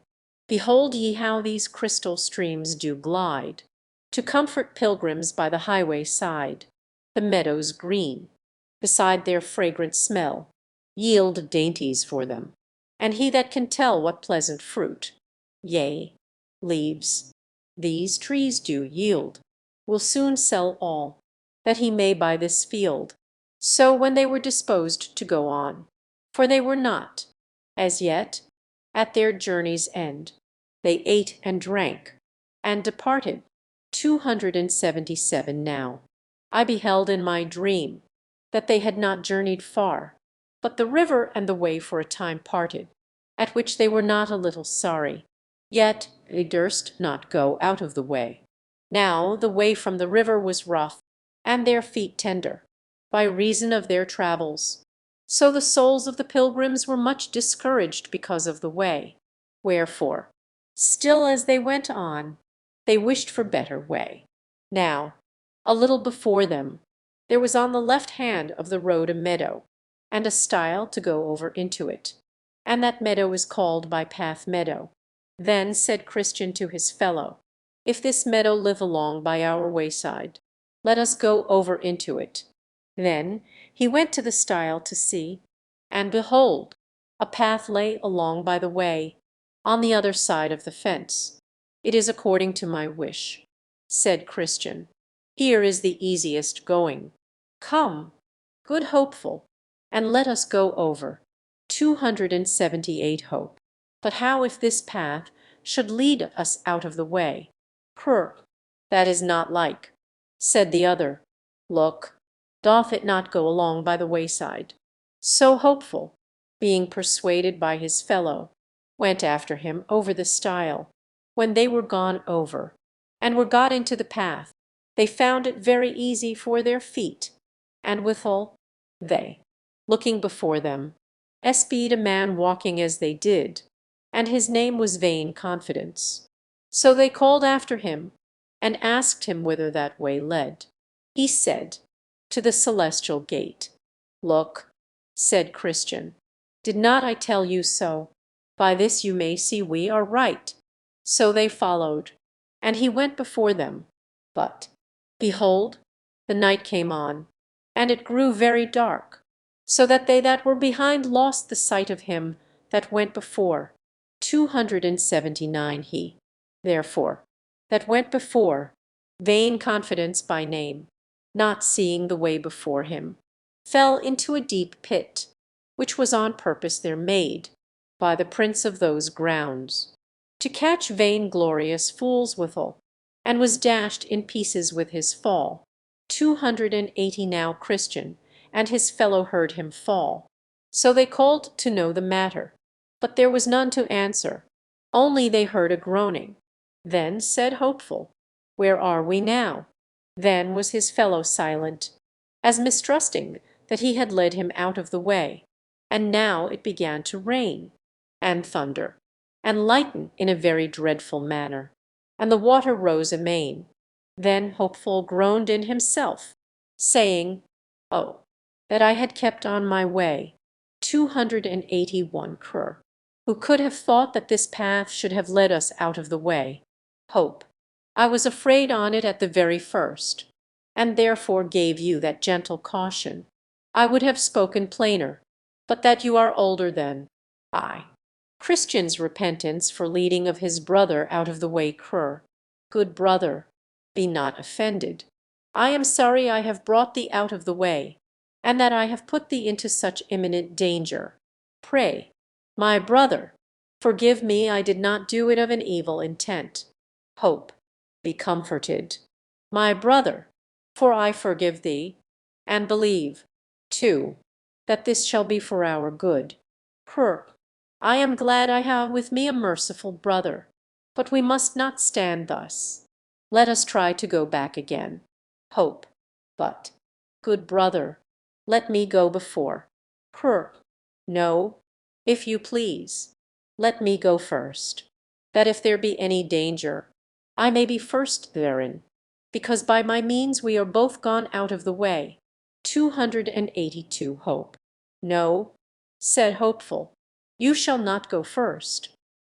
"Behold ye how these crystal streams do glide, to comfort pilgrims by the highway side. The meadows green, beside their fragrant smell, yield dainties for them, and he that can tell what pleasant fruit, yea, leaves, these trees do yield, will soon sell all, that he may buy this field." So when they were disposed to go on, for they were not, as yet, at their journey's end, they ate and drank, and departed, 277 now. I beheld in my dream that they had not journeyed far, but the river and the way for a time parted, at which they were not a little sorry, yet they durst not go out of the way. Now the way from the river was rough, and their feet tender, by reason of their travels. So the souls of the pilgrims were much discouraged because of the way. Wherefore, still as they went on, they wished for better way. Now, a little before them, there was on the left hand of the road a meadow, and a stile to go over into it, and that meadow is called by path meadow. Then said Christian to his fellow, "If this meadow live along by our wayside, let us go over into it." Then he went to the stile to see, and behold, a path lay along by the way, on the other side of the fence. "It is according to my wish," said Christian. "Here is the easiest going. Come, good Hopeful, and let us go over." 278 Hope. "But how if this path should lead us out of the way?" "That is not like," said the other. "Look, doth it not go along by the wayside?" So Hopeful, being persuaded by his fellow, went after him over the stile. When they were gone over, and were got into the path, they found it very easy for their feet, and withal they, looking before them, espied a man walking as they did, and his name was Vain Confidence. So they called after him, and asked him whither that way led. He said, "To the celestial gate." "Look," said Christian, "did not I tell you so? By this you may see we are right." So they followed, and he went before them. But, behold, the night came on, and it grew very dark, so that they that were behind lost the sight of him that went before. 279 he, therefore, that went before, Vain Confidence by name, not seeing the way before him, fell into a deep pit, which was on purpose there made, by the prince of those grounds, to catch vainglorious fools withal, and was dashed in pieces with his fall. 280 now Christian, and his fellow heard him fall. So they called to know the matter, but there was none to answer, only they heard a groaning. Then said Hopeful, "Where are we now?" Then was his fellow silent, as mistrusting that he had led him out of the way. And now it began to rain, and thunder, and lighten in a very dreadful manner, and the water rose amain. Then Hopeful groaned in himself, saying, "Oh, that I had kept on my way." 281 Who could have thought that this path should have led us out of the way? Hope, I was afraid on it at the very first, and therefore gave you that gentle caution. I would have spoken plainer, but that you are older than I. Christian's repentance for leading of his brother out of the way. Good brother, be not offended. I am sorry I have brought thee out of the way, and that I have put thee into such imminent danger. Pray, my brother, forgive me, I did not do it of an evil intent. Hope, be comforted, my brother, for I forgive thee, and believe, too, that this shall be for our good. I am glad I have with me a merciful brother, but we must not stand thus. Let us try to go back again. Hope, but, good brother, let me go before. No, if you please, let me go first, that if there be any danger, I may be first therein, because by my means we are both gone out of the way. 282 Hope. No, said Hopeful, You shall not go first,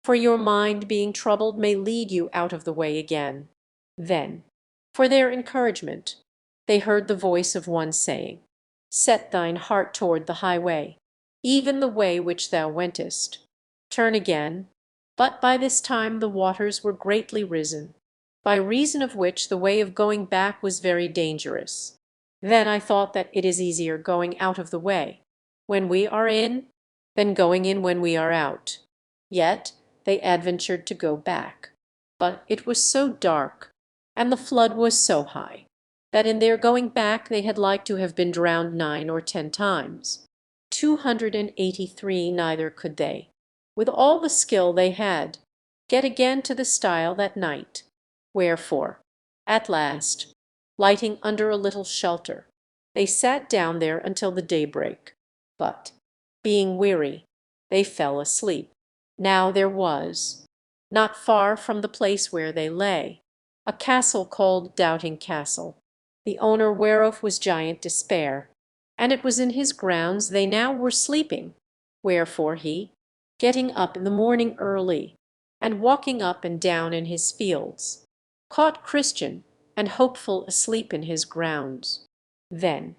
for your mind being troubled may lead you out of the way again. Then, for their encouragement, they heard the voice of one saying, Set thine heart toward the highway, even the way which thou wentest. Turn again. But by this time the waters were greatly risen, by reason of which the way of going back was very dangerous. Then I thought that it is easier going out of the way when we are in than going in when we are out. Yet they adventured to go back. But it was so dark, and the flood was so high, that in their going back they had like to have been drowned 9 or 10 times. 283 neither could they, with all the skill they had, get again to the stile that night. Wherefore, at last, lighting under a little shelter, they sat down there until the daybreak. But, being weary, they fell asleep. Now there was, not far from the place where they lay, a castle called Doubting Castle, the owner whereof was Giant Despair, and it was in his grounds they now were sleeping. Wherefore he, getting up in the morning early, and walking up and down in his fields, caught Christian and Hopeful asleep in his grounds. Then,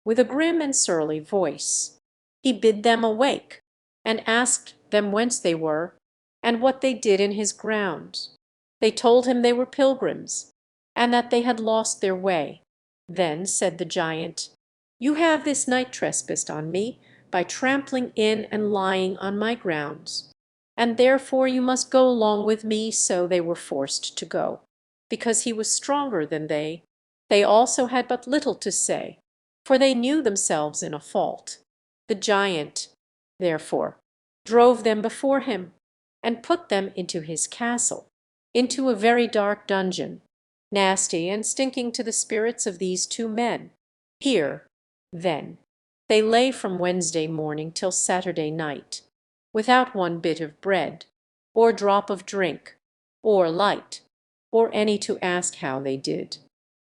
with a grim and surly voice, he bid them awake, and asked them whence they were, and what they did in his grounds. They told him they were pilgrims, and that they had lost their way. Then said the giant, You have this night trespassed on me by trampling in and lying on my grounds, and therefore you must go along with me. So they were forced to go, because he was stronger than they. They also had but little to say, for they knew themselves in a fault. The giant, therefore, drove them before him, and put them into his castle, into a very dark dungeon, nasty and stinking to the spirits of these 2 men. Here, then, they lay from Wednesday morning till Saturday night, without one bit of bread, or drop of drink, or light, or any to ask how they did.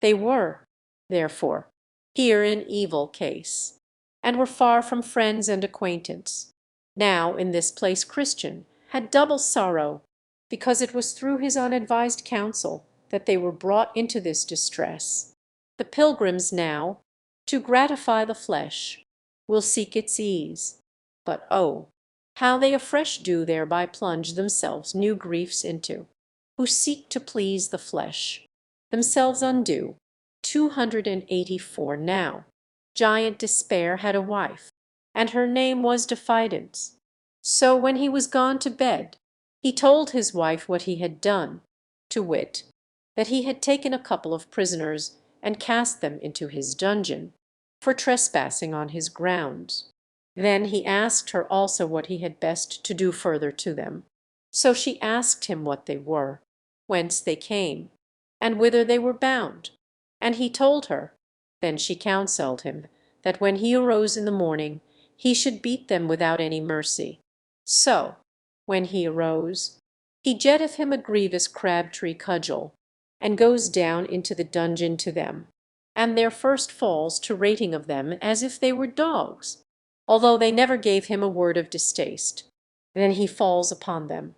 They were, therefore, here in evil case, and were far from friends and acquaintance. Now in this place Christian had double sorrow, because it was through his unadvised counsel that they were brought into this distress. The pilgrims now, to gratify the flesh, will seek its ease. But oh, how they afresh do thereby plunge themselves new griefs into, who seek to please the flesh, themselves undo. 284 now. Giant Despair had a wife, and her name was Diffidence. So when he was gone to bed, he told his wife what he had done, to wit, that he had taken a couple of prisoners and cast them into his dungeon, for trespassing on his grounds. Then he asked her also what he had best to do further to them. So she asked him what they were, whence they came, and whither they were bound. And he told her. Then she counselled him that when he arose in the morning he should beat them without any mercy. So, when he arose, he jetteth him a grievous crab-tree cudgel, and goes down into the dungeon to them, and there first falls to rating of them as if they were dogs, although they never gave him a word of distaste. Then he falls upon them,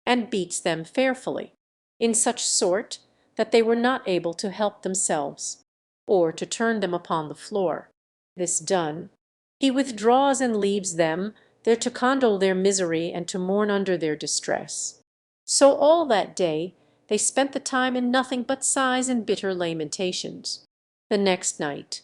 and beats them fearfully, in such sort that they were not able to help themselves, or to turn them upon the floor. This done, he withdraws and leaves them there to condole their misery and to mourn under their distress. So all that day they spent the time in nothing but sighs and bitter lamentations. The next night,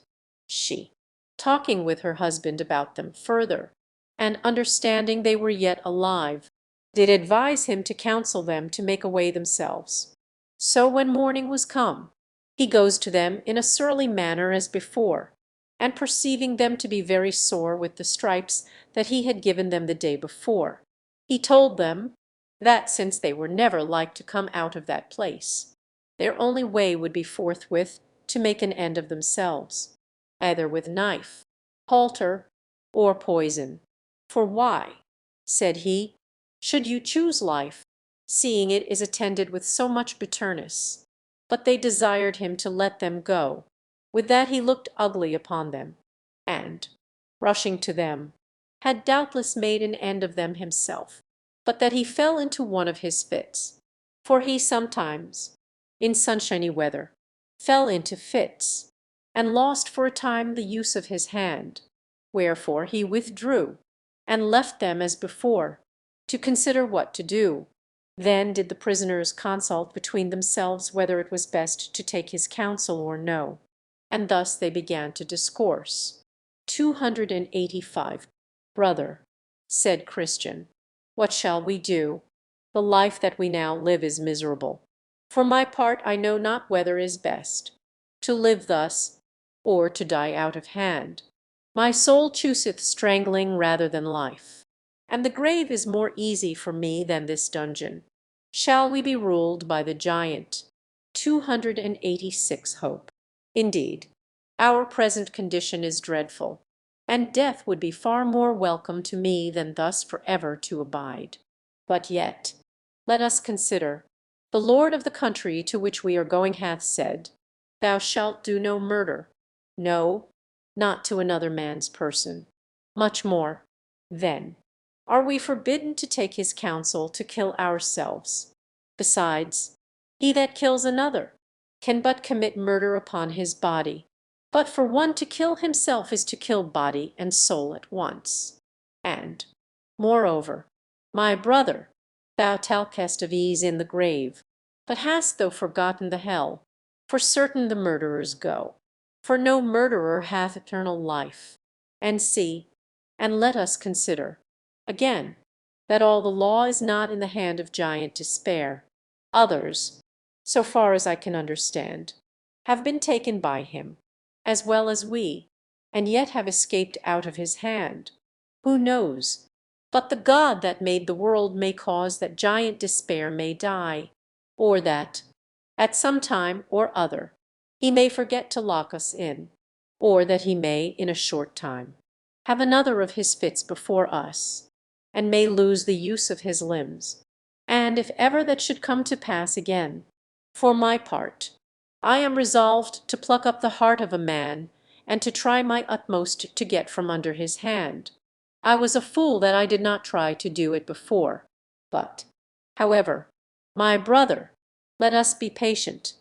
she, talking with her husband about them further, and understanding they were yet alive, did advise him to counsel them to make away themselves. So when morning was come, he goes to them in a surly manner as before, and perceiving them to be very sore with the stripes that he had given them the day before, he told them that since they were never like to come out of that place, their only way would be forthwith to make an end of themselves, either with knife, halter, or poison. For why, said he, should you choose life, seeing it is attended with so much bitterness? But they desired him to let them go. With that he looked ugly upon them, and, rushing to them, had doubtless made an end of them himself, but that he fell into one of his fits. For he sometimes, in sunshiny weather, fell into fits, and lost for a time the use of his hand, wherefore he withdrew, and left them as before, to consider what to do. Then did the prisoners consult between themselves whether it was best to take his counsel or no, and thus they began to discourse. 285. Brother, said Christian, what shall we do? The life that we now live is miserable. For my part, I know not whether is best, to live thus, or to die out of hand. My soul chooseth strangling rather than life, and the grave is more easy for me than this dungeon. Shall we be ruled by the giant? 286. Hope. Indeed, our present condition is dreadful, and death would be far more welcome to me than thus for ever to abide. But yet, let us consider, the lord of the country to which we are going hath said, Thou shalt do no murder. No, not to another man's person. Much more, then, are we forbidden to take his counsel to kill ourselves. Besides, he that kills another can but commit murder upon his body. But for one to kill himself is to kill body and soul at once. And, moreover, my brother, thou talkest of ease in the grave, but hast thou forgotten the hell? For certain the murderers go. For no murderer hath eternal life. And see, and let us consider, again, that all the law is not in the hand of giant Despair. Others, so far as I can understand, have been taken by him, as well as we, and yet have escaped out of his hand. Who knows? But the God that made the world may cause that giant Despair may die, or that, at some time or other, he may forget to lock us in, or that he may, in a short time, have another of his fits before us, and may lose the use of his limbs. And if ever that should come to pass again, for my part, I am resolved to pluck up the heart of a man, and to try my utmost to get from under his hand. I was a fool that I did not try to do it before. But, however, my brother, let us be patient,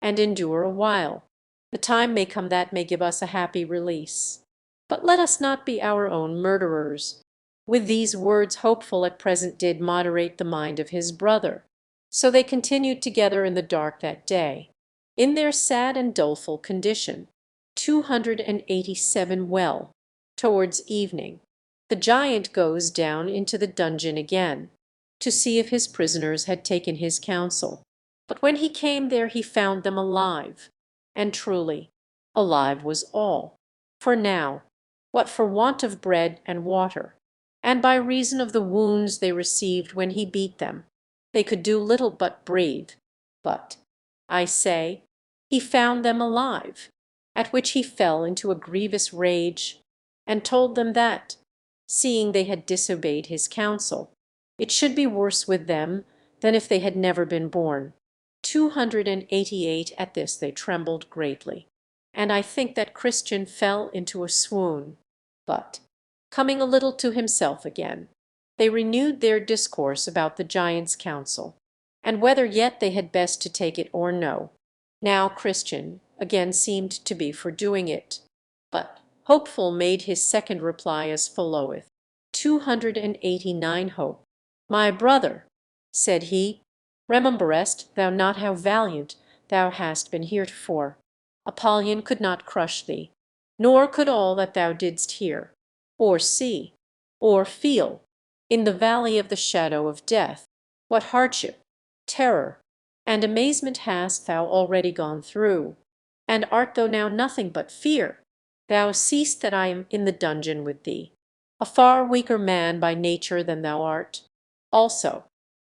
and endure a while. The time may come that may give us a happy release. But let us not be our own murderers. With these words Hopeful at present did moderate the mind of his brother. So they continued together in the dark that day, in their sad and doleful condition. 287. Well, towards evening, the giant goes down into the dungeon again, to see if his prisoners had taken his counsel. But when he came there he found them alive, and truly, alive was all. For now, what for want of bread and water, and by reason of the wounds they received when he beat them, they could do little but breathe. But, I say, he found them alive, at which he fell into a grievous rage, and told them that, seeing they had disobeyed his counsel, it should be worse with them than if they had never been born. 288. At this they trembled greatly, and I think that Christian fell into a swoon. But, coming a little to himself again, they renewed their discourse about the giant's counsel, and whether yet they had best to take it or no. Now Christian again seemed to be for doing it, but Hopeful made his second reply as followeth. 289. Hope. My brother, said he, rememberest thou not how valiant thou hast been heretofore? Apollyon could not crush thee, nor could all that thou didst hear, or see, or feel, in the valley of the shadow of death. What hardship, terror, and amazement hast thou already gone through, and art thou now nothing but fear? Thou seest that I am in the dungeon with thee, a far weaker man by nature than thou art. Also,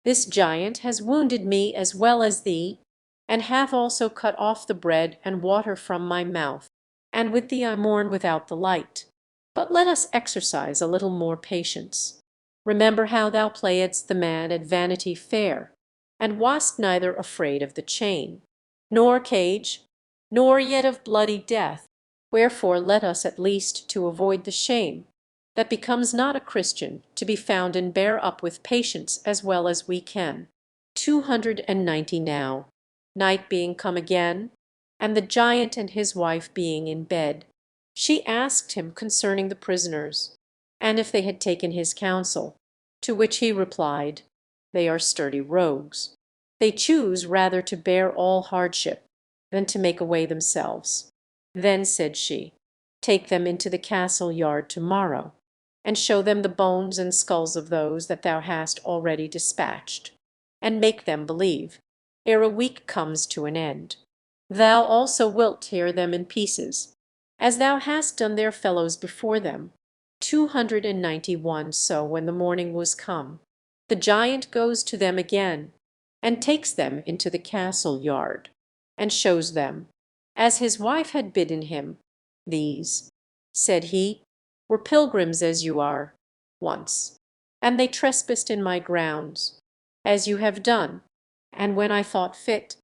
this giant has wounded me as well as thee, and hath also cut off the bread and water from my mouth, and with thee I mourn without the light. But let us exercise a little more patience. Remember how thou playedst the man at Vanity Fair, and wast neither afraid of the chain, nor cage, nor yet of bloody death. Wherefore let us at least, to avoid the shame, that becomes not a Christian to be found and bear up with patience as well as we can. 290 Now, night being come again, and the giant and his wife being in bed, she asked him concerning the prisoners, and if they had taken his counsel, to which he replied, They are sturdy rogues. They choose rather to bear all hardship than to make away themselves. Then said she, Take them into the castle yard to-morrow, and show them the bones and skulls of those that thou hast already dispatched, and make them believe, ere a week comes to an end. Thou also wilt tear them in pieces, as thou hast done their fellows before them. 291 So when the morning was come, the giant goes to them again, and takes them into the castle yard, and shows them, as his wife had bidden him. These, said he, were pilgrims as you are, once, and they trespassed in my grounds, as you have done, and when I thought fit,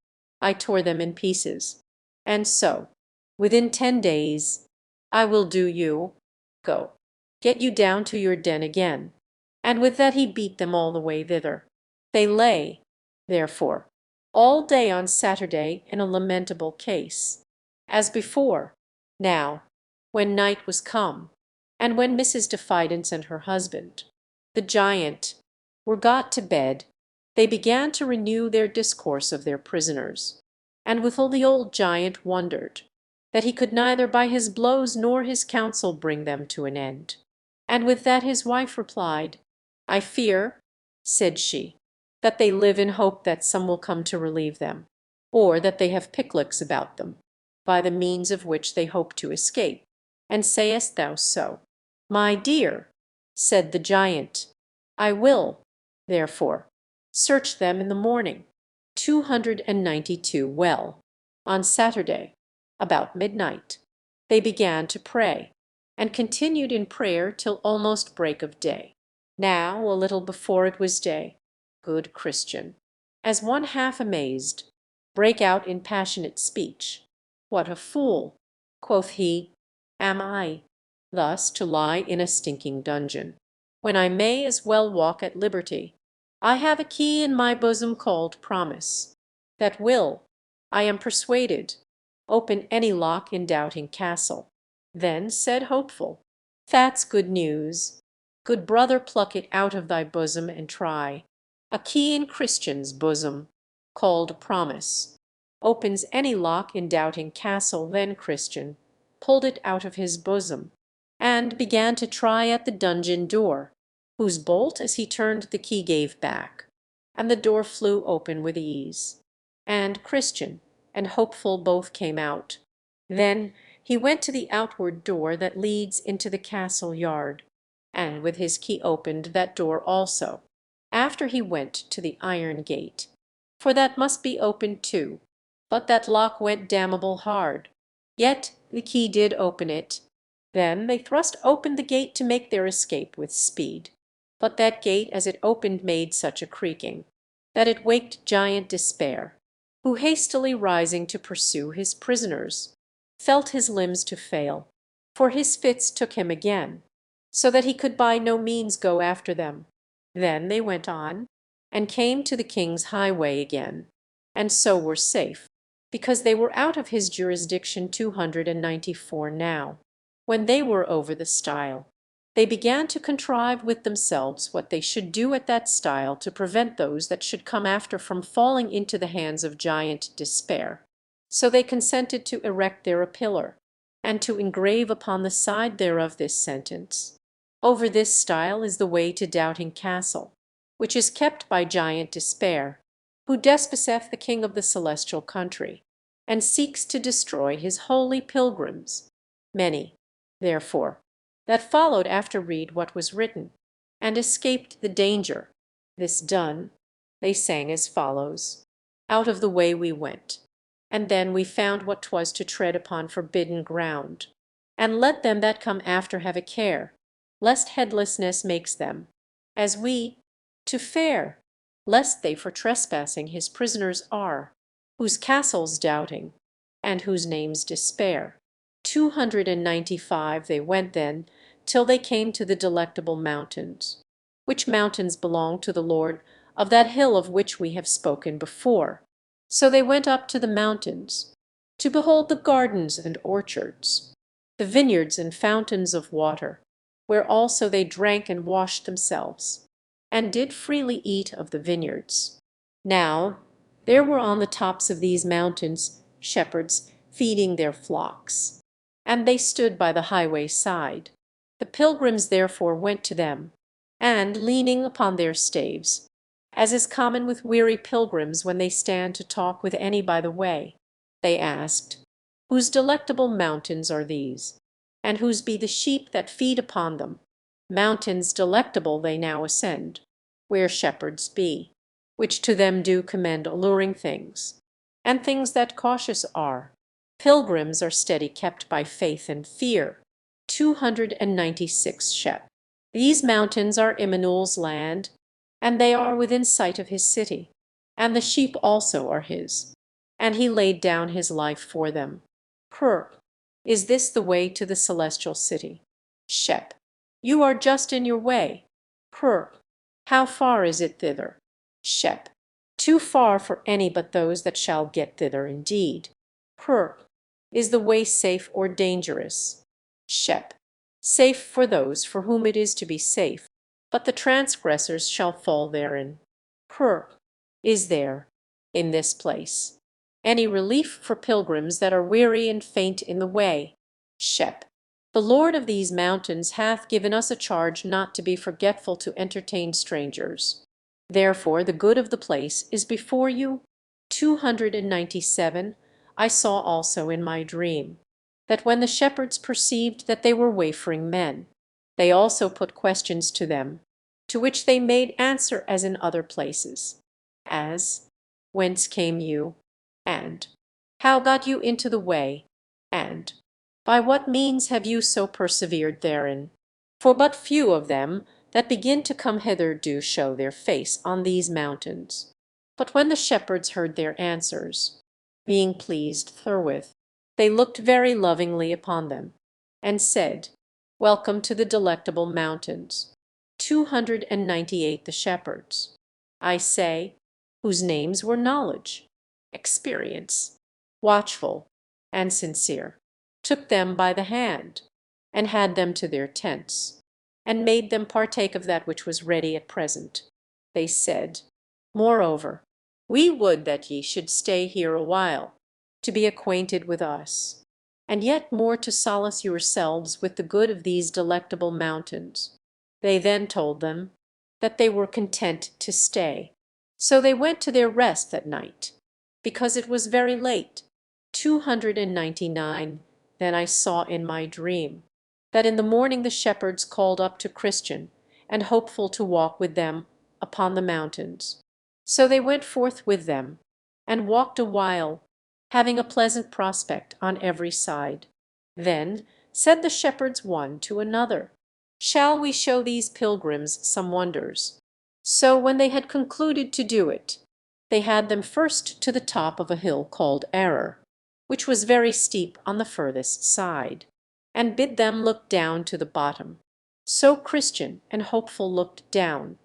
I tore them in pieces. And so, within 10 days, I will do you. Go, get you down to your den again. And with that he beat them all the way thither. They lay, therefore, all day on Saturday in a lamentable case, as before. Now, when night was come, and when Mrs. Diffidence and her husband, the giant, were got to bed, they began to renew their discourse of their prisoners. And withal the old giant wondered that he could neither by his blows nor his counsel bring them to an end. And with that his wife replied, I fear, said she, that they live in hope that some will come to relieve them, or that they have piclics about them, by the means of which they hope to escape. And sayest thou so? My dear, said the giant, I will, therefore, search them in the morning. 292 Well, on Saturday, about midnight, they began to pray, and continued in prayer till almost break of day. Now, a little before it was day, good Christian, as one half amazed, brake out in passionate speech. What a fool, quoth he, am I, thus to lie in a stinking dungeon, when I may as well walk at liberty. I have a key in my bosom called Promise, that will, I am persuaded, open any lock in Doubting Castle. Then said Hopeful, That's good news. Good brother, pluck it out of thy bosom and try. A key in Christian's bosom, called Promise, opens any lock in Doubting Castle. Then Christian pulled it out of his bosom, and began to try at the dungeon door, whose bolt as he turned the key gave back, and the door flew open with ease, and Christian and Hopeful both came out. Then he went to the outward door that leads into the castle yard, and with his key opened that door also. After he went to the iron gate, for that must be opened too, but that lock went damnable hard. Yet the key did open it. Then they thrust open the gate to make their escape with speed. But that gate as it opened made such a creaking, that it waked Giant Despair, who hastily rising to pursue his prisoners, felt his limbs to fail, for his fits took him again, so that he could by no means go after them. Then they went on, and came to the king's highway again, and so were safe, because they were out of his jurisdiction. 294 Now, when they were over the stile, they began to contrive with themselves what they should do at that stile to prevent those that should come after from falling into the hands of Giant Despair. So they consented to erect there a pillar, and to engrave upon the side thereof this sentence: Over this stile is the way to Doubting Castle, which is kept by Giant Despair, who despiseth the king of the celestial country, and seeks to destroy his holy pilgrims. Many, therefore, that followed after read what was written, and escaped the danger. This done, they sang as follows: Out of the way we went, and then we found what 'twas to tread upon forbidden ground. And let them that come after have a care, lest heedlessness makes them, as we, to fare, lest they for trespassing his prisoners are, whose castle's Doubting, and whose name's Despair. 295 They went then till they came to the Delectable Mountains, which mountains belong to the Lord of that hill of which we have spoken before. So they went up to the mountains, to behold the gardens and orchards, the vineyards and fountains of water, where also they drank and washed themselves, and did freely eat of the vineyards. Now there were on the tops of these mountains shepherds feeding their flocks, and they stood by the highway side. The pilgrims therefore went to them, and leaning upon their staves, as is common with weary pilgrims when they stand to talk with any by the way, they asked, Whose delectable mountains are these? And whose be the sheep that feed upon them? Mountains delectable they now ascend, where shepherds be, which to them do commend alluring things, and things that cautious are. Pilgrims are steady kept by faith and fear. 296 shep. These mountains are Immanuel's land, and they are within sight of his city, and the sheep also are his, and he laid down his life for them. Is this the way to the celestial city? Shep. You are just in your way. How far is it thither? Shep. Too far for any but those that shall get thither indeed. Is the way safe or dangerous? Shep. Safe for those for whom it is to be safe, but the transgressors shall fall therein. Is there, in this place, any relief for pilgrims that are weary and faint in the way? Shep. The Lord of these mountains hath given us a charge not to be forgetful to entertain strangers. Therefore the good of the place is before you. 297. I saw also in my dream, that when the shepherds perceived that they were wayfaring men, they also put questions to them, to which they made answer as in other places, as, Whence came you? And, How got you into the way? And, By what means have you so persevered therein? For but few of them that begin to come hither do show their face on these mountains. But when the shepherds heard their answers, being pleased therewith, they looked very lovingly upon them, and said, Welcome to the Delectable Mountains. 298 the shepherds, I say, whose names were Knowledge, Experience, Watchful, and Sincere, took them by the hand, and had them to their tents, and made them partake of that which was ready at present. They said, Moreover, we would that ye should stay here a while, to be acquainted with us, and yet more to solace yourselves with the good of these delectable mountains. They then told them that they were content to stay. So they went to their rest that night, because it was very late. 299. Then I saw in my dream that in the morning the shepherds called up to Christian, and hopeful to walk with them upon the mountains. So they went forth with them, and walked a while, having a pleasant prospect on every side. Then said the shepherds one to another, Shall we show these pilgrims some wonders? So when they had concluded to do it, they had them first to the top of a hill called Error, which was very steep on the furthest side, and bid them look down to the bottom. So Christian and Hopeful looked down,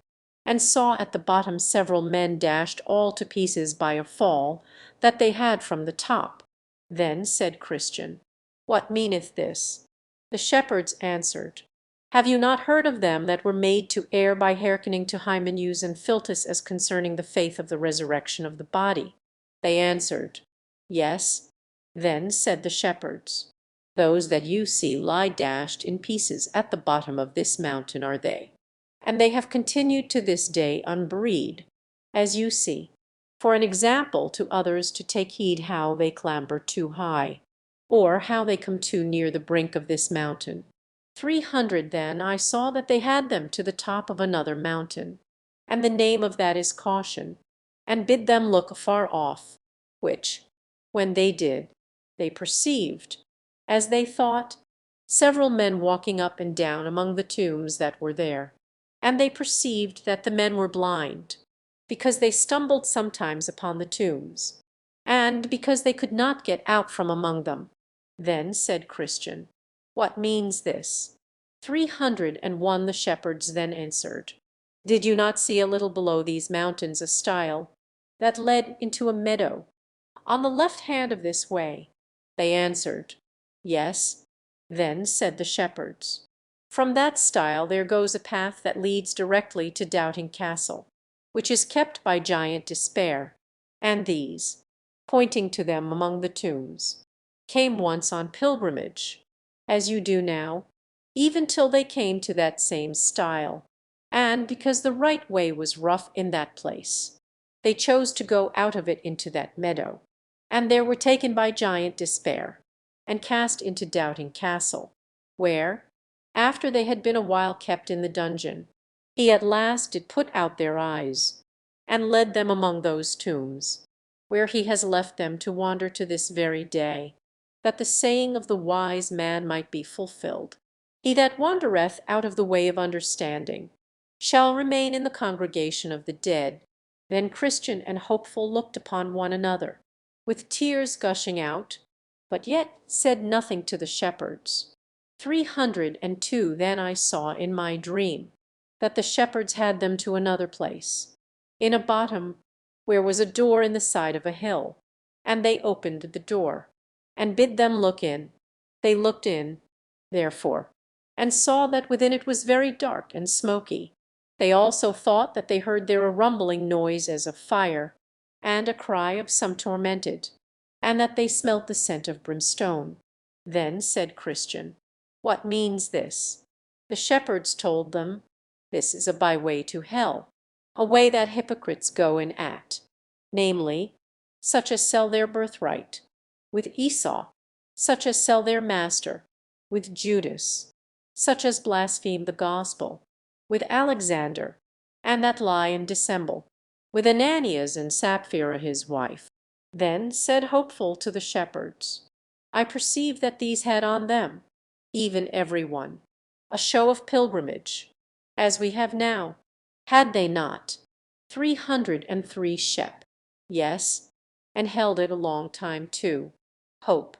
and saw at the bottom several men dashed all to pieces by a fall that they had from the top. Then said Christian, What meaneth this? The shepherds answered, Have you not heard of them that were made to err by hearkening to Hymeneus and Philtis as concerning the faith of the resurrection of the body? They answered, Yes. Then said the shepherds, Those that you see lie dashed in pieces at the bottom of this mountain are they, and they have continued to this day unbreed, as you see, for an example to others to take heed how they clamber too high, or how they come too near the brink of this mountain. 300 Then I saw that they had them to the top of another mountain, and the name of that is Caution, and bid them look afar off, which, when they did, they perceived, as they thought, several men walking up and down among the tombs that were there. And they perceived that the men were blind, because they stumbled sometimes upon the tombs, and because they could not get out from among them. Then said Christian, What means this? 301 The shepherds then answered, Did you not see a little below these mountains a stile that led into a meadow on the left hand of this way? They answered, Yes. Then said the shepherds, From that stile there goes a path that leads directly to Doubting Castle, which is kept by Giant Despair, and these, pointing to them among the tombs, came once on pilgrimage, as you do now, even till they came to that same stile, and because the right way was rough in that place, they chose to go out of it into that meadow, and there were taken by Giant Despair, and cast into Doubting Castle, where, after they had been a while kept in the dungeon, he at last did put out their eyes, and led them among those tombs, where he has left them to wander to this very day, that the saying of the wise man might be fulfilled, He that wandereth out of the way of understanding shall remain in the congregation of the dead. Then Christian and Hopeful looked upon one another, with tears gushing out, but yet said nothing to the shepherds. 302 Then I saw in my dream that the shepherds had them to another place, in a bottom, where was a door in the side of a hill, and they opened the door, and bid them look in. They looked in, therefore, and saw that within it was very dark and smoky. They also thought that they heard there a rumbling noise as of fire, and a cry of some tormented, and that they smelt the scent of brimstone. Then said Christian, What means this? The shepherds told them, This is a byway to hell, a way that hypocrites go in at, namely, such as sell their birthright, with Esau, such as sell their master, with Judas, such as blaspheme the gospel, with Alexander, and that lie and dissemble, with Ananias and Sapphira his wife. Then said Hopeful to the shepherds, I perceive that these had on them, even every one, a show of pilgrimage, as we have now. Had they not 303 shep? Yes, and held it a long time too. Hope.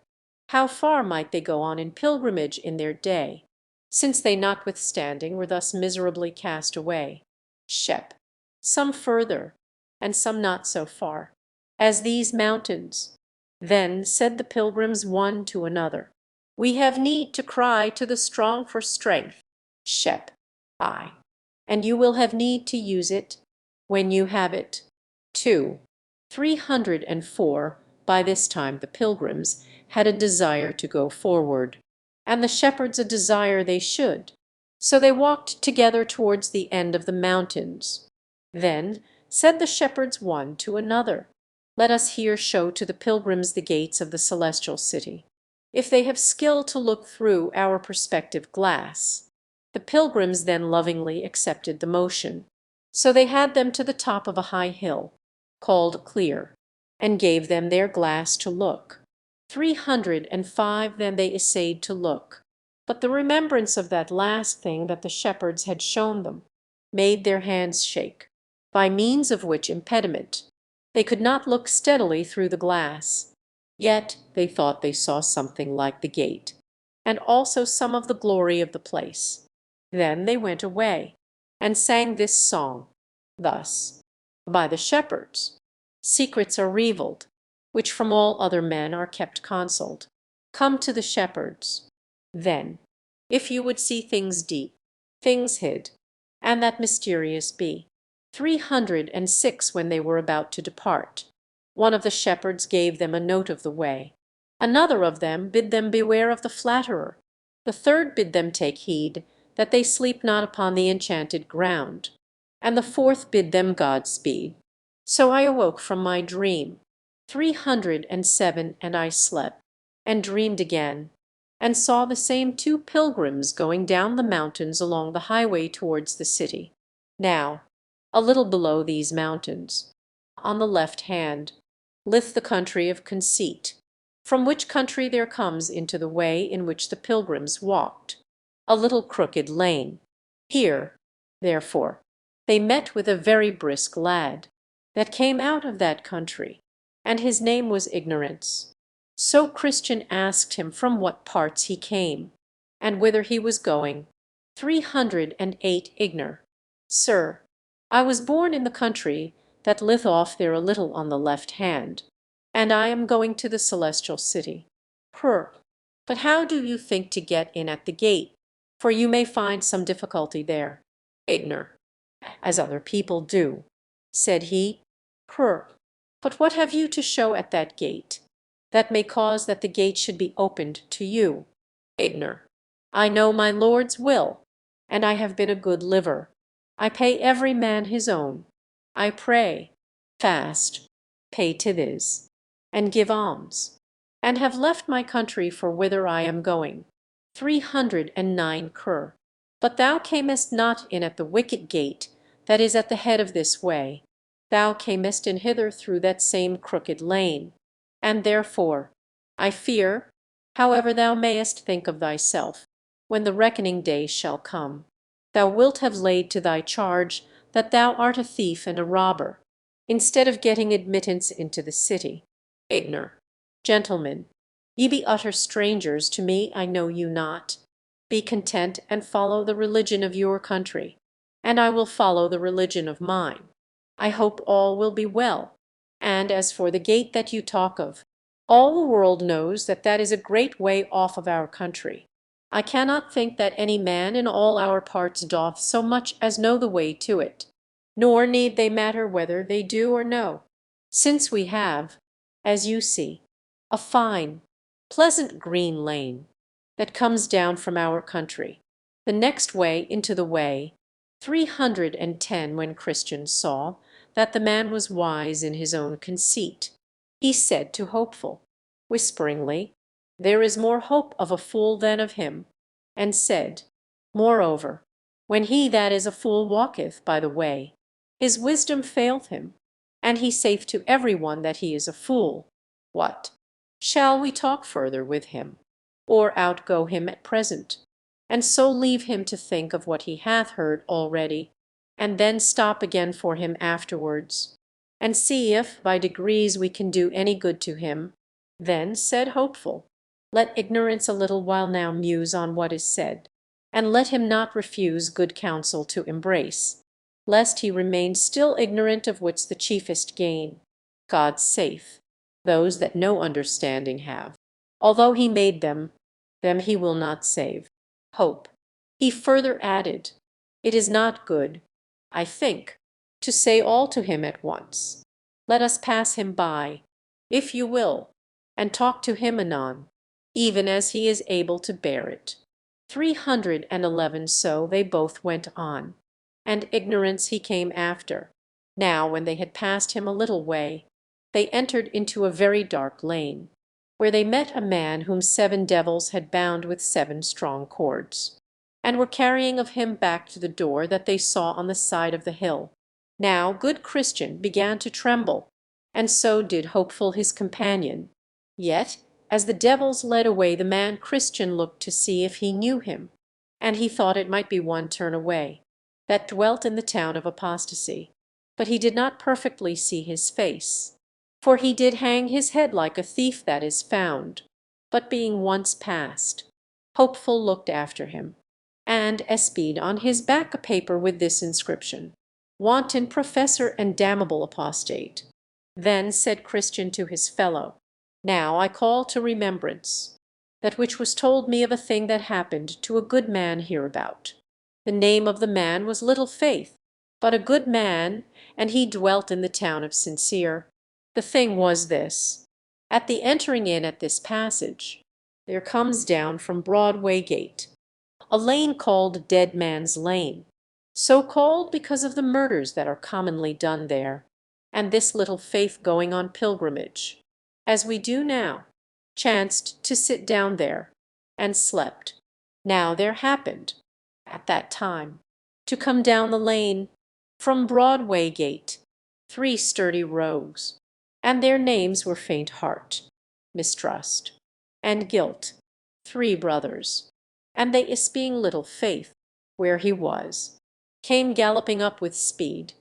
How far might they go on in pilgrimage in their day, since they notwithstanding were thus miserably cast away? Shep. Some further, and some not so far, as these mountains. Then said the pilgrims one to another, We have need to cry to the strong for strength. Shep. Ay, and you will have need to use it when you have it. 2. 304 By this time the pilgrims had a desire to go forward, and the shepherds a desire they should. So they walked together towards the end of the mountains. Then said the shepherds one to another, Let us here show to the pilgrims the gates of the celestial city, if they have skill to look through our perspective glass. The pilgrims then lovingly accepted the motion. So they had them to the top of a high hill, called Clear, and gave them their glass to look. 305 Then they essayed to look, but the remembrance of that last thing that the shepherds had shown them made their hands shake, by means of which impediment they could not look steadily through the glass. Yet they thought they saw something like the gate, and also some of the glory of the place. Then they went away, and sang this song, thus: By the shepherds, secrets are revealed, which from all other men are kept concealed. Come to the shepherds. Then, if you would see things deep, things hid, and that mysterious be. 306 When they were about to depart, one of the shepherds gave them a note of the way. Another of them bid them beware of the flatterer. The third bid them take heed that they sleep not upon the enchanted ground. And the fourth bid them Godspeed. So I awoke from my dream. 307 And I slept, and dreamed again, and saw the same two pilgrims going down the mountains along the highway towards the city. Now, a little below these mountains, on the left hand, lieth the country of Conceit, from which country there comes into the way in which the pilgrims walked a little crooked lane. Here, therefore, they met with a very brisk lad, that came out of that country, and his name was Ignorance. So Christian asked him from what parts he came, and whither he was going. 308 Ignor. Sir, I was born in the country that lieth off there a little on the left hand, and I am going to the celestial city. But how do you think to get in at the gate? For you may find some difficulty there. Ignor. As other people do. Said he. But what have you to show at that gate, that may cause that the gate should be opened to you? Ignor. I know my Lord's will, and I have been a good liver. I pay every man his own. I pray, fast, pay tithes, and give alms, and have left my country for whither I am going. 309 Cur. But thou camest not in at the wicket gate that is at the head of this way. Thou camest in hither through that same crooked lane. And therefore, I fear, however thou mayest think of thyself, when the reckoning day shall come, thou wilt have laid to thy charge that thou art a thief and a robber, instead of getting admittance into the city. Ignor. Gentlemen, ye be utter strangers to me, I know you not. Be content and follow the religion of your country, and I will follow the religion of mine. I hope all will be well. And as for the gate that you talk of, all the world knows that that is a great way off of our country. I cannot think that any man in all our parts doth so much as know the way to it, nor need they matter whether they do or no, since we have, as you see, a fine, pleasant green lane that comes down from our country, the next way into the way. 310 When Christian saw that the man was wise in his own conceit, he said to Hopeful, whisperingly, There is more hope of a fool than of him, and said, Moreover, when he that is a fool walketh by the way, his wisdom faileth him, and he saith to every one that he is a fool. What? Shall we talk further with him, or outgo him at present, and so leave him to think of what he hath heard already, and then stop again for him afterwards, and see if by degrees we can do any good to him? Then said Hopeful, Let ignorance a little while now muse on what is said, and let him not refuse good counsel to embrace, lest he remain still ignorant of what's the chiefest gain. God saith, those that no understanding have, although he made them he will not save. Hope. He further added, It is not good, I think, to say all to him at once. Let us pass him by, if you will, and talk to him anon, even as he is able to bear it. 311 So they both went on, and ignorance he came after. Now when they had passed him a little way, they entered into a very dark lane, where they met a man whom 7 devils had bound with 7 strong cords, and were carrying of him back to the door that they saw on the side of the hill. Now good Christian began to tremble, and so did Hopeful his companion. Yet as the devils led away the man Christian looked to see if he knew him, and he thought it might be one turn away, that dwelt in the town of apostasy. But he did not perfectly see his face, for he did hang his head like a thief that is found. But being once past, Hopeful looked after him, and espied on his back a paper with this inscription, Wanton professor and damnable apostate. Then said Christian to his fellow, Now I call to remembrance that which was told me of a thing that happened to a good man hereabout. The name of the man was Little Faith, but a good man, and he dwelt in the town of Sincere. The thing was this: at the entering in at this passage, there comes down from Broadway Gate a lane called Dead Man's Lane, so called because of the murders that are commonly done there, and this Little Faith going on pilgrimage, as we do now, chanced to sit down there, and slept. Now there happened, at that time, to come down the lane from Broadway Gate 3 sturdy rogues, and their names were Faint Heart, Mistrust, and Guilt, 3 brothers, and they espying Little Faith where he was, came galloping up with speed.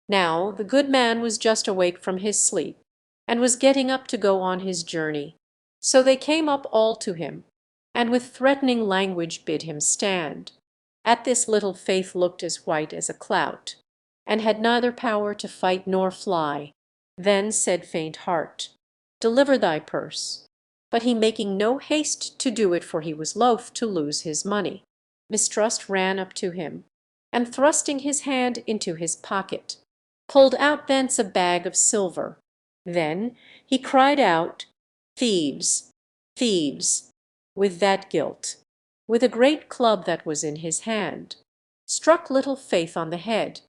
Now the good man was just awake from his sleep, and was getting up to go on his journey. So they came up all to him, and with threatening language bid him stand. At this Little Faith looked as white as a clout, and had neither power to fight nor fly. Then said Faint Heart, Deliver thy purse. But he making no haste to do it, for he was loath to lose his money, Mistrust ran up to him, and thrusting his hand into his pocket, pulled out thence a bag of silver. Then he cried out, Thieves, thieves, with that guilt, with a great club that was in his hand, struck Little Faith on the head,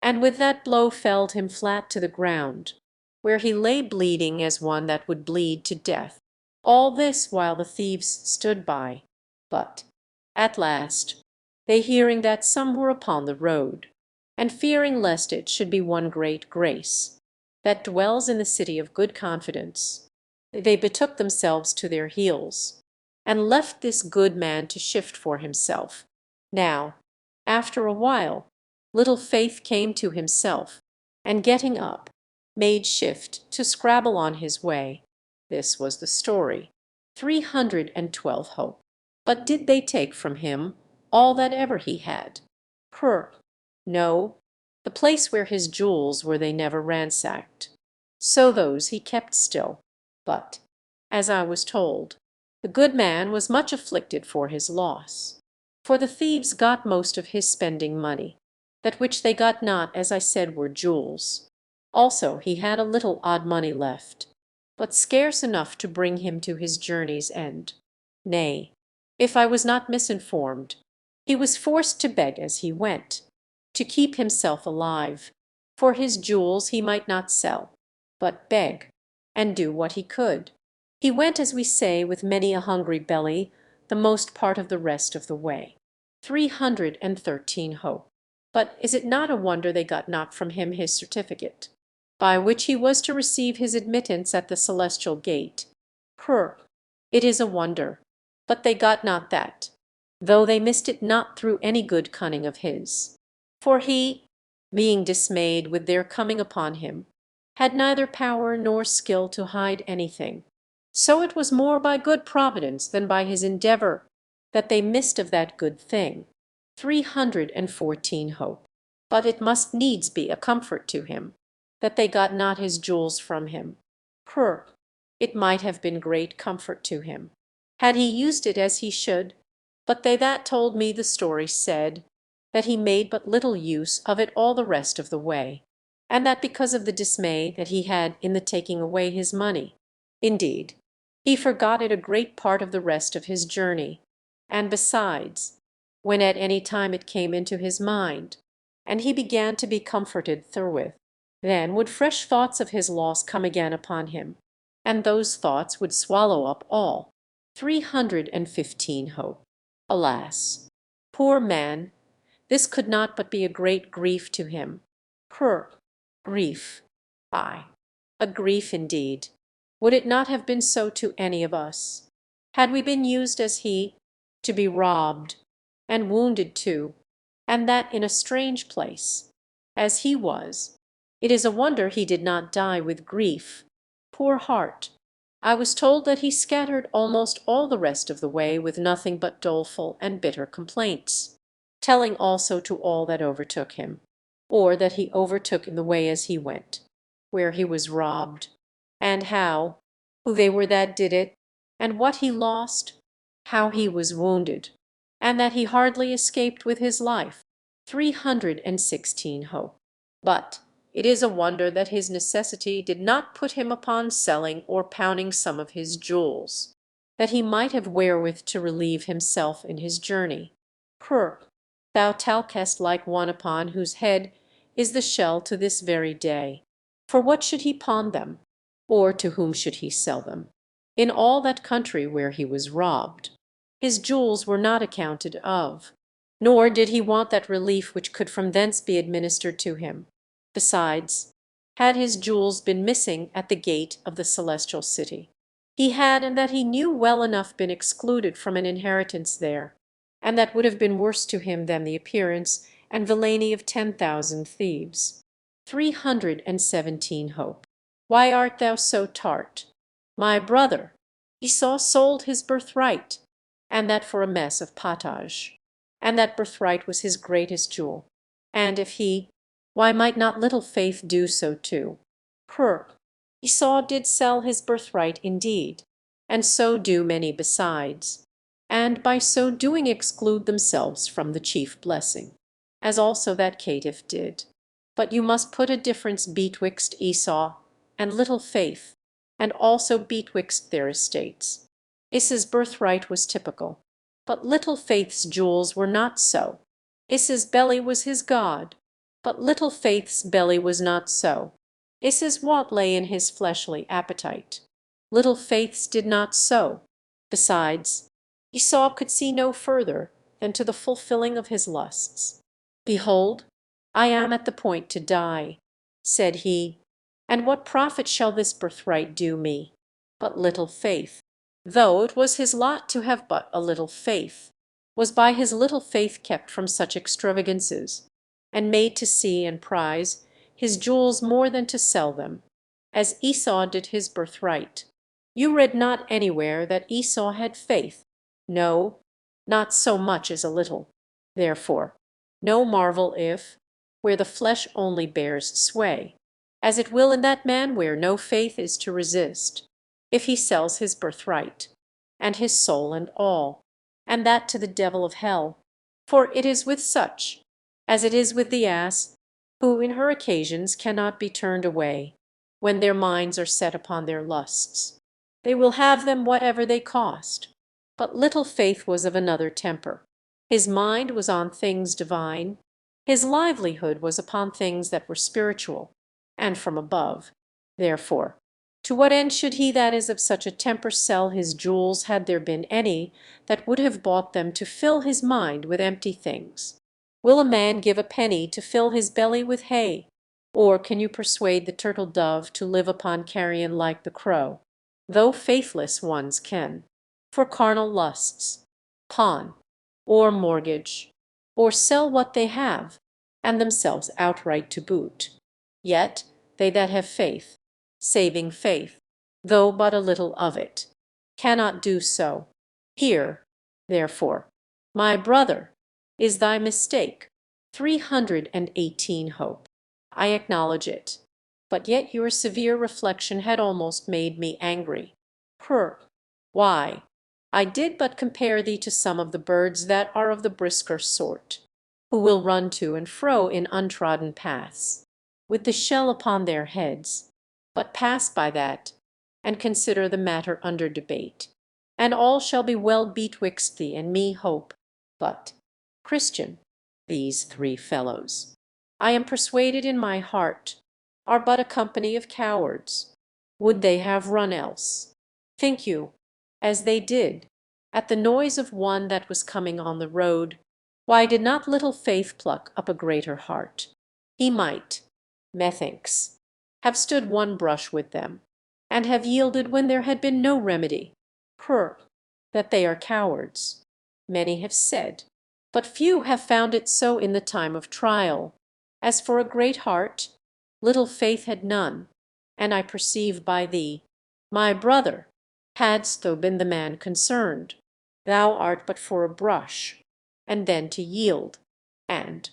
and with that blow felled him flat to the ground, where he lay bleeding as one that would bleed to death. All this while the thieves stood by. But at last, they hearing that some were upon the road, and fearing lest it should be one great grace, that dwells in the city of good confidence, they betook themselves to their heels, and left this good man to shift for himself. Now, after a while, Little Faith came to himself, and getting up, made shift to scrabble on his way. This was the story. 312 Hope. But did they take from him all that ever he had? No, the place where his jewels were they never ransacked. So those he kept still. But, as I was told, the good man was much afflicted for his loss. For the thieves got most of his spending money, that which they got not, as I said, were jewels. Also he had a little odd money left, but scarce enough to bring him to his journey's end. Nay, if I was not misinformed, he was forced to beg as he went, to keep himself alive, for his jewels he might not sell, but beg, and do what he could. He went, as we say, with many a hungry belly, the most part of the rest of the way. 313 Hope. But is it not a wonder they got not from him his certificate, by which he was to receive his admittance at the celestial gate? It is a wonder, but they got not that, though they missed it not through any good cunning of his. For he, being dismayed with their coming upon him, had neither power nor skill to hide anything. So it was more by good providence than by his endeavour that they missed of that good thing. 314 Hope. But it must needs be a comfort to him that they got not his jewels from him. It might have been great comfort to him, had he used it as he should, but they that told me the story said that he made but little use of it all the rest of the way, and that because of the dismay that he had in the taking away his money, indeed, he forgot it a great part of the rest of his journey, and besides, when at any time it came into his mind, and he began to be comforted therewith, then would fresh thoughts of his loss come again upon him, and those thoughts would swallow up all. 315 Hope. Alas, poor man, this could not but be a great grief to him. Grief. Ay, a grief indeed. Would it not have been so to any of us, had we been used as he, to be robbed, and wounded too, and that in a strange place, as he was? It is a wonder he did not die with grief. Poor heart! I was told that he scattered almost all the rest of the way with nothing but doleful and bitter complaints, telling also to all that overtook him, or that he overtook in the way as he went, where he was robbed, and how, who they were that did it, and what he lost, how he was wounded, and that he hardly escaped with his life. 316 Hope. But it is a wonder that his necessity did not put him upon selling or pounding some of his jewels, that he might have wherewith to relieve himself in his journey. Thou talkest like one upon whose head is the shell to this very day. For what should he pawn them, or to whom should he sell them? In all that country where he was robbed, his jewels were not accounted of, nor did he want that relief which could from thence be administered to him. Besides, had his jewels been missing at the gate of the celestial city, he had, and that he knew well enough, been excluded from an inheritance there, and that would have been worse to him than the appearance and villainy of 10,000 thieves. 317 Hope. Why art thou so tart? My brother, Esau sold his birthright, and that for a mess of pottage. and that birthright was his greatest jewel. And if he, why might not little faith do so too? Esau did sell his birthright indeed, and so do many besides, and by so doing exclude themselves from the chief blessing, as also that caitiff did. But you must put a difference betwixt Esau and little faith, and also betwixt their estates. Esau's birthright was typical, but little faith's jewels were not so. Esau's belly was his God, but little faith's belly was not so. Esau's want lay in his fleshly appetite. Little faith's did not so. Besides, Esau could see no further than to the fulfilling of his lusts. Behold, I am at the point to die, said he, and what profit shall this birthright do me? But little faith, though it was his lot to have but a little faith, was by his little faith kept from such extravagances, and made to see and prize his jewels more than to sell them, as Esau did his birthright. You read not anywhere that Esau had faith, no, not so much as a little. Therefore, no marvel if, where the flesh only bears sway, as it will in that man where no faith is to resist, if he sells his birthright, and his soul and all, and that to the devil of hell. For it is with such, as it is with the ass, who in her occasions cannot be turned away, when their minds are set upon their lusts. They will have them whatever they cost. But little faith was of another temper. His mind was on things divine, his livelihood was upon things that were spiritual, and from above. Therefore, to what end should he that is of such a temper sell his jewels, had there been any that would have bought them, to fill his mind with empty things? Will a man give a penny to fill his belly with hay? Or can you persuade the turtle dove to live upon carrion like the crow? Though faithless ones can, for carnal lusts, pawn, or mortgage, or sell what they have, and themselves outright to boot. Yet they that have faith, saving faith, though but a little of it, cannot do so. Here, therefore, my brother, is thy mistake. 318 Hope. I acknowledge it, but yet your severe reflection had almost made me angry. Why, I did but compare thee to some of the birds that are of the brisker sort, who will run to and fro in untrodden paths, with the shell upon their heads, but pass by that, and consider the matter under debate, and all shall be well betwixt thee and me, Hope. But, Christian, these three fellows, I am persuaded in my heart, are but a company of cowards. Would they have run else, think you, as they did, at the noise of one that was coming on the road? Why did not little faith pluck up a greater heart? He might, methinks, have stood one brush with them, and have yielded when there had been no remedy. That they are cowards, many have said, but few have found it so in the time of trial. As for a great heart, little faith had none, and I perceive by thee, my brother, hadst thou been the man concerned, thou art but for a brush, and then to yield. And,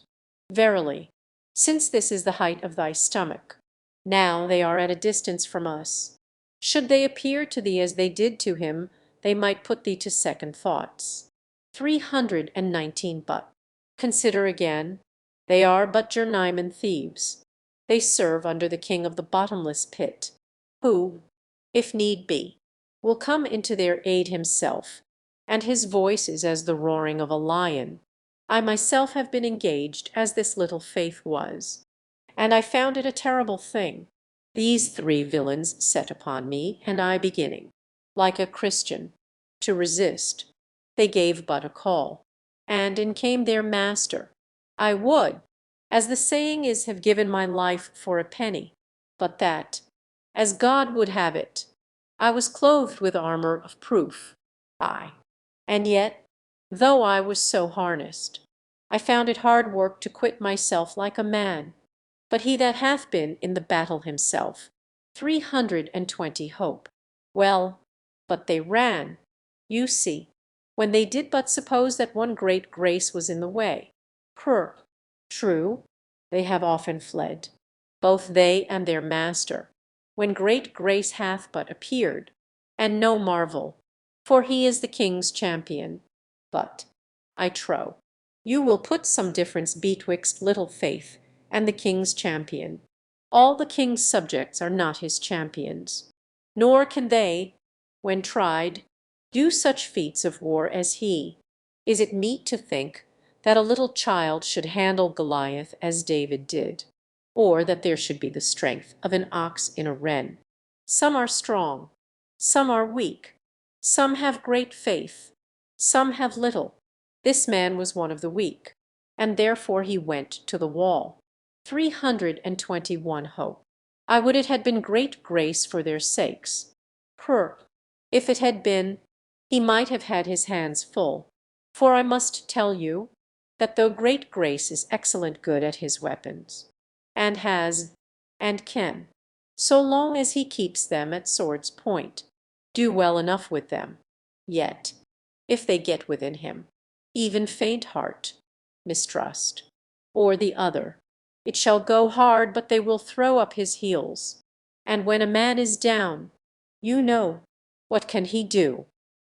verily, since this is the height of thy stomach, now they are at a distance from us. Should they appear to thee as they did to him, they might put thee to second thoughts. 319 But, consider again, they are but journeyman thieves. They serve under the king of the bottomless pit, who, if need be, will come into their aid himself, and his voice is as the roaring of a lion. I myself have been engaged as this little faith was, and I found it a terrible thing. These three villains set upon me, and I beginning, like a Christian, to resist, they gave but a call, and in came their master. I would, as the saying is, have given my life for a penny, but that, as God would have it, I was clothed with armor of proof. Ay, and yet, though I was so harnessed, I found it hard work to quit myself like a man. But he that hath been in the battle himself, 320 Hope. Well, but they ran, you see, when they did but suppose that one great grace was in the way. True, they have often fled, both they and their master, when great grace hath but appeared, and no marvel, for he is the king's champion. But, I trow, you will put some difference betwixt little faith and the king's champion. All the king's subjects are not his champions, nor can they, when tried, do such feats of war as he. Is it meet to think that a little child should handle Goliath as David did, or that there should be the strength of an ox in a ren? Some are strong, some are weak, some have great faith, some have little. This man was one of the weak, and therefore he went to the wall. 321 Hope. I would it had been great grace for their sakes. If it had been, he might have had his hands full. For I must tell you that though great grace is excellent good at his weapons, and has, and can, so long as he keeps them at sword's point, do well enough with them, yet, if they get within him, even faint heart, mistrust, or the other, it shall go hard, but they will throw up his heels. And when a man is down, you know, what can he do?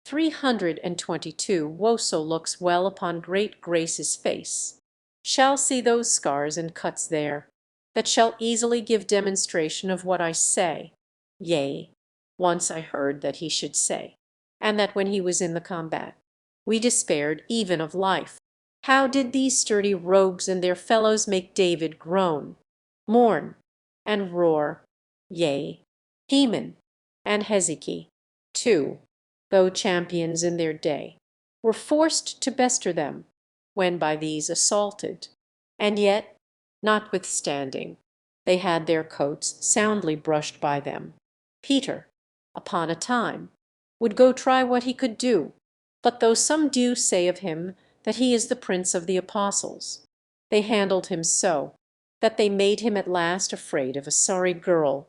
322 Woso looks well upon great Grace's face, shall see those scars and cuts there, that shall easily give demonstration of what I say. Yea, once I heard that he should say, and that when he was in the combat, we despaired even of life. How did these sturdy rogues and their fellows make David groan, mourn, and roar? Yea, Heman and Hezekiah, too, though champions in their day, were forced to bester them, when by these assaulted. And yet, notwithstanding, they had their coats soundly brushed by them. Peter, upon a time, would go try what he could do. But though some do say of him that he is the prince of the apostles, they handled him so that they made him at last afraid of a sorry girl.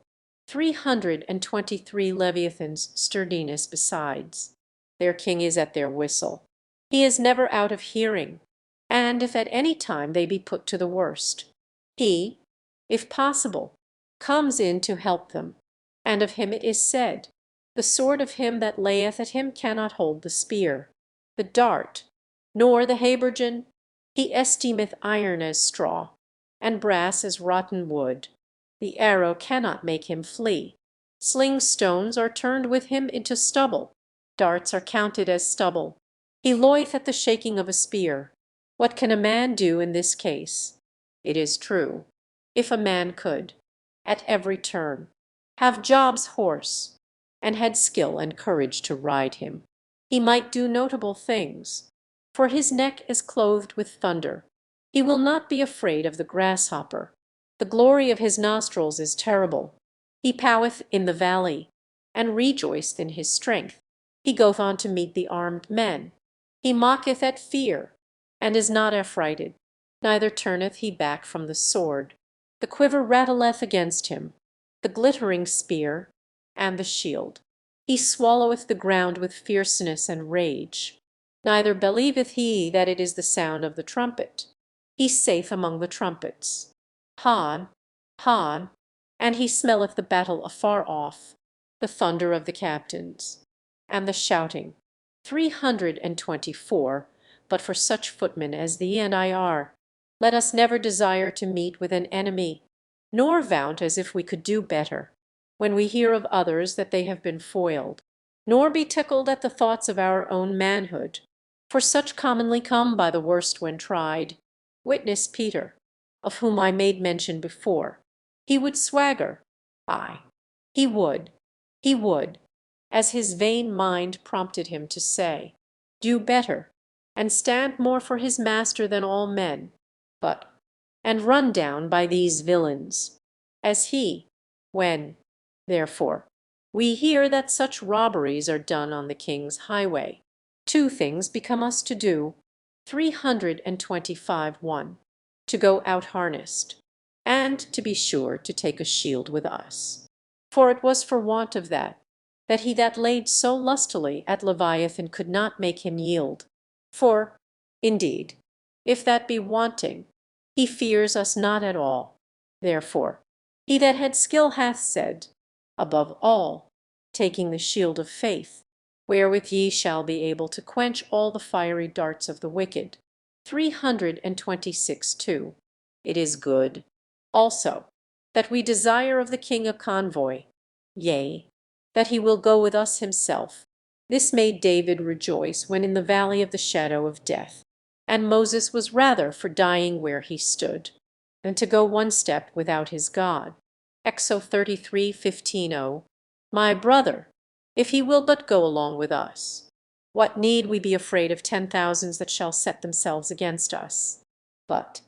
323 Leviathan's sturdiness besides. Their king is at their whistle. He is never out of hearing, and if at any time they be put to the worst, he, if possible, comes in to help them. And of him it is said, the sword of him that layeth at him cannot hold the spear, the dart, nor the habergeon. He esteemeth iron as straw, and brass as rotten wood. The arrow cannot make him flee. Sling stones are turned with him into stubble. Darts are counted as stubble. He loyeth at the shaking of a spear. What can a man do in this case? It is true, if a man could, at every turn, have Job's horse, and had skill and courage to ride him, he might do notable things, for his neck is clothed with thunder. He will not be afraid of the grasshopper. The glory of his nostrils is terrible. He poweth in the valley, and rejoiced in his strength. He goeth on to meet the armed men. He mocketh at fear, and is not affrighted, neither turneth he back from the sword. The quiver rattleth against him, the glittering spear, and the shield. He swalloweth the ground with fierceness and rage. Neither believeth he that it is the sound of the trumpet. He saith among the trumpets, Han, Han, and he smelleth the battle afar off, the thunder of the captains, and the shouting. 324 But for such footmen as thee and I are, let us never desire to meet with an enemy, nor vaunt as if we could do better, when we hear of others that they have been foiled, nor be tickled at the thoughts of our own manhood, for such commonly come by the worst when tried. Witness Peter, of whom I made mention before. He would swagger, ay, he would, as his vain mind prompted him to say, do better, and stand more for his master than all men, and run down by these villains, as he, when, therefore, we hear that such robberies are done on the king's highway. Two things become us to do. 325 1. To go out harnessed, and to be sure to take a shield with us. For it was for want of that that he that laid so lustily at Leviathan could not make him yield. For, indeed, if that be wanting, he fears us not at all. Therefore, he that had skill hath said, above all, taking the shield of faith, wherewith ye shall be able to quench all the fiery darts of the wicked. 326:2. It is good, also, that we desire of the king a convoy, yea, that he will go with us himself. This made David rejoice when in the valley of the shadow of death, and Moses was rather for dying where he stood, than to go one step without his God. Exo 33:15. My brother, if he will but go along with us, what need we be afraid of 10,000s that shall set themselves against us? But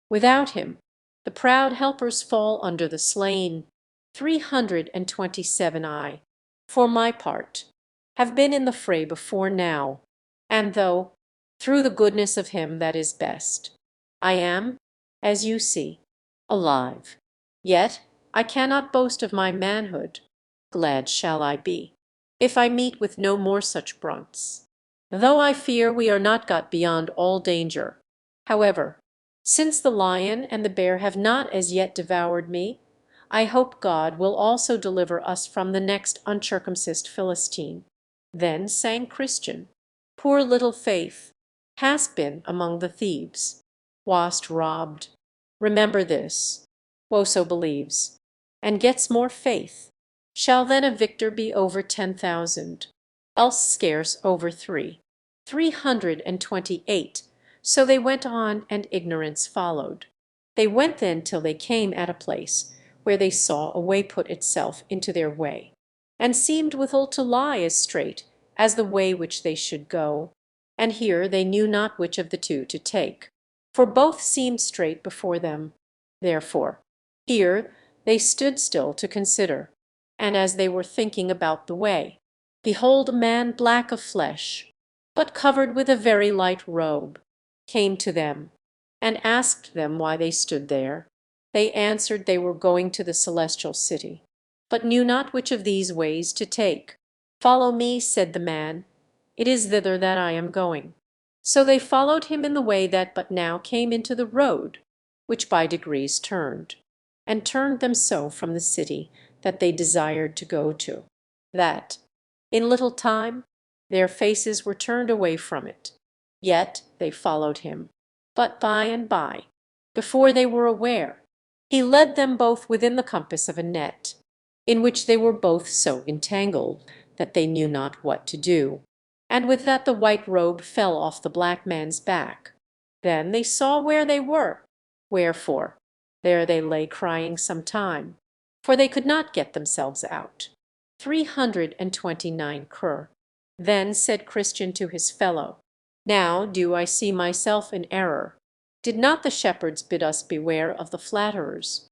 without him the proud helpers fall under the slain. 327. I, for my part, have been in the fray before now, and though, through the goodness of him that is best, I am, as you see, alive, yet I cannot boast of my manhood. Glad shall I be if I meet with no more such brunts, though I fear we are not got beyond all danger. However, since the lion and the bear have not as yet devoured me, I hope God will also deliver us from the next uncircumcised Philistine. Then sang Christian, poor little faith, hast been among the thieves, wast robbed. Remember this, whoso believes, and gets more faith, shall then a victor be over 10,000, else scarce over 328. So they went on, and ignorance followed. They went then till they came at a place where they saw a way put itself into their way, and seemed withal to lie as straight as the way which they should go, and here they knew not which of the two to take, for both seemed straight before them. Therefore here they stood still to consider, and as they were thinking about the way, behold, a man black of flesh, but covered with a very light robe, came to them, and asked them why they stood there. They answered they were going to the celestial city, but knew not which of these ways to take. Follow me, said the man, it is thither that I am going. So they followed him in the way that but now came into the road, which by degrees turned, and turned them so from the city that they desired to go to, that, in little time, their faces were turned away from it. Yet they followed him. But by and by, before they were aware, he led them both within the compass of a net, in which they were both so entangled that they knew not what to do. And with that the white robe fell off the black man's back. Then they saw where they were, wherefore there they lay crying some time, for they could not get themselves out. 329 Cur. Then said Christian to his fellow, now do I see myself in error. Did not the shepherds bid us beware of the flatterers?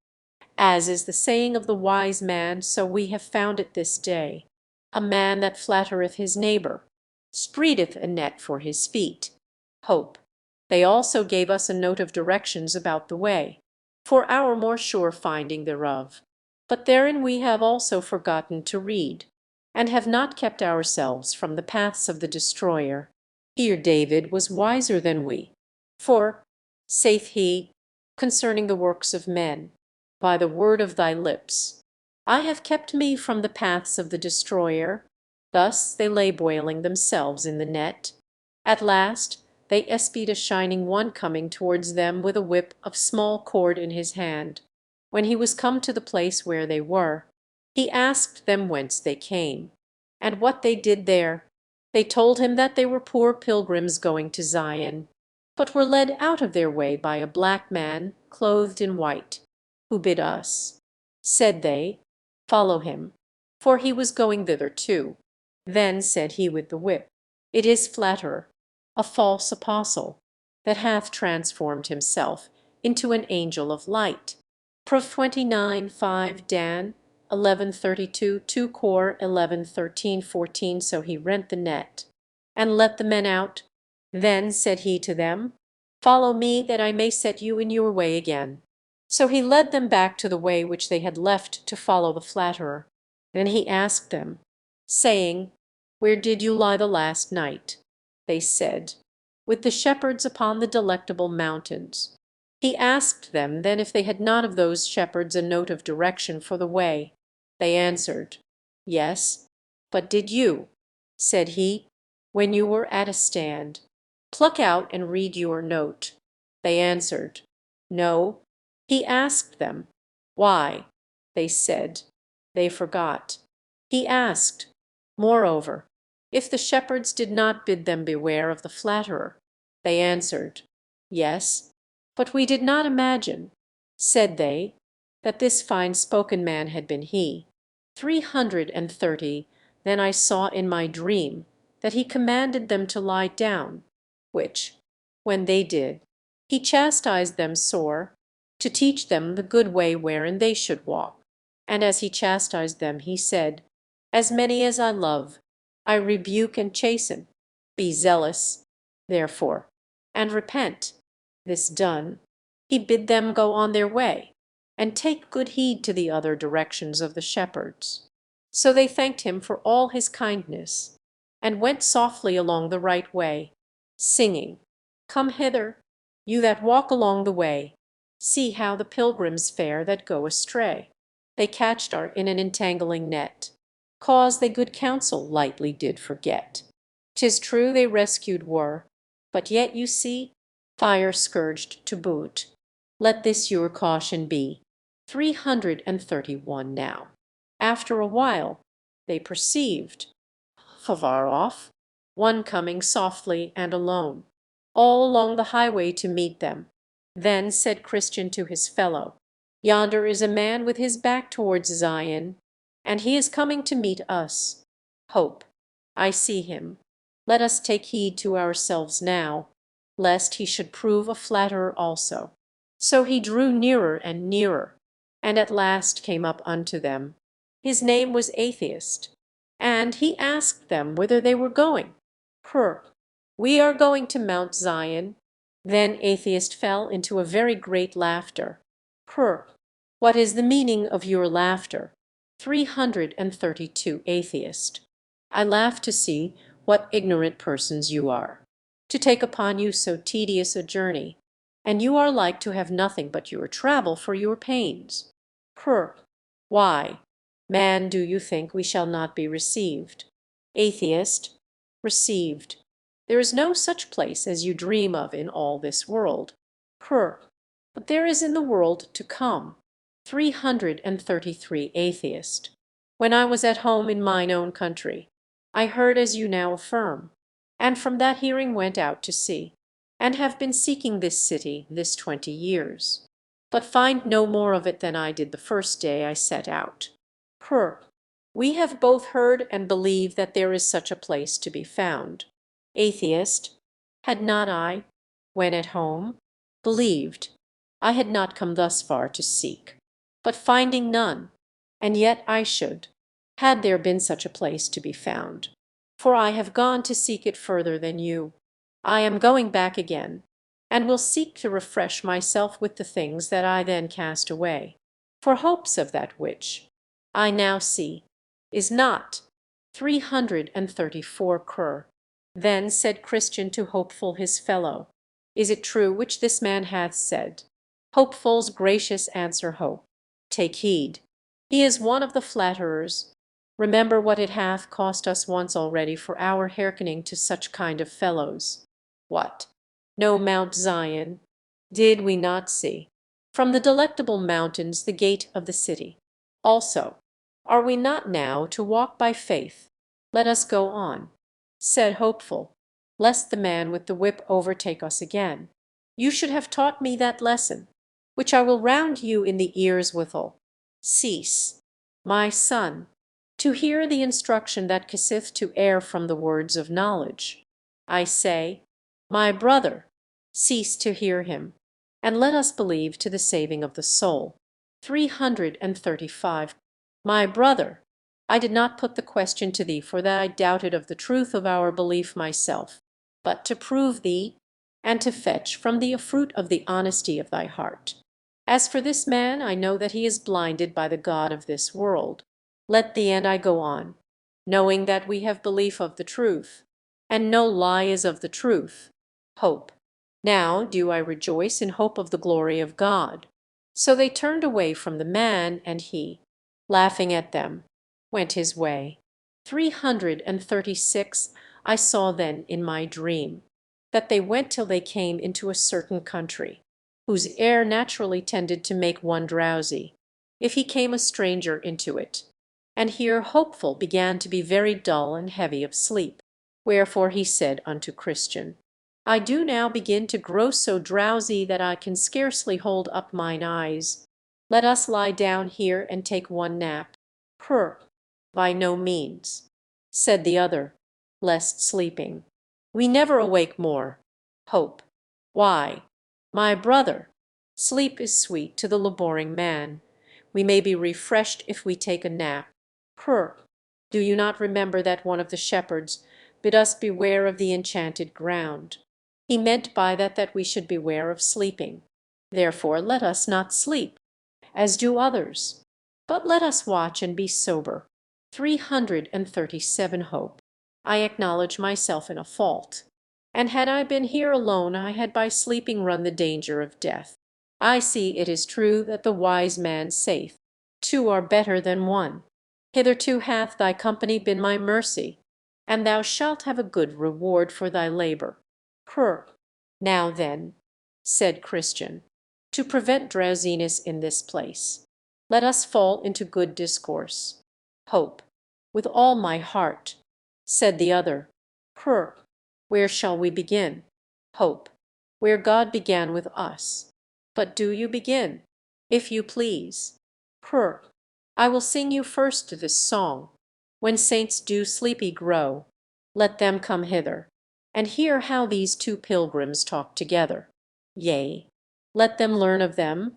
As is the saying of the wise man, so we have found it this day. A man that flattereth his neighbor spreadeth a net for his feet. Hope. They also gave us a note of directions about the way, for our more sure finding thereof. But therein we have also forgotten to read, and have not kept ourselves from the paths of the destroyer. Here David was wiser than we. For, saith he, concerning the works of men, by the word of thy lips, I have kept me from the paths of the destroyer. Thus they lay boiling themselves in the net. At last they espied a shining one coming towards them with a whip of small cord in his hand. When he was come to the place where they were, he asked them whence they came, and what they did there. They told him that they were poor pilgrims going to Zion, but were led out of their way by a black man clothed in white, who bid us, said they, follow him, for he was going thither too. Then said he with the whip, it is flatterer, a false apostle, that hath transformed himself into an angel of light. Prov 29:5 Dan 11:32 2 Cor 11:13-14. So he rent the net, and let the men out. Then said he to them, follow me, that I may set you in your way again. So he led them back to the way which they had left to follow the flatterer. Then he asked them, saying, "Where did you lie the last night?" They said, "With the shepherds upon the Delectable Mountains." He asked them then if they had not of those shepherds a note of direction for the way. They answered, "Yes." "But did you," said he, "when you were at a stand, pluck out and read your note?" They answered, "No." He asked them, "Why?" They said, they forgot. He asked, moreover, if the shepherds did not bid them beware of the flatterer. They answered, "Yes." "But we did not imagine," said they, "that this fine-spoken man had been he. 330 then I saw in my dream that he commanded them to lie down, which, when they did, he chastised them sore, to teach them the good way wherein they should walk. And as he chastised them, he said, As many as I love, I rebuke and chasten. Be zealous, therefore, and repent." This done, he bid them go on their way, and take good heed to the other directions of the shepherds. So they thanked him for all his kindness, and went softly along the right way, singing, "Come hither, you that walk along the way, see how the pilgrims fare that go astray. They catched are in an entangling net, cause they good counsel lightly did forget. 'Tis true they rescued were, but yet you see, fire scourged to boot. Let this your caution be." 331 now. After a while, they perceived, far off, one coming softly and alone, all along the highway to meet them. Then said Christian to his fellow, "Yonder is a man with his back towards Zion, and he is coming to meet us. Hope, I see him. Let us take heed to ourselves now, lest he should prove a flatterer also." So he drew nearer and nearer, and at last came up unto them. His name was Atheist, and he asked them whither they were going. "We are going to Mount Zion." Then Atheist fell into a very great laughter. "What is the meaning of your laughter?" 332 Atheist. "I laugh to see what ignorant persons you are, to take upon you so tedious a journey, and you are like to have nothing but your travel for your pains. Why, man, do you think we shall not be received?" Atheist. "Received. There is no such place as you dream of in all this world." But there is in the world to come. 333 Atheist. "When I was at home in mine own country, I heard as you now affirm, and from that hearing went out to see, and have been seeking this city this 20 years, but find no more of it than I did the first day I set out." We have both heard and believe that there is such a place to be found. Atheist. "Had not I, when at home, believed I had not come thus far to seek, but finding none, and yet I should, had there been such a place to be found. For I have gone to seek it further than you. I am going back again, and will seek to refresh myself with the things that I then cast away, for hopes of that which I now see is not." 334 Then said Christian to Hopeful his fellow, "Is it true which this man hath said?" Hopeful's gracious answer Hope, "Take heed, he is one of the flatterers. Remember what it hath cost us once already for our hearkening to such kind of fellows. What, no Mount Zion did we not see? From the Delectable Mountains the gate of the city. Also, are we not now to walk by faith? Let us go on." Said Hopeful, "Lest the man with the whip overtake us again, you should have taught me that lesson, which I will round you in the ears withal. Cease, my son, to hear the instruction that kisseth to err from the words of knowledge. I say, my brother, cease to hear him, and let us believe to the saving of the soul." 335 My brother, I did not put the question to thee for that I doubted of the truth of our belief myself, but to prove thee, and to fetch from thee a fruit of the honesty of thy heart. As for this man, I know that he is blinded by the god of this world. Let thee and I go on. knowing that we have belief of the truth, and no lie is of the truth. Hope. Now do I rejoice in hope of the glory of God. So they turned away from the man, and he, laughing at them, went his way. 336. I saw then in my dream that they went till they came into a certain country, whose air naturally tended to make one drowsy, if he came a stranger into it. And here Hopeful began to be very dull and heavy of sleep. Wherefore he said unto Christian, I do now begin to grow so drowsy that I can scarcely hold up mine eyes. Let us lie down here and take one nap. By no means, said the other, lest sleeping. We never awake more. Hope. Why, my brother, sleep is sweet to the laboring man. We may be refreshed if we take a nap. Do you not remember that one of the shepherds bid us beware of the enchanted ground? He meant by that we should beware of sleeping. Therefore let us not sleep, as do others, but let us watch and be sober. 337. Hope. I acknowledge myself in a fault, and had I been here alone I had by sleeping run the danger of death. I see it is true that the wise man saith, two are better than one. Hitherto hath thy company been my mercy, and thou shalt have a good reward for thy labor. Now then, said Christian, to prevent drowsiness in this place, let us fall into good discourse. Hope. With all my heart, said the other. Where shall we begin? Hope. Where God began with us. But do you begin, if you please. I will sing you first this song. When saints do sleepy grow, let them come hither, and hear how these two pilgrims talk together. Yea, let them learn of them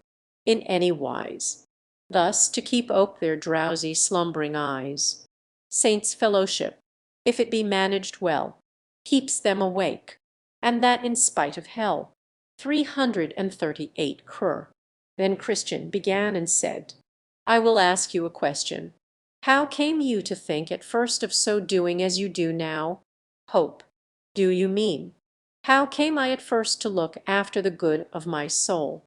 in any wise, thus to keep ope their drowsy slumbering eyes. Saints' fellowship, if it be managed well, keeps them awake, and that in spite of hell. 338. Then Christian began and said, I will ask you a question. How came you to think at first of so doing as you do now? Hope. Do you mean, how came I at first to look after the good of my soul?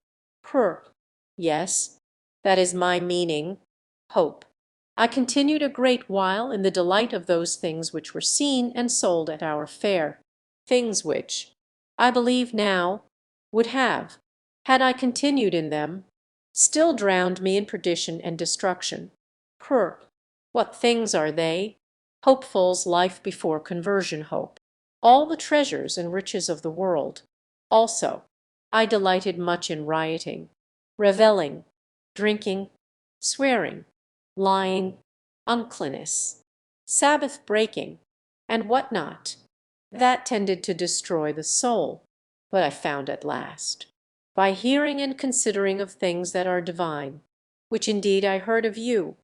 Yes, that is my meaning. Hope. I continued a great while in the delight of those things which were seen and sold at our fair, things which, I believe now, would have, had I continued in them, still drowned me in perdition and destruction. What things are they? Hopeful's life before conversion hope, all the treasures and riches of the world. Also, I delighted much in rioting, revelling, drinking, swearing, lying, uncleanness, Sabbath breaking, and what not. That tended to destroy the soul. But I found at last, by hearing and considering of things that are divine, which indeed I heard of you,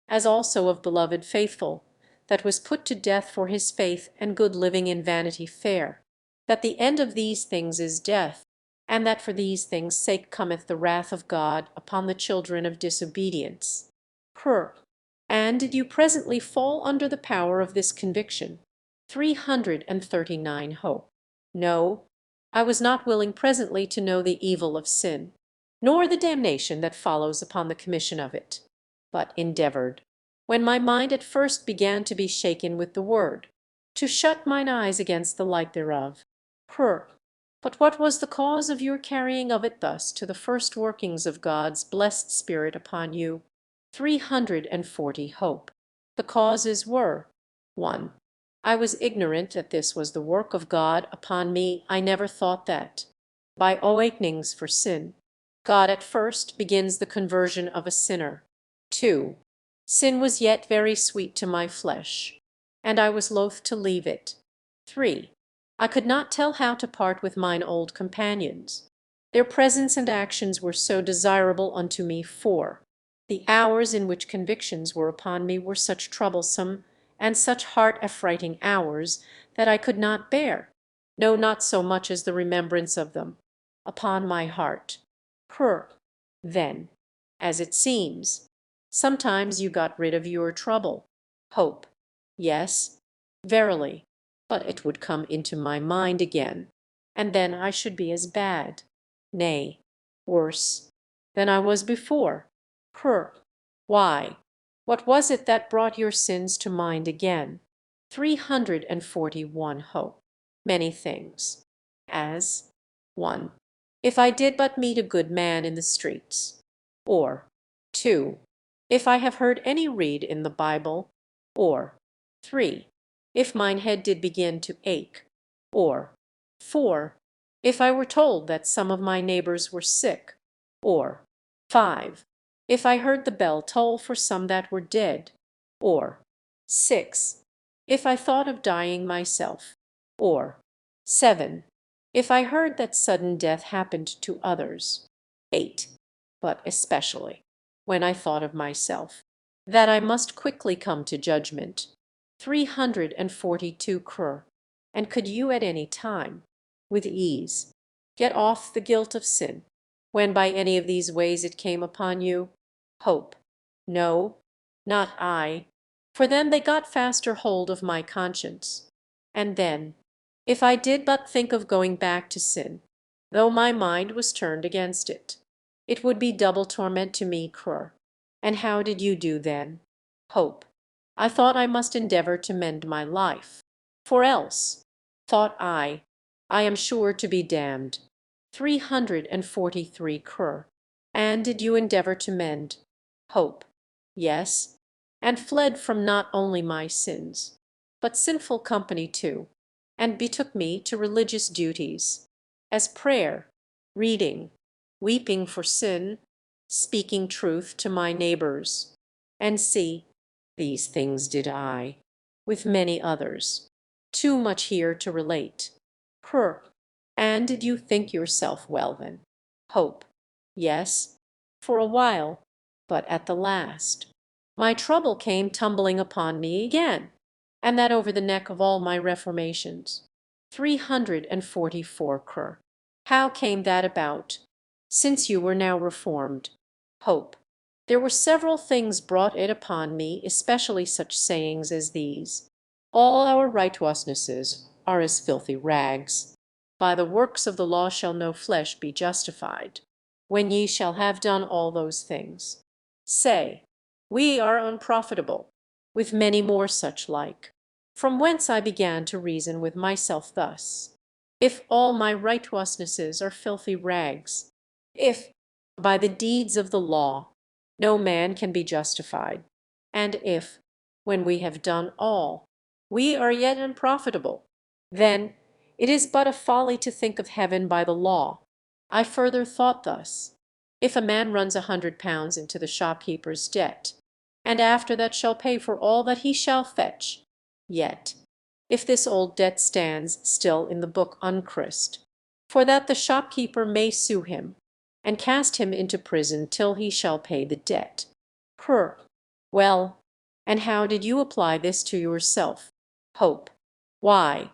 as also of beloved Faithful, that was put to death for his faith and good living in Vanity Fair, that the end of these things is death, and that for these things' sake cometh the wrath of God upon the children of disobedience. And did you presently fall under the power of this conviction? 339. Hope. No, I was not willing presently to know the evil of sin, nor the damnation that follows upon the commission of it, but endeavored, when my mind at first began to be shaken with the word, to shut mine eyes against the light thereof. But what was the cause of your carrying of it thus to the first workings of God's blessed Spirit upon you? 340. Hope. The causes were: 1. I was ignorant that this was the work of God upon me. I never thought that, by awakenings for sin, God at first begins the conversion of a sinner. 2. Sin was yet very sweet to my flesh, and I was loath to leave it. 3. I could not tell how to part with mine old companions. Their presence and actions were so desirable unto me. 4. The hours in which convictions were upon me were such troublesome and such heart-affrighting hours that I could not bear, no, not so much as the remembrance of them, upon my heart. Then, as it seems, sometimes you got rid of your trouble. Hope. Yes, verily, but it would come into my mind again, and then I should be as bad, nay, worse, than I was before. Cur. Why, what was it that brought your sins to mind again? 341 Hope. Many things. As 1. If I did but meet a good man in the streets. Or 2. If I have heard any read in the Bible. Or 3. If mine head did begin to ache. Or 4. If I were told that some of my neighbors were sick. Or 5. If I heard the bell toll for some that were dead. Or 6. If I thought of dying myself. Or 7. If I heard that sudden death happened to others. 8. But especially when I thought of myself, that I must quickly come to judgment. 342 Cr. And could you at any time, with ease, get off the guilt of sin, when by any of these ways it came upon you? Hope. No, not I, for then they got faster hold of my conscience. And then, if I did but think of going back to sin, though my mind was turned against it, it would be double torment to me, Cr. And how did you do then? Hope. I thought I must endeavor to mend my life, for else, thought I am sure to be damned. 343 Cr. And did you endeavor to mend? Hope. Yes, and fled from not only my sins, but sinful company too, and betook me to religious duties, as prayer, reading, weeping for sin, speaking truth to my neighbors. And see, these things did I, with many others, too much here to relate. Cr. And did you think yourself well then? Hope. Yes, for a while, but at the last my trouble came tumbling upon me again, and that over the neck of all my reformations. 344 Cr. How came that about, since you were now reformed? Hope. There were several things brought it upon me, especially such sayings as these: all our righteousnesses are as filthy rags. By the works of the law shall no flesh be justified. When ye shall have done all those things, say, we are unprofitable, with many more such like. From whence I began to reason with myself thus: if all my righteousnesses are filthy rags, if by the deeds of the law no man can be justified, and if, when we have done all, we are yet unprofitable, then it is but a folly to think of heaven by the law. I further thought thus: if a man runs £100 into the shopkeeper's debt, and after that shall pay for all that he shall fetch, yet, if this old debt stands still in the book uncrissed, for that the shopkeeper may sue him, and cast him into prison till he shall pay the debt. Cr. Well, and how did you apply this to yourself? Hope. Why,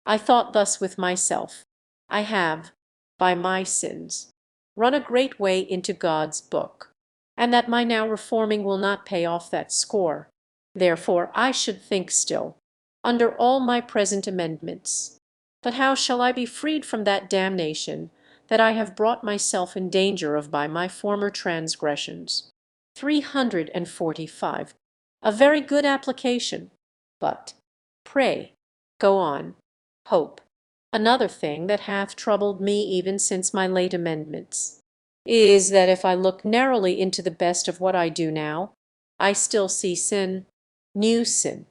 I thought thus with myself: I have, by my sins, run a great way into God's book, and that my now reforming will not pay off that score. Therefore I should think still, under all my present amendments. But how shall I be freed from that damnation that I have brought myself in danger of by my former transgressions? 345. A very good application. But, pray, go on. Hope. Another thing that hath troubled me even since my late amendments is that if I look narrowly into the best of what I do now, I still see sin, new sin,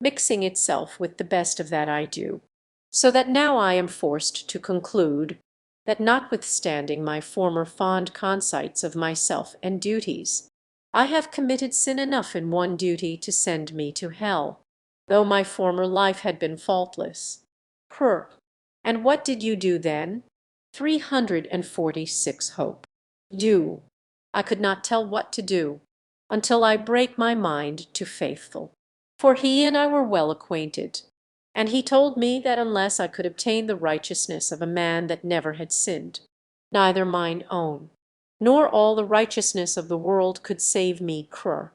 mixing itself with the best of that I do, so that now I am forced to conclude that notwithstanding my former fond conceits of myself and duties, I have committed sin enough in one duty to send me to hell, though my former life had been faultless. Cr. And what did you do then? 346 Hope. Do. I could not tell what to do, until I brake my mind to Faithful. For he and I were well acquainted, and he told me that unless I could obtain the righteousness of a man that never had sinned, neither mine own, nor all the righteousness of the world could save me. Cr.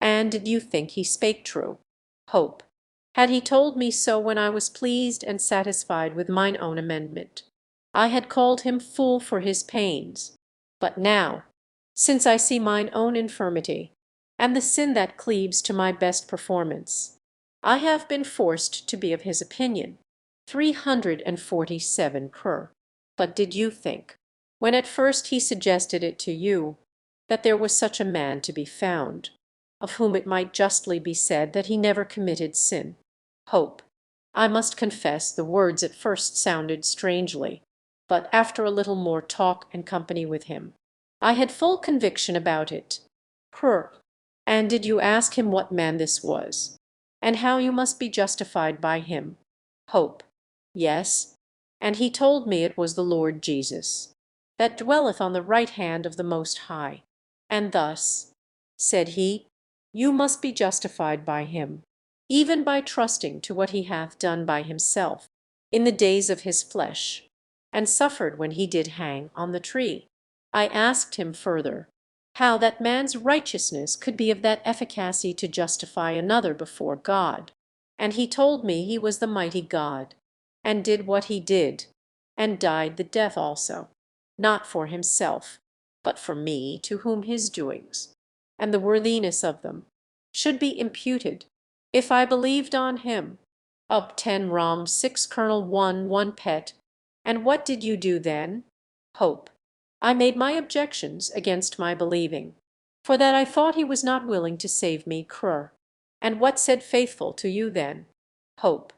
And did you think he spake true? Hope. Had he told me so when I was pleased and satisfied with mine own amendment, I had called him fool for his pains. But now, since I see mine own infirmity, and the sin that cleaves to my best performance, I have been forced to be of his opinion. 347 cur. But did you think, when at first he suggested it to you, that there was such a man to be found, of whom it might justly be said that he never committed sin? Hope. I must confess the words at first sounded strangely, but after a little more talk and company with him, I had full conviction about it. Cur. And did you ask him what man this was, and how you must be justified by him? Hope. Yes, and he told me it was the Lord Jesus, that dwelleth on the right hand of the Most High. And thus, said he, you must be justified by him, even by trusting to what he hath done by himself in the days of his flesh, and suffered when he did hang on the tree. I asked him further, how that man's righteousness could be of that efficacy to justify another before God. And he told me he was the mighty God, and did what he did, and died the death also, not for himself, but for me, to whom his doings, and the worthiness of them, should be imputed, if I believed on him. Up 10 Rom 6 Colonel 1 Pet. And what did you do then? Hope. I made my objections against my believing, for that I thought he was not willing to save me. Cur. And what said Faithful to you then? Hope.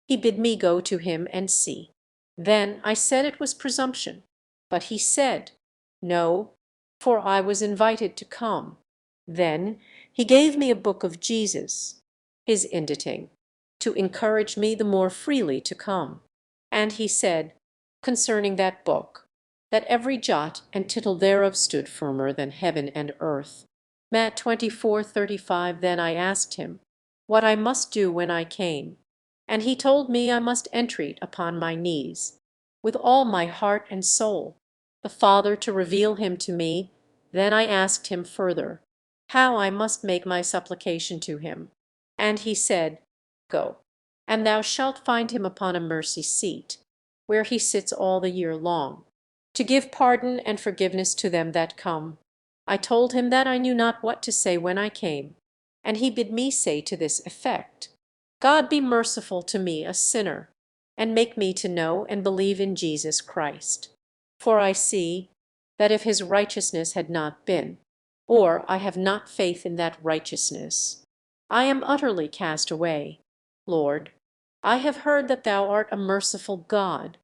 He bid me go to him and see. Then I said it was presumption, but he said, no, for I was invited to come. Then he gave me a book of Jesus, his inditing, to encourage me the more freely to come. And he said, concerning that book, that every jot and tittle thereof stood firmer than heaven and earth. Matt 24:35. Then I asked him what I must do when I came, and he told me I must entreat upon my knees, with all my heart and soul, the Father to reveal him to me. Then I asked him further, how I must make my supplication to him. And he said, go, and thou shalt find him upon a mercy seat, where he sits all the year long, to give pardon and forgiveness to them that come. I told him that I knew not what to say when I came, and he bid me say to this effect, God be merciful to me a sinner, and make me to know and believe in Jesus Christ. For I see that if his righteousness had not been, or I have not faith in that righteousness, I am utterly cast away. Lord, I have heard that thou art a merciful God,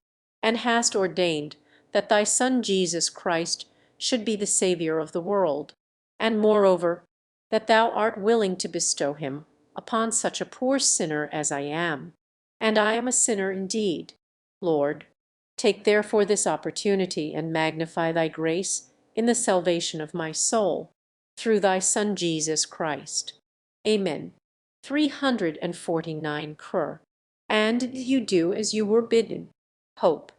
and hast ordained that thy Son Jesus Christ should be the Saviour of the world, and moreover, that thou art willing to bestow him upon such a poor sinner as I am. And I am a sinner indeed. Lord, take therefore this opportunity and magnify thy grace in the salvation of my soul, through thy Son Jesus Christ. Amen. 349 cur. And did you do as you were bidden? Hope.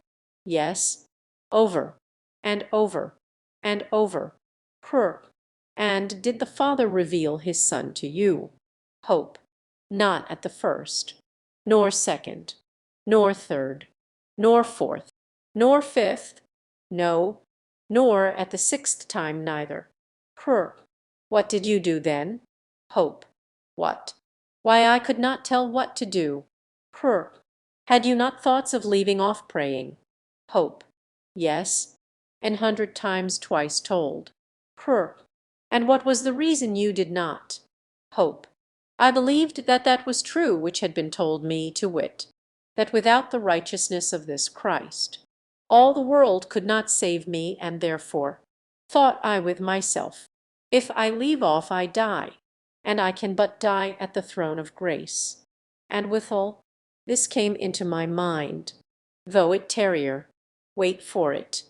Yes, over, and over, and over. Cur. And did the Father reveal his Son to you? Hope. Not at the first, nor second, nor third, nor fourth, nor fifth, no, nor at the 6th time neither. Cur. What did you do then? Hope. What? Why, I could not tell what to do. Cur. Had you not thoughts of leaving off praying? Hope. Yes, 100 times twice told. Cur. And what was the reason you did not? Hope. I believed that that was true which had been told me, to wit, that without the righteousness of this Christ, all the world could not save me, and therefore, thought I with myself, if I leave off I die, and I can but die at the throne of grace. And withal, this came into my mind, though it tarrier, wait for it,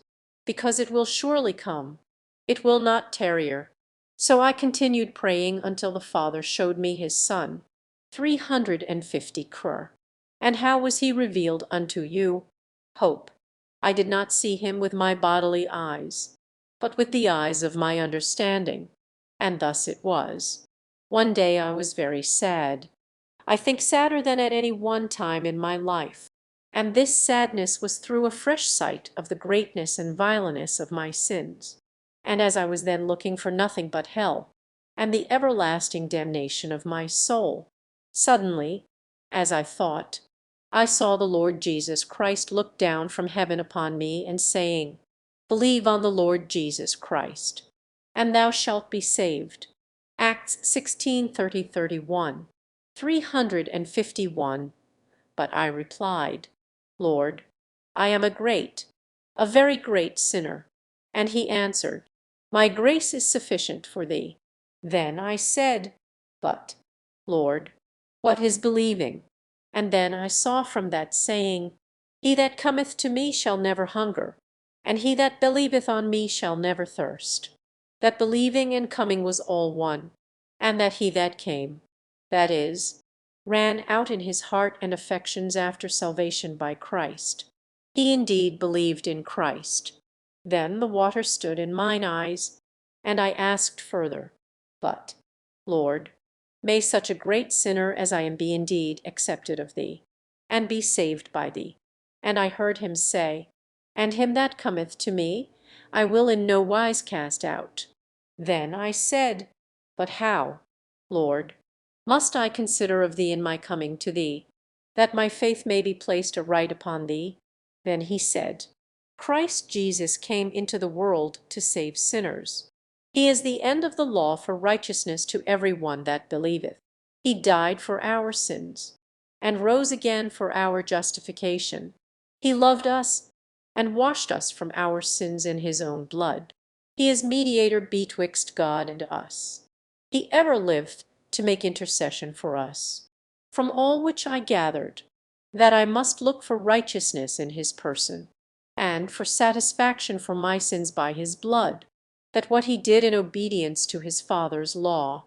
because it will surely come, it will not tarrier. So I continued praying until the Father showed me his Son. 350 cur. And how was he revealed unto you? Hope. I did not see him with my bodily eyes, but with the eyes of my understanding. And thus it was. One day I was very sad. I think sadder than at any one time in my life. And this sadness was through a fresh sight of the greatness and vileness of my sins. And as I was then looking for nothing but hell, and the everlasting damnation of my soul, suddenly, as I thought, I saw the Lord Jesus Christ look down from heaven upon me, and saying, Believe on the Lord Jesus Christ, and thou shalt be saved. Acts 16:30-31, 351. But I replied, Lord, I am a very great sinner. And he answered, My grace is sufficient for thee. Then I said, But, Lord, what is believing? And then I saw from that saying, He that cometh to me shall never hunger, and he that believeth on me shall never thirst. That believing and coming was all one, and that he that came, that is, ran out in his heart and affections after salvation by Christ. He indeed believed in Christ. Then the water stood in mine eyes, and I asked further, But, Lord, may such a great sinner as I am be indeed accepted of thee, and be saved by thee. And I heard him say, And him that cometh to me I will in no wise cast out. Then I said, But how, Lord, must I consider of thee in my coming to thee, that my faith may be placed aright upon thee? Then he said, Christ Jesus came into the world to save sinners. He is the end of the law for righteousness to every one that believeth. He died for our sins, and rose again for our justification. He loved us, and washed us from our sins in his own blood. He is mediator betwixt God and us. He ever liveth to make intercession for us. From all which I gathered, that I must look for righteousness in his person, and for satisfaction for my sins by his blood, that what he did in obedience to his Father's law,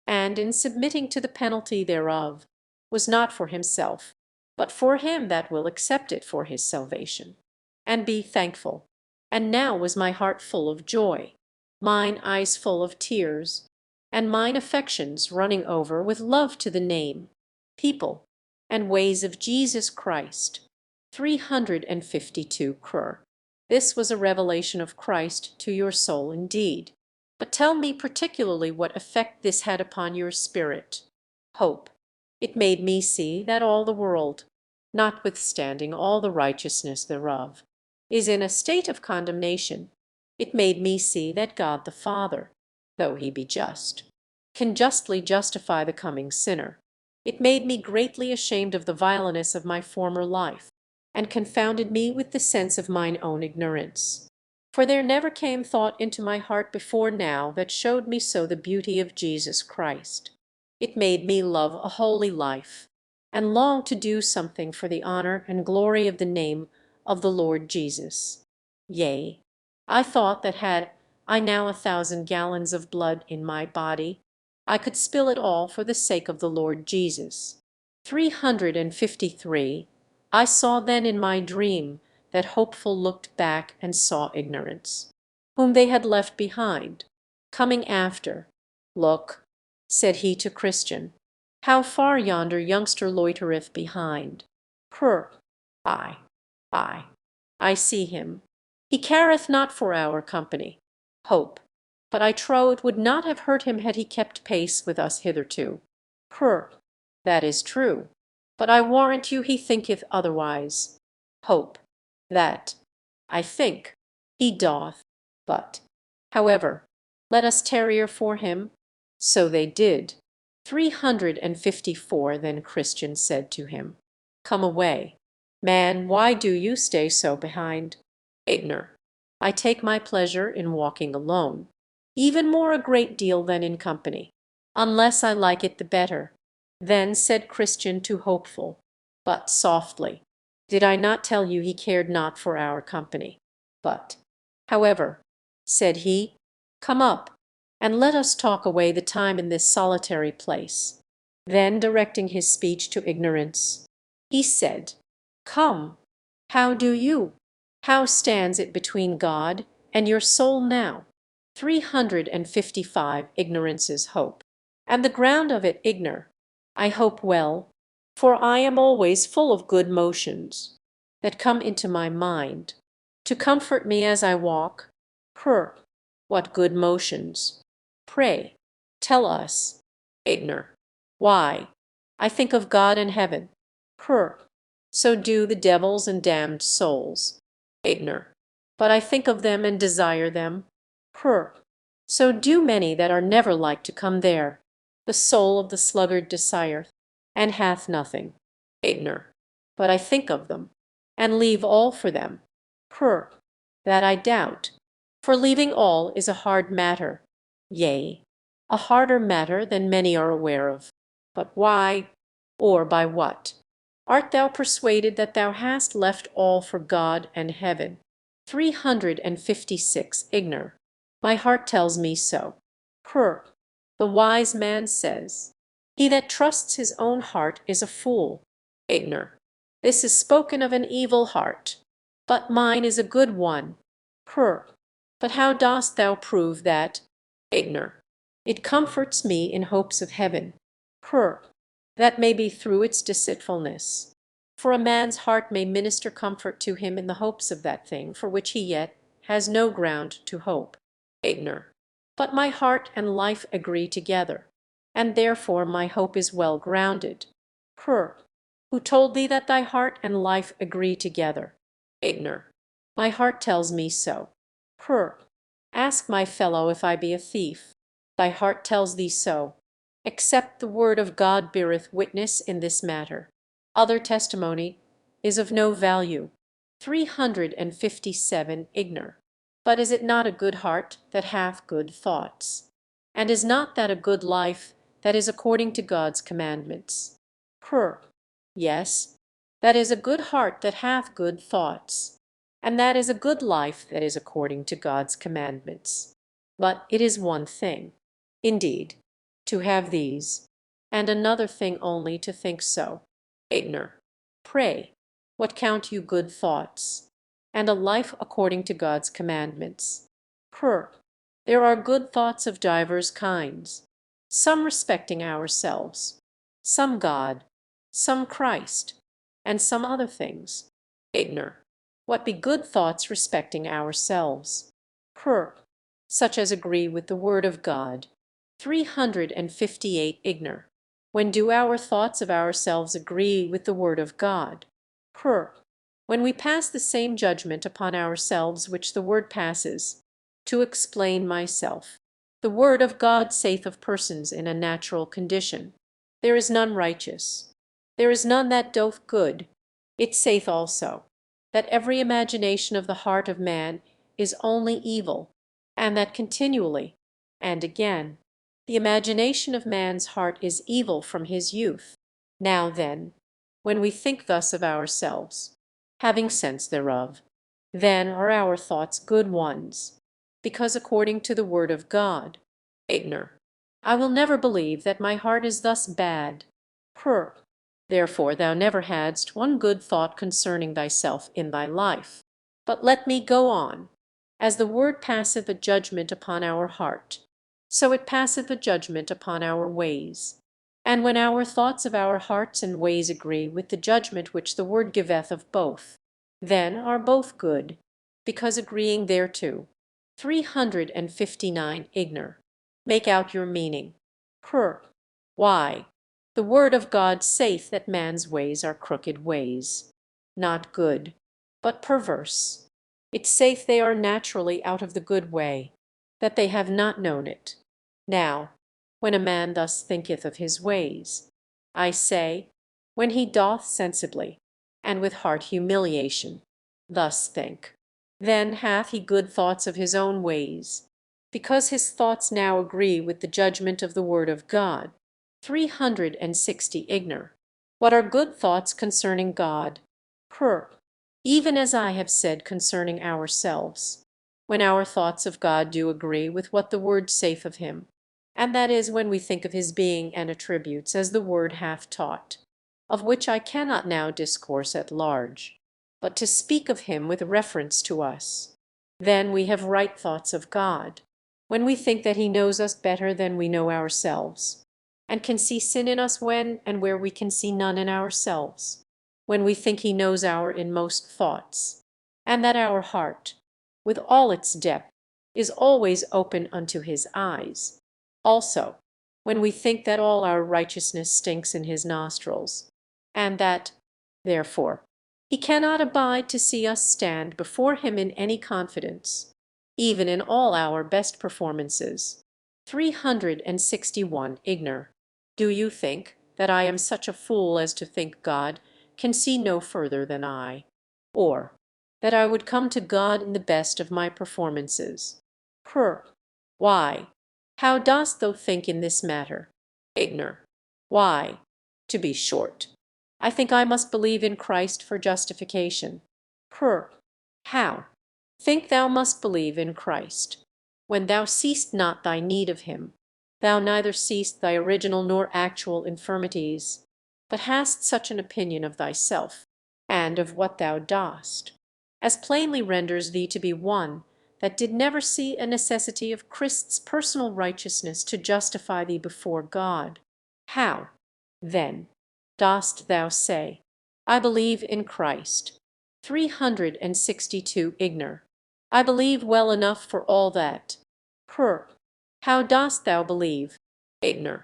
and in submitting to the penalty thereof, was not for himself, but for him that will accept it for his salvation, and be thankful. And now was my heart full of joy, mine eyes full of tears, and mine affections running over with love to the name, people, and ways of Jesus Christ. 352 Cur. This was a revelation of Christ to your soul indeed. But tell me particularly what effect this had upon your spirit. Hope. It made me see that all the world, notwithstanding all the righteousness thereof, is in a state of condemnation. It made me see that God the Father, though he be just, can justly justify the coming sinner. It made me greatly ashamed of the vileness of my former life, and confounded me with the sense of mine own ignorance. For there never came thought into my heart before now that showed me so the beauty of Jesus Christ. It made me love a holy life, and long to do something for the honor and glory of the name of the Lord Jesus. Yea, I thought that had I now 1,000 gallons of blood in my body, I could spill it all for the sake of the Lord Jesus. 353. I saw then in my dream that Hopeful looked back and saw Ignorance, whom they had left behind, coming after. Look, said he to Christian, how far yonder youngster loitereth behind. Cur. Ay, ay, I see him. He careth not for our company. Hope. But I trow it would not have hurt him had he kept pace with us hitherto. Cur. That is true. But I warrant you he thinketh otherwise. Hope. That, I think, he doth. But, however, let us tarrier for him. So they did. 354. Then Christian said to him, Come away. Man, why do you stay so behind? Ignor. I take my pleasure in walking alone, even more a great deal than in company, unless I like it the better. Then said Christian to Hopeful, but softly, Did I not tell you he cared not for our company? But, however, said he, Come up, and let us talk away the time in this solitary place. Then directing his speech to Ignorance, he said, Come, how do you? How stands it between God and your soul now? 355. Ignorance's hope. And the ground of it, Ignor. I hope well, for I am always full of good motions that come into my mind to comfort me as I walk. What good motions? Pray, tell us. Ignor. Why, I think of God and heaven. So do the devils and damned souls. Ignor. But I think of them and desire them. So do many that are never like to come there. The soul of the sluggard desireth, and hath nothing. Ignor. But I think of them, and leave all for them. That I doubt, for leaving all is a hard matter, yea, a harder matter than many are aware of. But why, or by what, art thou persuaded that thou hast left all for God and heaven? 356. Ignor. My heart tells me so. The wise man says, he that trusts his own heart is a fool. Ignor. This is spoken of an evil heart, but mine is a good one. But how dost thou prove that? Ignor. It comforts me in hopes of heaven. That may be through its deceitfulness. For a man's heart may minister comfort to him in the hopes of that thing for which he yet has no ground to hope. Ignor. But my heart and life agree together, and therefore my hope is well grounded. Who told thee that thy heart and life agree together? Ignor. My heart tells me so. Ask my fellow if I be a thief. Thy heart tells thee so. Except the word of God beareth witness in this matter. Other testimony is of no value. 357. Ignor. But is it not a good heart that hath good thoughts? And is not that a good life that is according to God's commandments? Yes, that is a good heart that hath good thoughts, and that is a good life that is according to God's commandments. But it is one thing, indeed, to have these, and another thing only to think so. Ignor. Pray, what count you good thoughts, and a life according to God's commandments? There are good thoughts of divers kinds, some respecting ourselves, some God, some Christ, and some other things. Ignor. What be good thoughts respecting ourselves? Such as agree with the word of God. 358. Ignor. When do our thoughts of ourselves agree with the word of God? When we pass the same judgment upon ourselves which the word passes. To explain myself. The word of God saith of persons in a natural condition, there is none righteous, there is none that doth good. It saith also, that every imagination of the heart of man is only evil, and that continually, and again, the imagination of man's heart is evil from his youth. Now then, when we think thus of ourselves, having sense thereof, then are our thoughts good ones, because according to the word of God. Ignor. I will never believe that my heart is thus bad. Therefore thou never hadst one good thought concerning thyself in thy life. But let me go on. As the word passeth a judgment upon our heart, so it passeth a judgment upon our ways. And when our thoughts of our hearts and ways agree with the judgment which the word giveth of both, then are both good, because agreeing thereto. 359. Ignor. Make out your meaning. Why, the word of God saith that man's ways are crooked ways, not good, but perverse. It saith they are naturally out of the good way, that they have not known it. Now, when a man thus thinketh of his ways, I say, when he doth sensibly, and with heart humiliation, thus think, then hath he good thoughts of his own ways, because his thoughts now agree with the judgment of the word of God. 360. Ignor. What are good thoughts concerning God? Even as I have said concerning ourselves, when our thoughts of God do agree with what the word saith of him, and that is when we think of his being and attributes as the word hath taught, of which I cannot now discourse at large, but to speak of him with reference to us. Then we have right thoughts of God, when we think that he knows us better than we know ourselves. and can see sin in us when and where we can see none in ourselves, when we think he knows our inmost thoughts, and that our heart, with all its depth, is always open unto his eyes. Also, when we think that all our righteousness stinks in his nostrils, and that, therefore, he cannot abide to see us stand before him in any confidence, even in all our best performances. 361. Ignor. Do you think that I am such a fool as to think God can see no further than I, or that I would come to God in the best of my performances? Why, how dost thou think in this matter? Ignor. Why, to be short, I think I must believe in Christ for justification. How? Think thou must believe in Christ, when thou seest not thy need of him. Thou neither seest thy original nor actual infirmities, but hast such an opinion of thyself, and of what thou dost, as plainly renders thee to be one that did never see a necessity of Christ's personal righteousness to justify thee before God. How, then, dost thou say, I believe in Christ? 362. Ignor. I believe well enough for all that. How dost thou believe? Ignor.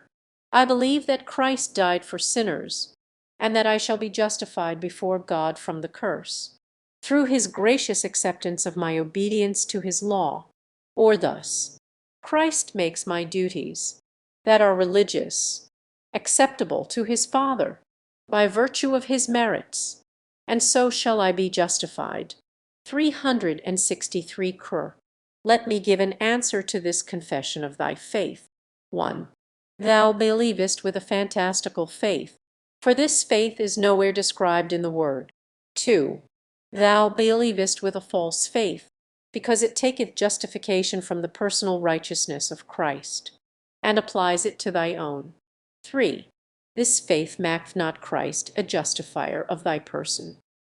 I believe that Christ died for sinners, and that I shall be justified before God from the curse, through his gracious acceptance of my obedience to his law. Or thus, Christ makes my duties, that are religious, acceptable to his Father, by virtue of his merits, and so shall I be justified. 363. Let me give an answer to this confession of thy faith. 1. Thou believest with a fantastical faith, for this faith is nowhere described in the Word. 2. Thou believest with a false faith, because it taketh justification from the personal righteousness of Christ, and applies it to thy own. 3. This faith maketh not Christ a justifier of thy person,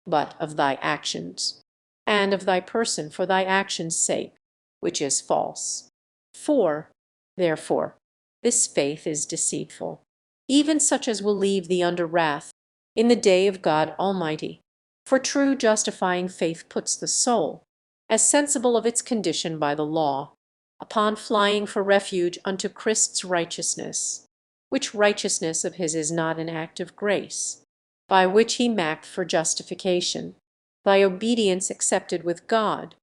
but of thy actions, and of thy person for thy actions' sake, which is false. 4. Therefore, this faith is deceitful, even such as will leave thee under wrath in the day of God Almighty. For true justifying faith puts the soul, as sensible of its condition by the law, upon flying for refuge unto Christ's righteousness, which righteousness of his is not an act of grace, by which he maketh for justification thy obedience accepted with God,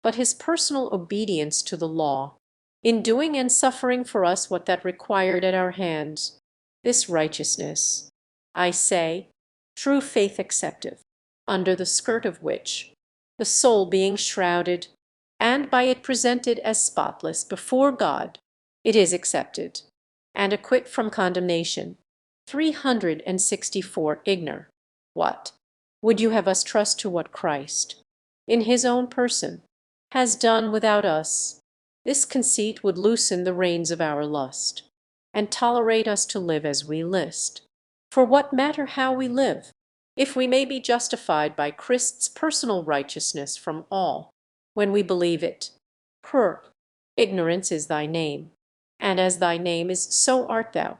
but his personal obedience to the law, in doing and suffering for us what that required at our hands. This righteousness, I say, true faith accepteth, under the skirt of which, the soul being shrouded, and by it presented as spotless before God, it is accepted, and acquit from condemnation. 364. Ignor. What? Would you have us trust to what Christ, in his own person, has done without us? This conceit would loosen the reins of our lust, and tolerate us to live as we list. For what matter how we live, if we may be justified by Christ's personal righteousness from all, when we believe it? Ignorance is thy name, and as thy name is, so art thou.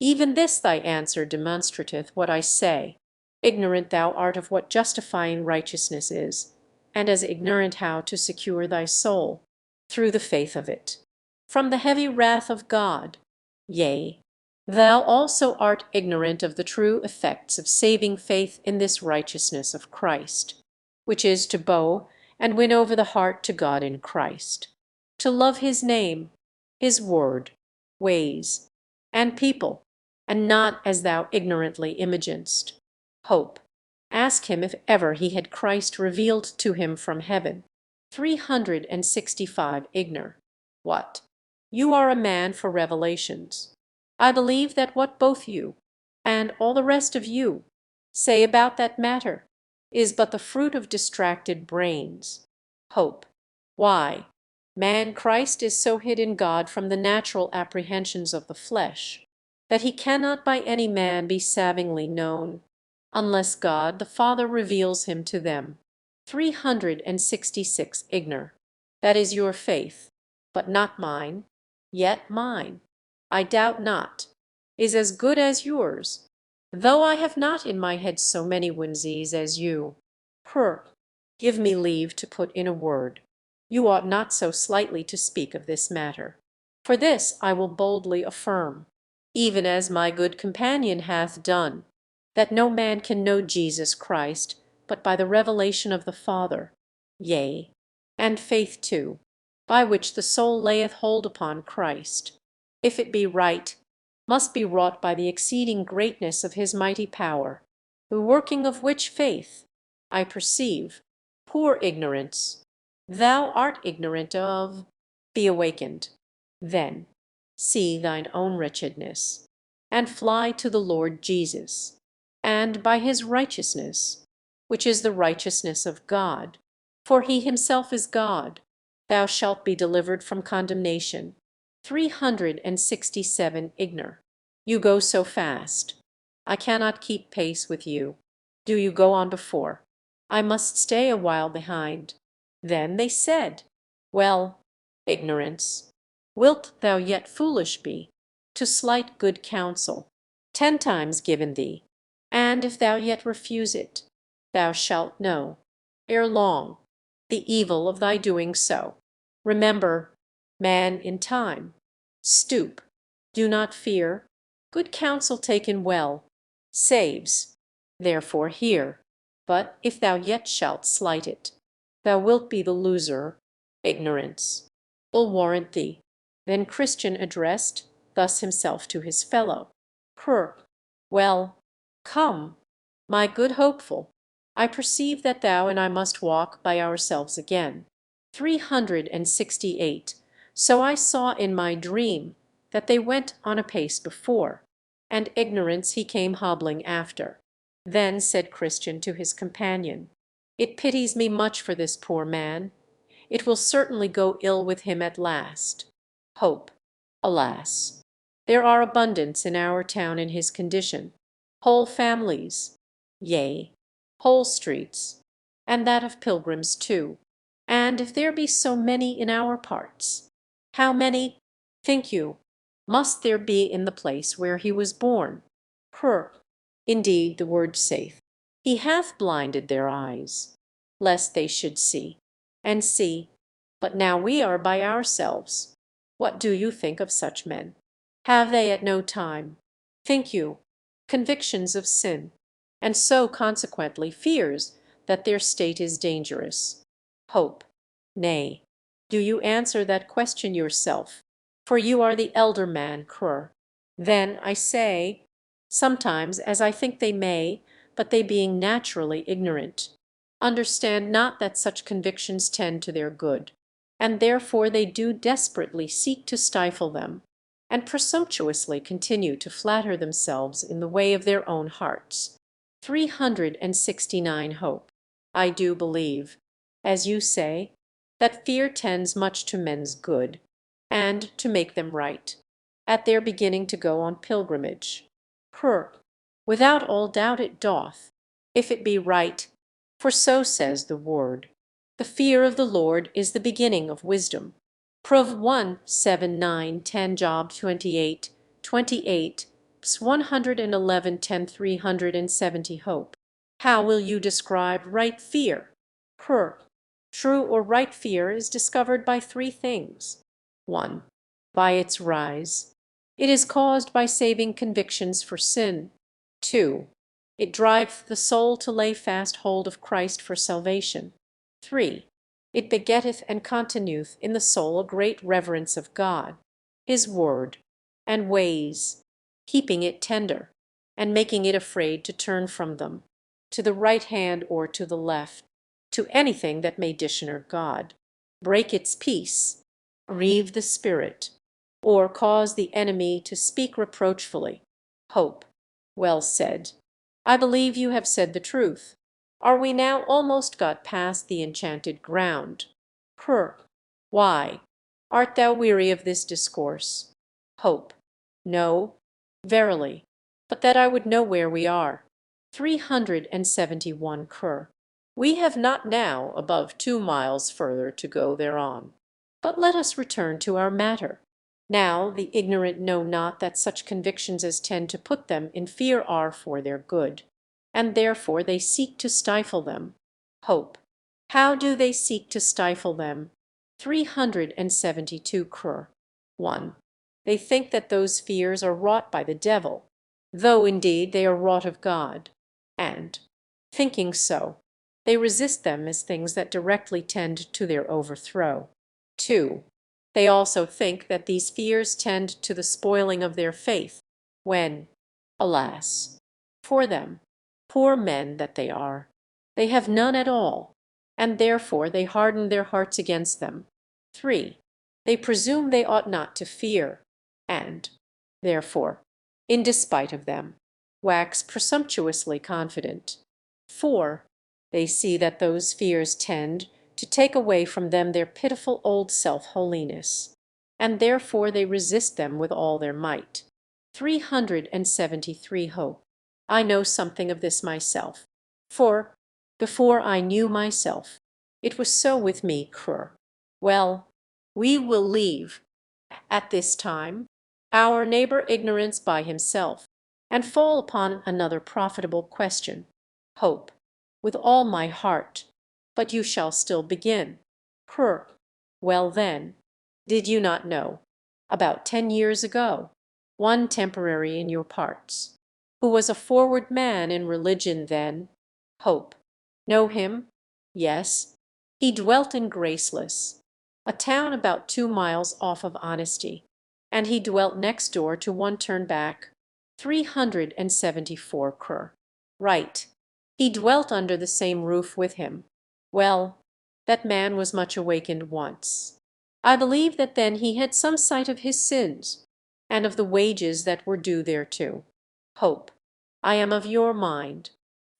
Even this thy answer demonstrateth what I say. Ignorant thou art of what justifying righteousness is, and as ignorant how to secure thy soul, through the faith of it, from the heavy wrath of God. Yea, thou also art ignorant of the true effects of saving faith in this righteousness of Christ, which is to bow and win over the heart to God in Christ, to love his name, his word, ways, and people, and not as thou ignorantly imaginest. Hope. Ask him if ever he had Christ revealed to him from heaven. 365. Ignor. What? You are a man for revelations. I believe that what both you, and all the rest of you, say about that matter is but the fruit of distracted brains. Hope. Why, man Christ is so hid in God from the natural apprehensions of the flesh, that he cannot by any man be savingly known, unless God the Father reveals him to them. 366. Ignor. That is your faith, but not mine, yet mine. I doubt not is as good as yours, though I have not in my head so many whimsies as you. Give me leave to put in a word. You ought not so slightly to speak of this matter. For this I will boldly affirm, even as my good companion hath done, that no man can know Jesus Christ but by the revelation of the Father, yea, and faith too, by which the soul layeth hold upon Christ, if it be right, must be wrought by the exceeding greatness of his mighty power, the working of which faith, I perceive, poor ignorance, thou art ignorant of, be awakened. Then see thine own wretchedness, and fly to the Lord Jesus, and by his righteousness, which is the righteousness of God, for he himself is God, thou shalt be delivered from condemnation. 367 Ignor. You go so fast, I cannot keep pace with you. Do you go on before. I must stay a while behind. Then they said, Well, ignorance, wilt thou yet foolish be, to slight good counsel, 10 times given thee? And if thou yet refuse it, thou shalt know, ere long, the evil of thy doing so. Remember, man in time. Stoop. Do not fear. Good counsel taken well saves. Therefore hear. But if thou yet shalt slight it, thou wilt be the loser. Ignorance will warrant thee. Then Christian addressed thus himself to his fellow. Well, come, my good hopeful, I perceive that thou and I must walk by ourselves again. 368. So I saw in my dream that they went on apace before, and ignorance he came hobbling after. Then said Christian to his companion, It pities me much for this poor man. It will certainly go ill with him at last. Hope. Alas! There are abundance in our town in his condition, whole families, yea, whole streets, and that of pilgrims too. And if there be so many in our parts, how many, think you, must there be in the place where he was born? Indeed, the word saith, He hath blinded their eyes, lest they should see, and see. But now we are by ourselves. What do you think of such men? Have they at no time, think you, convictions of sin, and so consequently fears that their state is dangerous? Hope. Nay, do you answer that question yourself, for you are the elder man, Then, I say, sometimes as I think they may, but they being naturally ignorant, understand not that such convictions tend to their good, and therefore they do desperately seek to stifle them, and presumptuously continue to flatter themselves in the way of their own hearts. 369 Hope. I do believe, as you say, that fear tends much to men's good, and to make them right, at their beginning to go on pilgrimage. Without all doubt it doth, if it be right, for so says the Word. The fear of the Lord is the beginning of wisdom. Prov. 1, 7, 9, 10, Job 28, 28, Ps. 111, 10, 370 Hope. How will you describe right fear? True or right fear is discovered by 3 things. 1. By its rise. It is caused by saving convictions for sin. 2. It driveth the soul to lay fast hold of Christ for salvation. 3. It begetteth and continueth in the soul a great reverence of God, his word, and ways, keeping it tender, and making it afraid to turn from them, to the right hand or to the left, to anything that may dishonor God, break its peace, grieve the Spirit, or cause the enemy to speak reproachfully. Hope. Well said. I believe you have said the truth. Are we now almost got past the enchanted ground? Why, art thou weary of this discourse? Hope. No, verily, but that I would know where we are. 371 We have not now above 2 miles further to go thereon. But let us return to our matter. Now the ignorant know not that such convictions as tend to put them in fear are for their good, and therefore they seek to stifle them. Hope. How do they seek to stifle them? 372 Krur. 1. They think that those fears are wrought by the devil, though indeed they are wrought of God, and, thinking so, they resist them as things that directly tend to their overthrow. 2. They also think that these fears tend to the spoiling of their faith, when, alas, for them, poor men that they are, they have none at all, and therefore they harden their hearts against them. 3. They presume they ought not to fear, and, therefore, in despite of them, wax presumptuously confident. 4. They see that those fears tend to take away from them their pitiful old self-holiness, and therefore they resist them with all their might. 373 Hope. I know something of this myself, for, before I knew myself, it was so with me, Krur. Well, we will leave, at this time, our neighbor Ignorance by himself, and fall upon another profitable question. Hope. With all my heart. But you shall still begin. Krur. Well then, did you not know, about 10 years ago, one temporary in your parts, who was a forward man in religion then? Hope. Know him? Yes. He dwelt in Graceless, a town about 2 miles off of Honesty, and he dwelt next door to one turn back. 374 Krur. Right. He dwelt under the same roof with him. Well, that man was much awakened once. I believe that then he had some sight of his sins, and of the wages that were due thereto. Hope. I am of your mind.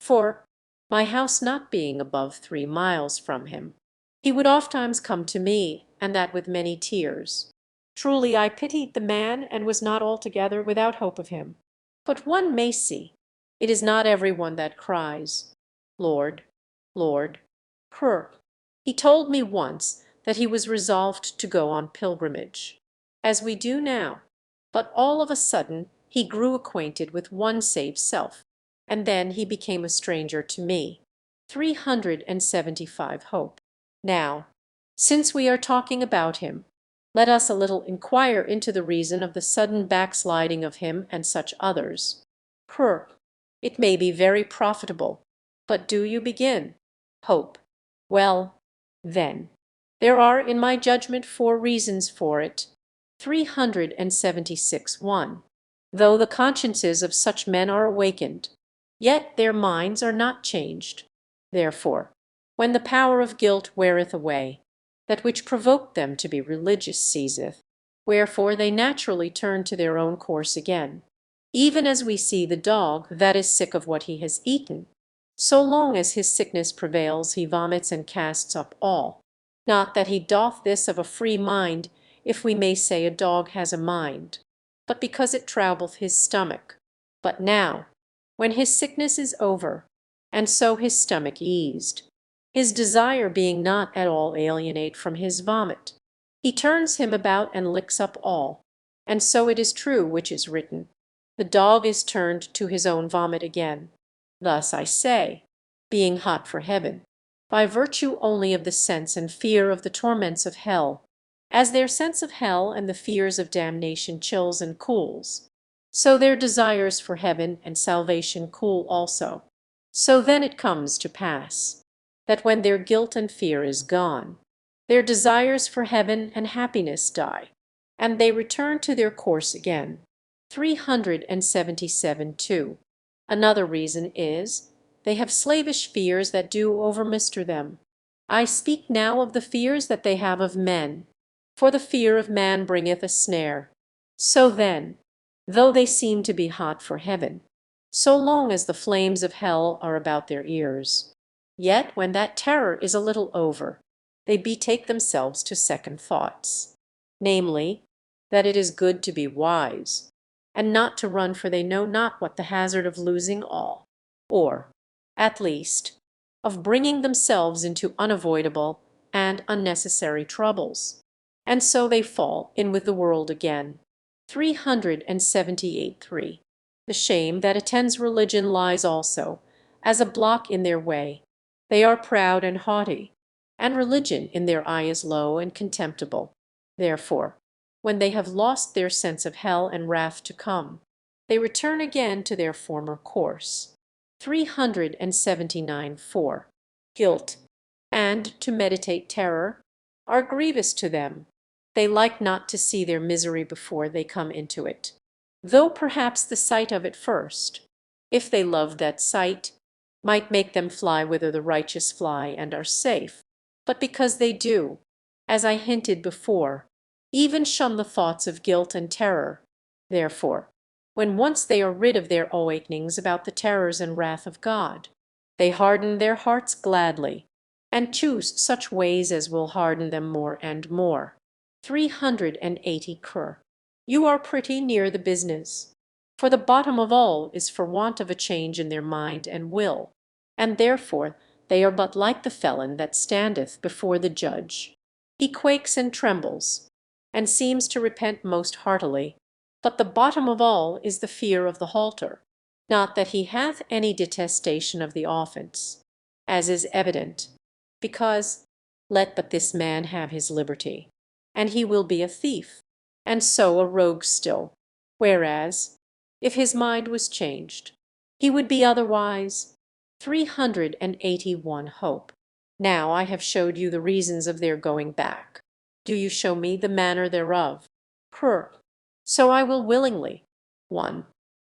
For, my house not being above 3 miles from him, he would ofttimes come to me, and that with many tears. Truly I pitied the man, and was not altogether without hope of him. But one may see, it is not every one that cries, Lord, Lord. Krur. He told me once that he was resolved to go on pilgrimage, as we do now, but all of a sudden he grew acquainted with one save self, and then he became a stranger to me. 375 Hope. Now, since we are talking about him, let us a little inquire into the reason of the sudden backsliding of him and such others. Krur. It may be very profitable, but do you begin? Hope. Well, then, there are in my judgment 4 reasons for it. 376 1. Though the consciences of such men are awakened, yet their minds are not changed. Therefore, when the power of guilt weareth away, that which provoked them to be religious ceaseth, wherefore they naturally turn to their own course again. Even as we see the dog that is sick of what he has eaten, so long as his sickness prevails he vomits and casts up all. Not that he doth this of a free mind, if we may say a dog has a mind, but because it troubleth his stomach. But now, when his sickness is over, and so his stomach eased, his desire being not at all alienate from his vomit, he turns him about and licks up all. And so it is true which is written, the dog is turned to his own vomit again. Thus I say, being hot for heaven, by virtue only of the sense and fear of the torments of hell, as their sense of hell and the fears of damnation chills and cools, so their desires for heaven and salvation cool also. So then it comes to pass, that when their guilt and fear is gone, their desires for heaven and happiness die, and they return to their course again. 377 2. Another reason is, they have slavish fears that do overmister them. I speak now of the fears that they have of men, for the fear of man bringeth a snare. So then, though they seem to be hot for heaven, so long as the flames of hell are about their ears, yet when that terror is a little over, they betake themselves to second thoughts, namely, that it is good to be wise, and not to run, for they know not what the hazard of losing all, or, at least, of bringing themselves into unavoidable and unnecessary troubles. and so they fall in with the world again. 378.3. The shame that attends religion lies also as a block in their way. They are proud and haughty, and religion in their eye is low and contemptible. Therefore, when they have lost their sense of hell and wrath to come, they return again to their former course. 379.4. Guilt, and to meditate terror, are grievous to them. They like not to see their misery before they come into it, though perhaps the sight of it first, if they love that sight, might make them fly whither the righteous fly and are safe. But because they do, as I hinted before, even shun the thoughts of guilt and terror, therefore, when once they are rid of their awakenings about the terrors and wrath of God, they harden their hearts gladly, and choose such ways as will harden them more and more. 380 Cur. You are pretty near the business, for the bottom of all is for want of a change in their mind and will, and therefore they are but like the felon that standeth before the judge. He quakes and trembles, and seems to repent most heartily, but the bottom of all is the fear of the halter, not that he hath any detestation of the offence, as is evident, because let but this man have his liberty, and he will be a thief, and so a rogue still, whereas, if his mind was changed, he would be otherwise. 381 Hope. Now I have showed you the reasons of their going back. Do you show me the manner thereof? Cur. So I will willingly. 1.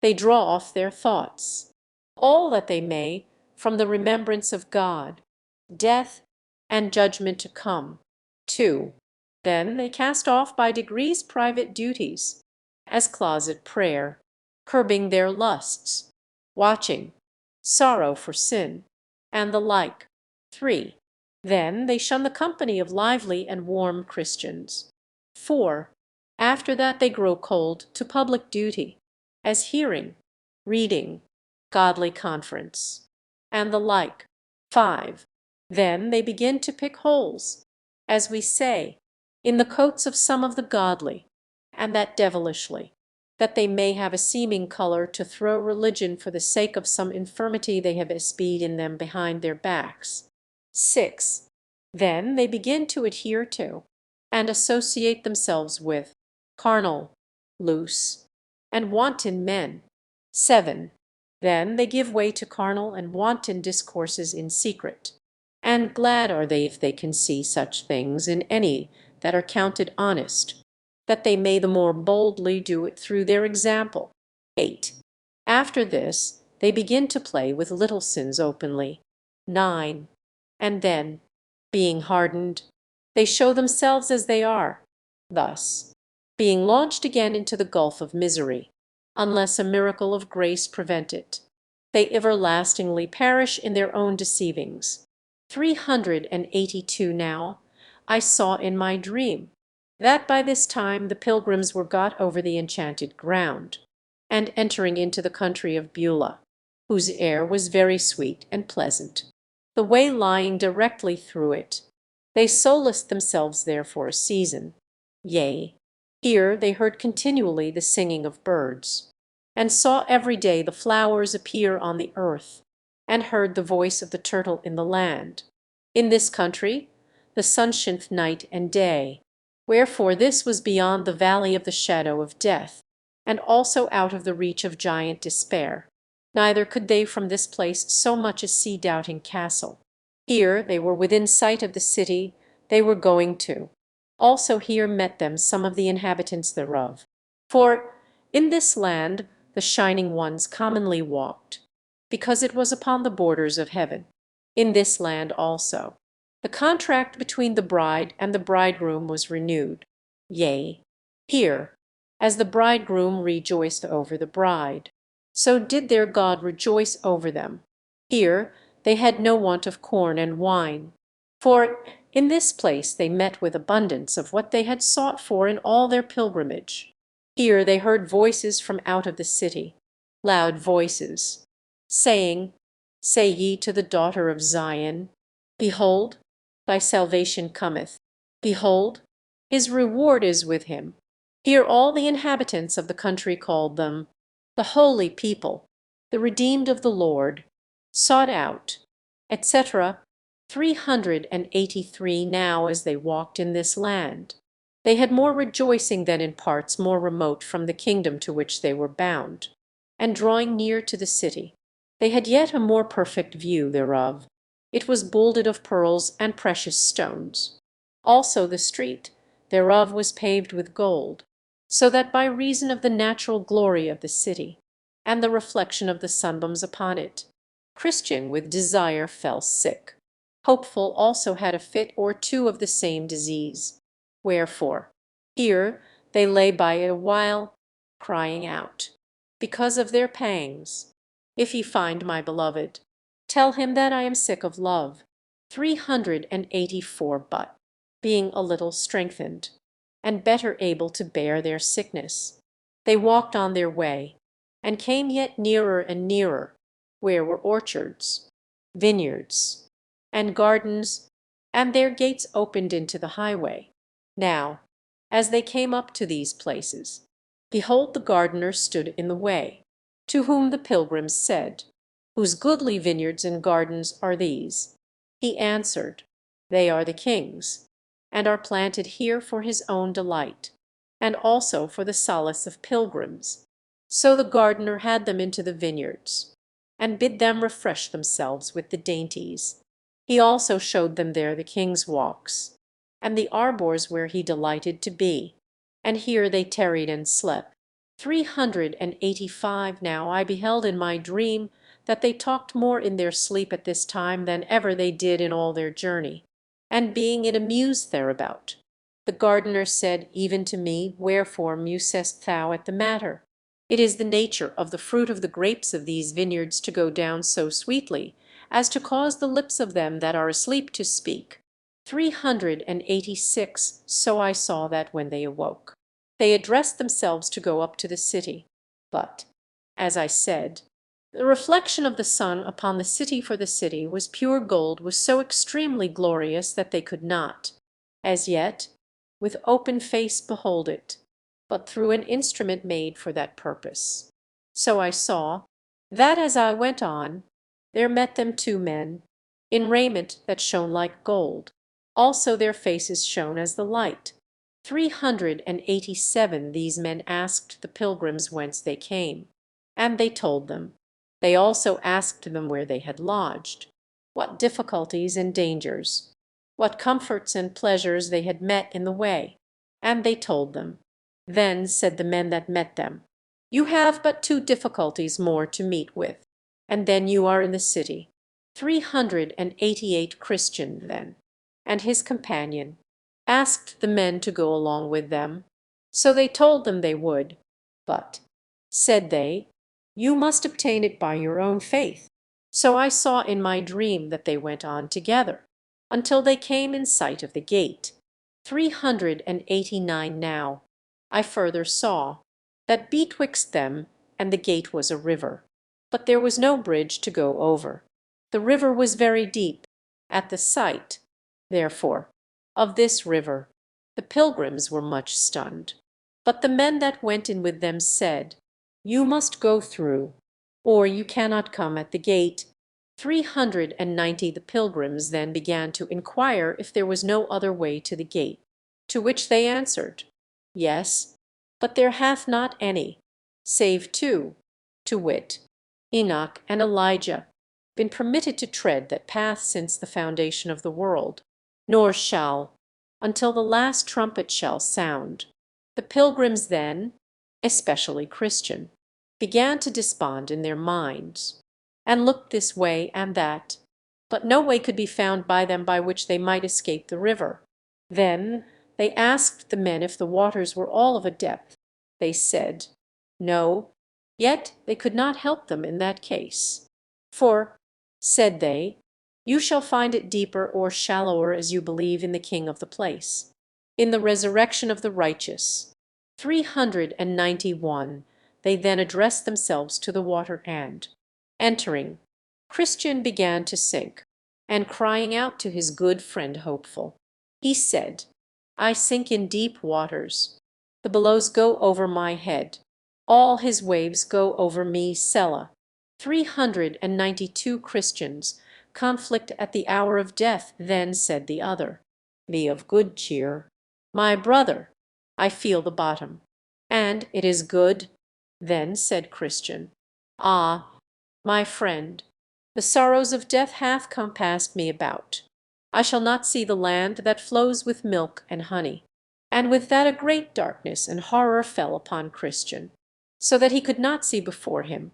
They draw off their thoughts, all that they may, from the remembrance of God, death, and judgment to come. 2. Then they cast off by degrees private duties, as closet prayer, curbing their lusts, watching, sorrow for sin, and the like. 3. Then they shun the company of lively and warm Christians. 4. After that they grow cold to public duty, as hearing, reading, godly conference, and the like. 5. Then they begin to pick holes, as we say, in the coats of some of the godly, and that devilishly, that they may have a seeming colour to throw religion for the sake of some infirmity they have espied in them behind their backs. 6. Then they begin to adhere to, and associate themselves with, carnal, loose, and wanton men. 7. Then they give way to carnal and wanton discourses in secret, and glad are they if they can see such things in any that are counted honest, that they may the more boldly do it through their example. 8. After this they begin to play with little sins openly. 9. And then, being hardened, they show themselves as they are, thus being launched again into the gulf of misery, unless a miracle of grace prevent it. They everlastingly perish in their own deceivings. 382 Now I saw in my dream that by this time the pilgrims were got over the enchanted ground, and entering into the country of Beulah, whose air was very sweet and pleasant, the way lying directly through it. They solaced themselves there for a season. Yea, here they heard continually the singing of birds, and saw every day the flowers appear on the earth, and heard the voice of the turtle in the land. In this country the sun shineth night and day, wherefore this was beyond the valley of the shadow of death, and also out of the reach of giant despair. Neither could they from this place so much as see Doubting Castle. Here they were within sight of the city they were going to. Also here met them some of the inhabitants thereof. For in this land the Shining Ones commonly walked, because it was upon the borders of heaven. In this land also the contract between the bride and the bridegroom was renewed. Yea, here, as the bridegroom rejoiced over the bride, so did their God rejoice over them. Here they had no want of corn and wine, for in this place they met with abundance of what they had sought for in all their pilgrimage. Here they heard voices from out of the city, loud voices, saying, Say ye to the daughter of Zion, Behold, thy salvation cometh. Behold, His reward is with him. Here all the inhabitants of the country called them the holy people, the redeemed of the Lord, sought out, etc. 383 Now as they walked in this land, they had more rejoicing than in parts more remote from the kingdom to which they were bound, and drawing near to the city, they had yet a more perfect view thereof. It was builded of pearls and precious stones. Also the street thereof was paved with gold, so that by reason of the natural glory of the city, and the reflection of the sunbeams upon it, Christian with desire fell sick. Hopeful also had a fit or two of the same disease. Wherefore here they lay by it a while, crying out, because of their pangs, If ye find my beloved, tell him that I am sick of love. 384 But, being a little strengthened, and better able to bear their sickness, they walked on their way, and came yet nearer and nearer, where were orchards, vineyards, and gardens, and their gates opened into the highway. Now, as they came up to these places, behold, the gardener stood in the way, to whom the pilgrims said, Whose goodly vineyards and gardens are these? He answered, They are the king's, and are planted here for his own delight, and also for the solace of pilgrims. So the gardener had them into the vineyards, and bid them refresh themselves with the dainties. He also showed them there the king's walks, and the arbours where he delighted to be, and here they tarried and slept. 385 Now I beheld in my dream that they talked more in their sleep at this time than ever they did in all their journey, and being it amused thereabout. The gardener said even to me, Wherefore musest thou at the matter? It is the nature of the fruit of the grapes of these vineyards to go down so sweetly as to cause the lips of them that are asleep to speak. 386 So I saw that when they awoke, they addressed themselves to go up to the city. But, as I said, the reflection of the sun upon the city, for the city was pure gold, was so extremely glorious that they could not, as yet, with open face behold it, but through an instrument made for that purpose. So I saw that as I went on, there met them two men, in raiment that shone like gold. Also their faces shone as the light. 387 These men asked the pilgrims whence they came, and they told them. They also asked them where they had lodged, what difficulties and dangers, what comforts and pleasures they had met in the way, and they told them. Then said the men that met them, You have but two difficulties more to meet with, and then you are in the city. 388 Christian then, and his companion, asked the men to go along with them. So they told them they would. But, said they, you must obtain it by your own faith. So I saw in my dream that they went on together, until they came in sight of the gate. 389 Now I further saw that betwixt them and the gate was a river, but there was no bridge to go over. The river was very deep. At the sight, therefore, of this river, the pilgrims were much stunned. But the men that went in with them said, You must go through, or you cannot come at the gate. 390 The pilgrims then began to inquire if there was no other way to the gate, to which they answered, Yes, but there hath not any, save two, to wit, Enoch and Elijah, been permitted to tread that path since the foundation of the world, nor shall, until the last trumpet shall sound. The pilgrims then, especially Christian, began to despond in their minds, and looked this way and that, but no way could be found by them by which they might escape the river. Then they asked the men if the waters were all of a depth. They said, No, yet they could not help them in that case. For, said they, you shall find it deeper or shallower as you believe in the King of the place, in the resurrection of the righteous. 391 They then addressed themselves to the water and, entering, Christian began to sink, and crying out to his good friend Hopeful, he said, I sink in deep waters. The billows go over my head. All his waves go over me, Selah. 392 Christians conflict at the hour of death. Then said the other, Be of good cheer. My brother, I feel the bottom, and it is good. Then said Christian, Ah, my friend, the sorrows of death hath compassed me about. I shall not see the land that flows with milk and honey. And with that a great darkness and horror fell upon Christian, so that he could not see before him.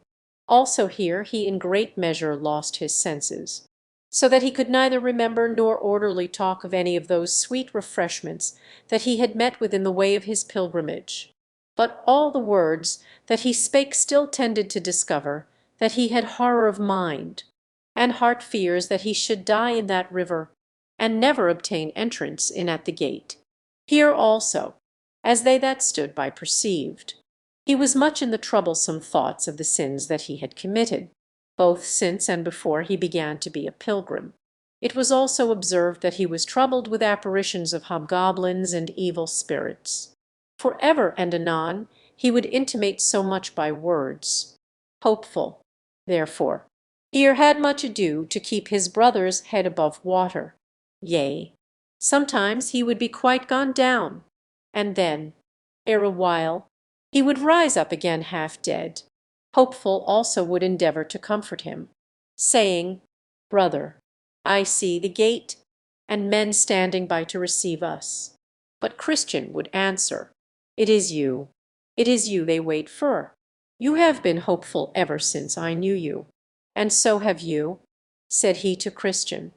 Also here he in great measure lost his senses, so that he could neither remember nor orderly talk of any of those sweet refreshments that he had met with in the way of his pilgrimage. But all the words that he spake still tended to discover that he had horror of mind, and heart fears that he should die in that river, and never obtain entrance in at the gate. Here also, as they that stood by perceived, he was much in the troublesome thoughts of the sins that he had committed, both since and before he began to be a pilgrim. It was also observed that he was troubled with apparitions of hobgoblins and evil spirits. For ever and anon he would intimate so much by words. Hopeful, therefore, here had much ado to keep his brother's head above water. Yea, sometimes he would be quite gone down, and then, ere a while, he would rise up again half dead. Hopeful also would endeavour to comfort him, saying, Brother, I see the gate, and men standing by to receive us. But Christian would answer, It is you they wait for. You have been hopeful ever since I knew you, and so have you. Said he to Christian,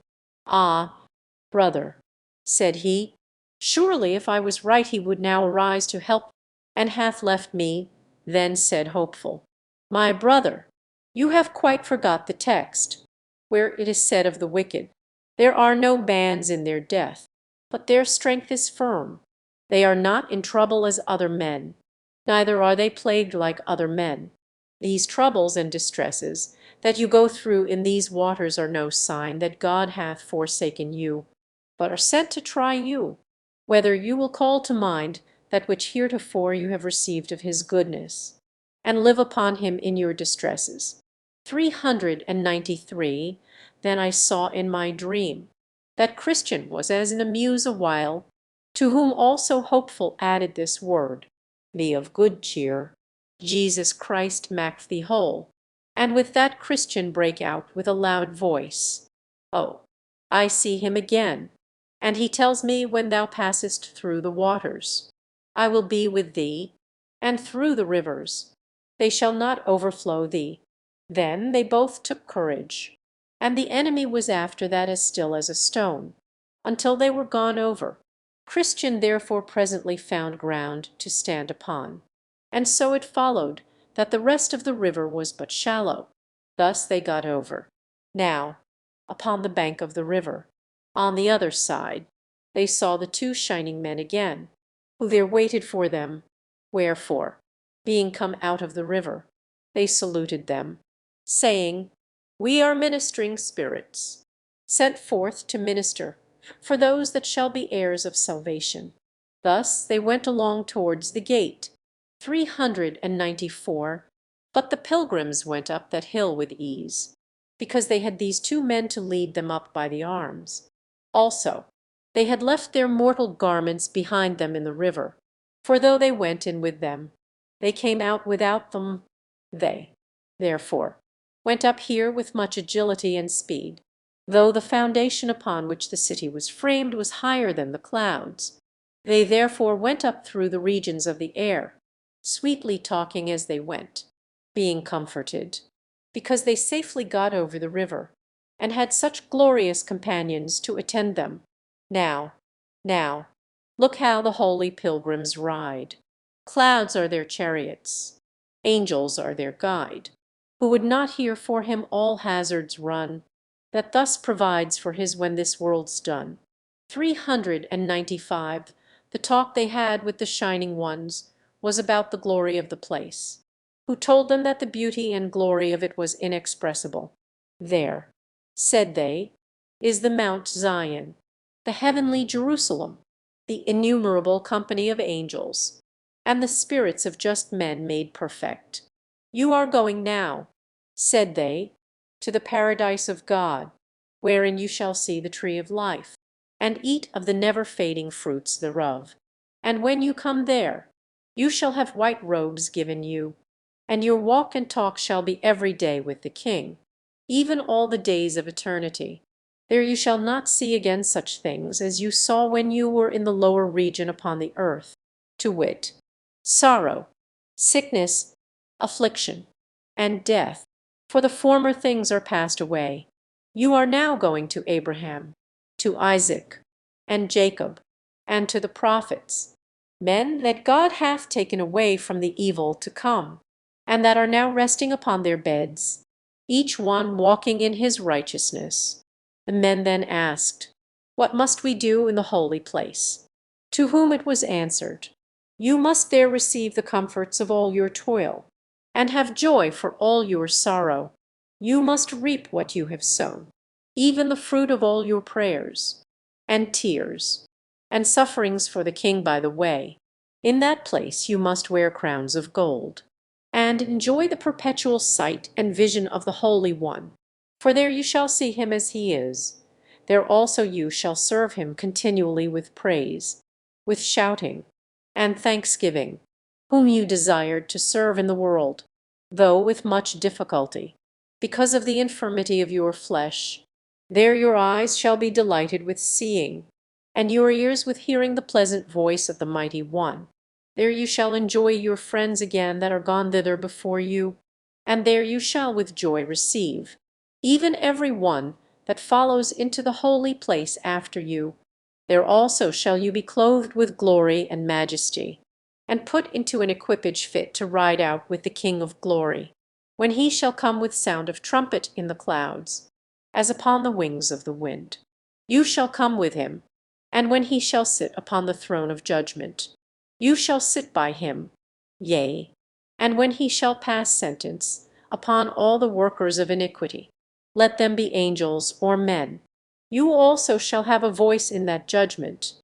Ah, brother, said he, surely if I was right he would now arise to help, and hath left me. Then said Hopeful, My brother, you have quite forgot the text, where it is said of the wicked, There are no bands in their death, but their strength is firm. They are not in trouble as other men, neither are they plagued like other men. These troubles and distresses that you go through in these waters are no sign that God hath forsaken you, but are sent to try you, whether you will call to mind that which heretofore you have received of his goodness, and live upon him in your distresses. 393. Then I saw in my dream that Christian was as in a muse a while, to whom also Hopeful added this word, Be of good cheer. Jesus Christ make thee whole. And with that Christian brake out with a loud voice, Oh, I see him again, and he tells me when thou passest through the waters, I will be with thee, and through the rivers, they shall not overflow thee. Then they both took courage, and the enemy was after that as still as a stone, until they were gone over. Christian therefore presently found ground to stand upon, and so it followed that the rest of the river was but shallow. Thus they got over. Now, upon the bank of the river, on the other side, they saw the two shining men again, who there waited for them. Wherefore, being come out of the river, they saluted them, saying, We are ministering spirits, sent forth to minister for those that shall be heirs of salvation. Thus they went along towards the gate. 394. But the pilgrims went up that hill with ease, because they had these two men to lead them up by the arms. Also, they had left their mortal garments behind them in the river, for though they went in with them, they came out without them. They, therefore, went up here with much agility and speed, though the foundation upon which the city was framed was higher than the clouds. They therefore went up through the regions of the air, sweetly talking as they went, being comforted, because they safely got over the river, and had such glorious companions to attend them. Now, look how the holy pilgrims ride. Clouds are their chariots, angels are their guide, who would not here for him all hazards run, that thus provides for his when this world's done. 395. The talk they had with the shining ones was about the glory of the place, who told them that the beauty and glory of it was inexpressible. There, said they, is the Mount Zion, the heavenly Jerusalem, the innumerable company of angels, and the spirits of just men made perfect. You are going now, said they, to the paradise of God, wherein you shall see the tree of life, and eat of the never-fading fruits thereof. And when you come there, you shall have white robes given you, and your walk and talk shall be every day with the King, even all the days of eternity. There you shall not see again such things as you saw when you were in the lower region upon the earth, to wit, sorrow, sickness, affliction, and death, for the former things are passed away. You are now going to Abraham, to Isaac, and Jacob, and to the prophets, men that God hath taken away from the evil to come, and that are now resting upon their beds, each one walking in his righteousness. The men then asked, What must we do in the holy place? To whom it was answered, You must there receive the comforts of all your toil, and have joy for all your sorrow. You must reap what you have sown, even the fruit of all your prayers, and tears, and sufferings for the King by the way. In that place you must wear crowns of gold, and enjoy the perpetual sight and vision of the Holy One. For there you shall see him as he is. There also you shall serve him continually with praise, with shouting, and thanksgiving, whom you desired to serve in the world, though with much difficulty, because of the infirmity of your flesh. There your eyes shall be delighted with seeing, and your ears with hearing the pleasant voice of the Mighty One. There you shall enjoy your friends again that are gone thither before you, and there you shall with joy receive, even every one that follows into the holy place after you. There also shall you be clothed with glory and majesty, and put into an equipage fit to ride out with the King of glory, when he shall come with sound of trumpet in the clouds, as upon the wings of the wind. You shall come with him, and when he shall sit upon the throne of judgment, you shall sit by him, yea, and when he shall pass sentence upon all the workers of iniquity, let them be angels or men. You also shall have a voice in that judgment,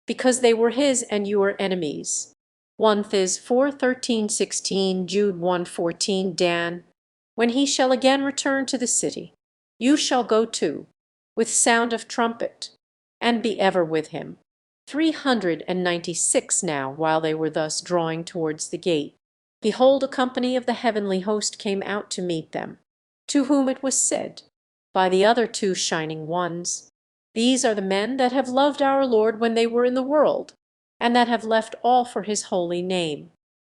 because they were his and you are enemies. 1 Thess. 4:13-16, Jude 1:14, Dan. When he shall again return to the city, you shall go too, with sound of trumpet, and be ever with him. 396 now, while they were thus drawing towards the gate, behold, a company of the heavenly host came out to meet them, to whom it was said by the other two shining ones, These are the men that have loved our Lord when they were in the world, and that have left all for his holy name.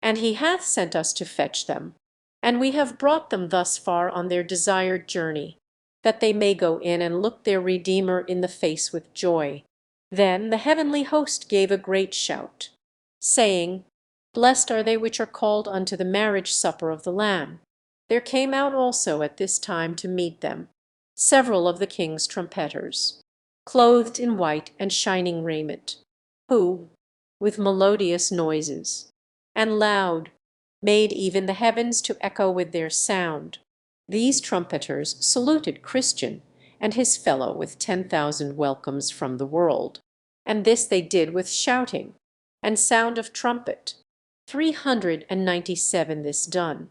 And he hath sent us to fetch them, and we have brought them thus far on their desired journey, that they may go in and look their Redeemer in the face with joy. Then the heavenly host gave a great shout, saying, Blessed are they which are called unto the marriage supper of the Lamb. There came out also at this time to meet them several of the king's trumpeters, clothed in white and shining raiment, who, with melodious noises, and loud, made even the heavens to echo with their sound. These trumpeters saluted Christian and his fellow with 10,000 welcomes from the world, and this they did with shouting and sound of trumpet. 397 this done,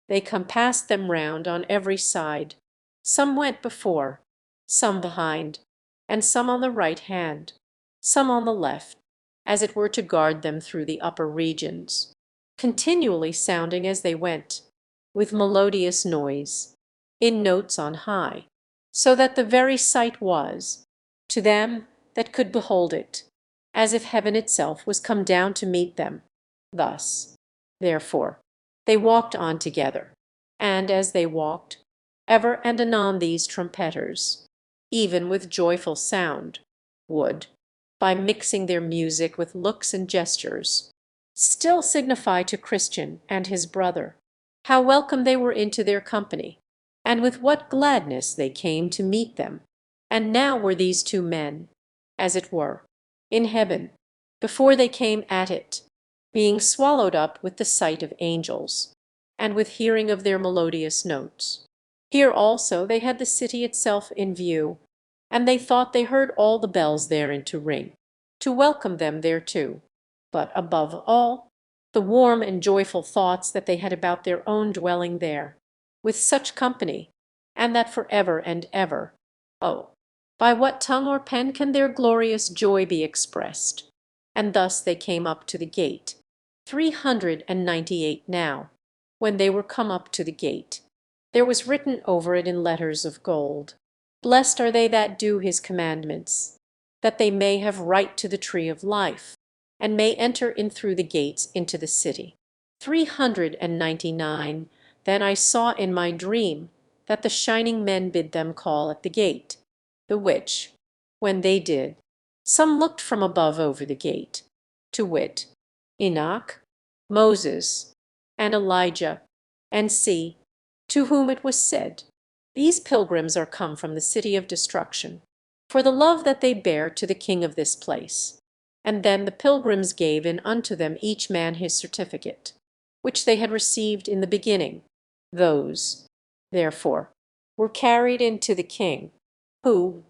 they compassed them round on every side. Some went before, some behind, and some on the right hand, some on the left, as it were to guard them through the upper regions, continually sounding as they went, with melodious noise, in notes on high, so that the very sight was, to them that could behold it, as if heaven itself was come down to meet them. Thus, therefore, they walked on together, and as they walked, ever and anon these trumpeters, even with joyful sound, would, by mixing their music with looks and gestures, still signify to Christian and his brother how welcome they were into their company, and with what gladness they came to meet them. And now were these two men, as it were, in heaven, before they came at it, being swallowed up with the sight of angels, and with hearing of their melodious notes. Here also they had the city itself in view, and they thought they heard all the bells therein to ring. to welcome them thereto, but above all, the warm and joyful thoughts that they had about their own dwelling there, with such company, and that for ever and ever. Oh, by what tongue or pen can their glorious joy be expressed? And thus they came up to the gate, 398 now. When they were come up to the gate, there was written over it in letters of gold, Blessed are they that do his commandments, that they may have right to the tree of life, and may enter in through the gates into the city. 399. Then I saw in my dream that the shining men bid them call at the gate, the which, when they did, some looked from above over the gate, to wit, Enoch, Moses, and Elijah, and see, to whom it was said, These pilgrims are come from the city of destruction, for the love that they bear to the king of this place. And then the pilgrims gave in unto them each man his certificate, which they had received in the beginning. Those, therefore, were carried in to the king, who,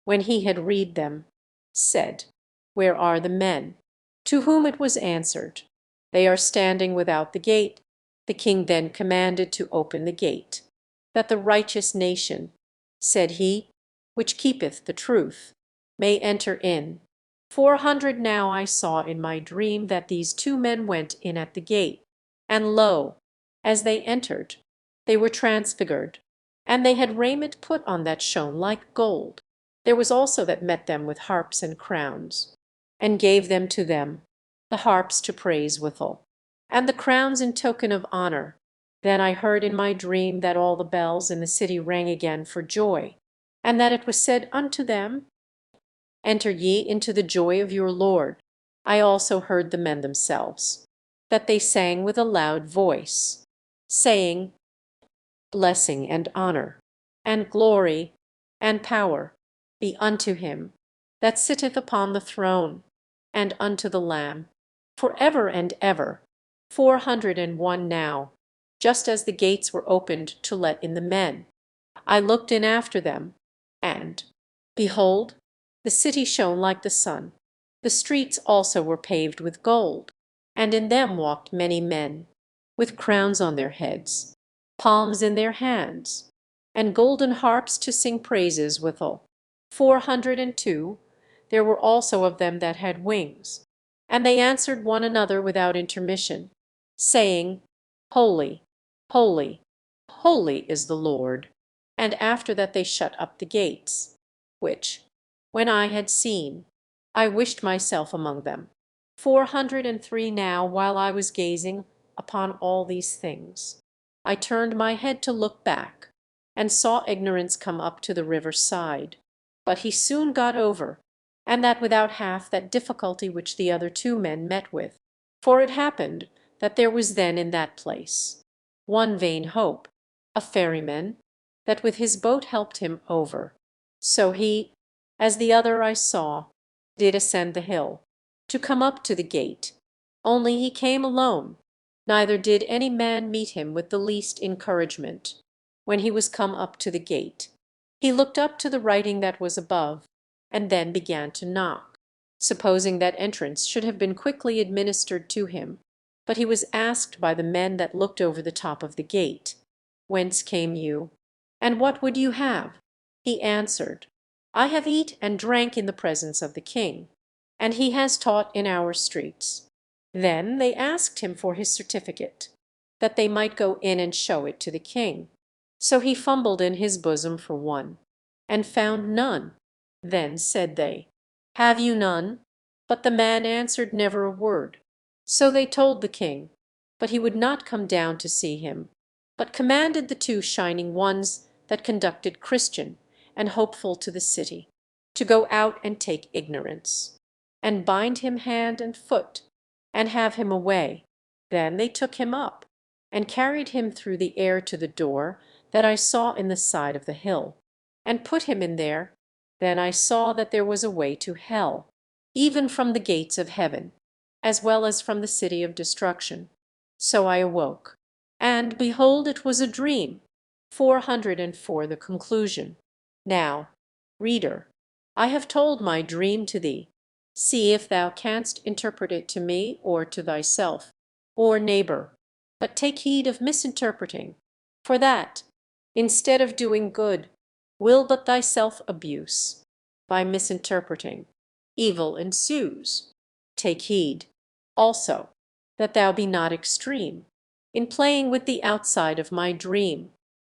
when he had read them, said, Where are the men? To whom it was answered, They are standing without the gate. The king then commanded to open the gate, that the righteous nation, said he, which keepeth the truth, may enter in. 400 now I saw in my dream that these two men went in at the gate, and lo, as they entered, they were transfigured, and they had raiment put on that shone like gold. There was also that met them with harps and crowns, and gave them to them, the harps to praise withal, and the crowns in token of honor. Then I heard in my dream that all the bells in the city rang again for joy, and that it was said unto them, Enter ye into the joy of your Lord. I also heard the men themselves, that they sang with a loud voice, saying, Blessing and honor, and glory, and power be unto him that sitteth upon the throne, and unto the Lamb, for ever and ever. 401 now, just as the gates were opened to let in the men. I looked in after them, and, behold, the city shone like the sun. The streets also were paved with gold, and in them walked many men, with crowns on their heads, palms in their hands, and golden harps to sing praises withal. 402. There were also of them that had wings, and they answered one another without intermission, saying, Holy, holy, holy is the Lord. And after that they shut up the gates, which, when I had seen, I wished myself among them. 403 now, while I was gazing upon all these things, I turned my head to look back, and saw Ignorance come up to the river side. But he soon got over, and that without half that difficulty which the other two men met with. For it happened that there was then in that place one Vain Hope, a ferryman, that with his boat helped him over. So he, as the other I saw, did ascend the hill, to come up to the gate. Only he came alone, neither did any man meet him with the least encouragement. When he was come up to the gate, he looked up to the writing that was above, and then began to knock, supposing that entrance should have been quickly administered to him. But he was asked by the men that looked over the top of the gate, Whence came you? And what would you have? He answered, I have eat and drank in the presence of the king, and he has taught in our streets. Then they asked him for his certificate, that they might go in and show it to the king. So he fumbled in his bosom for one, and found none. Then said they, Have you none? But the man answered never a word. So they told the king, but he would not come down to see him, but commanded the two shining ones that conducted Christian and Hopeful to the city, to go out and take Ignorance, and bind him hand and foot, and have him away. Then they took him up, and carried him through the air to the door that I saw in the side of the hill, and put him in there. Then I saw that there was a way to hell, even from the gates of heaven, as well as from the city of destruction. So I awoke, and behold, it was a dream. 404 the conclusion. Now, reader, I have told my dream to thee. See if thou canst interpret it to me or to thyself, or neighbor, but take heed of misinterpreting, for that, instead of doing good, will but thyself abuse. By misinterpreting, evil ensues. Take heed, also, that thou be not extreme in playing with the outside of my dream,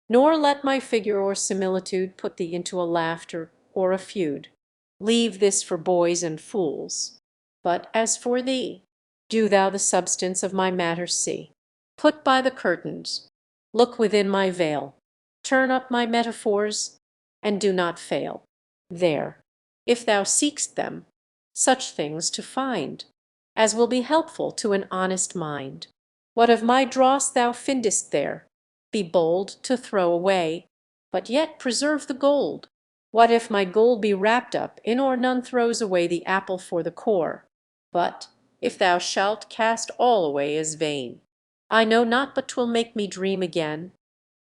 nor let my figure or similitude put thee into a laughter or a feud. Leave this for boys and fools. But as for thee, do thou the substance of my matter see. Put by the curtains, look within my veil, turn up my metaphors, and do not fail. There, if thou seek'st them, such things to find as will be helpful to an honest mind. What of my dross thou findest there, be bold to throw away, but yet preserve the gold. What if my gold be wrapped up in or none throws away the apple for the core? But if thou shalt cast all away as vain, I know not but 'twill make me dream again,